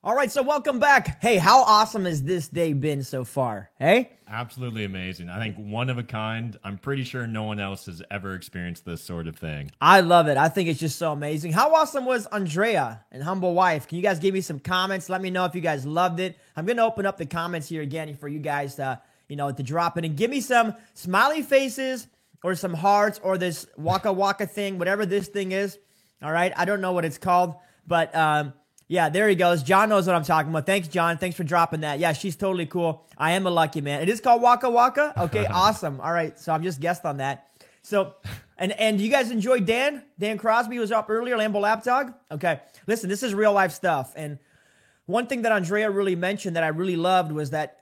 All right, so welcome back. Hey, how awesome has this day been so far? Hey? Absolutely amazing. I think one of a kind. I'm pretty sure no one else has ever experienced this sort of thing. I love it. I think it's just so amazing. How awesome was Andrea and Humble Wife? Can you guys give me some comments? Let me know if you guys loved it. I'm going to open up the comments here again for you guys to, to drop in and give me some smiley faces or some hearts or this waka waka thing, whatever this thing is. All right. I don't know what it's called, but, yeah, there he goes. John knows what I'm talking about. Thanks, John. Thanks for dropping that. Yeah, she's totally cool. I am a lucky man. It is called Waka Waka? Okay, awesome. All right, so I'm just guessed on that. So, and you guys enjoyed Dan? Dan Crosby was up earlier, Lambo Lapdog? Okay, listen, this is real life stuff. And one thing that Andrea really mentioned that I really loved was that,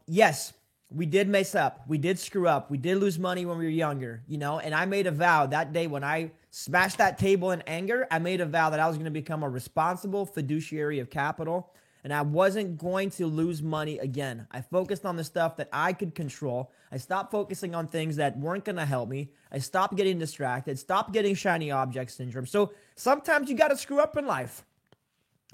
yes, we did mess up. We did screw up. We did lose money when we were younger, and I made a vow that day when I smashed that table in anger. I made a vow that I was going to become a responsible fiduciary of capital, and I wasn't going to lose money again. I focused on the stuff that I could control. I stopped focusing on things that weren't going to help me. I stopped getting distracted, stopped getting shiny object syndrome. So sometimes you got to screw up in life,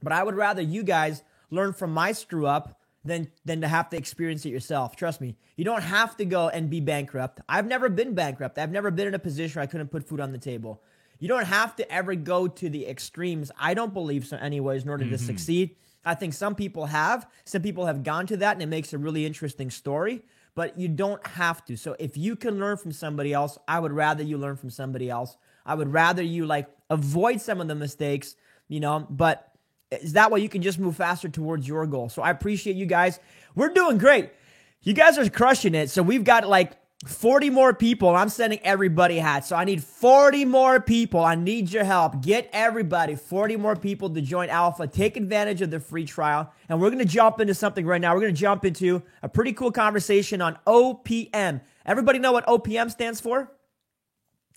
but I would rather you guys learn from my screw up than to have to experience it yourself. Trust me, you don't have to go and be bankrupt. I've never been bankrupt. I've never been in a position where I couldn't put food on the table. You don't have to ever go to the extremes. I don't believe so anyways in order to succeed. I think some people have. Some people have gone to that, and it makes a really interesting story, but you don't have to. So if you can learn from somebody else, I would rather you learn from somebody else. I would rather you avoid some of the mistakes, but is that way you can just move faster towards your goal. So I appreciate you guys. We're doing great. You guys are crushing it. So we've got 40 more people. I'm sending everybody hats. So I need 40 more people. I need your help. Get everybody, 40 more people to join Alpha. Take advantage of the free trial. And we're going to jump into something right now. We're going to jump into a pretty cool conversation on OPM. Everybody know what OPM stands for?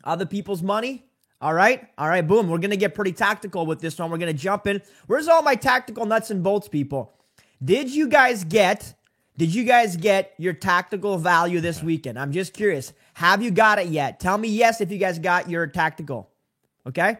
Other people's money? All right, boom. We're going to get pretty tactical with this one. We're going to jump in. Where's all my tactical nuts and bolts, people? Did you guys get your tactical value this weekend? I'm just curious. Have you got it yet? Tell me yes if you guys got your tactical. Okay?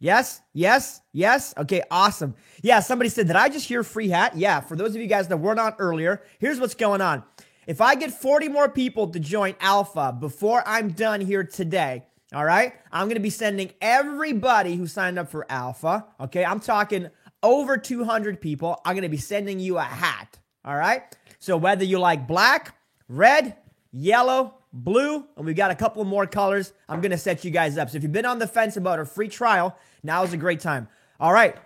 Yes, yes, yes. Okay, awesome. Yeah, somebody said, did I just hear free hat? Yeah, for those of you guys that weren't on earlier, here's what's going on. If I get 40 more people to join Alpha before I'm done here today, all right, I'm going to be sending everybody who signed up for Alpha, okay, I'm talking over 200 people, I'm going to be sending you a hat, all right? So whether you like black, red, yellow, blue, and we've got a couple more colors, I'm going to set you guys up. So if you've been on the fence about a free trial, now is a great time. All right,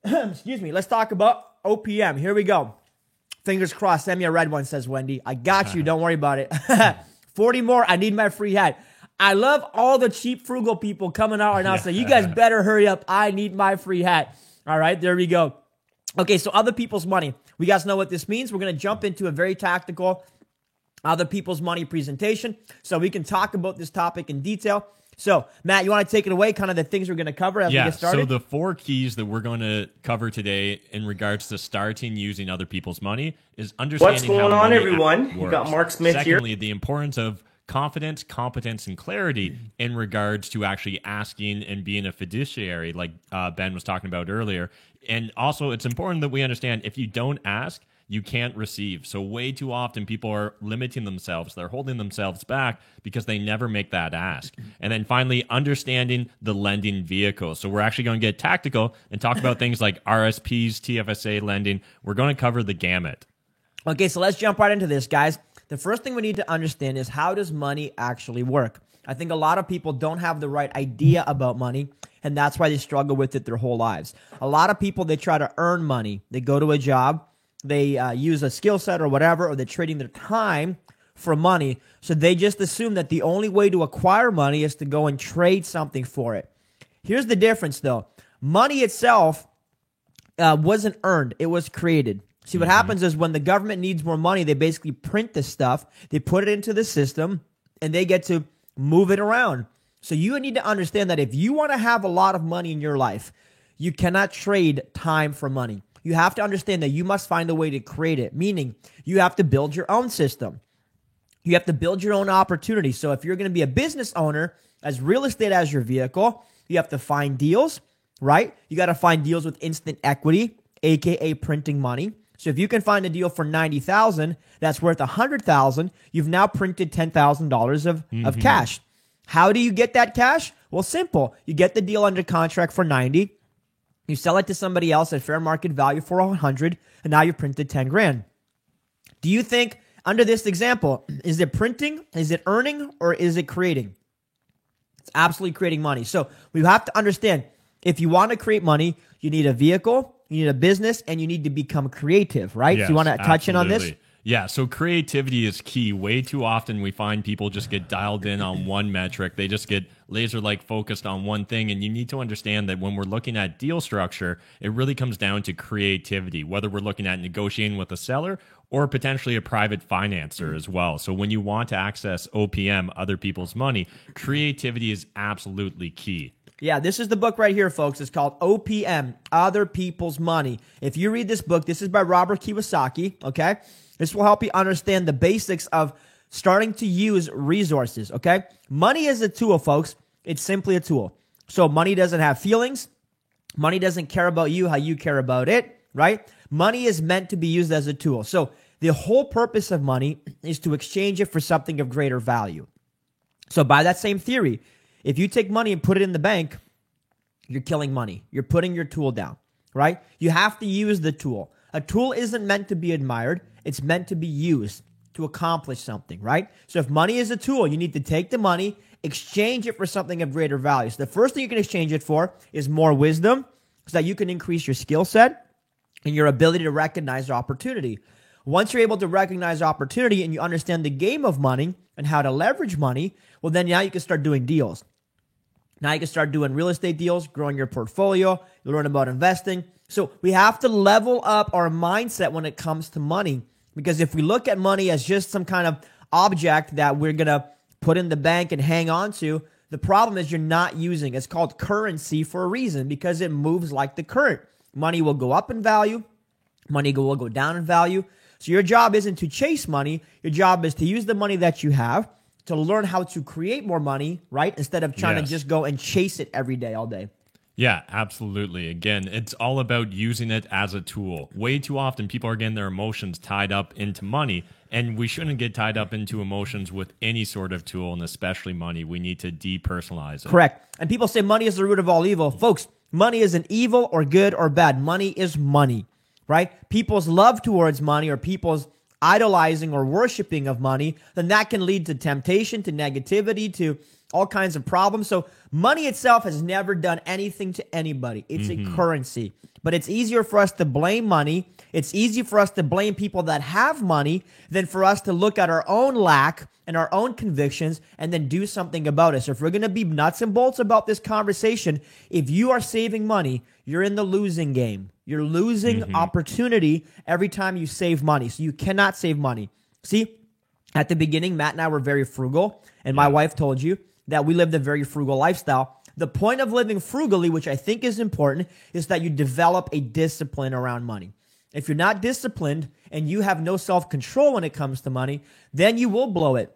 excuse me, let's talk about OPM. Here we go. Fingers crossed, send me a red one, says Wendy. I got you, don't worry about it. 40 more, I need my free hat. I love all the cheap, frugal people coming out right now saying, you guys better hurry up, I need my free hat. All right, there we go. Okay, so other people's money. We guys know what this means. We're going to jump into a very tactical other people's money presentation so we can talk about this topic in detail. So, Matt, you want to take it away, kind of the things we're going to cover as we get started? So the 4 keys that we're going to cover today in regards to starting using other people's money is understanding what's going how on, money everyone. works. You got Mark Smith Secondly, here. the importance of confidence, competence, and clarity in regards to actually asking and being a fiduciary, like Ben was talking about earlier. And also, it's important that we understand if you don't ask, you can't receive. So way too often people are limiting themselves. They're holding themselves back because they never make that ask. And then finally, understanding the lending vehicle. So we're actually going to get tactical and talk about things like RSPs, TFSA lending. We're going to cover the gamut. Okay, so let's jump right into this, guys. The first thing we need to understand is, how does money actually work? I think a lot of people don't have the right idea about money, and that's why they struggle with it their whole lives. A lot of people, they try to earn money. They go to a job, they use a skill set or whatever, or they're trading their time for money. So they just assume that the only way to acquire money is to go and trade something for it. Here's the difference, though. Money itself wasn't earned. It was created. See, what happens is when the government needs more money, they basically print this stuff, they put it into the system, and they get to move it around. So you need to understand that if you want to have a lot of money in your life, you cannot trade time for money. You have to understand that you must find a way to create it, meaning you have to build your own system. You have to build your own opportunity. So if you're going to be a business owner, as real estate as your vehicle, you have to find deals, right? You got to find deals with instant equity, aka printing money. So if you can find a deal for $90,000 that's worth $100,000, you've now printed $10,000 of cash. How do you get that cash? Well, simple. You get the deal under contract for $90,000. You sell it to somebody else at fair market value for $100,000, and now you printed $10,000. Do you think, under this example, is it printing, is it earning, or is it creating? It's absolutely creating money. So we have to understand, if you want to create money, you need a vehicle, you need a business, and you need to become creative, right? Yes, so you want to touch in on this? Yeah, so creativity is key. Way too often we find people just get dialed in on one metric. They just get laser-like focused on one thing. And you need to understand that when we're looking at deal structure, it really comes down to creativity, whether we're looking at negotiating with a seller or potentially a private financer as well. So when you want to access OPM, other people's money, creativity is absolutely key. Yeah, this is the book right here, folks. It's called OPM, Other People's Money. If you read this book, this is by Robert Kiyosaki, okay? This will help you understand the basics of starting to use resources, okay? Money is a tool, folks. It's simply a tool. So money doesn't have feelings. Money doesn't care about you how you care about it, right? Money is meant to be used as a tool. So the whole purpose of money is to exchange it for something of greater value. So by that same theory, if you take money and put it in the bank, you're killing money. You're putting your tool down, right? You have to use the tool. A tool isn't meant to be admired. It's meant to be used to accomplish something, right? So if money is a tool, you need to take the money, exchange it for something of greater value. So the first thing you can exchange it for is more wisdom, so that you can increase your skill set and your ability to recognize opportunity. Once you're able to recognize opportunity and you understand the game of money and how to leverage money, well, then now you can start doing deals. Now you can start doing real estate deals, growing your portfolio, you learn about investing. So we have to level up our mindset when it comes to money, because if we look at money as just some kind of object that we're going to put in the bank and hang on to, the problem is you're not using. It's called currency for a reason, because it moves like the current. Money will go up in value. Money will go down in value. So your job isn't to chase money. Your job is to use the money that you have to learn how to create more money, right? Instead of trying to just go and chase it every day, all day. Yeah, absolutely. Again, it's all about using it as a tool. Way too often, people are getting their emotions tied up into money, and we shouldn't get tied up into emotions with any sort of tool, and especially money. We need to depersonalize it. Correct. And people say money is the root of all evil. Folks, money isn't evil or good or bad. Money is money, right? People's love towards money or people's idolizing or worshiping of money, then that can lead to temptation, to negativity, to all kinds of problems. So money itself has never done anything to anybody. It's a currency. But it's easier for us to blame money. It's easy for us to blame people that have money than for us to look at our own lack and our own convictions and then do something about it. So if we're going to be nuts and bolts about this conversation, if you are saving money, you're in the losing game. You're losing opportunity every time you save money. So you cannot save money. See, at the beginning, Matt and I were very frugal, and my wife told you that we lived a very frugal lifestyle. The point of living frugally, which I think is important, is that you develop a discipline around money. If you're not disciplined and you have no self-control when it comes to money, then you will blow it.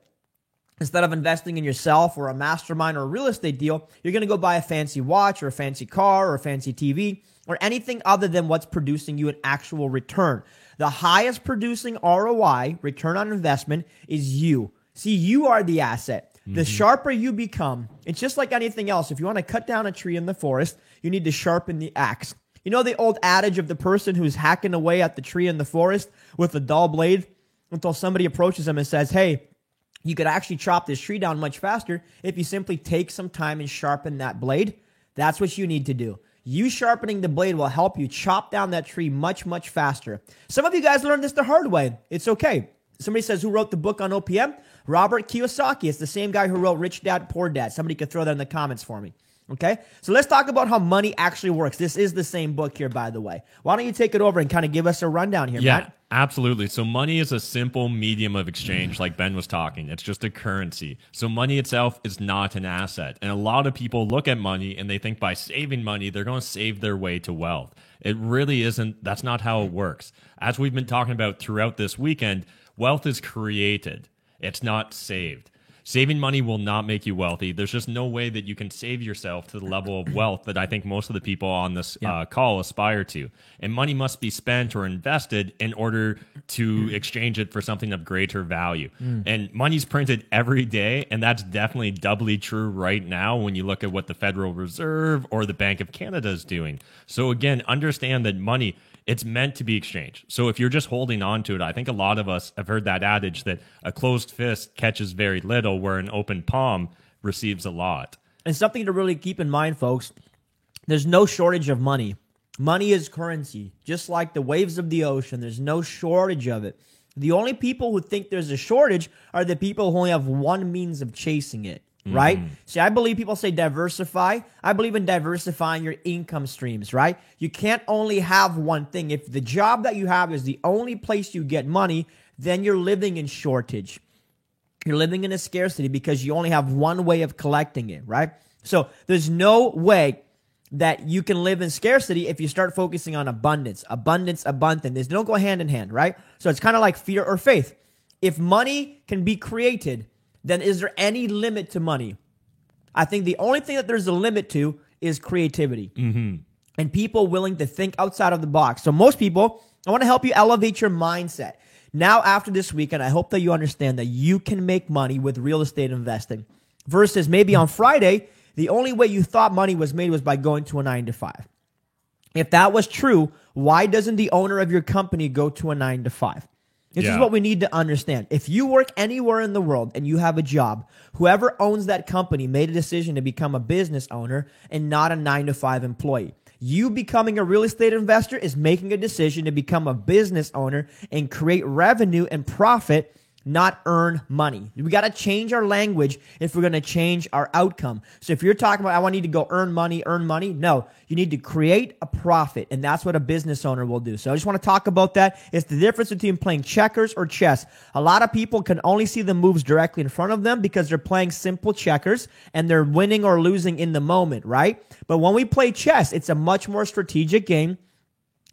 Instead of investing in yourself or a mastermind or a real estate deal, you're going to go buy a fancy watch or a fancy car or a fancy TV or anything other than what's producing you an actual return. The highest producing ROI, return on investment, is you. See, you are the asset. The sharper you become, it's just like anything else. If you want to cut down a tree in the forest, you need to sharpen the axe. You know the old adage of the person who's hacking away at the tree in the forest with a dull blade until somebody approaches them and says, hey, you could actually chop this tree down much faster if you simply take some time and sharpen that blade. That's what you need to do. You sharpening the blade will help you chop down that tree much, much faster. Some of you guys learned this the hard way. It's okay. Somebody says, who wrote the book on OPM? Robert Kiyosaki. It's the same guy who wrote Rich Dad, Poor Dad. Somebody could throw that in the comments for me. Okay? So let's talk about how money actually works. This is the same book here, by the way. Why don't you take it over and kind of give us a rundown here, Matt? Absolutely. So money is a simple medium of exchange, like Ben was talking. It's just a currency. So money itself is not an asset. And a lot of people look at money and they think by saving money, they're going to save their way to wealth. It really isn't. That's not how it works. As we've been talking about throughout this weekend, wealth is created. It's not saved. Saving money will not make you wealthy. There's just no way that you can save yourself to the level of wealth that I think most of the people on this call aspire to. And money must be spent or invested in order to exchange it for something of greater value. And money's printed every day, and that's definitely doubly true right now when you look at what the Federal Reserve or the Bank of Canada is doing. So again, understand that money, it's meant to be exchanged. So if you're just holding on to it, I think a lot of us have heard that adage that a closed fist catches very little, where an open palm receives a lot. And something to really keep in mind, folks, there's no shortage of money. Money is currency, just like the waves of the ocean. There's no shortage of it. The only people who think there's a shortage are the people who only have one means of chasing it. Right? See, I believe people say diversify. I believe in diversifying your income streams, right? You can't only have one thing. If the job that you have is the only place you get money, then you're living in shortage. You're living in a scarcity because you only have one way of collecting it, right? So there's no way that you can live in scarcity if you start focusing on abundance. Abundance. They don't go hand in hand, right? So it's kind of like fear or faith. If money can be created, then is there any limit to money? I think the only thing that there's a limit to is creativity and people willing to think outside of the box. So most people, I want to help you elevate your mindset. Now, after this weekend, I hope that you understand that you can make money with real estate investing versus maybe on Friday, the only way you thought money was made was by going to a 9-to-5. If that was true, why doesn't the owner of your company go to a 9-to-5? This is what we need to understand. If you work anywhere in the world and you have a job, whoever owns that company made a decision to become a business owner and not a 9-to-5 employee. You becoming a real estate investor is making a decision to become a business owner and create revenue and profit, not earn money. We got to change our language if we're going to change our outcome. So if you're talking about, I need to go earn money. No, you need to create a profit. And that's what a business owner will do. So I just want to talk about that. It's the difference between playing checkers or chess. A lot of people can only see the moves directly in front of them because they're playing simple checkers and they're winning or losing in the moment, right? But when we play chess, it's a much more strategic game.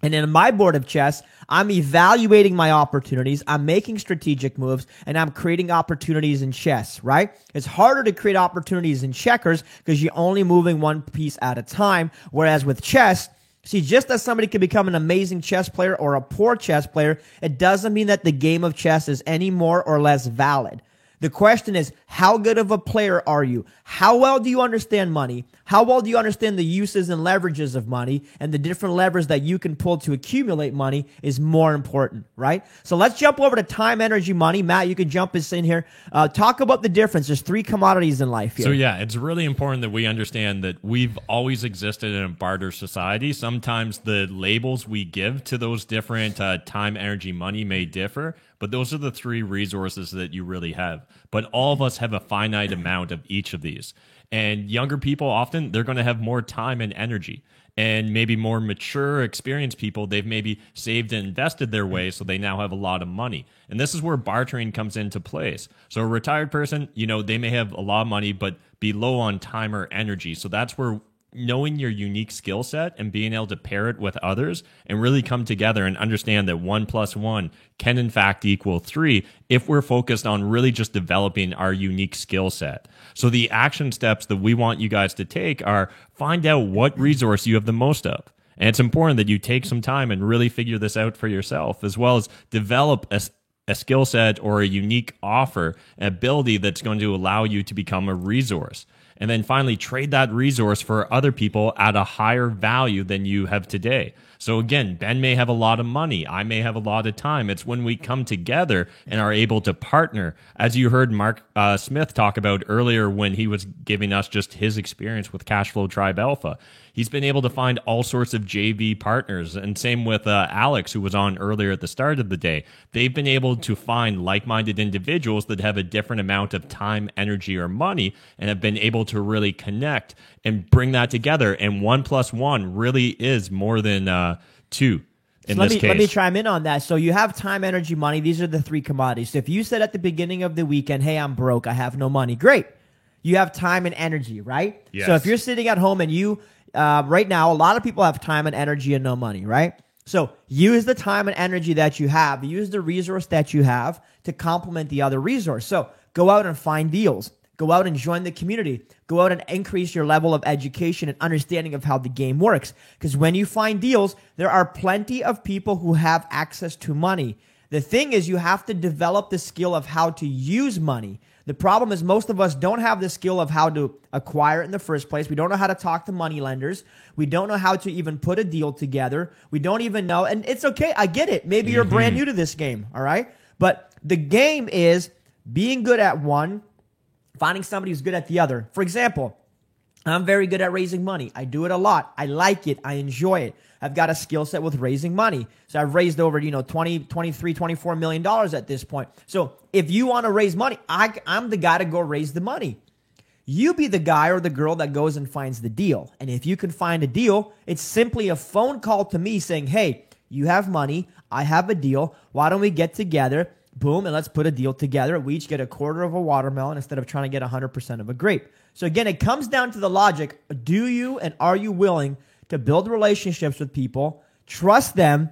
And in my board of chess, I'm evaluating my opportunities, I'm making strategic moves, and I'm creating opportunities in chess, right? It's harder to create opportunities in checkers because you're only moving one piece at a time, whereas with chess, see, just as somebody can become an amazing chess player or a poor chess player, it doesn't mean that the game of chess is any more or less valid. The question is, how good of a player are you? How well do you understand money? How well do you understand the uses and leverages of money, and the different levers that you can pull to accumulate money is more important, right? So let's jump over to time, energy, money. Matt, you can jump us in here. Talk about the difference. There's 3 commodities in life here. So yeah, it's really important that we understand that we've always existed in a barter society. Sometimes the labels we give to those different time, energy, money may differ, but those are the 3 resources that you really have. But all of us have a finite amount of each of these. And younger people, often, they're going to have more time and energy. And maybe more mature, experienced people, they've maybe saved and invested their way, so they now have a lot of money. And this is where bartering comes into place. So a retired person, they may have a lot of money, but be low on time or energy. So that's where knowing your unique skill set and being able to pair it with others and really come together and understand that 1 + 1 can in fact equal 3 if we're focused on really just developing our unique skill set. So the action steps that we want you guys to take are find out what resource you have the most of. And it's important that you take some time and really figure this out for yourself, as well as develop a skill set or a unique offer, an ability that's going to allow you to become a resource. And then finally, trade that resource for other people at a higher value than you have today. So again, Ben may have a lot of money. I may have a lot of time. It's when we come together and are able to partner. As you heard Mark Smith talk about earlier when he was giving us just his experience with Cashflow Tribe Alpha. He's been able to find all sorts of JV partners. And same with Alex, who was on earlier at the start of the day. They've been able to find like-minded individuals that have a different amount of time, energy, or money, and have been able to really connect and bring that together. And 1 + 1 really is more than 2 in this case. Let me chime in on that. So you have time, energy, money. These are the 3 commodities. So if you said at the beginning of the weekend, hey, I'm broke, I have no money, great. You have time and energy, right? Yes. So if you're sitting at home and you, right now, a lot of people have time and energy and no money, right? So use the time and energy that you have, use the resource that you have to complement the other resource. So go out and find deals. Go out and join the community. Go out and increase your level of education and understanding of how the game works. Because when you find deals, there are plenty of people who have access to money. The thing is, you have to develop the skill of how to use money. The problem is most of us don't have the skill of how to acquire it in the first place. We don't know how to talk to money lenders. We don't know how to even put a deal together. We don't even know. And it's okay. I get it. Maybe you're brand new to this game. All right. But the game is being good at one, finding somebody who's good at the other. For example, I'm very good at raising money. I do it a lot. I like it. I enjoy it. I've got a skill set with raising money. So I've raised over, 20, 23, $24 million at this point. So if you want to raise money, I'm the guy to go raise the money. You be the guy or the girl that goes and finds the deal. And if you can find a deal, it's simply a phone call to me saying, hey, you have money. I have a deal. Why don't we get together? Boom, and let's put a deal together. We each get a quarter of a watermelon instead of trying to get 100% of a grape. So again, it comes down to the logic. Do you and are you willing to build relationships with people, trust them,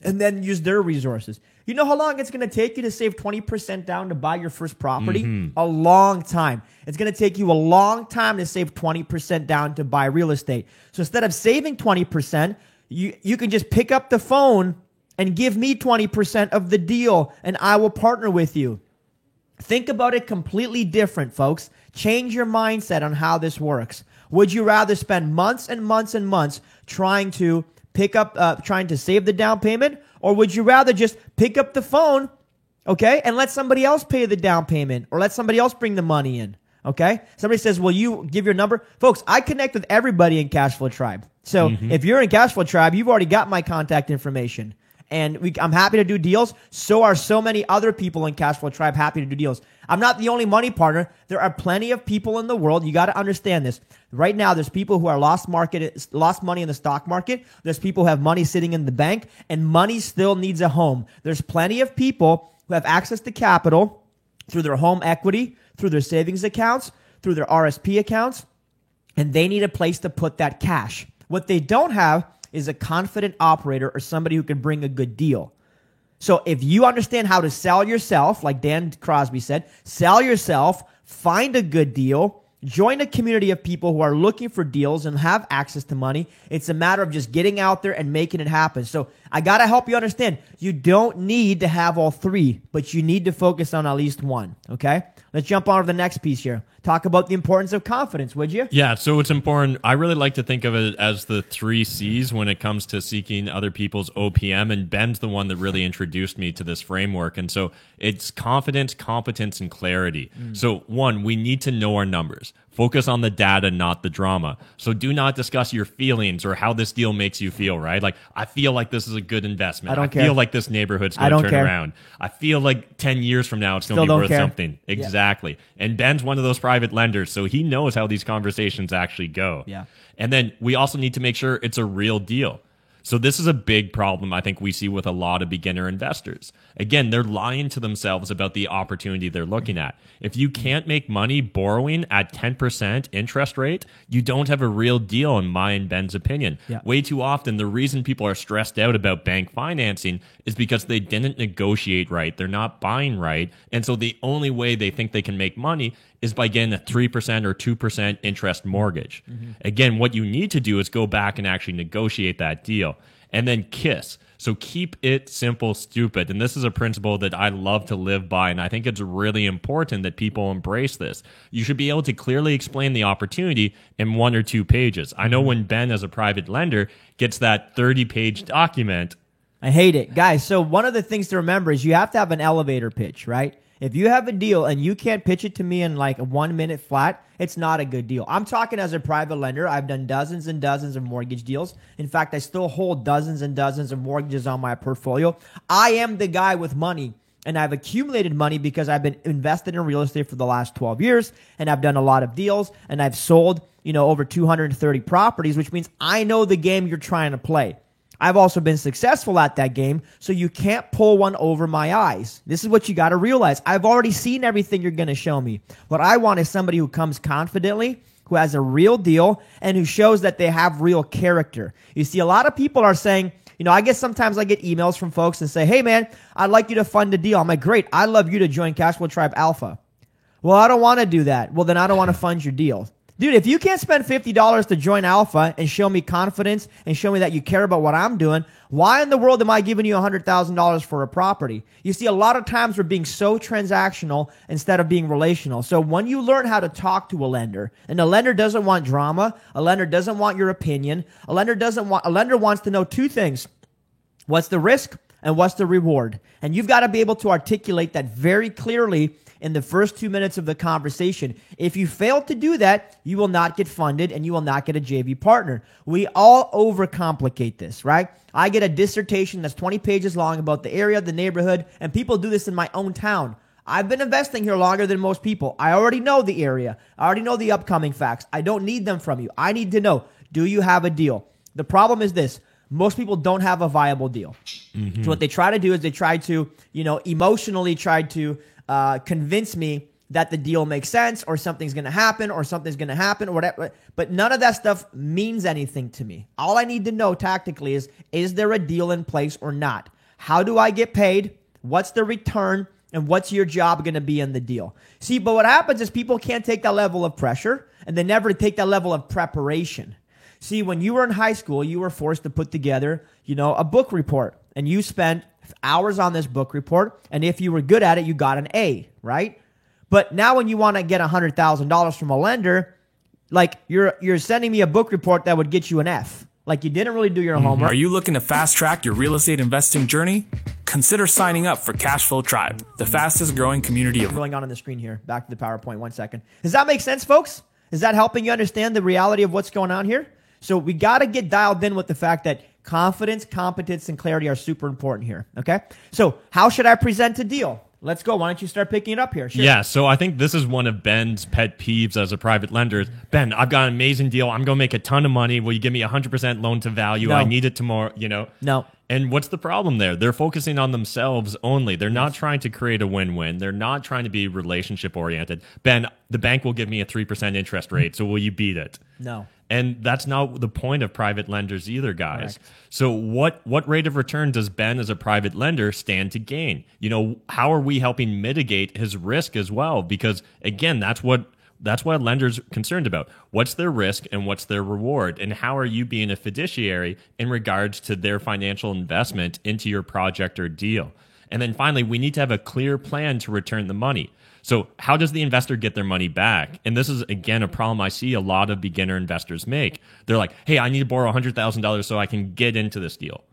and then use their resources? You know how long it's going to take you to save 20% down to buy your first property? A long time. It's going to take you a long time to save 20% down to buy real estate. So instead of saving 20%, you can just pick up the phone and give me 20% of the deal, and I will partner with you. Think about it completely different, folks. Change your mindset on how this works. Would you rather spend months and months and months trying to trying to save the down payment, or would you rather just pick up the phone, okay, and let somebody else pay the down payment, or let somebody else bring the money in, okay? Somebody says, will you give your number? Folks, I connect with everybody in Cashflow Tribe. So if you're in Cashflow Tribe, you've already got my contact information. And I'm happy to do deals. So are so many other people in Cashflow Tribe happy to do deals. I'm not the only money partner. There are plenty of people in the world. You got to understand this. Right now, there's people who are lost money in the stock market. There's people who have money sitting in the bank, and money still needs a home. There's plenty of people who have access to capital through their home equity, through their savings accounts, through their RSP accounts, and they need a place to put that cash. What they don't have is a confident operator or somebody who can bring a good deal. So if you understand how to sell yourself, like Dan Crosby said, sell yourself, find a good deal, join a community of people who are looking for deals and have access to money. It's a matter of just getting out there and making it happen. So I got to help you understand, you don't need to have all three, but you need to focus on at least one, okay? Let's jump on to the next piece here. Talk about the importance of confidence, would you? Yeah, so it's important. I really like to think of it as the 3 C's when it comes to seeking other people's OPM, and Ben's the one that really introduced me to this framework. And so it's confidence, competence, and clarity. So 1, we need to know our numbers. Focus on the data, not the drama. So do not discuss your feelings or how this deal makes you feel, right? Like, I feel like this is a good investment. I feel like this neighborhood's going to turn around. I feel like 10 years from now it's going to be worth something. Exactly. And Ben's one of those private lenders, so he knows how these conversations actually go. Yeah. And then we also need to make sure it's a real deal. So this is a big problem I think we see with a lot of beginner investors. Again, they're lying to themselves about the opportunity they're looking at. If you can't make money borrowing at 10% interest rate, you don't have a real deal in my and Ben's opinion. Yeah. Way too often, the reason people are stressed out about bank financing is because they didn't negotiate right. They're not buying right. And so the only way they think they can make money is by getting a 3% or 2% interest mortgage. Again, what you need to do is go back and actually negotiate that deal. And then KISS. So keep it simple, stupid. And this is a principle that I love to live by, and I think it's really important that people embrace this. You should be able to clearly explain the opportunity in 1 or 2 pages. I know when Ben, as a private lender, gets that 30-page document. I hate it. Guys, so one of the things to remember is you have to have an elevator pitch, right? If you have a deal and you can't pitch it to me in like 1 minute flat, it's not a good deal. I'm talking as a private lender. I've done dozens and dozens of mortgage deals. In fact, I still hold dozens and dozens of mortgages on my portfolio. I am the guy with money, and I've accumulated money because I've been invested in real estate for the last 12 years, and I've done a lot of deals, and I've sold, over 230 properties, which means I know the game you're trying to play. I've also been successful at that game, so you can't pull one over my eyes. This is what you got to realize. I've already seen everything you're going to show me. What I want is somebody who comes confidently, who has a real deal, and who shows that they have real character. You see, a lot of people are saying, I guess sometimes I get emails from folks and say, hey, man, I'd like you to fund a deal. I'm like, great, I'd love you to join Cashflow Tribe Alpha. Well, I don't want to do that. Well, then I don't want to fund your deal. Dude, if you can't spend $50 to join Alpha and show me confidence and show me that you care about what I'm doing, why in the world am I giving you $100,000 for a property? You see, a lot of times we're being so transactional instead of being relational. So when you learn how to talk to a lender, and a lender doesn't want drama, a lender doesn't want your opinion, a lender wants to know 2 things. What's the risk and what's the reward? And you've got to be able to articulate that very clearly in the first 2 minutes of the conversation. If you fail to do that, you will not get funded and you will not get a JV partner. We all overcomplicate this, right? I get a dissertation that's 20 pages long about the area, the neighborhood, and people do this in my own town. I've been investing here longer than most people. I already know the area. I already know the upcoming facts. I don't need them from you. I need to know, do you have a deal? The problem is this. Most people don't have a viable deal. So what they try to do is they try to, emotionally try to convince me that the deal makes sense or something's going to happen or whatever. But none of that stuff means anything to me. All I need to know tactically is there a deal in place or not? How do I get paid? What's the return? And what's your job going to be in the deal? See, but what happens is people can't take that level of pressure and they never take that level of preparation. See, when you were in high school, you were forced to put together, a book report, and you spent hours on this book report, and if you were good at it, you got an A, right? But now when you want to get $100,000 from a lender, like you're sending me a book report that would get you an F. Like you didn't really do your homework. Are you looking to fast track your real estate investing journey? Consider signing up for Cashflow Tribe, the fastest growing community of... Going on the screen here. Back to the PowerPoint, 1 second. Does that make sense, folks? Is that helping you understand the reality of what's going on here? So we got to get dialed in with the fact that confidence, competence, and clarity are super important here, okay? So how should I present a deal? Let's go. Why don't you start picking it up here? Sure. Yeah, so I think this is one of Ben's pet peeves as a private lender. Ben, I've got an amazing deal. I'm going to make a ton of money. Will you give me 100% loan to value? No. I need it tomorrow, No. And what's the problem there? They're focusing on themselves only. They're not trying to create a win-win. They're not trying to be relationship-oriented. Ben, the bank will give me a 3% interest rate, so will you beat it? No. And that's not the point of private lenders either, guys. Correct. So what rate of return does Ben as a private lender stand to gain? You know, how are we helping mitigate his risk as well? Because again, that's what a lender's concerned about. What's their risk and what's their reward? And how are you being a fiduciary in regards to their financial investment into your project or deal? And then finally, we need to have a clear plan to return the money. So how does the investor get their money back? And this is, again, a problem I see a lot of beginner investors make. They're like, hey, I need to borrow $100,000 so I can get into this deal.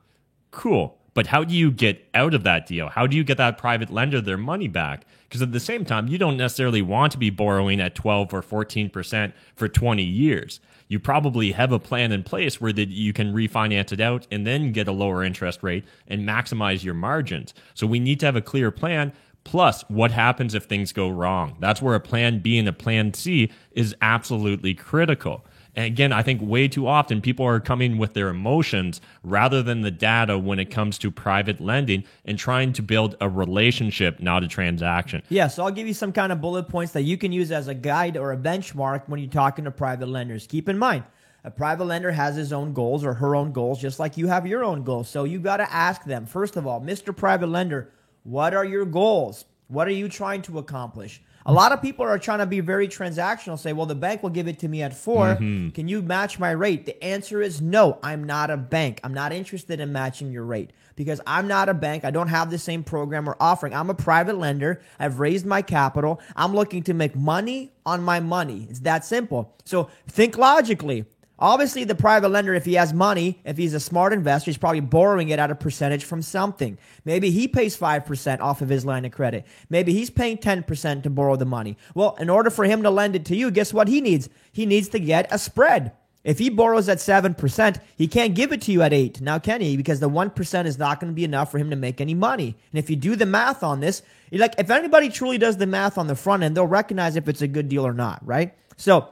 Cool. But how do you get out of that deal? How do you get that private lender their money back? Because at the same time, you don't necessarily want to be borrowing at 12 or 14% for 20 years. You probably have a plan in place where that you can refinance it out and then get a lower interest rate and maximize your margins. So we need to have a clear plan. Plus, what happens if things go wrong? That's where a plan B and a plan C is absolutely critical. And again, I think way too often people are coming with their emotions rather than the data when it comes to private lending and trying to build a relationship, not a transaction. Yeah, so I'll give you some kind of bullet points that you can use as a guide or a benchmark when you're talking to private lenders. Keep in mind, a private lender has his own goals or her own goals, just like you have your own goals. So you got to ask them, first of all, Mr. Private Lender, what are your goals? What are you trying to accomplish? A lot of people are trying to be very transactional, say, well, the bank will give it to me at 4. Can you match my rate? The answer is no, I'm not a bank. I'm not interested in matching your rate because I'm not a bank. I don't have the same program or offering. I'm a private lender. I've raised my capital. I'm looking to make money on my money. It's that simple. So think logically. Obviously, the private lender, if he has money, if he's a smart investor, he's probably borrowing it at a percentage from something. Maybe he pays 5% off of his line of credit. Maybe he's paying 10% to borrow the money. Well, in order for him to lend it to you, guess what he needs? He needs to get a spread. If he borrows at 7%, he can't give it to you at 8%. Now, can he? Because the 1% is not going to be enough for him to make any money. And if you do the math on this, like if anybody truly does the math on the front end, they'll recognize if it's a good deal or not, right? So,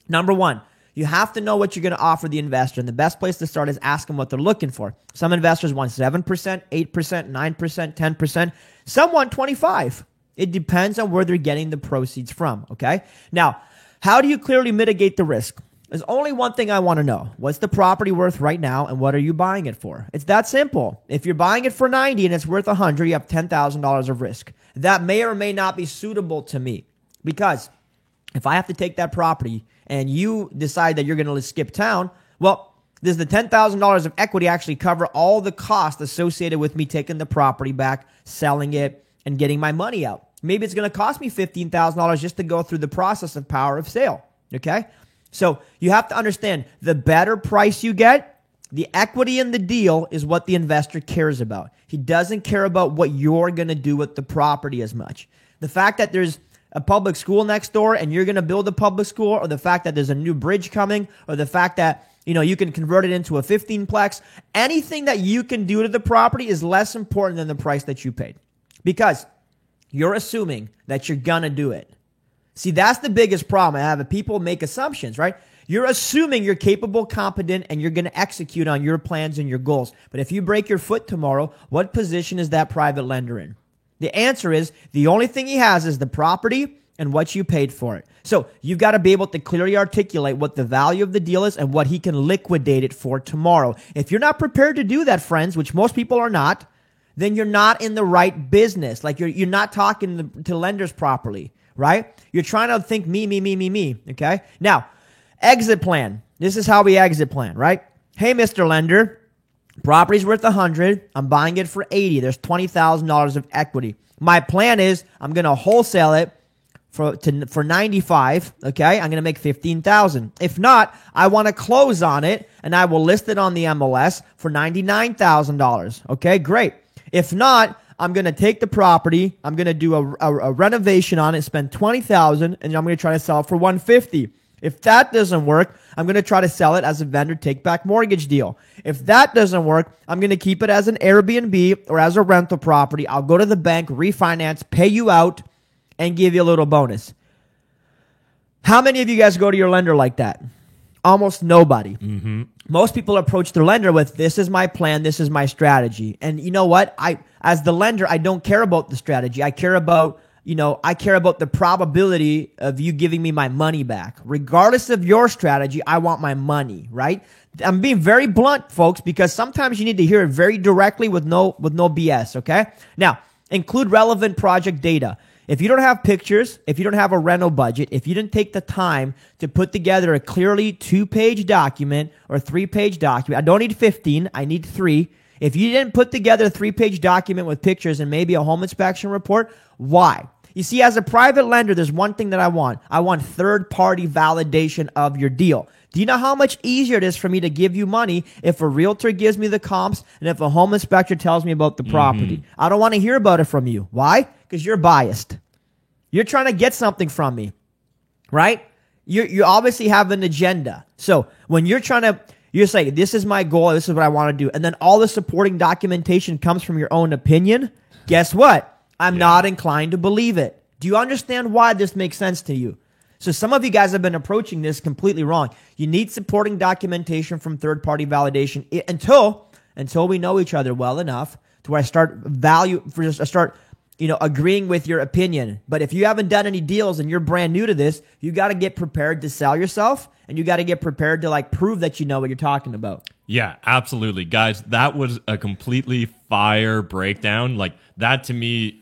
number one, you have to know what you're going to offer the investor. And the best place to start is ask them what they're looking for. Some investors want 7%, 8%, 9%, 10%. Some want 25%. It depends on where they're getting the proceeds from, okay? Now, how do you clearly mitigate the risk? There's only one thing I want to know. What's the property worth right now and what are you buying it for? It's that simple. If you're buying it for 90 and it's worth 100, you have $10,000 of risk. That may or may not be suitable to me because if I have to take that property and you decide that you're going to skip town, well, does the $10,000 of equity actually cover all the costs associated with me taking the property back, selling it, and getting my money out? Maybe it's going to cost me $15,000 just to go through the process of power of sale, okay? So you have to understand the better price you get, the equity in the deal is what the investor cares about. He doesn't care about what you're going to do with the property as much. The fact that there's a public school next door and you're going to build a public school, or the fact that there's a new bridge coming, or the fact that, you know, you can convert it into a 15-plex, anything that you can do to the property is less important than the price that you paid because you're assuming that you're going to do it. See, that's the biggest problem I have. People make assumptions, right? You're assuming you're capable, competent, and you're going to execute on your plans and your goals. But if you break your foot tomorrow, what position is that private lender in? The answer is the only thing he has is the property and what you paid for it. So you've got to be able to clearly articulate what the value of the deal is and what he can liquidate it for tomorrow. If you're not prepared to do that, friends, which most people are not, then you're not in the right business. Like you're not talking to lenders properly, right? You're trying to think me, okay? Now, exit plan. This is how we exit plan, right? Hey, Mr. Lender, property's worth 100. I'm buying it for 80. There's $20,000 of equity. My plan is I'm going to wholesale it for 95. Okay, I'm going to make 15,000. If not, I want to close on it and I will list it on the MLS for $99,000. Okay, great. If not, I'm going to take the property. I'm going to do a renovation on it, spend $20,000, and I'm going to try to sell it for $150,000. If that doesn't work, I'm going to try to sell it as a vendor take-back mortgage deal. If that doesn't work, I'm going to keep it as an Airbnb or as a rental property. I'll go to the bank, refinance, pay you out, and give you a little bonus. How many of you guys go to your lender like that? Almost nobody. Most people approach their lender with, this is my plan, this is my strategy. And you know what? As the lender, I don't care about the strategy. I care about I care about the probability of you giving me my money back. Regardless of your strategy, I want my money, right? I'm being very blunt, folks, because sometimes you need to hear it very directly with no BS, okay? Now, include relevant project data. If you don't have pictures, if you don't have a rental budget, if you didn't take the time to put together a clearly 2-page document or 3-page document, I don't need 15, I need 3. If you didn't put together a 3-page document with pictures and maybe a home inspection report, why? You see, as a private lender, there's one thing that I want. I want third-party validation of your deal. Do you know how much easier it is for me to give you money if a realtor gives me the comps and if a home inspector tells me about the property? I don't want to hear about it from you. Why? Because you're biased. You're trying to get something from me, right? You obviously have an agenda. So when you're saying, this is my goal, this is what I want to do, and then all the supporting documentation comes from your own opinion, guess what? I'm not inclined to believe it. Do you understand why this makes sense to you? So some of you guys have been approaching this completely wrong. You need supporting documentation from third-party validation until we know each other well enough to where I start agreeing with your opinion. But if you haven't done any deals and you're brand new to this, you got to get prepared to sell yourself, and you got to get prepared to prove that you know what you're talking about. Yeah, absolutely. Guys, that was a completely fire breakdown. That to me,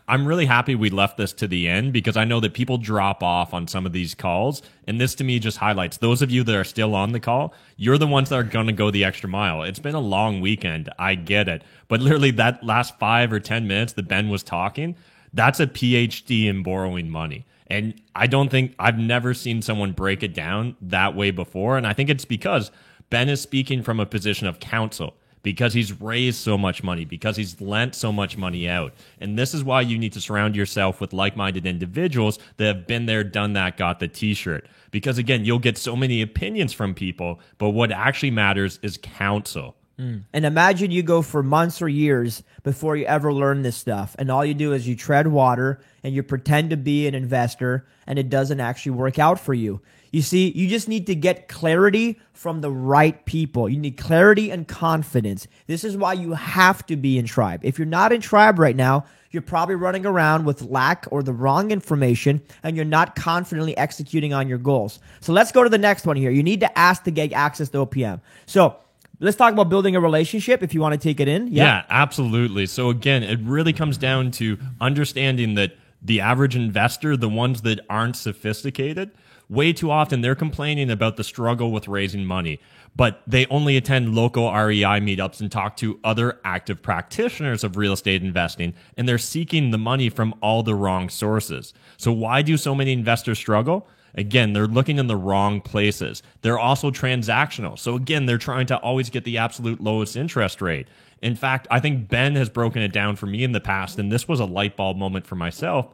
I'm really happy we left this to the end because I know that people drop off on some of these calls. And this to me just highlights those of you that are still on the call. You're the ones that are going to go the extra mile. It's been a long weekend. I get it. But literally that last 5 or 10 minutes that Ben was talking, that's a PhD in borrowing money. And I've never seen someone break it down that way before. And I think it's because Ben is speaking from a position of counsel, because he's raised so much money, because he's lent so much money out. And this is why you need to surround yourself with like-minded individuals that have been there, done that, got the t-shirt. Because again, you'll get so many opinions from people, but what actually matters is counsel. And imagine you go for months or years before you ever learn this stuff. And all you do is you tread water and you pretend to be an investor, and it doesn't actually work out for you. You see, you just need to get clarity from the right people. You need clarity and confidence. This is why you have to be in Tribe. If you're not in Tribe right now, you're probably running around with lack or the wrong information, and you're not confidently executing on your goals. So let's go to the next one here. You need to ask to get access to OPM. So let's talk about building a relationship if you want to take it in. Yeah, absolutely. So again, it really comes down to understanding that the average investor, the ones that aren't sophisticated, way too often they're complaining about the struggle with raising money, but they only attend local REI meetups and talk to other active practitioners of real estate investing, and they're seeking the money from all the wrong sources. So why do so many investors struggle? Again, they're looking in the wrong places. They're also transactional. So again, they're trying to always get the absolute lowest interest rate. In fact, I think Ben has broken it down for me in the past, and this was a light bulb moment for myself.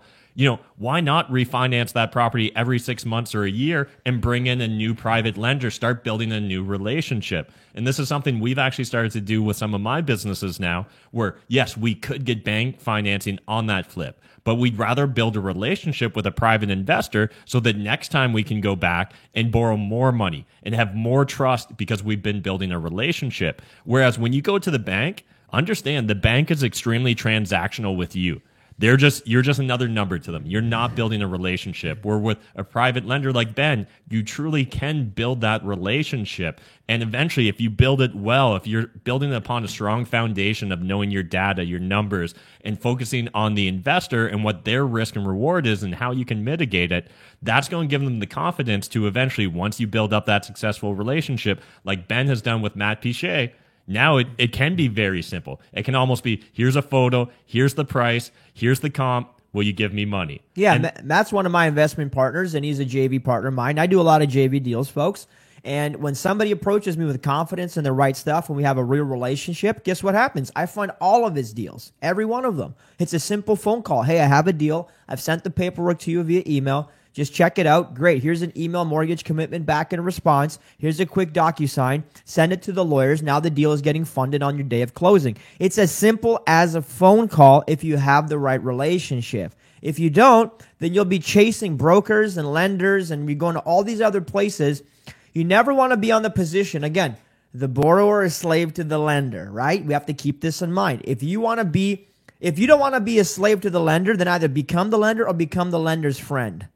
Why not refinance that property every 6 months or a year and bring in a new private lender, start building a new relationship? And this is something we've actually started to do with some of my businesses now, where yes, we could get bank financing on that flip, but we'd rather build a relationship with a private investor so that next time we can go back and borrow more money and have more trust because we've been building a relationship. Whereas when you go to the bank, understand the bank is extremely transactional with you. You're just another number to them. You're not building a relationship. Where with a private lender like Ben, you truly can build that relationship. And eventually, if you build it well, if you're building it upon a strong foundation of knowing your data, your numbers, and focusing on the investor and what their risk and reward is and how you can mitigate it, that's going to give them the confidence to eventually, once you build up that successful relationship, like Ben has done with Matt Pichet, now it can be very simple. It can almost be, here's a photo, here's the price, here's the comp, will you give me money? Yeah, Matt's one of my investment partners, and he's a JV partner of mine. I do a lot of JV deals, folks. And when somebody approaches me with confidence and the right stuff, and we have a real relationship, guess what happens? I fund all of his deals, every one of them. It's a simple phone call. Hey, I have a deal. I've sent the paperwork to you via email. Just check it out. Great. Here's an email mortgage commitment back in response. Here's a quick DocuSign. Send it to the lawyers. Now the deal is getting funded on your day of closing. It's as simple as a phone call if you have the right relationship. If you don't, then you'll be chasing brokers and lenders and you're going to all these other places. You never want to be on the position. Again, the borrower is slave to the lender, right? We have to keep this in mind. If you want to be If you don't want to be a slave to the lender, then either become the lender or become the lender's friend.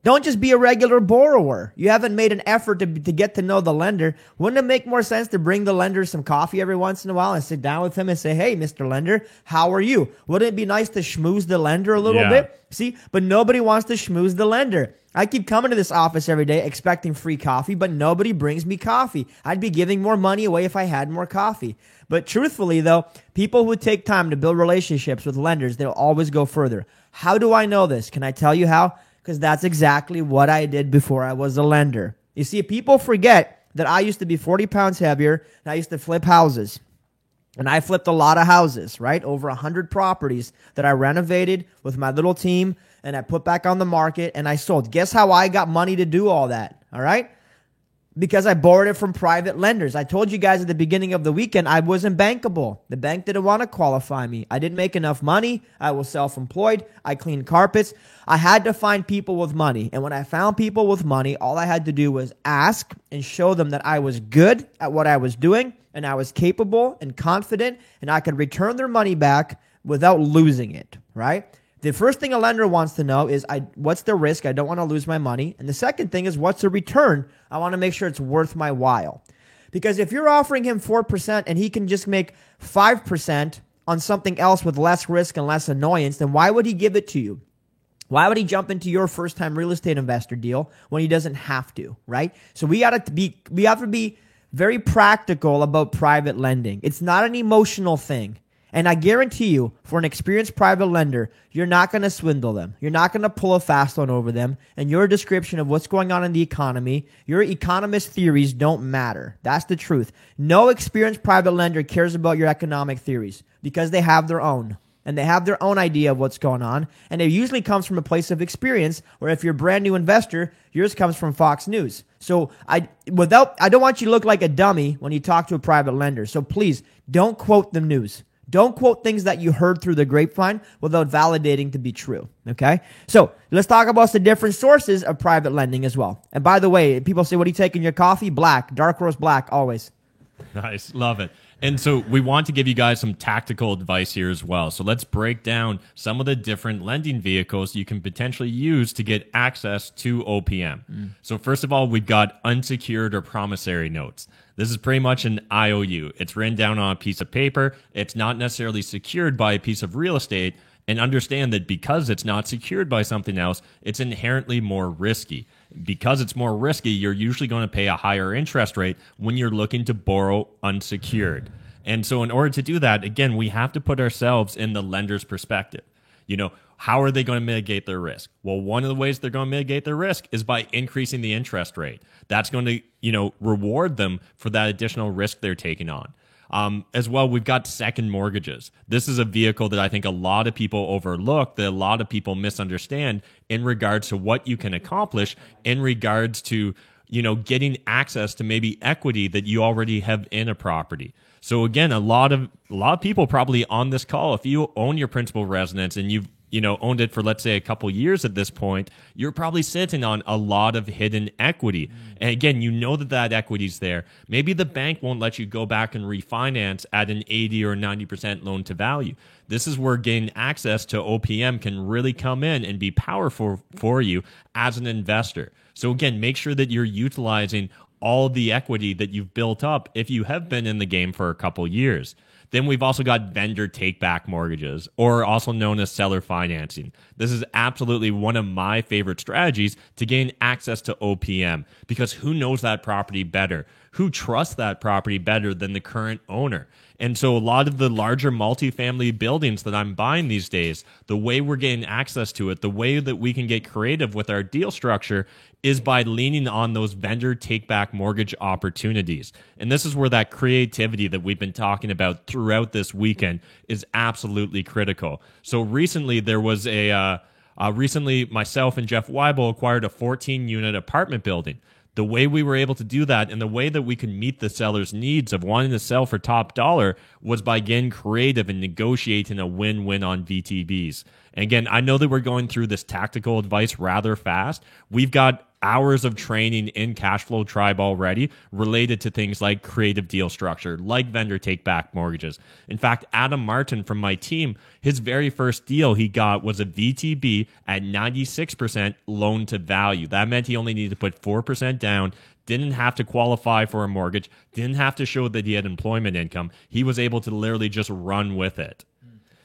Don't just be a regular borrower. You haven't made an effort to get to know the lender. Wouldn't it make more sense to bring the lender some coffee every once in a while and sit down with him and say, hey, Mr. Lender, how are you? Wouldn't it be nice to schmooze the lender a little bit? See, but nobody wants to schmooze the lender. I keep coming to this office every day expecting free coffee, but nobody brings me coffee. I'd be giving more money away if I had more coffee. But truthfully, though, people who take time to build relationships with lenders, they'll always go further. How do I know this? Can I tell you how? Because that's exactly what I did before I was a lender. You see, people forget that I used to be 40 pounds heavier, and I used to flip houses. And I flipped a lot of houses, right? Over 100 properties that I renovated with my little team, and I put back on the market, and I sold. Guess how I got money to do all that, all right? Because I borrowed it from private lenders. I told you guys at the beginning of the weekend I wasn't bankable. The bank didn't want to qualify me. I didn't make enough money. I was self-employed. I cleaned carpets. I had to find people with money. And when I found people with money, all I had to do was ask and show them that I was good at what I was doing and I was capable and confident and I could return their money back without losing it, right? The first thing a lender wants to know is, what's the risk? I don't want to lose my money. And the second thing is, what's the return? I want to make sure it's worth my while. Because if you're offering him 4% and he can just make 5% on something else with less risk and less annoyance, then why would he give it to you? Why would he jump into your first-time real estate investor deal when he doesn't have to, right? So we have to be very practical about private lending. It's not an emotional thing. And I guarantee you, for an experienced private lender, you're not going to swindle them. You're not going to pull a fast one over them. And your description of what's going on in the economy, your economist theories don't matter. That's the truth. No experienced private lender cares about your economic theories because they have their own. And they have their own idea of what's going on. And it usually comes from a place of experience, where if you're a brand new investor, yours comes from Fox News. So I don't want you to look like a dummy when you talk to a private lender. So please, don't quote the news. Don't quote things that you heard through the grapevine without validating to be true, okay? So let's talk about the different sources of private lending as well. And by the way, people say, what do you take in your coffee? Black, dark roast black, always. Nice, love it. And so we want to give you guys some tactical advice here as well. So let's break down some of the different lending vehicles you can potentially use to get access to OPM. So first of all, we've got unsecured or promissory notes. This is pretty much an IOU. It's written down on a piece of paper. It's not necessarily secured by a piece of real estate. And understand that because it's not secured by something else, it's inherently more risky. Because it's more risky, you're usually going to pay a higher interest rate when you're looking to borrow unsecured. And so in order to do that, again, we have to put ourselves in the lender's perspective. You know, how are they going to mitigate their risk? Well, one of the ways they're going to mitigate their risk is by increasing the interest rate. That's going to, reward them for that additional risk they're taking on. As well, we've got second mortgages. This is a vehicle that I think a lot of people overlook, that a lot of people misunderstand in regards to what you can accomplish in regards to, getting access to maybe equity that you already have in a property. So again, a lot of people probably on this call, if you own your principal residence and you've owned it for, let's say, a couple years at this point, you're probably sitting on a lot of hidden equity. And again, that equity's there. Maybe the bank won't let you go back and refinance at an 80 or 90% loan to value. This is where getting access to OPM can really come in and be powerful for you as an investor. So again, make sure that you're utilizing all the equity that you've built up if you have been in the game for a couple years. Then we've also got vendor take-back mortgages, or also known as seller financing. This is absolutely one of my favorite strategies to gain access to OPM, because who knows that property better? Who trusts that property better than the current owner? And so a lot of the larger multifamily buildings that I'm buying these days, the way we're getting access to it, the way that we can get creative with our deal structure is by leaning on those vendor take-back mortgage opportunities. And this is where that creativity that we've been talking about throughout this weekend is absolutely critical. So recently there was recently myself and Jeff Weibel acquired a 14-unit apartment building. The way we were able to do that and the way that we could meet the seller's needs of wanting to sell for top dollar was by getting creative and negotiating a win-win on VTBs. And again, I know that we're going through this tactical advice rather fast. We've got hours of training in Cashflow Tribe already related to things like creative deal structure, like vendor take-back mortgages. In fact, Adam Martin from my team, his very first deal he got was a VTB at 96% loan to value. That meant he only needed to put 4% down, didn't have to qualify for a mortgage, didn't have to show that he had employment income. He was able to literally just run with it.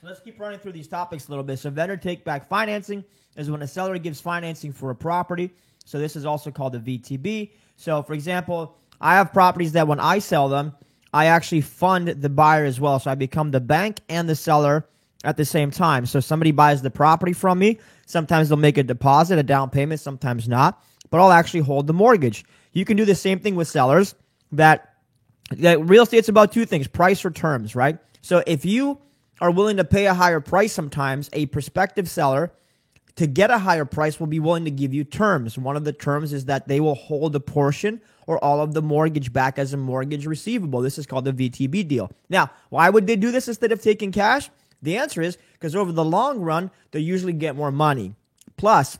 Let's keep running through these topics a little bit. So vendor take-back financing is when a seller gives financing for a property. So this is also called a VTB. So, for example, I have properties that when I sell them, I actually fund the buyer as well. So I become the bank and the seller at the same time. So somebody buys the property from me. Sometimes they'll make a deposit, a down payment, sometimes not. But I'll actually hold the mortgage. You can do the same thing with sellers. That real estate's about two things, price or terms, right? So if you are willing to pay a higher price sometimes, a prospective seller, to get a higher price, will be willing to give you terms. One of the terms is that they will hold a portion or all of the mortgage back as a mortgage receivable. This is called a VTB deal. Now, why would they do this instead of taking cash? The answer is because over the long run, they usually get more money. Plus,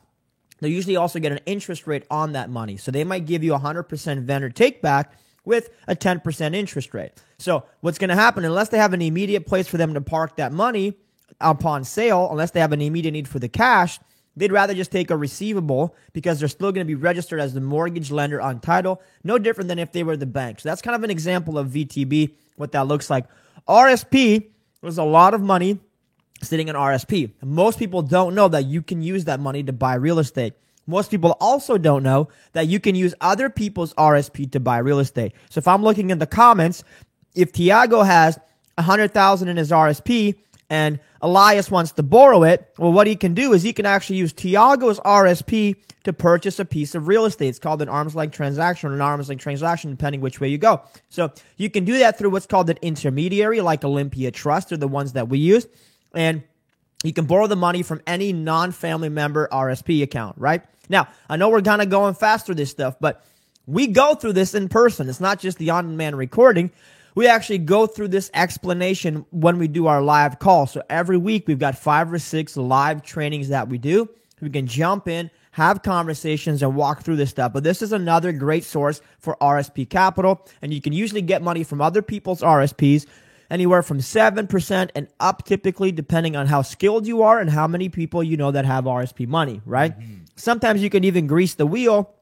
they usually also get an interest rate on that money. So they might give you 100% vendor take back with a 10% interest rate. So what's going to happen, unless they have an immediate place for them to park that money upon sale, unless they have an immediate need for the cash, they'd rather just take a receivable because they're still going to be registered as the mortgage lender on title, no different than if they were the bank. So that's kind of an example of VTB, what that looks like. RSP was a lot of money sitting in RSP. Most people don't know that you can use that money to buy real estate. Most people also don't know that you can use other people's RSP to buy real estate. So if I'm looking in the comments, if Tiago has $100,000 in his RSP and Elias wants to borrow it, well, what he can do is he can actually use Tiago's RSP to purchase a piece of real estate. It's called an arm's length transaction or an arm's length transaction, depending which way you go. So you can do that through what's called an intermediary, like Olympia Trust, or the ones that we use. And you can borrow the money from any non-family member RSP account, right? Now, I know we're kind of going fast through this stuff, but we go through this in person. It's not just the on-demand recording. We actually go through this explanation when we do our live call. So every week we've got 5 or 6 live trainings that we do. We can jump in, have conversations, and walk through this stuff. But this is another great source for RSP capital, and you can usually get money from other people's RSPs anywhere from 7% and up, typically, depending on how skilled you are and how many people you know that have RSP money, right? Mm-hmm. Sometimes you can even grease the wheel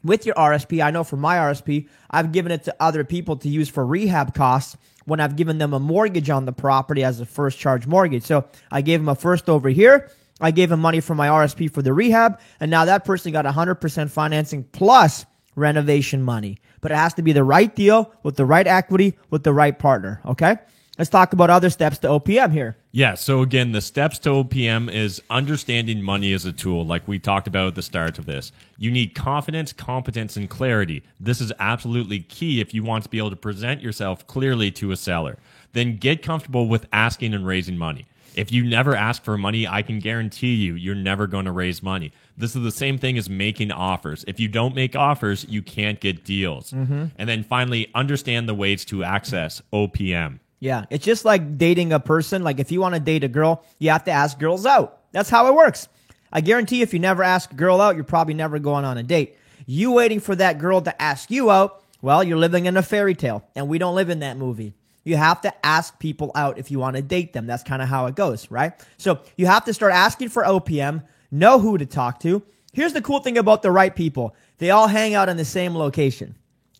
with your RSP. I know for my RSP, I've given it to other people to use for rehab costs when I've given them a mortgage on the property as a first charge mortgage. So I gave them a first over here. I gave them money from my RSP for the rehab, and now that person got 100% financing plus renovation money. But it has to be the right deal with the right equity with the right partner, okay? Let's talk about other steps to OPM here. Yeah, so again, the steps to OPM is understanding money as a tool, like we talked about at the start of this. You need confidence, competence, and clarity. This is absolutely key if you want to be able to present yourself clearly to a seller. Then get comfortable with asking and raising money. If you never ask for money, I can guarantee you, you're never going to raise money. This is the same thing as making offers. If you don't make offers, you can't get deals. Mm-hmm. And then finally, understand the ways to access OPM. Yeah, it's just like dating a person. Like if you want to date a girl, you have to ask girls out. That's how it works. I guarantee if you never ask a girl out, you're probably never going on a date. You waiting for that girl to ask you out, well, you're living in a fairy tale, and we don't live in that movie. You have to ask people out if you want to date them. That's kind of how it goes, right? So you have to start asking for OPM, know who to talk to. Here's the cool thing about the right people. They all hang out in the same location.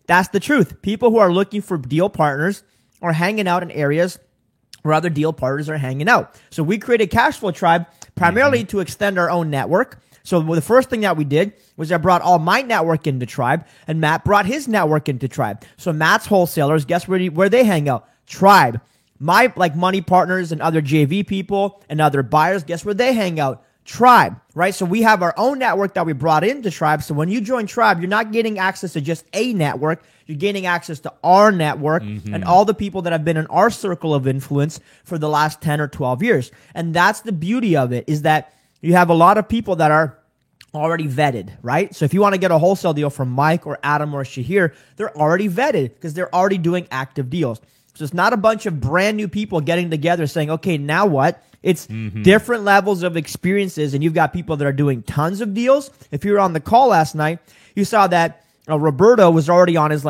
That's the truth. People who are looking for deal partners are hanging out in areas where other deal partners are hanging out. So we created Cashflow Tribe primarily to extend our own network. So the first thing that we did was I brought all my network into Tribe, and Matt brought his network into Tribe. So Matt's wholesalers, guess where they hang out? Tribe. My money partners and other JV people and other buyers, guess where they hang out? Tribe, right? So we have our own network that we brought into Tribe. So when you join Tribe, you're not getting access to just a network. You're gaining access to our network and all the people that have been in our circle of influence for the last 10 or 12 years. And that's the beauty of it, is that you have a lot of people that are already vetted, right? So if you want to get a wholesale deal from Mike or Adam or Shahir, they're already vetted because they're already doing active deals. So it's not a bunch of brand new people getting together saying, okay, now what? It's different levels of experiences, and you've got people that are doing tons of deals. If you were on the call last night, You saw that Roberto was already on his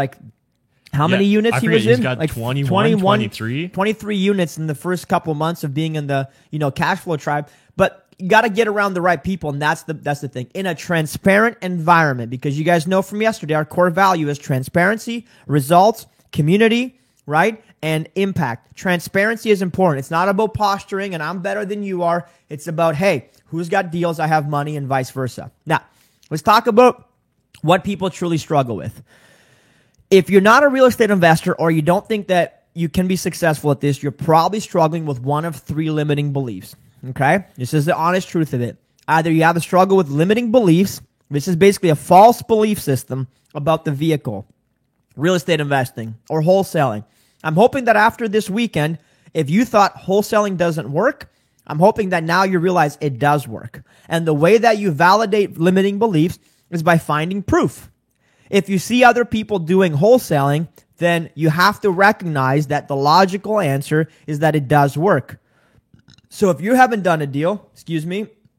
how many units he was in? He's got 21, 23 units in the first couple of months of being in the cash flow tribe. But you got to get around the right people, and that's the thing. In a transparent environment, because you guys know from yesterday, our core value is transparency, results, community, right, and impact. Transparency is important. It's not about posturing and I'm better than you are. It's about, hey, who's got deals? I have money, and vice versa. Now, let's talk about what people truly struggle with. If you're not a real estate investor or you don't think that you can be successful at this, you're probably struggling with one of three limiting beliefs. Okay? This is the honest truth of it. Either you have a struggle with limiting beliefs. This is basically a false belief system about the vehicle, real estate investing, or wholesaling. I'm hoping that after this weekend, if you thought wholesaling doesn't work, I'm hoping that now you realize it does work. And the way that you validate limiting beliefs is by finding proof. If you see other people doing wholesaling, then you have to recognize that the logical answer is that it does work. So if you haven't done a deal,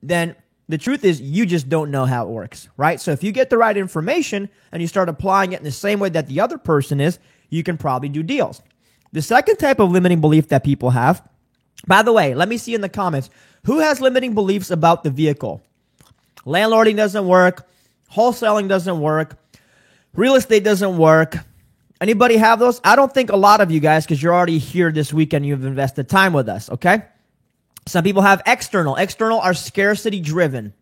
then the truth is you just don't know how it works, right? So if you get the right information and you start applying it in the same way that the other person is, you can probably do deals. The second type of limiting belief that people have, by the way, let me see in the comments, who has limiting beliefs about the vehicle? Landlording doesn't work. Wholesaling doesn't work. Real estate doesn't work. Anybody have those? I don't think a lot of you guys, because you're already here this weekend, you've invested time with us, okay? Some people have external. External are scarcity driven.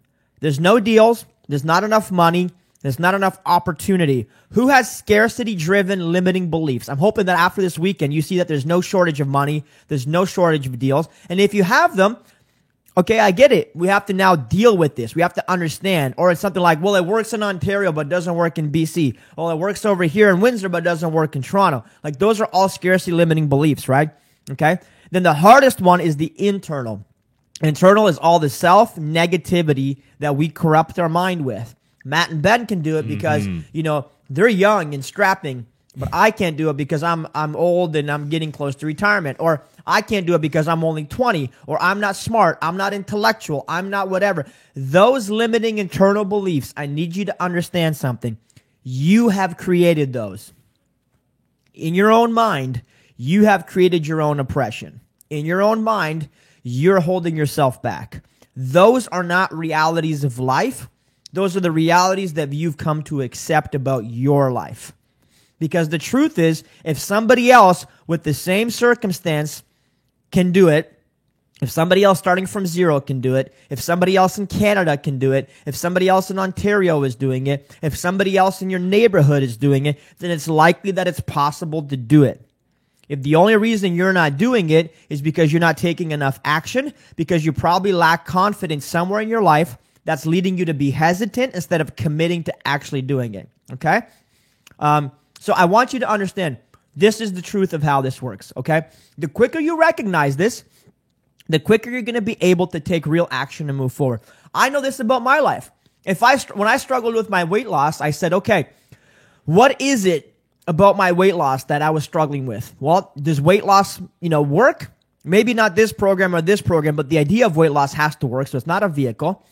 There's no deals. There's not enough money. There's not enough opportunity. Who has scarcity driven limiting beliefs? I'm hoping that after this weekend, you see that there's no shortage of money. There's no shortage of deals. And if you have them, okay, I get it. We have to now deal with this. We have to understand. Or it's something like, well, it works in Ontario, but doesn't work in BC. Well, it works over here in Windsor, but doesn't work in Toronto. Like, those are all scarcity limiting beliefs, right? Okay. Then the hardest one is the internal. Internal is all the self-negativity that we corrupt our mind with. Matt and Ben can do it because, they're young and strapping, but I can't do it because I'm old and I'm getting close to retirement. Or I can't do it because I'm only 20, or I'm not smart, I'm not intellectual, I'm not whatever. Those limiting internal beliefs, I need you to understand something. You have created those. In your own mind, you have created your own oppression. In your own mind, you're holding yourself back. Those are not realities of life. Those are the realities that you've come to accept about your life. Because the truth is, if somebody else with the same circumstance can do it, if somebody else starting from zero can do it, if somebody else in Canada can do it, if somebody else in Ontario is doing it, if somebody else in your neighborhood is doing it, then it's likely that it's possible to do it. If the only reason you're not doing it is because you're not taking enough action, because you probably lack confidence somewhere in your life that's leading you to be hesitant instead of committing to actually doing it, okay? So I want you to understand, this is the truth of how this works, okay? The quicker you recognize this, the quicker you're going to be able to take real action and move forward. I know this about my life. When I struggled with my weight loss, I said, okay, what is it about my weight loss that I was struggling with? Well, does weight loss, work? Maybe not this program or this program, but the idea of weight loss has to work, so it's not a vehicle.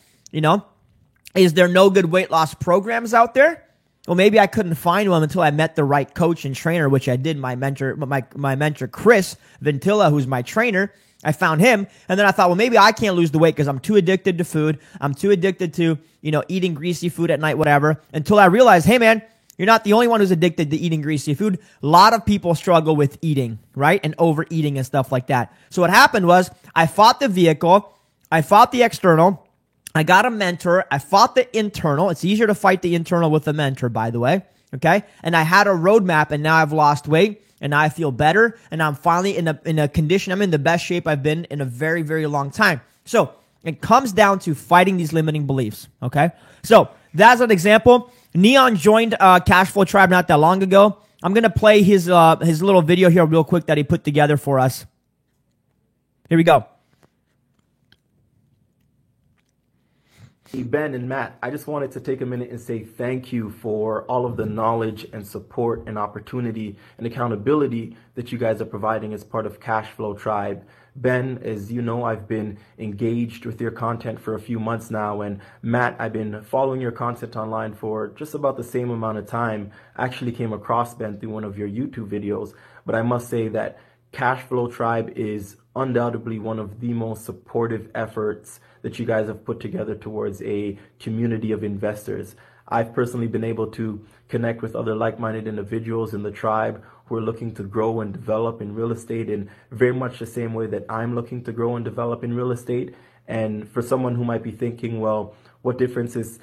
Is there no good weight loss programs out there? Well, maybe I couldn't find one until I met the right coach and trainer, which I did. My mentor, Chris Ventilla, who's my trainer, I found him. And then I thought, well, maybe I can't lose the weight because I'm too addicted to food. I'm too addicted to, eating greasy food at night, whatever. Until I realized, hey, man, you're not the only one who's addicted to eating greasy food. A lot of people struggle with eating, right? And overeating and stuff like that. So what happened was I fought the vehicle. I fought the external. I got a mentor. I fought the internal. It's easier to fight the internal with a mentor, by the way. Okay. And I had a roadmap, and now I've lost weight, and now I feel better. And I'm finally in a condition. I'm in the best shape I've been in a very, very long time. So it comes down to fighting these limiting beliefs. Okay. So that's an example. Neon joined Cashflow Tribe not that long ago. I'm going to play his little video here real quick that he put together for us. Here we go. Hey, Ben and Matt, I just wanted to take a minute and say thank you for all of the knowledge and support and opportunity and accountability that you guys are providing as part of Cashflow Tribe. Ben, as you know, I've been engaged with your content for a few months now, and Matt, I've been following your content online for just about the same amount of time. I actually came across Ben through one of your YouTube videos, but I must say that Cashflow Tribe is undoubtedly one of the most supportive efforts that you guys have put together towards a community of investors. I've personally been able to connect with other like-minded individuals in the tribe who are looking to grow and develop in real estate in very much the same way that I'm looking to grow and develop in real estate. And for someone who might be thinking, well, what difference is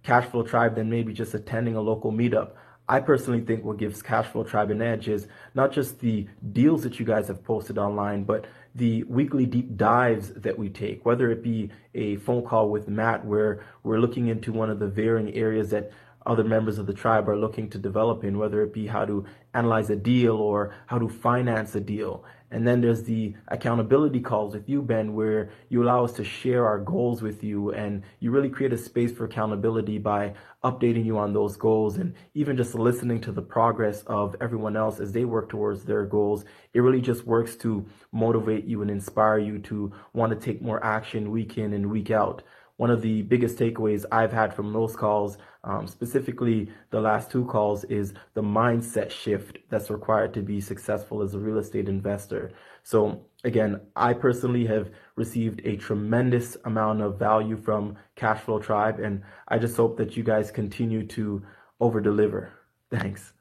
Cashflow Tribe than maybe just attending a local meetup? I personally think what gives Cashflow Tribe an edge is not just the deals that you guys have posted online, but the weekly deep dives that we take, whether it be a phone call with Matt where we're looking into one of the varying areas that other members of the tribe are looking to develop in, whether it be how to analyze a deal or how to finance a deal. And then there's the accountability calls with you, Ben, where you allow us to share our goals with you, and you really create a space for accountability by updating you on those goals and even just listening to the progress of everyone else as they work towards their goals. It really just works to motivate you and inspire you to want to take more action week in and week out. One of the biggest takeaways I've had from those calls, specifically the last two calls, is the mindset shift that's required to be successful as a real estate investor. So again, I personally have received a tremendous amount of value from Cashflow Tribe, and I just hope that you guys continue to over-deliver. Thanks.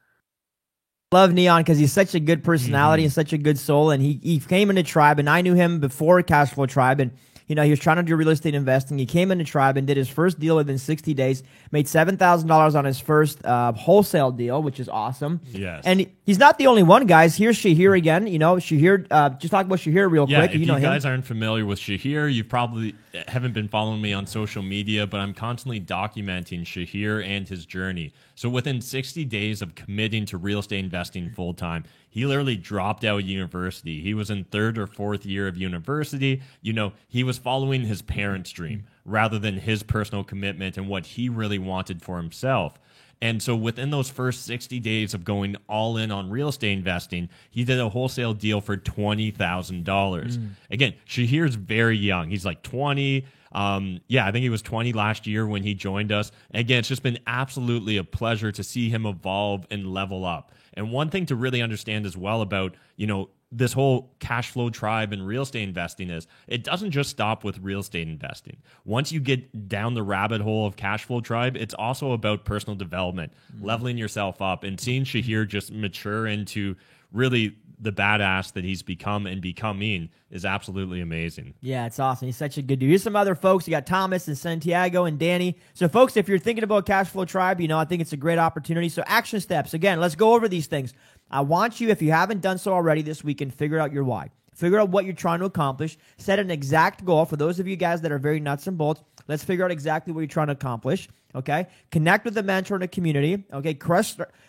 Love Neon because he's such a good personality and such a good soul, and he came into Tribe, and I knew him before Cashflow Tribe, and you know, he was trying to do real estate investing. He came into Tribe and did his first deal within 60 days, made $7,000 on his first wholesale deal, which is awesome. Yes. And he's not the only one, guys. Here's Shahir again. You know, Shahir, just talk about Shahir real quick. If you know guys aren't familiar with Shahir, you probably haven't been following me on social media, but I'm constantly documenting Shahir and his journey. So within 60 days of committing to real estate investing full-time, he literally dropped out of university. He was in 3rd or 4th year of university. You know, he was following his parents' dream rather than his personal commitment and what he really wanted for himself. And so within those first 60 days of going all in on real estate investing, he did a wholesale deal for $20,000. Again, Shahir's very young. He's like 20. I think he was 20 last year when he joined us. And again, it's just been absolutely a pleasure to see him evolve and level up. And one thing to really understand as well about, you know, this whole Cashflow Tribe and real estate investing is it doesn't just stop with real estate investing. Once you get down the rabbit hole of Cashflow Tribe, it's also about personal development, leveling yourself up, and seeing Shahir just mature into really the badass that he's become and becoming is absolutely amazing. Yeah, it's awesome. He's such a good dude. Here's some other folks. You got Thomas and Santiago and Danny. So, folks, if you're thinking about Cashflow Tribe, you know, I think it's a great opportunity. So, action steps. Again, let's go over these things. I want you, if you haven't done so already this weekend, figure out your why. Figure out what you're trying to accomplish. Set an exact goal. For those of you guys that are very nuts and bolts, let's figure out exactly what you're trying to accomplish. Okay? Connect with a mentor in the community. Okay?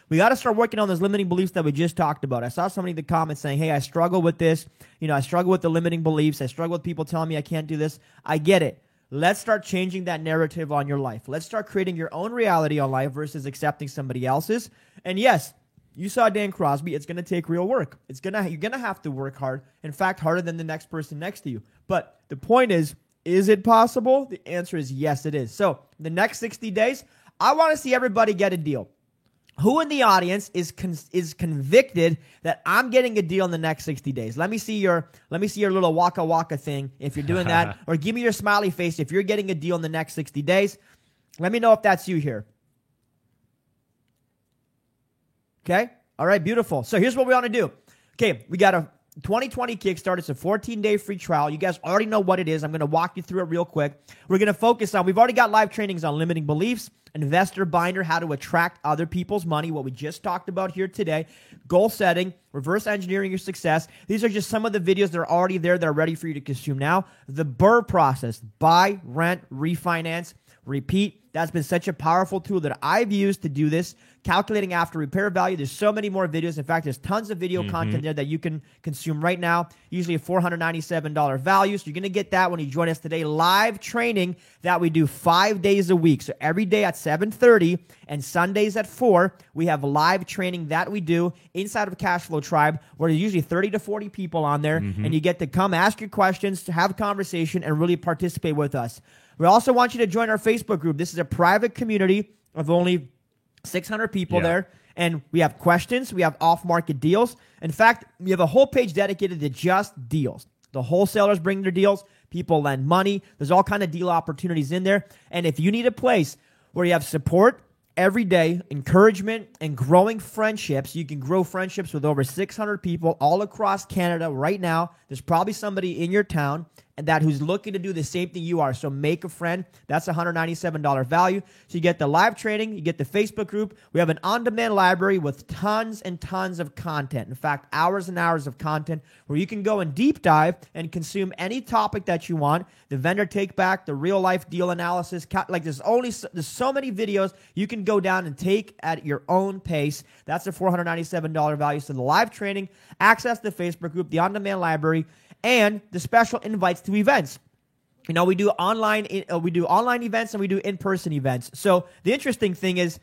We got to start working on those limiting beliefs that we just talked about. I saw somebody in the comments saying, hey, I struggle with this. You know, I struggle with the limiting beliefs. I struggle with people telling me I can't do this. I get it. Let's start changing that narrative on your life. Let's start creating your own reality on life versus accepting somebody else's. And yes, you saw Dan Crosby. It's going to take real work. You're going to have to work hard. In fact, harder than the next person next to you. But the point is it possible? The answer is yes, it is. So the next 60 days, I want to see everybody get a deal. Who in the audience is convicted that I'm getting a deal in the next 60 days? Let me see your little waka waka thing if you're doing that, or give me your smiley face if you're getting a deal in the next 60 days. Let me know if that's you here. Okay? All right, beautiful. So here's what we want to do. Okay, we got a 2020 Kickstart. It's a 14-day free trial. You guys already know what it is. I'm going to walk you through it real quick. We're going to focus on, we've already got live trainings on limiting beliefs, investor binder, how to attract other people's money, what we just talked about here today, goal setting, reverse engineering your success. These are just some of the videos that are already there that are ready for you to consume now. The BRRRR process, buy, rent, refinance, repeat. That's been such a powerful tool that I've used to do this, calculating after repair value. There's so many more videos. In fact, there's tons of video content there that you can consume right now, usually a $497 value. So you're going to get that when you join us today. Live training that we do 5 days a week. So every day at 7:30 and Sundays at 4, we have live training that we do inside of Cashflow Tribe, where there's usually 30 to 40 people on there, and you get to come ask your questions, to have a conversation, and really participate with us. We also want you to join our Facebook group. This is a private community of only 600 people there. And we have questions. We have off-market deals. In fact, we have a whole page dedicated to just deals. The wholesalers bring their deals. People lend money. There's all kind of deal opportunities in there. And if you need a place where you have support every day, encouragement, and growing friendships, you can grow friendships with over 600 people all across Canada right now. There's probably somebody in your town and that who's looking to do the same thing you are. So make a friend. That's $197 value. So you get the live training, you get the Facebook group. We have an on-demand library with tons and tons of content. In fact, hours and hours of content where you can go and deep dive and consume any topic that you want. The vendor take back, the real life deal analysis. Like there's so many videos you can go down and take at your own pace. That's a $497 value. So the live training, access the Facebook group, the on-demand library, and the special invites to events. You know, we do online events and we do in-person events. So the interesting thing is,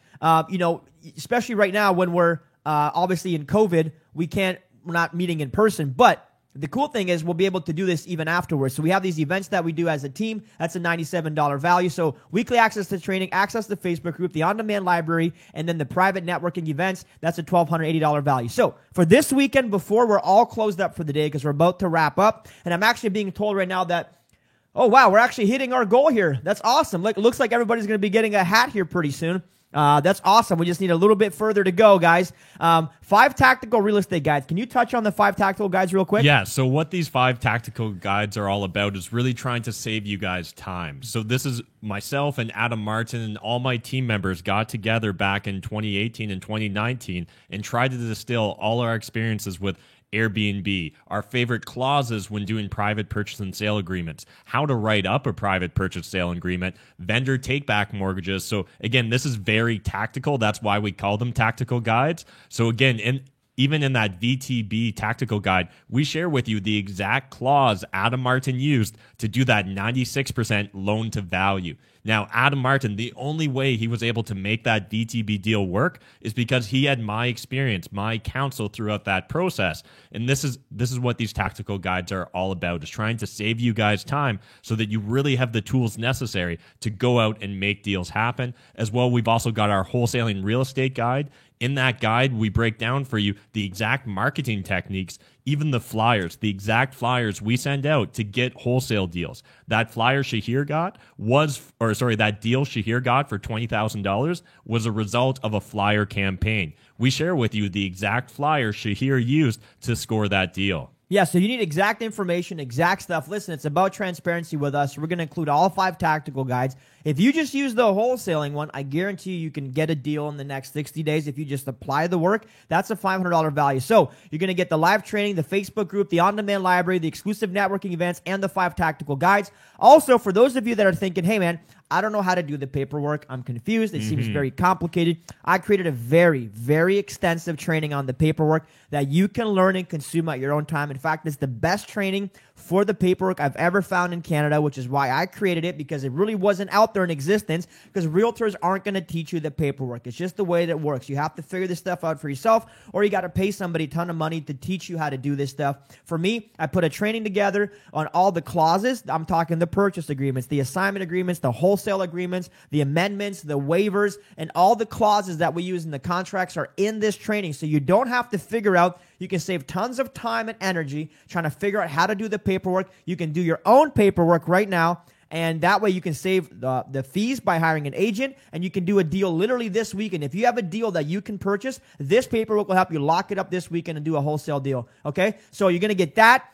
you know, especially right now when we're obviously in COVID, we're not meeting in person. But the cool thing is we'll be able to do this even afterwards. So we have these events that we do as a team. That's a $97 value. So weekly access to training, access to the Facebook group, the on-demand library, and then the private networking events. That's a $1,280 value. So for this weekend, before we're all closed up for the day because we're about to wrap up, and I'm actually being told right now that, oh, wow, we're actually hitting our goal here. That's awesome. It looks like everybody's going to be getting a hat here pretty soon. That's awesome. We just need a little bit further to go, guys. 5 tactical real estate guides. Can you touch on the 5 tactical guides real quick? Yeah, so what these 5 tactical guides are all about is really trying to save you guys time. So this is myself and Adam Martin and all my team members got together back in 2018 and 2019 and tried to distill all our experiences with Airbnb, our favorite clauses when doing private purchase and sale agreements, how to write up a private purchase sale agreement, vendor take-back mortgages. So again, this is very tactical. That's why we call them tactical guides. So again, even in that VTB tactical guide, we share with you the exact clause Adam Martin used to do that 96% loan to value. Now, Adam Martin, the only way he was able to make that VTB deal work is because he had my experience, my counsel throughout that process. And this is what these tactical guides are all about, is trying to save you guys time so that you really have the tools necessary to go out and make deals happen. As well, we've also got our wholesaling real estate guide. In that guide, we break down for you the exact marketing techniques, even the flyers, the exact flyers we send out to get wholesale deals. That flyer Shahir got that deal Shahir got for $20,000 was a result of a flyer campaign. We share with you the exact flyer Shahir used to score that deal. Yeah, so you need exact information, exact stuff. Listen, it's about transparency with us. We're going to include all 5 tactical guides. If you just use the wholesaling one, I guarantee you can get a deal in the next 60 days. If you just apply the work, that's a $500 value. So you're going to get the live training, the Facebook group, the on-demand library, the exclusive networking events, and the 5 tactical guides. Also, for those of you that are thinking, hey, man, I don't know how to do the paperwork. I'm confused. It seems very complicated. I created a very, very extensive training on the paperwork that you can learn and consume at your own time. In fact, it's the best training for the paperwork I've ever found in Canada, which is why I created it, because it really wasn't out there in existence, because realtors aren't going to teach you the paperwork. It's just the way that it works. You have to figure this stuff out for yourself, or you got to pay somebody a ton of money to teach you how to do this stuff. For me, I put a training together on all the clauses. I'm talking the purchase agreements, the assignment agreements, the wholesale agreements, the amendments, the waivers, and all the clauses that we use in the contracts are in this training. So you don't have to figure out. You can save tons of time and energy trying to figure out how to do the paperwork. You can do your own paperwork right now, and that way you can save the fees by hiring an agent, and you can do a deal literally this weekend. If you have a deal that you can purchase, this paperwork will help you lock it up this weekend and do a wholesale deal, okay? So you're going to get that.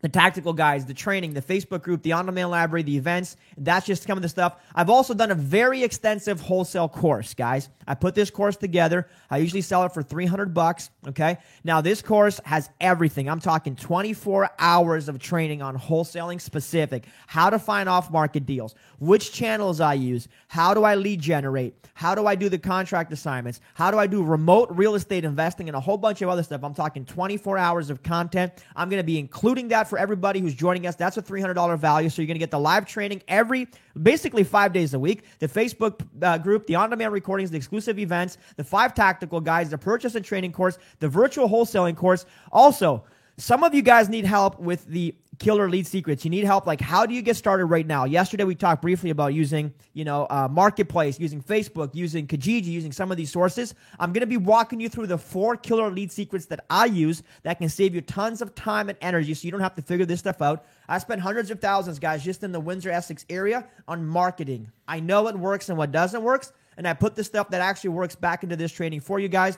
the tactical guides, the training, the Facebook group, the on-demand library, the events. That's just some of the stuff. I've also done a very extensive wholesale course, guys. I put this course together. I usually sell it for $300, okay? Now, this course has everything. I'm talking 24 hours of training on wholesaling specific, how to find off-market deals, which channels I use, how do I lead generate, how do I do the contract assignments, how do I do remote real estate investing, and a whole bunch of other stuff. I'm talking 24 hours of content. I'm going to be including that for everybody who's joining us. That's a $300 value. So you're going to get the live training basically 5 days a week, the Facebook group, the on-demand recordings, the exclusive events, the 5 tactical guides, the purchase and training course, the virtual wholesaling course. Also, some of you guys need help with the killer lead secrets. You need help, like how do you get started right now? Yesterday we talked briefly about using, Marketplace, using Facebook, using Kijiji, using some of these sources. I'm going to be walking you through the 4 killer lead secrets that I use that can save you tons of time and energy so you don't have to figure this stuff out. I spent hundreds of thousands, guys, just in the Windsor-Essex area on marketing. I know what works and what doesn't work, and I put the stuff that actually works back into this training for you guys.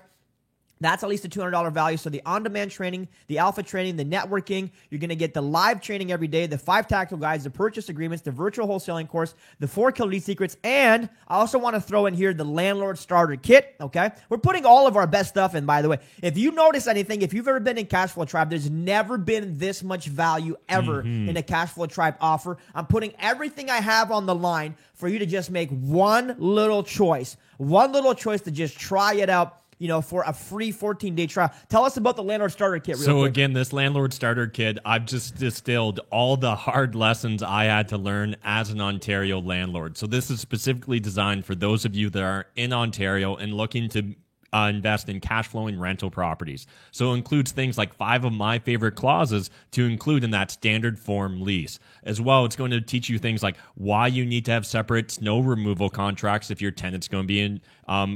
That's at least a $200 value. So the on-demand training, the alpha training, the networking, you're going to get the live training every day, the 5 tactical guides, the purchase agreements, the virtual wholesaling course, the 4 killer lead secrets, and I also want to throw in here the landlord starter kit, okay? We're putting all of our best stuff in, by the way. If you notice anything, if you've ever been in Cashflow Tribe, there's never been this much value ever in a Cashflow Tribe offer. I'm putting everything I have on the line for you to just make one little choice to just try it out, for a free 14-day trial. Tell us about the Landlord Starter Kit real quick. Again, this Landlord Starter Kit, I've just distilled all the hard lessons I had to learn as an Ontario landlord. So this is specifically designed for those of you that are in Ontario and looking to invest in cash flowing rental properties. So it includes things like 5 of my favorite clauses to include in that standard form lease. As well, it's going to teach you things like why you need to have separate snow removal contracts if your tenant's going to be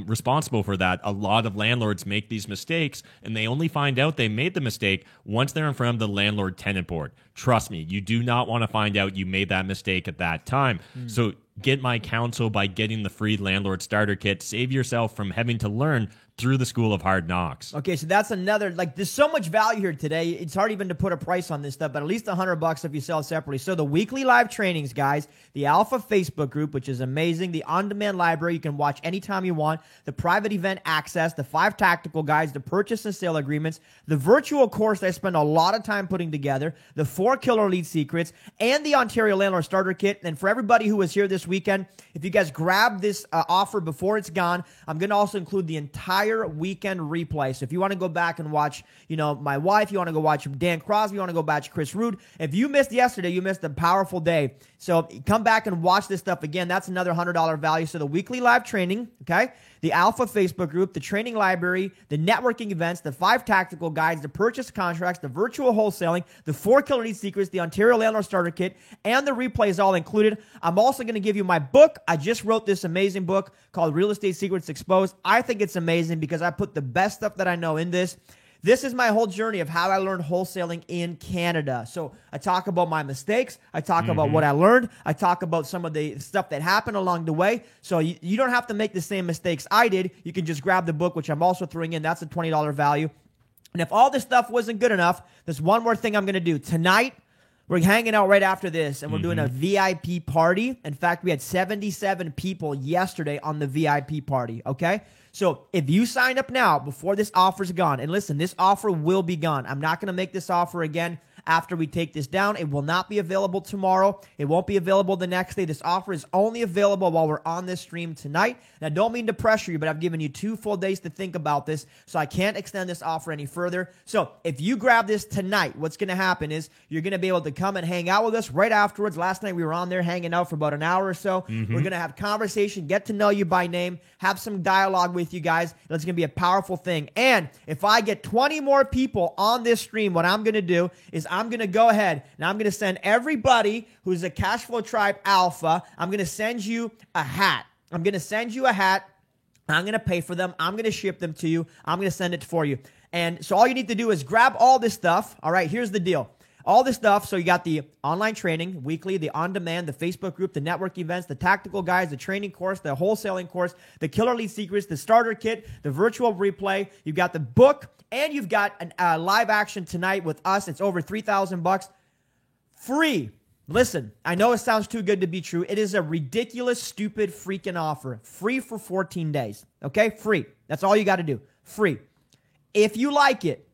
responsible for that. A lot of landlords make these mistakes, and they only find out they made the mistake once they're in front of the landlord tenant board. Trust me, you do not want to find out you made that mistake at that time. So get my counsel by getting the free Landlord Starter Kit. Save yourself from having to learn through the School of Hard Knocks. Okay, so that's another, there's so much value here today. It's hard even to put a price on this stuff, but at least $100 if you sell it separately. So the weekly live trainings, guys, the Alpha Facebook group, which is amazing, the on-demand library you can watch anytime you want, the private event access, the 5 tactical guides, the purchase and sale agreements, the virtual course that I spend a lot of time putting together, the 4 killer lead secrets, and the Ontario Landlord Starter Kit. And for everybody who was here this weekend, if you guys grab this offer before it's gone, I'm going to also include the entire weekend replay. So if you want to go back and watch, my wife, you want to go watch Dan Crosby, you want to go watch Chris Rood. If you missed yesterday, you missed a powerful day. So come back and watch this stuff again. That's another $100 value. So the weekly live training, okay? The Alpha Facebook group, the training library, the networking events, the 5 tactical guides, the purchase contracts, the virtual wholesaling, the 4 killer lead secrets, the Ontario Landlord Starter Kit, and the replay is all included. I'm also going to give you my book. I just wrote this amazing book called Real Estate Secrets Exposed. I think it's amazing because I put the best stuff that I know in this. This is my whole journey of how I learned wholesaling in Canada. So I talk about my mistakes. I talk about what I learned. I talk about some of the stuff that happened along the way. So you don't have to make the same mistakes I did. You can just grab the book, which I'm also throwing in. That's a $20 value. And if all this stuff wasn't good enough, there's one more thing I'm going to do. Tonight, we're hanging out right after this, and we're doing a VIP party. In fact, we had 77 people yesterday on the VIP party, okay? So if you sign up now before this offer's gone, and listen, this offer will be gone. I'm not going to make this offer again after we take this down. It will not be available tomorrow. It won't be available the next day. This offer is only available while we're on this stream tonight. And I don't mean to pressure you, but I've given you 2 full days to think about this, so I can't extend this offer any further. So if you grab this tonight, what's going to happen is you're going to be able to come and hang out with us right afterwards. Last night we were on there hanging out for about an hour or so. We're going to have conversation, get to know you by name, have some dialogue with you guys. That's going to be a powerful thing. And if I get 20 more people on this stream, what I'm going to do is I'm going to go ahead and I'm going to send everybody who's a Cashflow Tribe Alpha, I'm going to send you a hat. I'm going to send you a hat. I'm going to pay for them. I'm going to ship them to you. I'm going to send it for you. And so all you need to do is grab all this stuff. All right, here's the deal. All this stuff, so you got the online training, weekly, the on-demand, the Facebook group, the network events, the tactical guides, the training course, the wholesaling course, the killer lead secrets, the starter kit, the virtual replay. You've got the book, and you've got a live action tonight with us. It's over $3,000. Free. Listen, I know it sounds too good to be true. It is a ridiculous, stupid, freaking offer. Free for 14 days. Okay? Free. That's all you got to do. Free. If you like it,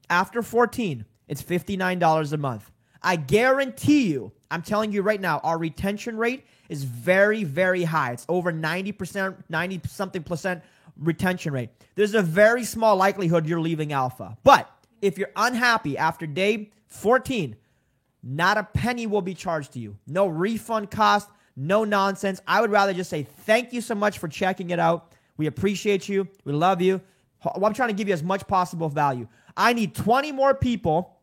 after 14, it's $59 a month. I guarantee you, I'm telling you right now, our retention rate is very, very high. It's over 90%, 90-something percent retention rate. There's a very small likelihood you're leaving Alpha. But if you're unhappy after day 14, not a penny will be charged to you. No refund cost, no nonsense. I would rather just say thank you so much for checking it out. We appreciate you. We love you. I'm trying to give you as much possible value. I need 20 more people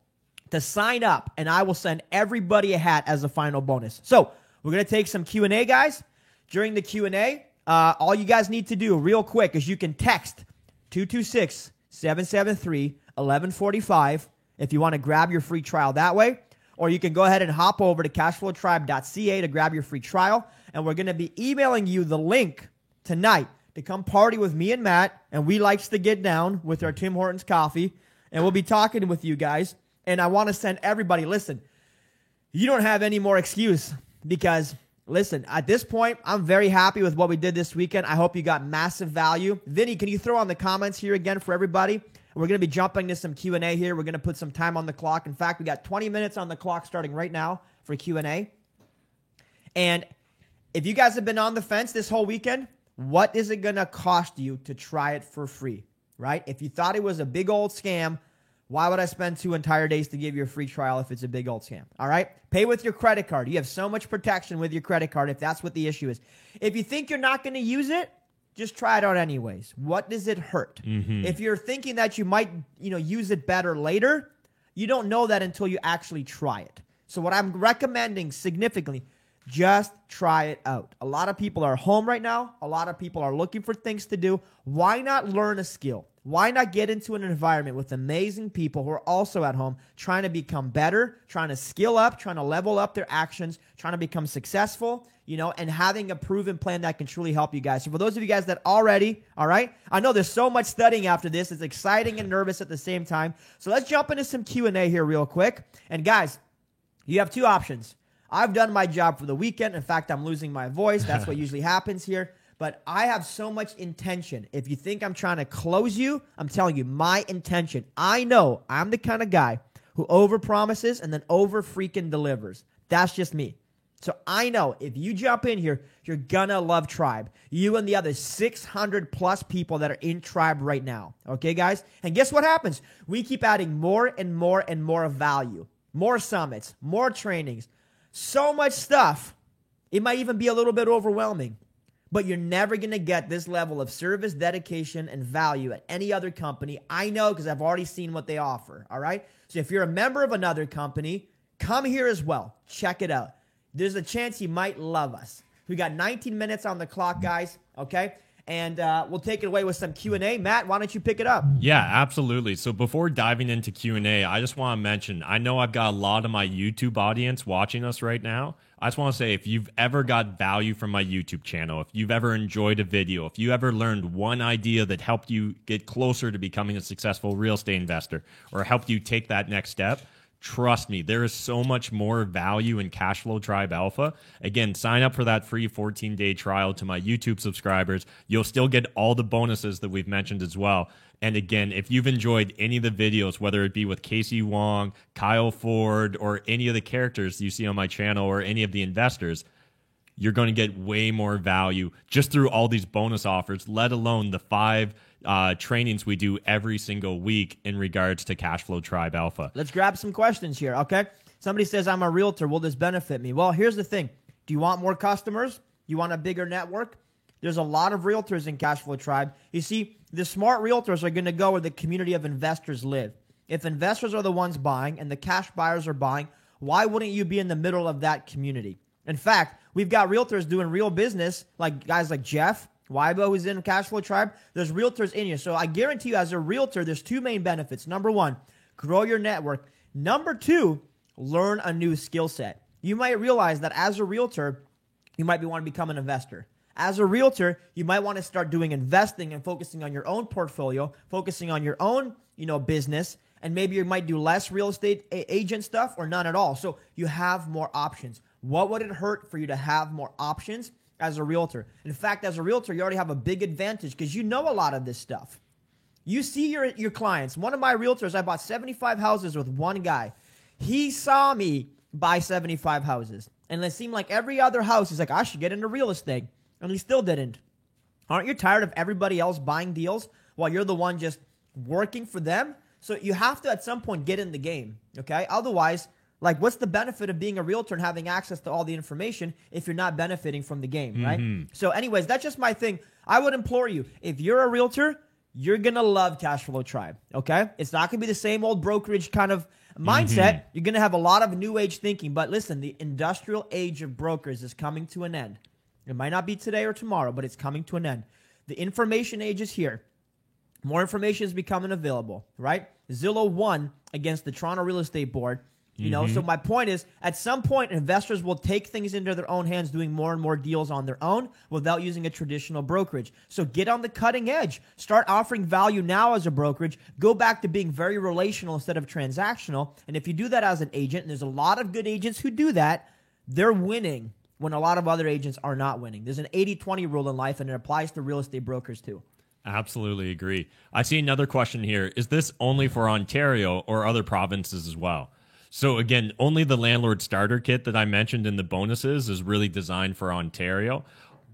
to sign up, and I will send everybody a hat as a final bonus. So we're going to take some Q&A, guys. During the Q&A, all you guys need to do real quick is you can text 226-773-1145 if you want to grab your free trial that way. Or you can go ahead and hop over to cashflowtribe.ca to grab your free trial. And we're going to be emailing you the link tonight to come party with me and Matt. And we likes to get down with our Tim Hortons coffee. And we'll be talking with you guys. And I want to send everybody, listen, you don't have any more excuse because, listen, at this point, I'm very happy with what we did this weekend. I hope you got massive value. Vinny, can you throw on the comments here again for everybody? We're going to be jumping to some Q&A here. We're going to put some time on the clock. In fact, we got 20 minutes on the clock starting right now for Q&A. And if you guys have been on the fence this whole weekend, what is it going to cost you to try it for free, right? If you thought it was a big old scam, why would I spend 2 entire days to give you a free trial if it's a big old scam, all right? Pay with your credit card. You have so much protection with your credit card if that's what the issue is. If you think you're not going to use it, just try it out anyways. What does it hurt? Mm-hmm. If you're thinking that you might, use it better later, you don't know that until you actually try it. So what I'm recommending significantly, just try it out. A lot of people are home right now. A lot of people are looking for things to do. Why not learn a skill? Why not get into an environment with amazing people who are also at home trying to become better, trying to skill up, trying to level up their actions, trying to become successful, and having a proven plan that can truly help you guys. So for those of you guys that already, all right, I know there's so much studying after this. It's exciting and nervous at the same time. So let's jump into some Q&A here real quick. And guys, you have 2 options. I've done my job for the weekend. In fact, I'm losing my voice. That's what usually happens here. But I have so much intention. If you think I'm trying to close you, I'm telling you, my intention. I know I'm the kind of guy who overpromises and then over-freaking delivers. That's just me. So I know if you jump in here, you're going to love Tribe. You and the other 600-plus people that are in Tribe right now. Okay, guys? And guess what happens? We keep adding more and more and more value. More summits, more trainings. So much stuff. It might even be a little bit overwhelming. But you're never going to get this level of service, dedication, and value at any other company. I know because I've already seen what they offer, all right? So if you're a member of another company, come here as well. Check it out. There's a chance you might love us. We got 19 minutes on the clock, guys, okay? And we'll take it away with some Q&A. Matt, why don't you pick it up? Yeah, absolutely. So before diving into Q&A, I just want to mention, I know I've got a lot of my YouTube audience watching us right now. I just want to say, if you've ever got value from my YouTube channel, if you've ever enjoyed a video, if you ever learned one idea that helped you get closer to becoming a successful real estate investor or helped you take that next step, trust me, there is so much more value in Cashflow Tribe Alpha. Again, sign up for that free 14-day trial to my YouTube subscribers. You'll still get all the bonuses that we've mentioned as well. And again, if you've enjoyed any of the videos, whether it be with Casey Wong, Kyle Ford, or any of the characters you see on my channel or any of the investors, you're going to get way more value just through all these bonus offers, let alone the 5 trainings we do every single week in regards to Cashflow Tribe Alpha. Let's grab some questions here, okay? Somebody says, I'm a realtor. Will this benefit me? Well, here's the thing. Do you want more customers? You want a bigger network? There's a lot of realtors in Cashflow Tribe. You see, the smart realtors are going to go where the community of investors live. If investors are the ones buying and the cash buyers are buying, why wouldn't you be in the middle of that community? In fact, we've got realtors doing real business, like guys like Jeff Weibo, who's in Cashflow Tribe. There's realtors in here. So I guarantee you, as a realtor, there's 2 main benefits. Number 1, grow your network. Number 2, learn a new skill set. You might realize that as a realtor, you might want to become an investor. As a realtor, you might want to start doing investing and focusing on your own portfolio, focusing on your own, business, and maybe you might do less real estate agent stuff or none at all. So you have more options. What would it hurt for you to have more options as a realtor? In fact, as a realtor, you already have a big advantage because you know a lot of this stuff. You see your clients. One of my realtors, I bought 75 houses with one guy. He saw me buy 75 houses. And it seemed like every other house, he's like, I should get into real estate. And he still didn't. Aren't you tired of everybody else buying deals while you're the one just working for them? So you have to at some point get in the game, okay? Otherwise, like, what's the benefit of being a realtor and having access to all the information if you're not benefiting from the game, right? So anyways, that's just my thing. I would implore you, if you're a realtor, you're going to love Cashflow Tribe, okay? It's not going to be the same old brokerage kind of mindset. You're going to have a lot of new age thinking. But listen, the industrial age of brokers is coming to an end. It might not be today or tomorrow, but it's coming to an end. The information age is here. More information is becoming available, right? Zillow won against the Toronto Real Estate Board. You know, so my point is, at some point, investors will take things into their own hands, doing more and more deals on their own without using a traditional brokerage. So get on the cutting edge. Start offering value now as a brokerage. Go back to being very relational instead of transactional. And if you do that as an agent, and there's a lot of good agents who do that, they're winning when a lot of other agents are not winning. There's an 80-20 rule in life, and it applies to real estate brokers too. Absolutely agree. I see another question here. Is this only for Ontario or other provinces as well? So again, only the landlord starter kit that I mentioned in the bonuses is really designed for Ontario.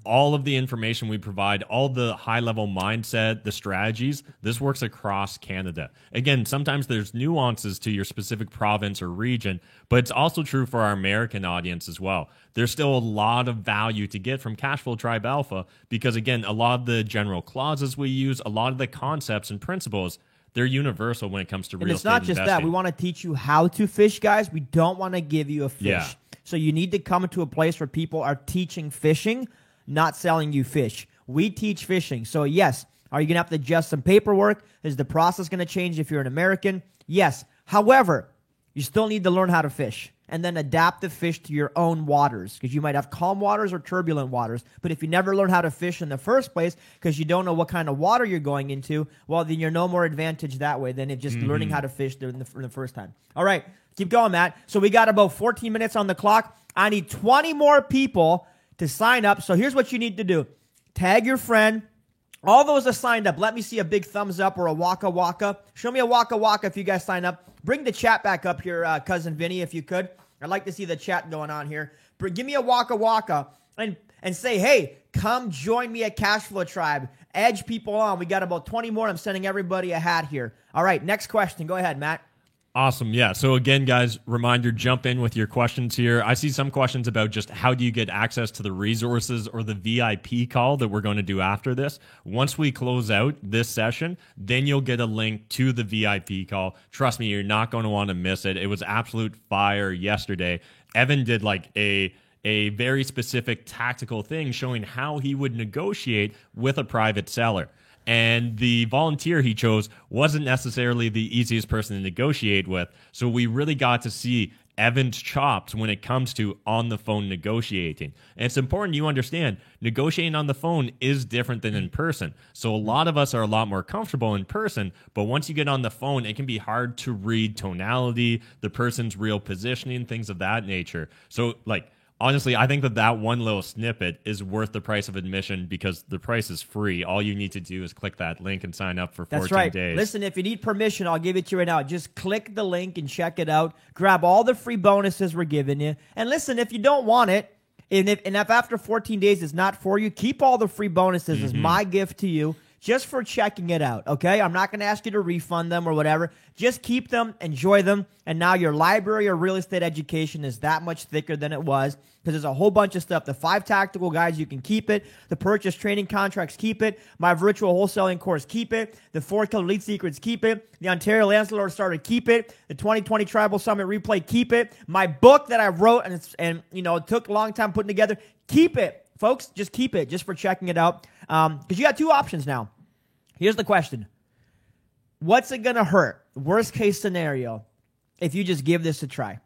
All of the information we provide, all the high-level mindset, the strategies, this works across Canada. Again, sometimes there's nuances to your specific province or region, but it's also true for our American audience as well. There's still a lot of value to get from Cashflow Tribe Alpha because, again, a lot of the general clauses we use, a lot of the concepts and principles, they're universal when it comes to real estate investing. And it's not just that. We want to teach you how to fish, guys. We don't want to give you a fish. Yeah. So you need to come to a place where people are teaching fishing, not selling you fish. We teach fishing. So yes, are you going to have to adjust some paperwork? Is the process going to change if you're an American? Yes. However, you still need to learn how to fish and then adapt the fish to your own waters because you might have calm waters or turbulent waters. But if you never learn how to fish in the first place because you don't know what kind of water you're going into, well, then you're no more advantage that way than it just learning how to fish for the first time. All right, keep going, Matt. So we got about 14 minutes on the clock. I need 20 more people to sign up. So here's what you need to do. Tag your friend. All those are signed up. Let me see a big thumbs up or a waka waka. Show me a waka waka if you guys sign up. Bring the chat back up here, Cousin Vinny, if you could. I'd like to see the chat going on here. Give me a waka waka and say, hey, come join me at Cashflow Tribe. Edge people on. We got about 20 more. I'm sending everybody a hat here. All right, next question. Go ahead, Matt. Awesome. Yeah. So again, guys, reminder, jump in with your questions here. I see some questions about just how do you get access to the resources or the VIP call that we're going to do after this. Once we close out this session, then you'll get a link to the VIP call. Trust me, you're not going to want to miss it. It was absolute fire yesterday. Evan did like a very specific tactical thing showing how he would negotiate with a private seller. And the volunteer he chose wasn't necessarily the easiest person to negotiate with. So we really got to see Evan's chops when it comes to on-the-phone negotiating. And it's important you understand, negotiating on the phone is different than in person. So a lot of us are a lot more comfortable in person, but once you get on the phone, it can be hard to read tonality, the person's real positioning, things of that nature. So, like, honestly, I think that one little snippet is worth the price of admission because the price is free. All you need to do is click that link and sign up for 14 That's right. days. Listen, if you need permission, I'll give it to you right now. Just click the link and check it out. Grab all the free bonuses we're giving you. And listen, if you don't want it, and if after 14 days it's not for you, keep all the free bonuses as my gift to you just for checking it out, okay? I'm not going to ask you to refund them or whatever. Just keep them, enjoy them, and now your library or real estate education is that much thicker than it was because there's a whole bunch of stuff. The 5 tactical guides, you can keep it. The purchase training contracts, keep it. My virtual wholesaling course, keep it. The 4 Killer Lead Secrets, keep it. The Ontario Landlord Starter, keep it. The 2020 Tribal Summit Replay, keep it. My book that I wrote and it took a long time putting together, keep it. Folks, just keep it just for checking it out because you got 2 options now. Here's the question. What's it going to hurt? Worst case scenario, if you just give this a try.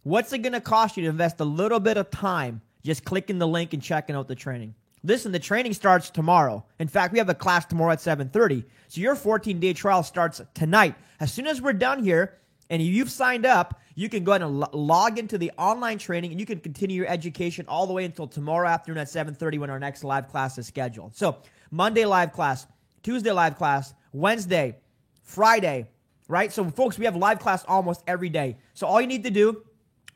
What's it going to cost you to invest a little bit of time just clicking the link and checking out the training? listen, the training starts tomorrow. In fact, we have a class tomorrow at 7:30. So your 14-day trial starts tonight. As soon as we're done here and you've signed up, you can go ahead and log into the online training and you can continue your education all the way until tomorrow afternoon at 7:30 when our next live class is scheduled. So Monday live class, Tuesday live class, Wednesday, Friday, right? So folks, we have live class almost every day. So all you need to do,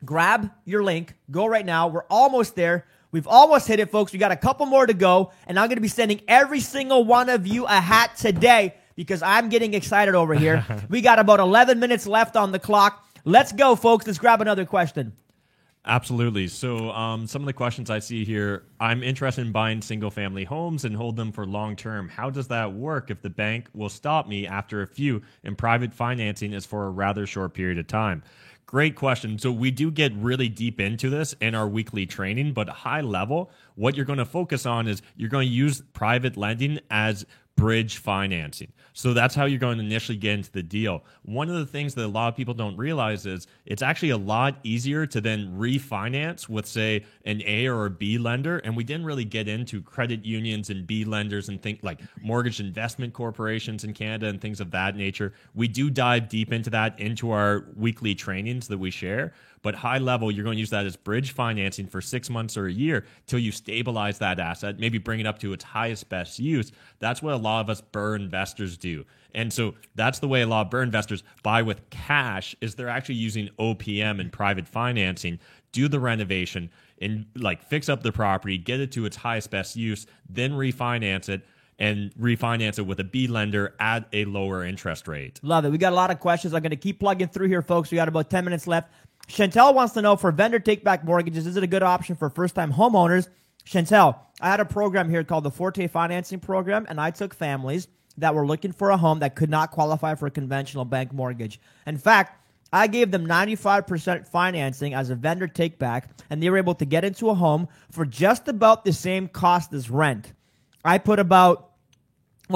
grab your link, go right now. We're almost there. We've almost hit it, folks. We got a couple more to go, and I'm going to be sending every single one of you a hat today because I'm getting excited over here. We got about 11 minutes left on the clock. Let's go, folks. Let's grab another question. Absolutely. So some of the questions I see here, I'm interested in buying single-family homes and hold them for long-term. How does that work if the bank will stop me after a few and private financing is for a rather short period of time? Great question. So we do get really deep into this in our weekly training, but high level, what you're going to focus on is you're going to use private lending as bridge financing. So that's how you're going to initially get into the deal. One of the things that a lot of people don't realize is it's actually a lot easier to then refinance with, say, an A or a B lender. And we didn't really get into credit unions and B lenders and think like mortgage investment corporations in Canada and things of that nature. We do dive deep into that into our weekly trainings that we share. But high level, you're going to use that as bridge financing for 6 months or a year till you stabilize that asset, maybe bring it up to its highest best use. That's what a lot of us BRRRR investors do. And so that's the way a lot of BRRRR investors buy with cash is they're actually using OPM and private financing, do the renovation and like fix up the property, get it to its highest best use, then refinance it and refinance it with a B lender at a lower interest rate. Love it. We got a lot of questions. I'm going to keep plugging through here, folks. We got about 10 minutes left. Chantel wants to know, for vendor take-back mortgages, is it a good option for first-time homeowners? Chantel, I had a program here called the Forte Financing Program, and I took families that were looking for a home that could not qualify for a conventional bank mortgage. In fact, I gave them 95% financing as a vendor take-back, and they were able to get into a home for just about the same cost as rent. I put about,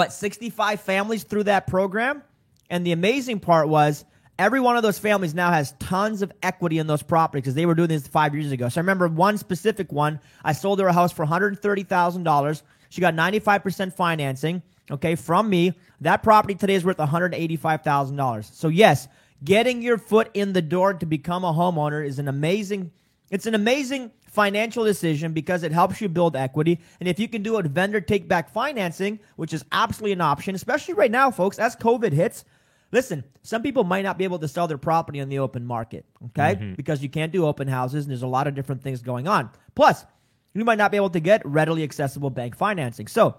65 families through that program, and the amazing part was every one of those families now has tons of equity in those properties because they were doing this 5 years ago. So I remember one specific one, I sold her a house for $130,000. She got 95% financing, okay, from me. That property today is worth $185,000. So yes, getting your foot in the door to become a homeowner is an amazing financial decision because it helps you build equity. And if you can do it vendor take-back financing, which is absolutely an option, especially right now, folks, as COVID hits, listen, some people might not be able to sell their property on the open market, okay? Because you can't do open houses and there's a lot of different things going on. Plus, you might not be able to get readily accessible bank financing. So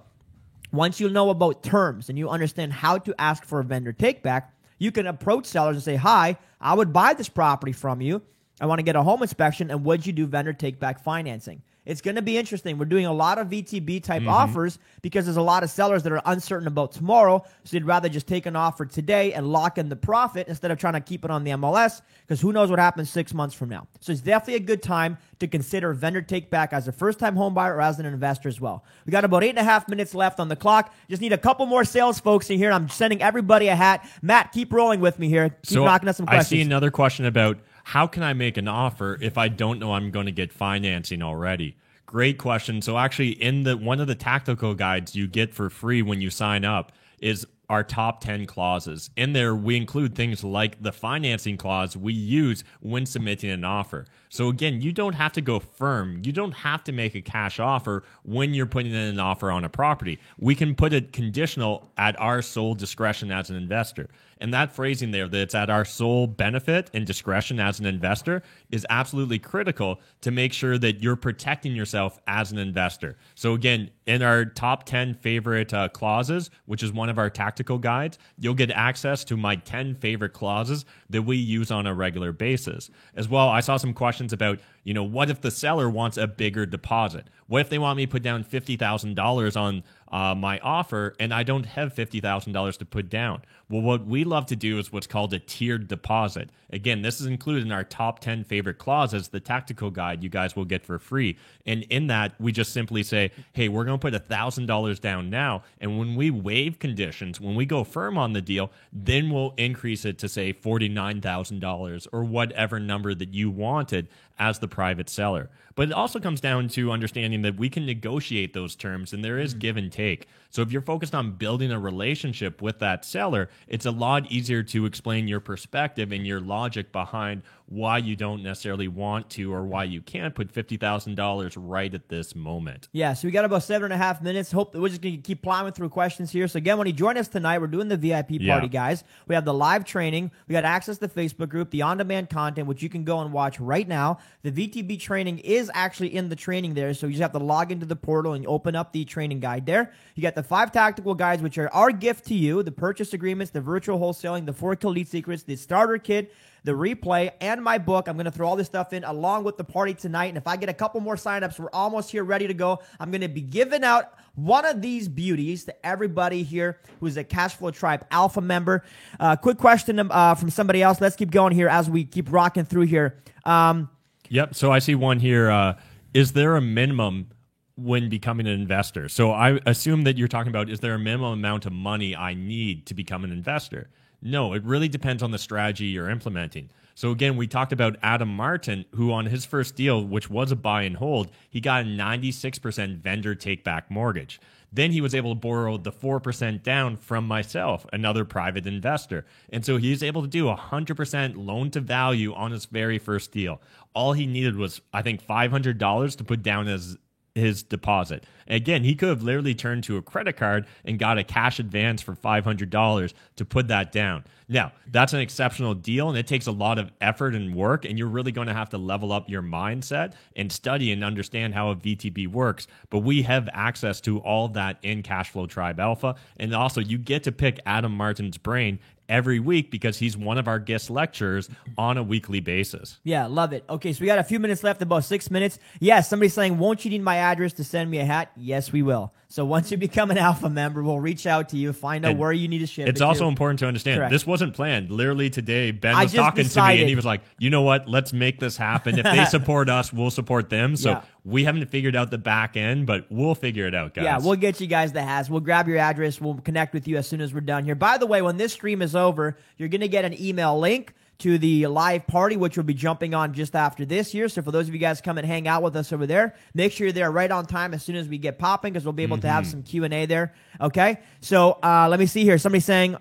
once you know about terms and you understand how to ask for a vendor take-back, you can approach sellers and say, hi, I would buy this property from you. I want to get a home inspection, and would you do vendor take-back financing? It's going to be interesting. We're doing a lot of VTB type offers because there's a lot of sellers that are uncertain about tomorrow, so they'd rather just take an offer today and lock in the profit instead of trying to keep it on the MLS because who knows what happens 6 months from now. So it's definitely a good time to consider vendor take-back as a first-time home buyer or as an investor as well. We got about 8.5 minutes left on the clock. Just need a couple more sales folks in here. I'm sending everybody a hat. Matt, keep rolling with me here. Keep knocking us some questions. I see another question about how can I make an offer if I don't know I'm going to get financing already? Great question. So actually in one of the tactical guides you get for free when you sign up is our top 10 clauses. In there, we include things like the financing clause we use when submitting an offer. So again, you don't have to go firm. You don't have to make a cash offer when you're putting in an offer on a property. We can put it conditional at our sole discretion as an investor. And that phrasing there, that it's at our sole benefit and discretion as an investor, is absolutely critical to make sure that you're protecting yourself as an investor. So again, in our top 10 favorite clauses, which is one of our tactical guides, you'll get access to my 10 favorite clauses that we use on a regular basis. As well, I saw some questions about, what if the seller wants a bigger deposit? What if they want me to put down $50,000 my offer and I don't have $50,000 to put down. Well, what we love to do is what's called a tiered deposit. Again, this is included in our top 10 favorite clauses, the tactical guide you guys will get for free. And in that, we just simply say, hey, we're going to put $1,000 down now. And when we waive conditions, when we go firm on the deal, then we'll increase it to say $49,000 or whatever number that you wanted as the private seller. But it also comes down to understanding that we can negotiate those terms and there is give and take. So if you're focused on building a relationship with that seller, it's a lot easier to explain your perspective and your logic behind why you don't necessarily want to or why you can't put $50,000 right at this moment. Yeah, so we got about 7.5 minutes. Hope we're just going to keep plowing through questions here. So again, when you join us tonight, we're doing the VIP party, guys. We have the live training. We got access to the Facebook group, the on-demand content, which you can go and watch right now. The VTB training is actually in the training there, so you just have to log into the portal and open up the training guide there. You got the 5 tactical guides, which are our gift to you, the purchase agreements, the virtual wholesaling, the 4 Kill Lead Secrets, the starter kit, the replay, and my book. I'm going to throw all this stuff in along with the party tonight. And if I get a couple more signups, we're almost here ready to go. I'm going to be giving out one of these beauties to everybody here who's a Cashflow Tribe Alpha member. Quick question from somebody else. Let's keep going here as we keep rocking through here. Yep. So I see one here. Is there a minimum when becoming an investor? So I assume that you're talking about, is there a minimum amount of money I need to become an investor? No, it really depends on the strategy you're implementing. So again, we talked about Adam Martin, who on his first deal, which was a buy and hold, he got a 96% vendor take-back mortgage. Then he was able to borrow the 4% down from myself, another private investor. And so he was able to do 100% loan to value on his very first deal. All he needed was, I think, $500 to put down as his deposit. Again, he could have literally turned to a credit card and got a cash advance for $500 to put that down. Now, that's an exceptional deal, and it takes a lot of effort and work, and you're really going to have to level up your mindset and study and understand how a VTB works. But we have access to all that in Cashflow Tribe Alpha, and also you get to pick Adam Martin's brain every week because he's one of our guest lecturers on a weekly basis. Yeah, love it. Okay, so we got a few minutes left, about 6 minutes. Yes, somebody's saying, won't you need my address to send me a hat? Yes, we will. So once you become an Alpha member, we'll reach out to you, find out where you need to ship it. It's also important to understand, Correct. This wasn't planned. Literally today, Ben was talking to me and he was like, you know what? Let's make this happen. If they support us, we'll support them. So we haven't figured out the back end, but we'll figure it out, guys. Yeah, we'll get you guys the hats. We'll grab your address. We'll connect with you as soon as we're done here. By the way, when this stream is over, you're going to get an email link to the live party, which will be jumping on just after this here. So for those of you guys come and hang out with us over there, make sure you're there right on time as soon as we get popping, because we'll be able to have some Q&A there. Okay? So let me see here. Somebody's saying,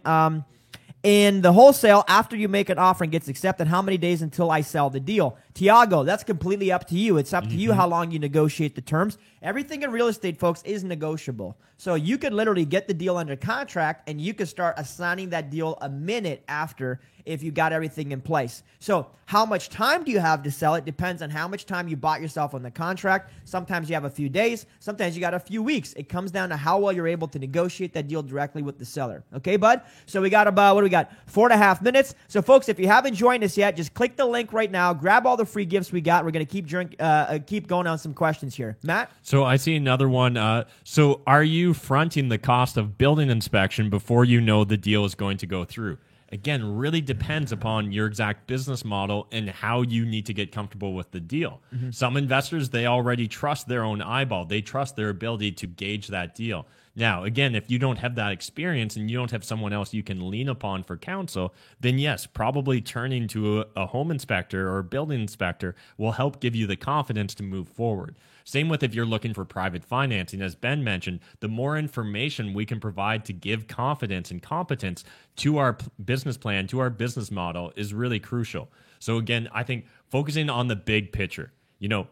in the wholesale, after you make an offer and gets accepted, how many days until I sell the deal? Tiago, that's completely up to you. It's up to you how long you negotiate the terms. Everything in real estate, folks, is negotiable. So you could literally get the deal under contract and you could start assigning that deal a minute after if you got everything in place. So how much time do you have to sell it depends on how much time you bought yourself on the contract. Sometimes you have a few days. Sometimes you got a few weeks. It comes down to how well you're able to negotiate that deal directly with the seller. Okay, bud? So we got about, 4.5 minutes. So folks, if you haven't joined us yet, just click the link right now. Grab all the free gifts we got. We're going to keep going on some questions here. Matt? So I see another one. So are you fronting the cost of building inspection before you know the deal is going to go through? Again, really depends upon your exact business model and how you need to get comfortable with the deal. Some investors, they already trust their own eyeball. They trust their ability to gauge that deal. Now, again, if you don't have that experience and you don't have someone else you can lean upon for counsel, then yes, probably turning to a home inspector or a building inspector will help give you the confidence to move forward. Same with if you're looking for private financing. As Ben mentioned, the more information we can provide to give confidence and competence to our business plan, to our business model is really crucial. So again, I think focusing on the big picture,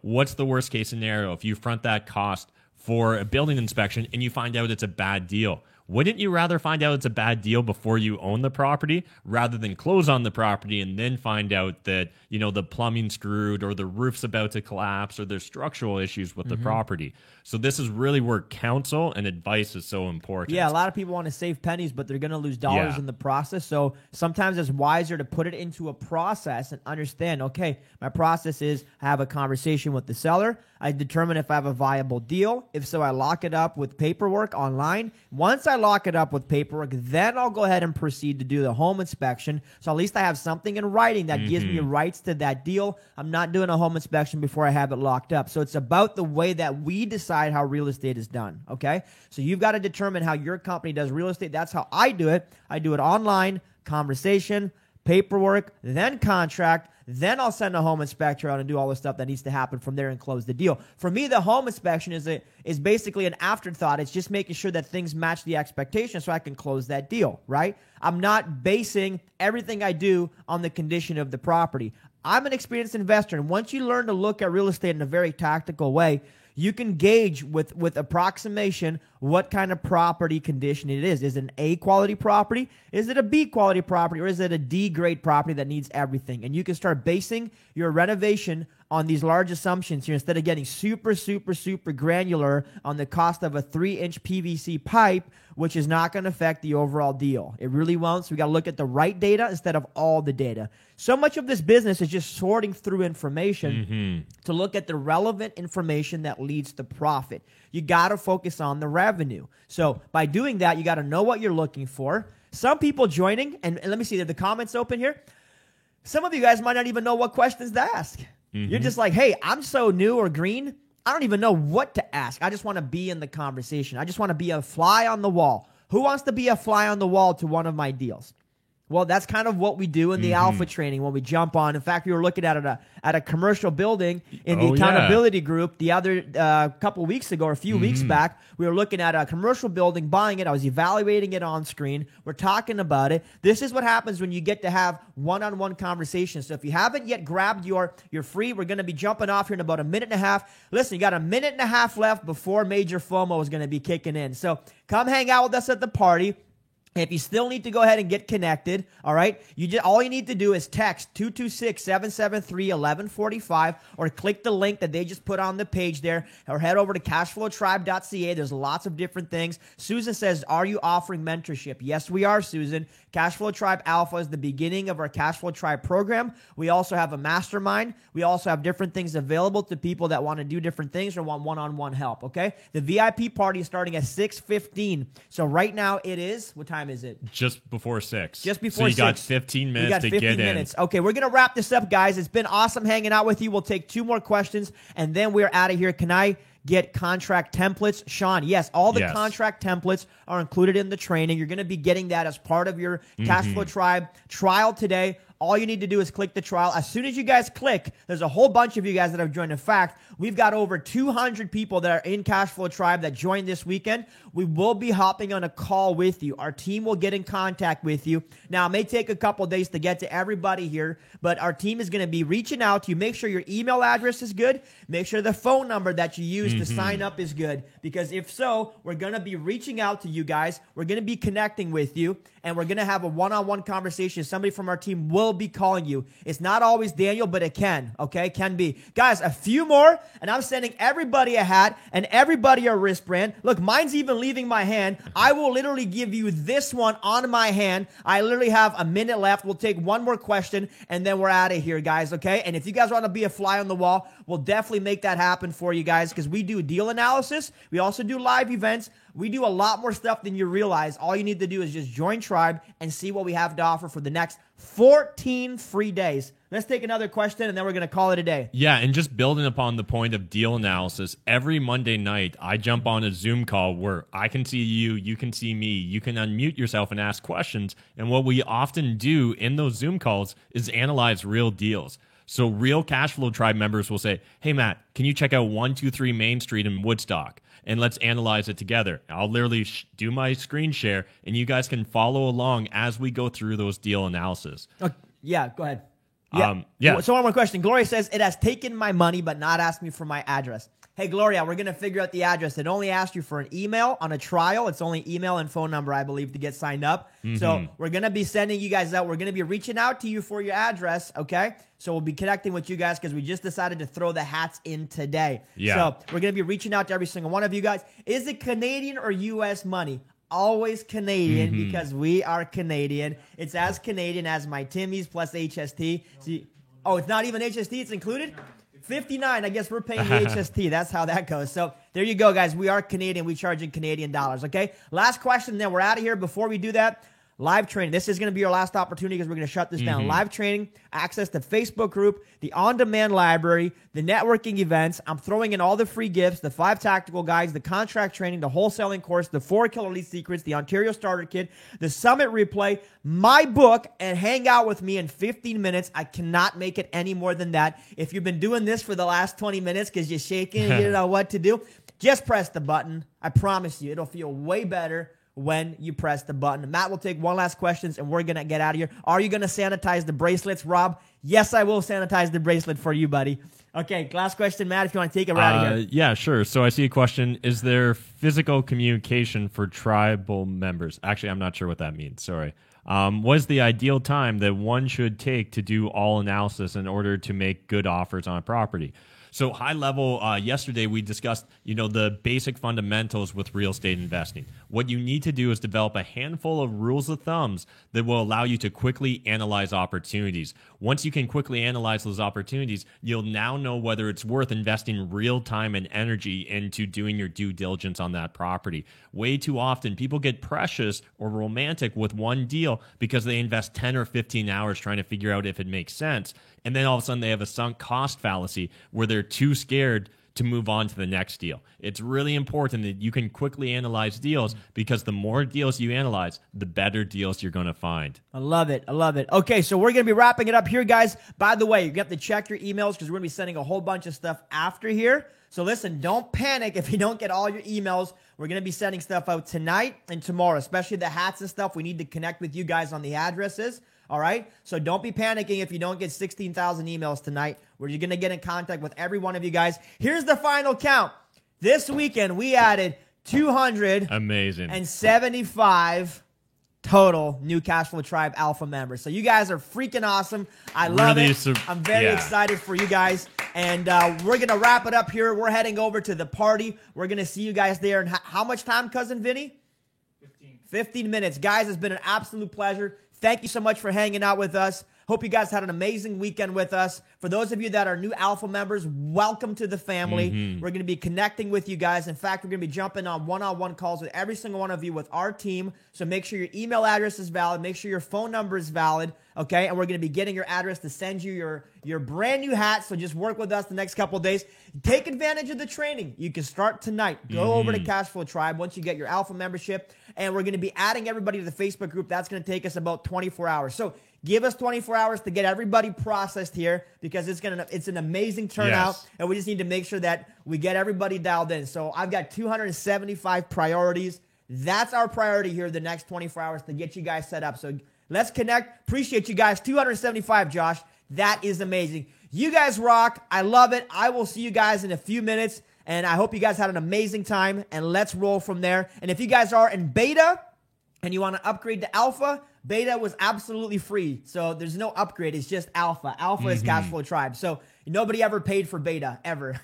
what's the worst case scenario if you front that cost for a building inspection and you find out it's a bad deal? Wouldn't you rather find out it's a bad deal before you own the property rather than close on the property and then find out that, you know, the plumbing's screwed or the roof's about to collapse or there's structural issues with the property? So this is really where counsel and advice is so important. Yeah, a lot of people want to save pennies, but they're going to lose dollars in the process. So sometimes it's wiser to put it into a process and understand, okay, my process is I have a conversation with the seller. I determine if I have a viable deal. If so, I lock it up with paperwork online. Once I lock it up with paperwork, then I'll go ahead and proceed to do the home inspection. So at least I have something in writing that gives me rights to that deal. I'm not doing a home inspection before I have it locked up. So it's about the way that we decide how real estate is done, okay? So you've got to determine how your company does real estate. That's how I do it. I do it online, conversation, paperwork, then contract. Then I'll send a home inspector out and do all the stuff that needs to happen from there and close the deal. For me, the home inspection is basically an afterthought. It's just making sure that things match the expectation so I can close that deal, right? I'm not basing everything I do on the condition of the property. I'm an experienced investor, and once you learn to look at real estate in a very tactical way, you can gauge with approximation what kind of property condition it is. Is it an A quality property? Is it a B quality property? Or is it a D grade property that needs everything? And you can start basing your renovation on these large assumptions here instead of getting super granular on the cost of a 3-inch PVC pipe, which is not going to affect the overall deal. It really won't. So we got to look at the right data instead of all the data. So much of this business is just sorting through information to look at the relevant information that leads to profit. You got to focus on the revenue. So by doing that, you got to know what you're looking for. Some people joining, and let me see, are the comments open here? Some of you guys might not even know what questions to ask. You're just like, hey, I'm so new or green, I don't even know what to ask. I just want to be in the conversation. I just want to be a fly on the wall. Who wants to be a fly on the wall to one of my deals? Well, that's kind of what we do in the alpha training when we jump on. In fact, we were looking at a commercial building in the accountability group the other couple weeks ago or a few weeks back. We were looking at a commercial building, buying it. I was evaluating it on screen. We're talking about it. This is what happens when you get to have one-on-one conversations. So if you haven't yet grabbed your free, we're going to be jumping off here in about a minute and a half. Listen, you got a minute and a half left before Major FOMO is going to be kicking in. So come hang out with us at the party. If you still need to go ahead and get connected, all right, all you need to do is text 226-773-1145 or click the link that they just put on the page there or head over to cashflowtribe.ca. There's lots of different things. Susan says, are you offering mentorship? Yes, we are, Susan. Cashflow Tribe Alpha is the beginning of our Cashflow Tribe program. We also have a mastermind. We also have different things available to people that want to do different things or want one-on-one help, okay? The VIP party is starting at 6:15. So right now it is, what time is it? Just before 6. Just before 6. So you got 15 minutes to get in. Okay, we're going to wrap this up, guys. It's been awesome hanging out with you. We'll take 2 more questions, and then we're out of here. Can I get contract templates? Sean, yes, all the contract templates are included in the training. You're going to be getting that as part of your Cashflow Tribe trial today. All you need to do is click the trial. As soon as you guys click, there's a whole bunch of you guys that have joined. In fact, we've got over 200 people that are in Cashflow Tribe that joined this weekend. We will be hopping on a call with you. Our team will get in contact with you. Now, it may take a couple of days to get to everybody here, but our team is going to be reaching out to you. Make sure your email address is good. Make sure the phone number that you use to sign up is good, because if so, we're going to be reaching out to you guys. We're going to be connecting with you, and we're going to have a one-on-one conversation. Somebody from our team will be calling you. It's not always Daniel, but it can, okay? Can be. Guys, a few more, and I'm sending everybody a hat and everybody a wristband. Look, mine's even leaving my hand. I will literally give you this one on my hand. I literally have a minute left. We'll take one more question, and then we're out of here, guys, okay? And if you guys want to be a fly on the wall, we'll definitely make that happen for you guys, because we do deal analysis. We also do live events. We do a lot more stuff than you realize. All you need to do is just join Tribe and see what we have to offer for the next 14 free days. Let's take another question, and then we're going to call it a day. Yeah, and just building upon the point of deal analysis, every Monday night, I jump on a Zoom call where I can see you, you can see me, you can unmute yourself and ask questions. And what we often do in those Zoom calls is analyze real deals. So real Cashflow Tribe members will say, hey, Matt, can you check out 123 Main Street in Woodstock? And let's analyze it together. I'll literally do my screen share, and you guys can follow along as we go through those deal analysis. Yeah, go ahead. Yeah. So one more question. Gloria says, it has taken my money but not asked me for my address. Hey, Gloria, we're going to figure out the address. It only asked you for an email on a trial. It's only email and phone number, I believe, to get signed up. So we're going to be sending you guys out. We're going to be reaching out to you for your address, okay? So we'll be connecting with you guys because we just decided to throw the hats in today. Yeah. So we're going to be reaching out to every single one of you guys. Is it Canadian or U.S. money? Always Canadian because we are Canadian. It's as Canadian as my Timmy's plus HST. See, it's not even HST. It's included? 59. I guess we're paying the HST. That's how that goes. So there you go, guys. We are Canadian. We charge in Canadian dollars, okay? Last question, then we're out of here. Before we do that, live training. This is going to be your last opportunity because we're going to shut this down. Live training, access to Facebook group, the on-demand library, the networking events. I'm throwing in all the free gifts, the 5 tactical guides, the contract training, the wholesaling course, the 4 Killer Elite Secrets, the Ontario Starter Kit, the Summit replay, my book, and hang out with me in 15 minutes. I cannot make it any more than that. If you've been doing this for the last 20 minutes because you're shaking and you don't know what to do, just press the button. I promise you, it'll feel way better when you press the button. Matt will take one last question, and we're going to get out of here. Are you going to sanitize the bracelets, Rob? Yes, I will sanitize the bracelet for you, buddy. Okay, last question, Matt, if you want to take it out of here. Yeah, sure. So I see a question. Is there physical communication for tribal members? Actually, I'm not sure what that means. Sorry. What is the ideal time that one should take to do all analysis in order to make good offers on a property? So high level, yesterday we discussed, the basic fundamentals with real estate investing. What you need to do is develop a handful of rules of thumbs that will allow you to quickly analyze opportunities. Once you can quickly analyze those opportunities, you'll now know whether it's worth investing real time and energy into doing your due diligence on that property. Way too often, people get precious or romantic with one deal because they invest 10 or 15 hours trying to figure out if it makes sense. And then all of a sudden they have a sunk cost fallacy where they're too scared to move on to the next deal. It's really important that you can quickly analyze deals because the more deals you analyze, the better deals you're going to find. I love it. I love it. Okay, so we're going to be wrapping it up here, guys. By the way, you have to check your emails because we're going to be sending a whole bunch of stuff after here. So listen, don't panic if you don't get all your emails. We're going to be sending stuff out tonight and tomorrow, especially the hats and stuff. We need to connect with you guys on the addresses. All right? So don't be panicking if you don't get 16,000 emails tonight. We're going to get in contact with every one of you guys. Here's the final count. This weekend, we added 275 total new Cashflow Tribe Alpha members. So you guys are freaking awesome. I love it. I'm very excited for you guys. And we're going to wrap it up here. We're heading over to the party. We're going to see you guys there. And how much time, Cousin Vinny? 15 minutes. Guys, it's been an absolute pleasure. Thank you so much for hanging out with us. Hope you guys had an amazing weekend with us. For those of you that are new Alpha members, welcome to the family. We're going to be connecting with you guys. In fact, we're going to be jumping on one-on-one calls with every single one of you with our team. So make sure your email address is valid. Make sure your phone number is valid. Okay, and we're going to be getting your address to send you your brand new hat. So just work with us the next couple of days. Take advantage of the training. You can start tonight. Go over to Cashflow Tribe once you get your Alpha membership. And we're going to be adding everybody to the Facebook group. That's going to take us about 24 hours. So give us 24 hours to get everybody processed here because it's an amazing turnout. Yes. And we just need to make sure that we get everybody dialed in. So I've got 275 priorities. That's our priority here the next 24 hours to get you guys set up. So let's connect. Appreciate you guys. 275, Josh. That is amazing. You guys rock. I love it. I will see you guys in a few minutes. And I hope you guys had an amazing time. And let's roll from there. And if you guys are in beta and you want to upgrade to alpha, beta was absolutely free. So there's no upgrade. It's just alpha. Alpha is Cashflow Tribe. So nobody ever paid for beta, ever.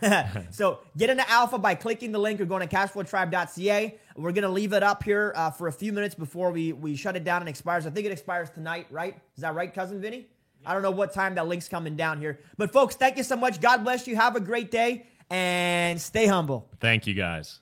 So get into alpha by clicking the link or going to cashflowtribe.ca. We're going to leave it up here for a few minutes before we shut it down and expires. I think it expires tonight, right? Is that right, Cousin Vinny? I don't know what time that link's coming down here. But folks, thank you so much. God bless you. Have a great day and stay humble. Thank you, guys.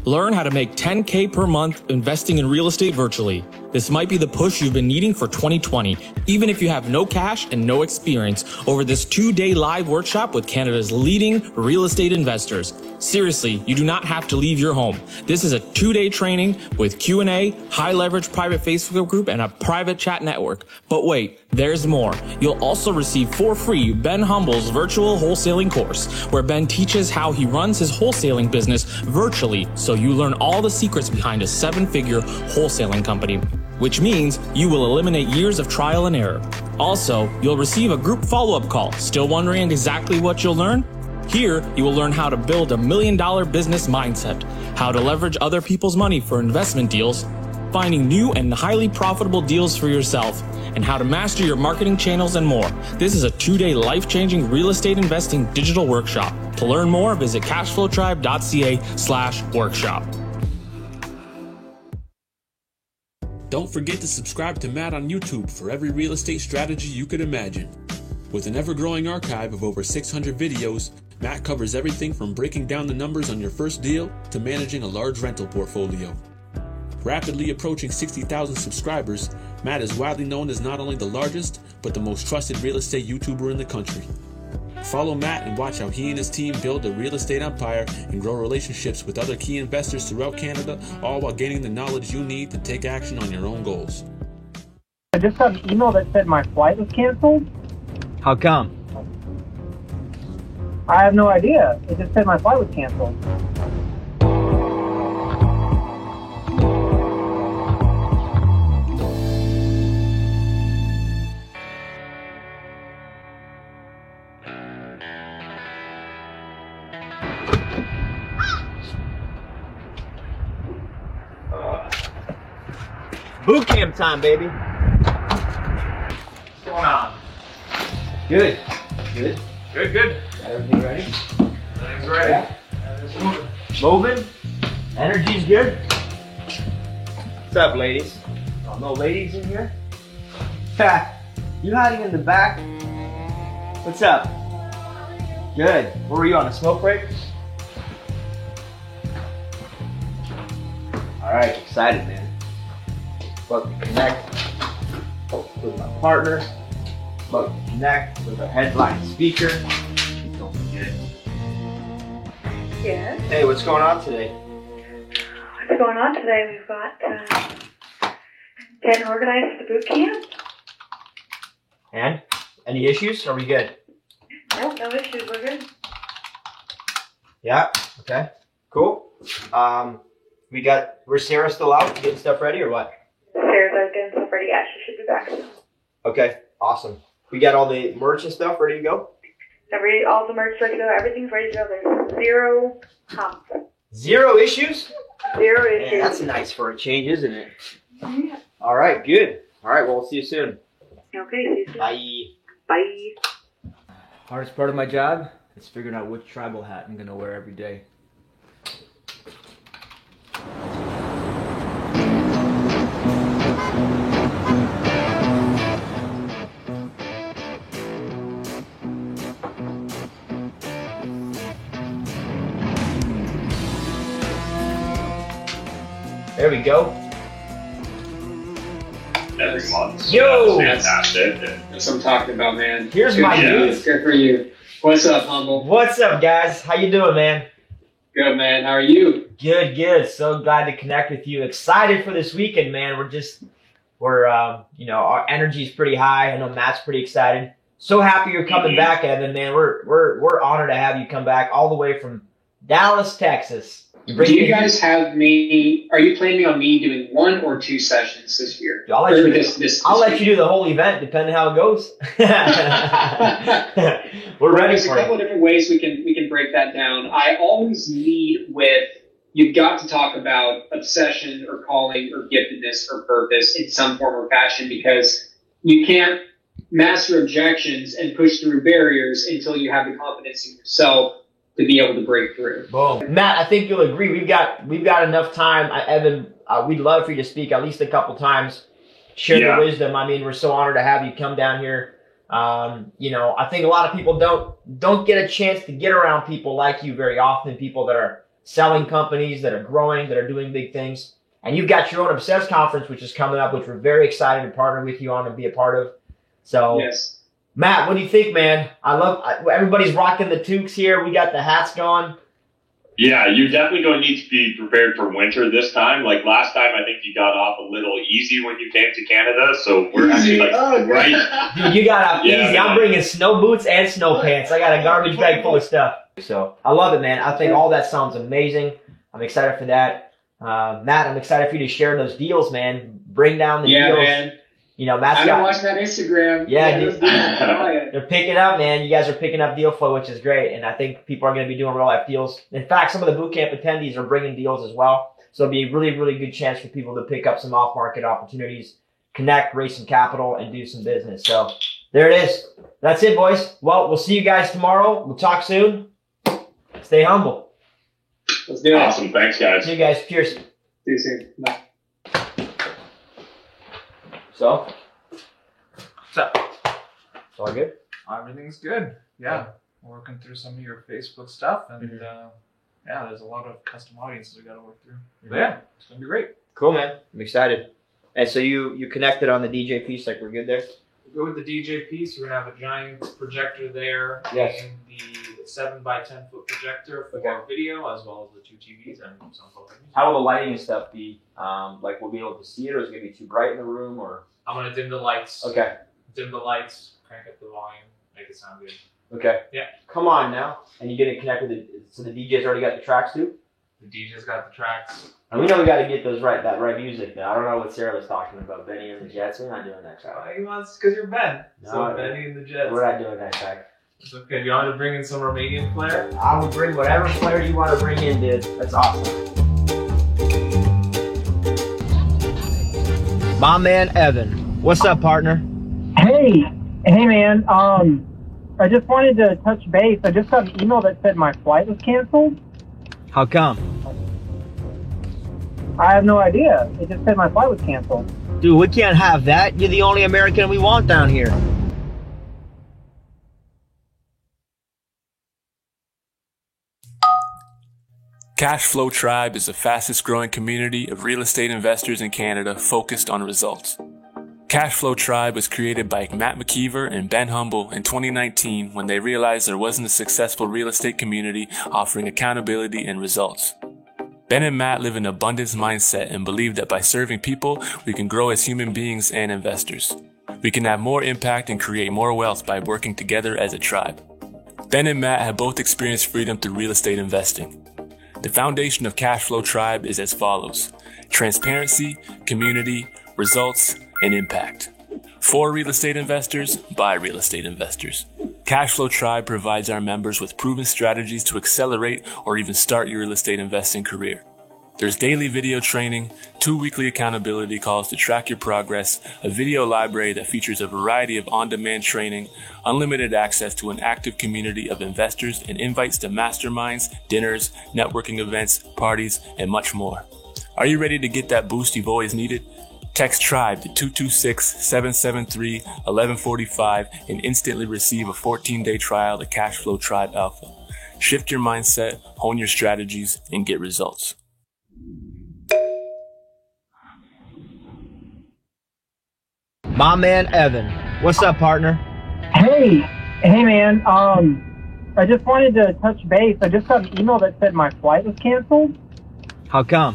Learn how to make $10K per month investing in real estate virtually. This might be the push you've been needing for 2020, even if you have no cash and no experience, over this 2-day live workshop with Canada's leading real estate investors. Seriously, you do not have to leave your home. This is a 2-day training with Q&A, high leverage private Facebook group, and a private chat network. But wait, There's more. You'll also receive for free Ben Humble's virtual wholesaling course, where Ben teaches how he runs his wholesaling business virtually, so you learn all the secrets behind a 7-figure wholesaling company, which means you will eliminate years of trial and error. Also, you'll receive a group follow-up call. Still wondering exactly what you'll learn? Here, you will learn how to build a $1 million business mindset, how to leverage other people's money for investment deals, finding new and highly profitable deals for yourself, and how to master your marketing channels and more. This is a 2-day life-changing real estate investing digital workshop. To learn more, visit cashflowtribe.ca/workshop. Don't forget to subscribe to Matt on YouTube for every real estate strategy you could imagine. With an ever-growing archive of over 600 videos, Matt covers everything from breaking down the numbers on your first deal to managing a large rental portfolio. Rapidly approaching 60,000 subscribers, Matt is widely known as not only the largest, but the most trusted real estate YouTuber in the country. Follow Matt and watch how he and his team build a real estate empire and grow relationships with other key investors throughout Canada, all while gaining the knowledge you need to take action on your own goals. I just got an email that said my flight was canceled. How come? I have no idea. It just said my flight was canceled. Boot camp time, baby. What's going on? Good. Good. Good, good. Got everything ready? Everything's ready. Yeah. Moving. Energy's good. What's up, ladies? Oh, no ladies in here? Ha! You hiding in the back? What's up? Good. Where were you, on a smoke break? Alright, excited, man. About to connect with my partner. About to connect with our headline speaker. Don't forget. Yes. Hey, what's going on today? What's going on today? We've got getting organized for the boot camp. And? Any issues? Are we good? Nope, no issues. We're good. Yeah. Okay. Cool. Where's Sarah still out getting stuff ready or what? Sarah's out getting stuff ready. Yeah, she should be back soon. Okay. Awesome. We got all the merch and stuff ready to go? All the merch ready to go. Everything's ready to go. There's zero humps. Zero issues? Zero issues. Man, that's nice for a change, isn't it? Yeah. All right. Good. All right. Well, we'll see you soon. Okay, see you soon. Bye. Bye. Hardest part of my job is figuring out which tribal hat I'm going to wear every day. There we go. Every month. Yo! That's fantastic. That's what I'm talking about, man. Here's good my shit. dude. Good for you. What's up, Humble? What's up, guys? How you doing, man? Good, man. How are you? Good, good. So glad to connect with you. Excited for this weekend, man. We're our energy's pretty high. I know Matt's pretty excited. So happy you're coming back, Evan, man. We're honored to have you come back all the way from Dallas, Texas. Do you guys have me? Are you planning on me doing 1 or 2 sessions this year? I'll let you do the whole event, depending how it goes. We're ready There's a couple of different ways we can break that down. I always lead with you've got to talk about obsession or calling or giftedness or purpose in some form or fashion, because you can't master objections and push through barriers until you have the confidence in yourself to be able to break through. Boom. Matt, I think you'll agree. We've got enough time. Evan, we'd love for you to speak at least a couple times. Share the wisdom. I mean, we're so honored to have you come down here. I think a lot of people don't get a chance to get around people like you very often, people that are selling companies, that are growing, that are doing big things. And you've got your own Obsessed conference, which is coming up, which we're very excited to partner with you on and be a part of. So yes. Matt, what do you think, man? Everybody's rocking the toques here. We got the hats going. Yeah, you're definitely going to need to be prepared for winter this time. Like last time, I think you got off a little easy when you came to Canada. So we're actually like right. Dude, you got off easy. man. I'm bringing snow boots and snow pants. I got a garbage bag full of stuff. So I love it, man. I think all that sounds amazing. I'm excited for that. Matt, I'm excited for you to share those deals, man. Bring down the deals. Man. You know, Matt's I've got been watching that Instagram. Yeah, those deals are flying. they're picking up, man. You guys are picking up deal flow, which is great. And I think people are going to be doing real life deals. In fact, some of the boot camp attendees are bringing deals as well. So it'll be a really, really good chance for people to pick up some off market opportunities, connect, raise some capital, and do some business. So there it is. That's it, boys. Well, we'll see you guys tomorrow. We'll talk soon. Stay humble. Let's do it. Awesome. Thanks, guys. See you guys. Cheers. See you soon. Bye. So, what's up? It's all good? Everything's good. Yeah. Working through some of your Facebook stuff, and yeah, there's a lot of custom audiences we got to work through. But yeah, it's going to be great. Cool, man. I'm excited. And so you connected on the DJ piece, like we're good there? Go with the DJ piece. We're going to have a giant projector there. Yes. And the 7x10 foot projector for video, as well as the 2 TVs and some focus. How will the lighting and stuff be? Like, we'll be able to see it, or is it going to be too bright in the room, or? I'm going to dim the lights. Okay. Dim the lights, crank up the volume, make it sound good. Okay. Yeah. Come on now. And you get it connected with so the DJ's already got the tracks too? The DJ's got the tracks. And we know we got to get that right music now. I don't know what Sarah was talking about, Benny and the Jets. We're not doing that track. It's because you're Ben. No, So Benny and the Jets. We're not doing that track. It's okay. You want to bring in some Romanian flair? I will bring whatever flair you want to bring in, dude. That's awesome. My man Evan. What's up, partner? Hey man. I just wanted to touch base. I just got an email that said my flight was canceled. How come? I have no idea. It just said my flight was canceled. Dude, we can't have that. You're the only American we want down here. Cashflow Tribe is the fastest growing community of real estate investors in Canada focused on results. Cashflow Tribe was created by Matt McKeever and Ben Humble in 2019 when they realized there wasn't a successful real estate community offering accountability and results. Ben and Matt live an abundance mindset and believe that by serving people, we can grow as human beings and investors. We can have more impact and create more wealth by working together as a tribe. Ben and Matt have both experienced freedom through real estate investing. The foundation of Cashflow Tribe is as follows: transparency, community, results, and impact. For real estate investors, by real estate investors. Cashflow Tribe provides our members with proven strategies to accelerate or even start your real estate investing career. There's daily video training, 2 weekly accountability calls to track your progress, a video library that features a variety of on-demand training, unlimited access to an active community of investors, and invites to masterminds, dinners, networking events, parties, and much more. Are you ready to get that boost you've always needed? Text TRIBE to 226-773-1145 and instantly receive a 14-day trial to Cashflow Tribe Alpha. Shift your mindset, hone your strategies, and get results. My man Evan. What's up, partner? Hey man. I just wanted to touch base. I just got an email that said my flight was canceled. How come?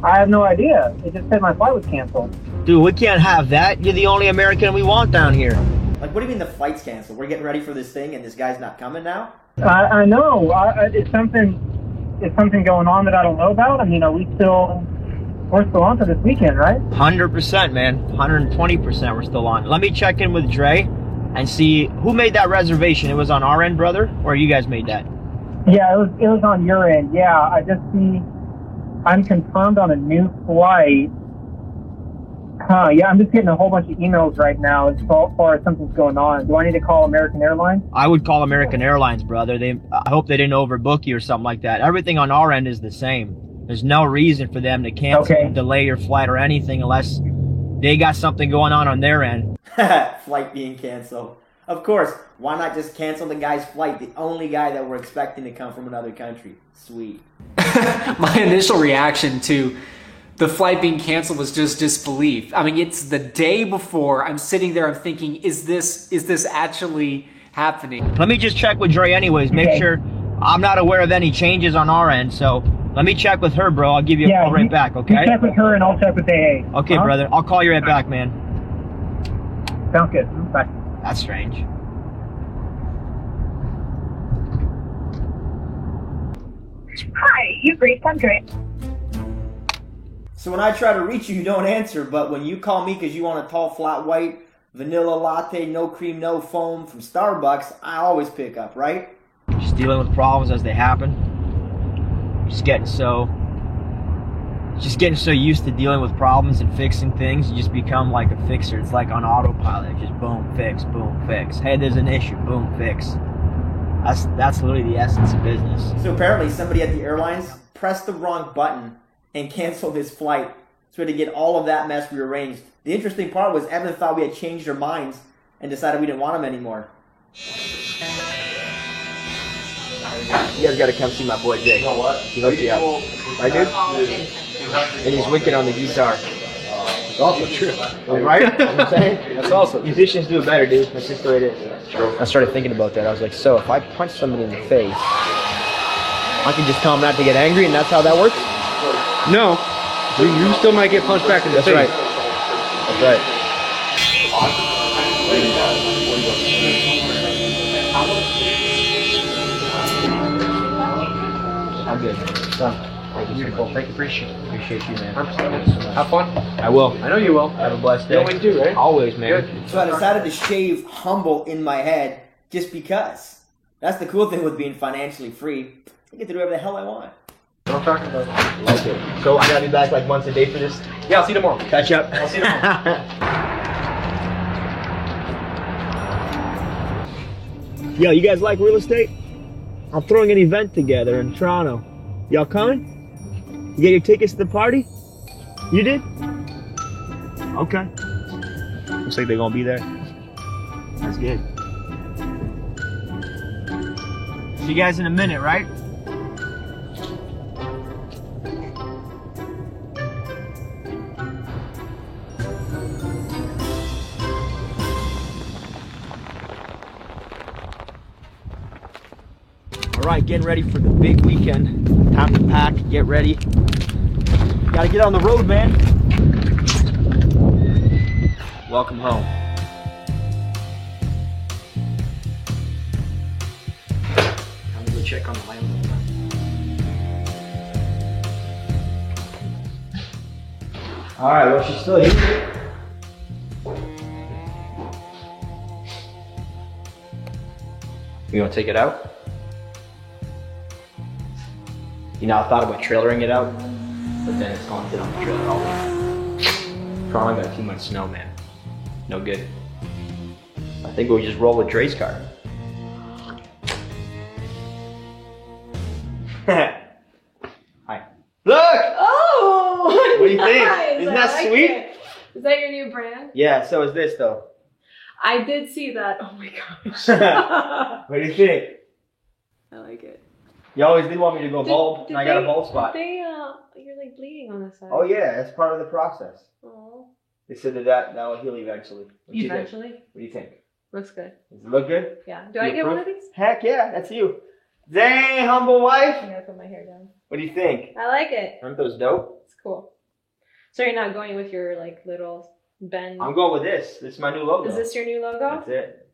I have no idea. It just said my flight was canceled. Dude, we can't have that. You're the only American we want down here. Like, what do you mean the flight's canceled? We're getting ready for this thing and this guy's not coming now? I know. It's something going on that I don't know about. I mean, we're still on for this weekend, right? 100%, man. 120% we're still on. Let me check in with Dre and see who made that reservation. It was on our end, brother, or you guys made that? Yeah, it was on your end. Yeah, I just see I'm confirmed on a new flight. Yeah, I'm just getting a whole bunch of emails right now as far as something's going on. Do I need to call American Airlines? I would call American Airlines, brother. I hope they didn't overbook you or something like that. Everything on our end is the same. There's no reason for them to cancel, delay your flight or anything unless they got something going on their end. Flight being canceled. Of course, why not just cancel the guy's flight, the only guy that we're expecting to come from another country? Sweet. My initial reaction to the flight being canceled was just disbelief. I mean, it's the day before. I'm sitting there, I'm thinking, is this actually happening? Let me just check with Dre anyways, make sure I'm not aware of any changes on our end, so let me check with her, bro. I'll give you a call right back, okay? You check with her and I'll check with AA. Okay, brother. I'll call you right back, man. Sounds good. Bye. That's strange. Hi, you've reached Andre. So when I try to reach you, you don't answer, but when you call me because you want a tall, flat white vanilla latte, no cream, no foam from Starbucks, I always pick up, right? Just dealing with problems as they happen. Just getting so used to dealing with problems and fixing things, you just become like a fixer. It's like on autopilot, just boom, fix, boom, fix. Hey, there's an issue, boom, fix. That's literally the essence of business. So apparently somebody at the airlines pressed the wrong button and canceled his flight. So we had to get all of that mess rearranged. The interesting part was Evan thought we had changed our minds and decided we didn't want him anymore. You guys gotta come see my boy Jake. You know what? He hooked you up. Right, dude? And he's wicked on the guitar. It's also true. Right? You know what I'm saying? That's also musicians do it better, dude. That's just the way it is. I started thinking about that. I was like, so if I punch somebody in the face, I can just tell them not to get angry, and that's how that works? No. You still might get punched back in the face. That's right. That's right. I'm good. Son, thank you. Beautiful. Thank you. Appreciate you, man. Have fun. I will. I know you will. Have a blessed day. You always do, right? Always, man. Good. So I decided to shave humble in my head just because. That's the cool thing with being financially free. I get to do whatever the hell I want. What I'm talking about. Okay. So I gotta be back like once a day for this? Yeah, I'll see you tomorrow. Catch up. I'll see you tomorrow. Yo, you guys like real estate? I'm throwing an event together in Toronto. Y'all coming? You get your tickets to the party? You did? Okay. Looks like they're gonna be there. That's good. See you guys in a minute, right? All right, getting ready for the big weekend. Time to pack, get ready. Gotta get on the road, man. Welcome home. I'm gonna go check on the landlord. All right, well, she's still here. You gonna take it out? You know, I thought about trailering it out, but then it's going to sit on the trailer all week. Toronto got too much snow, man. No good. I think we'll just roll with Dre's car. Hi. Look! Oh! What do you think? Nice. Isn't I that like sweet? it. Is that your new brand? Yeah, so is this though. I did see that. Oh my gosh. What do you think? I like it. You always did want me to go bald, and I got a bald spot. You're like bleeding on this side. Oh yeah, that's part of the process. Oh. They said that will heal eventually. What do you think? Eventually? What do you think? Looks good. Does it look good? Yeah. Do I get one of these? Heck yeah, that's you. Dang, humble wife. I'm gonna put my hair down. What do you think? I like it. Aren't those dope? It's cool. So you're not going with your like little bend? I'm going with this. This is my new logo. Is this your new logo? That's it.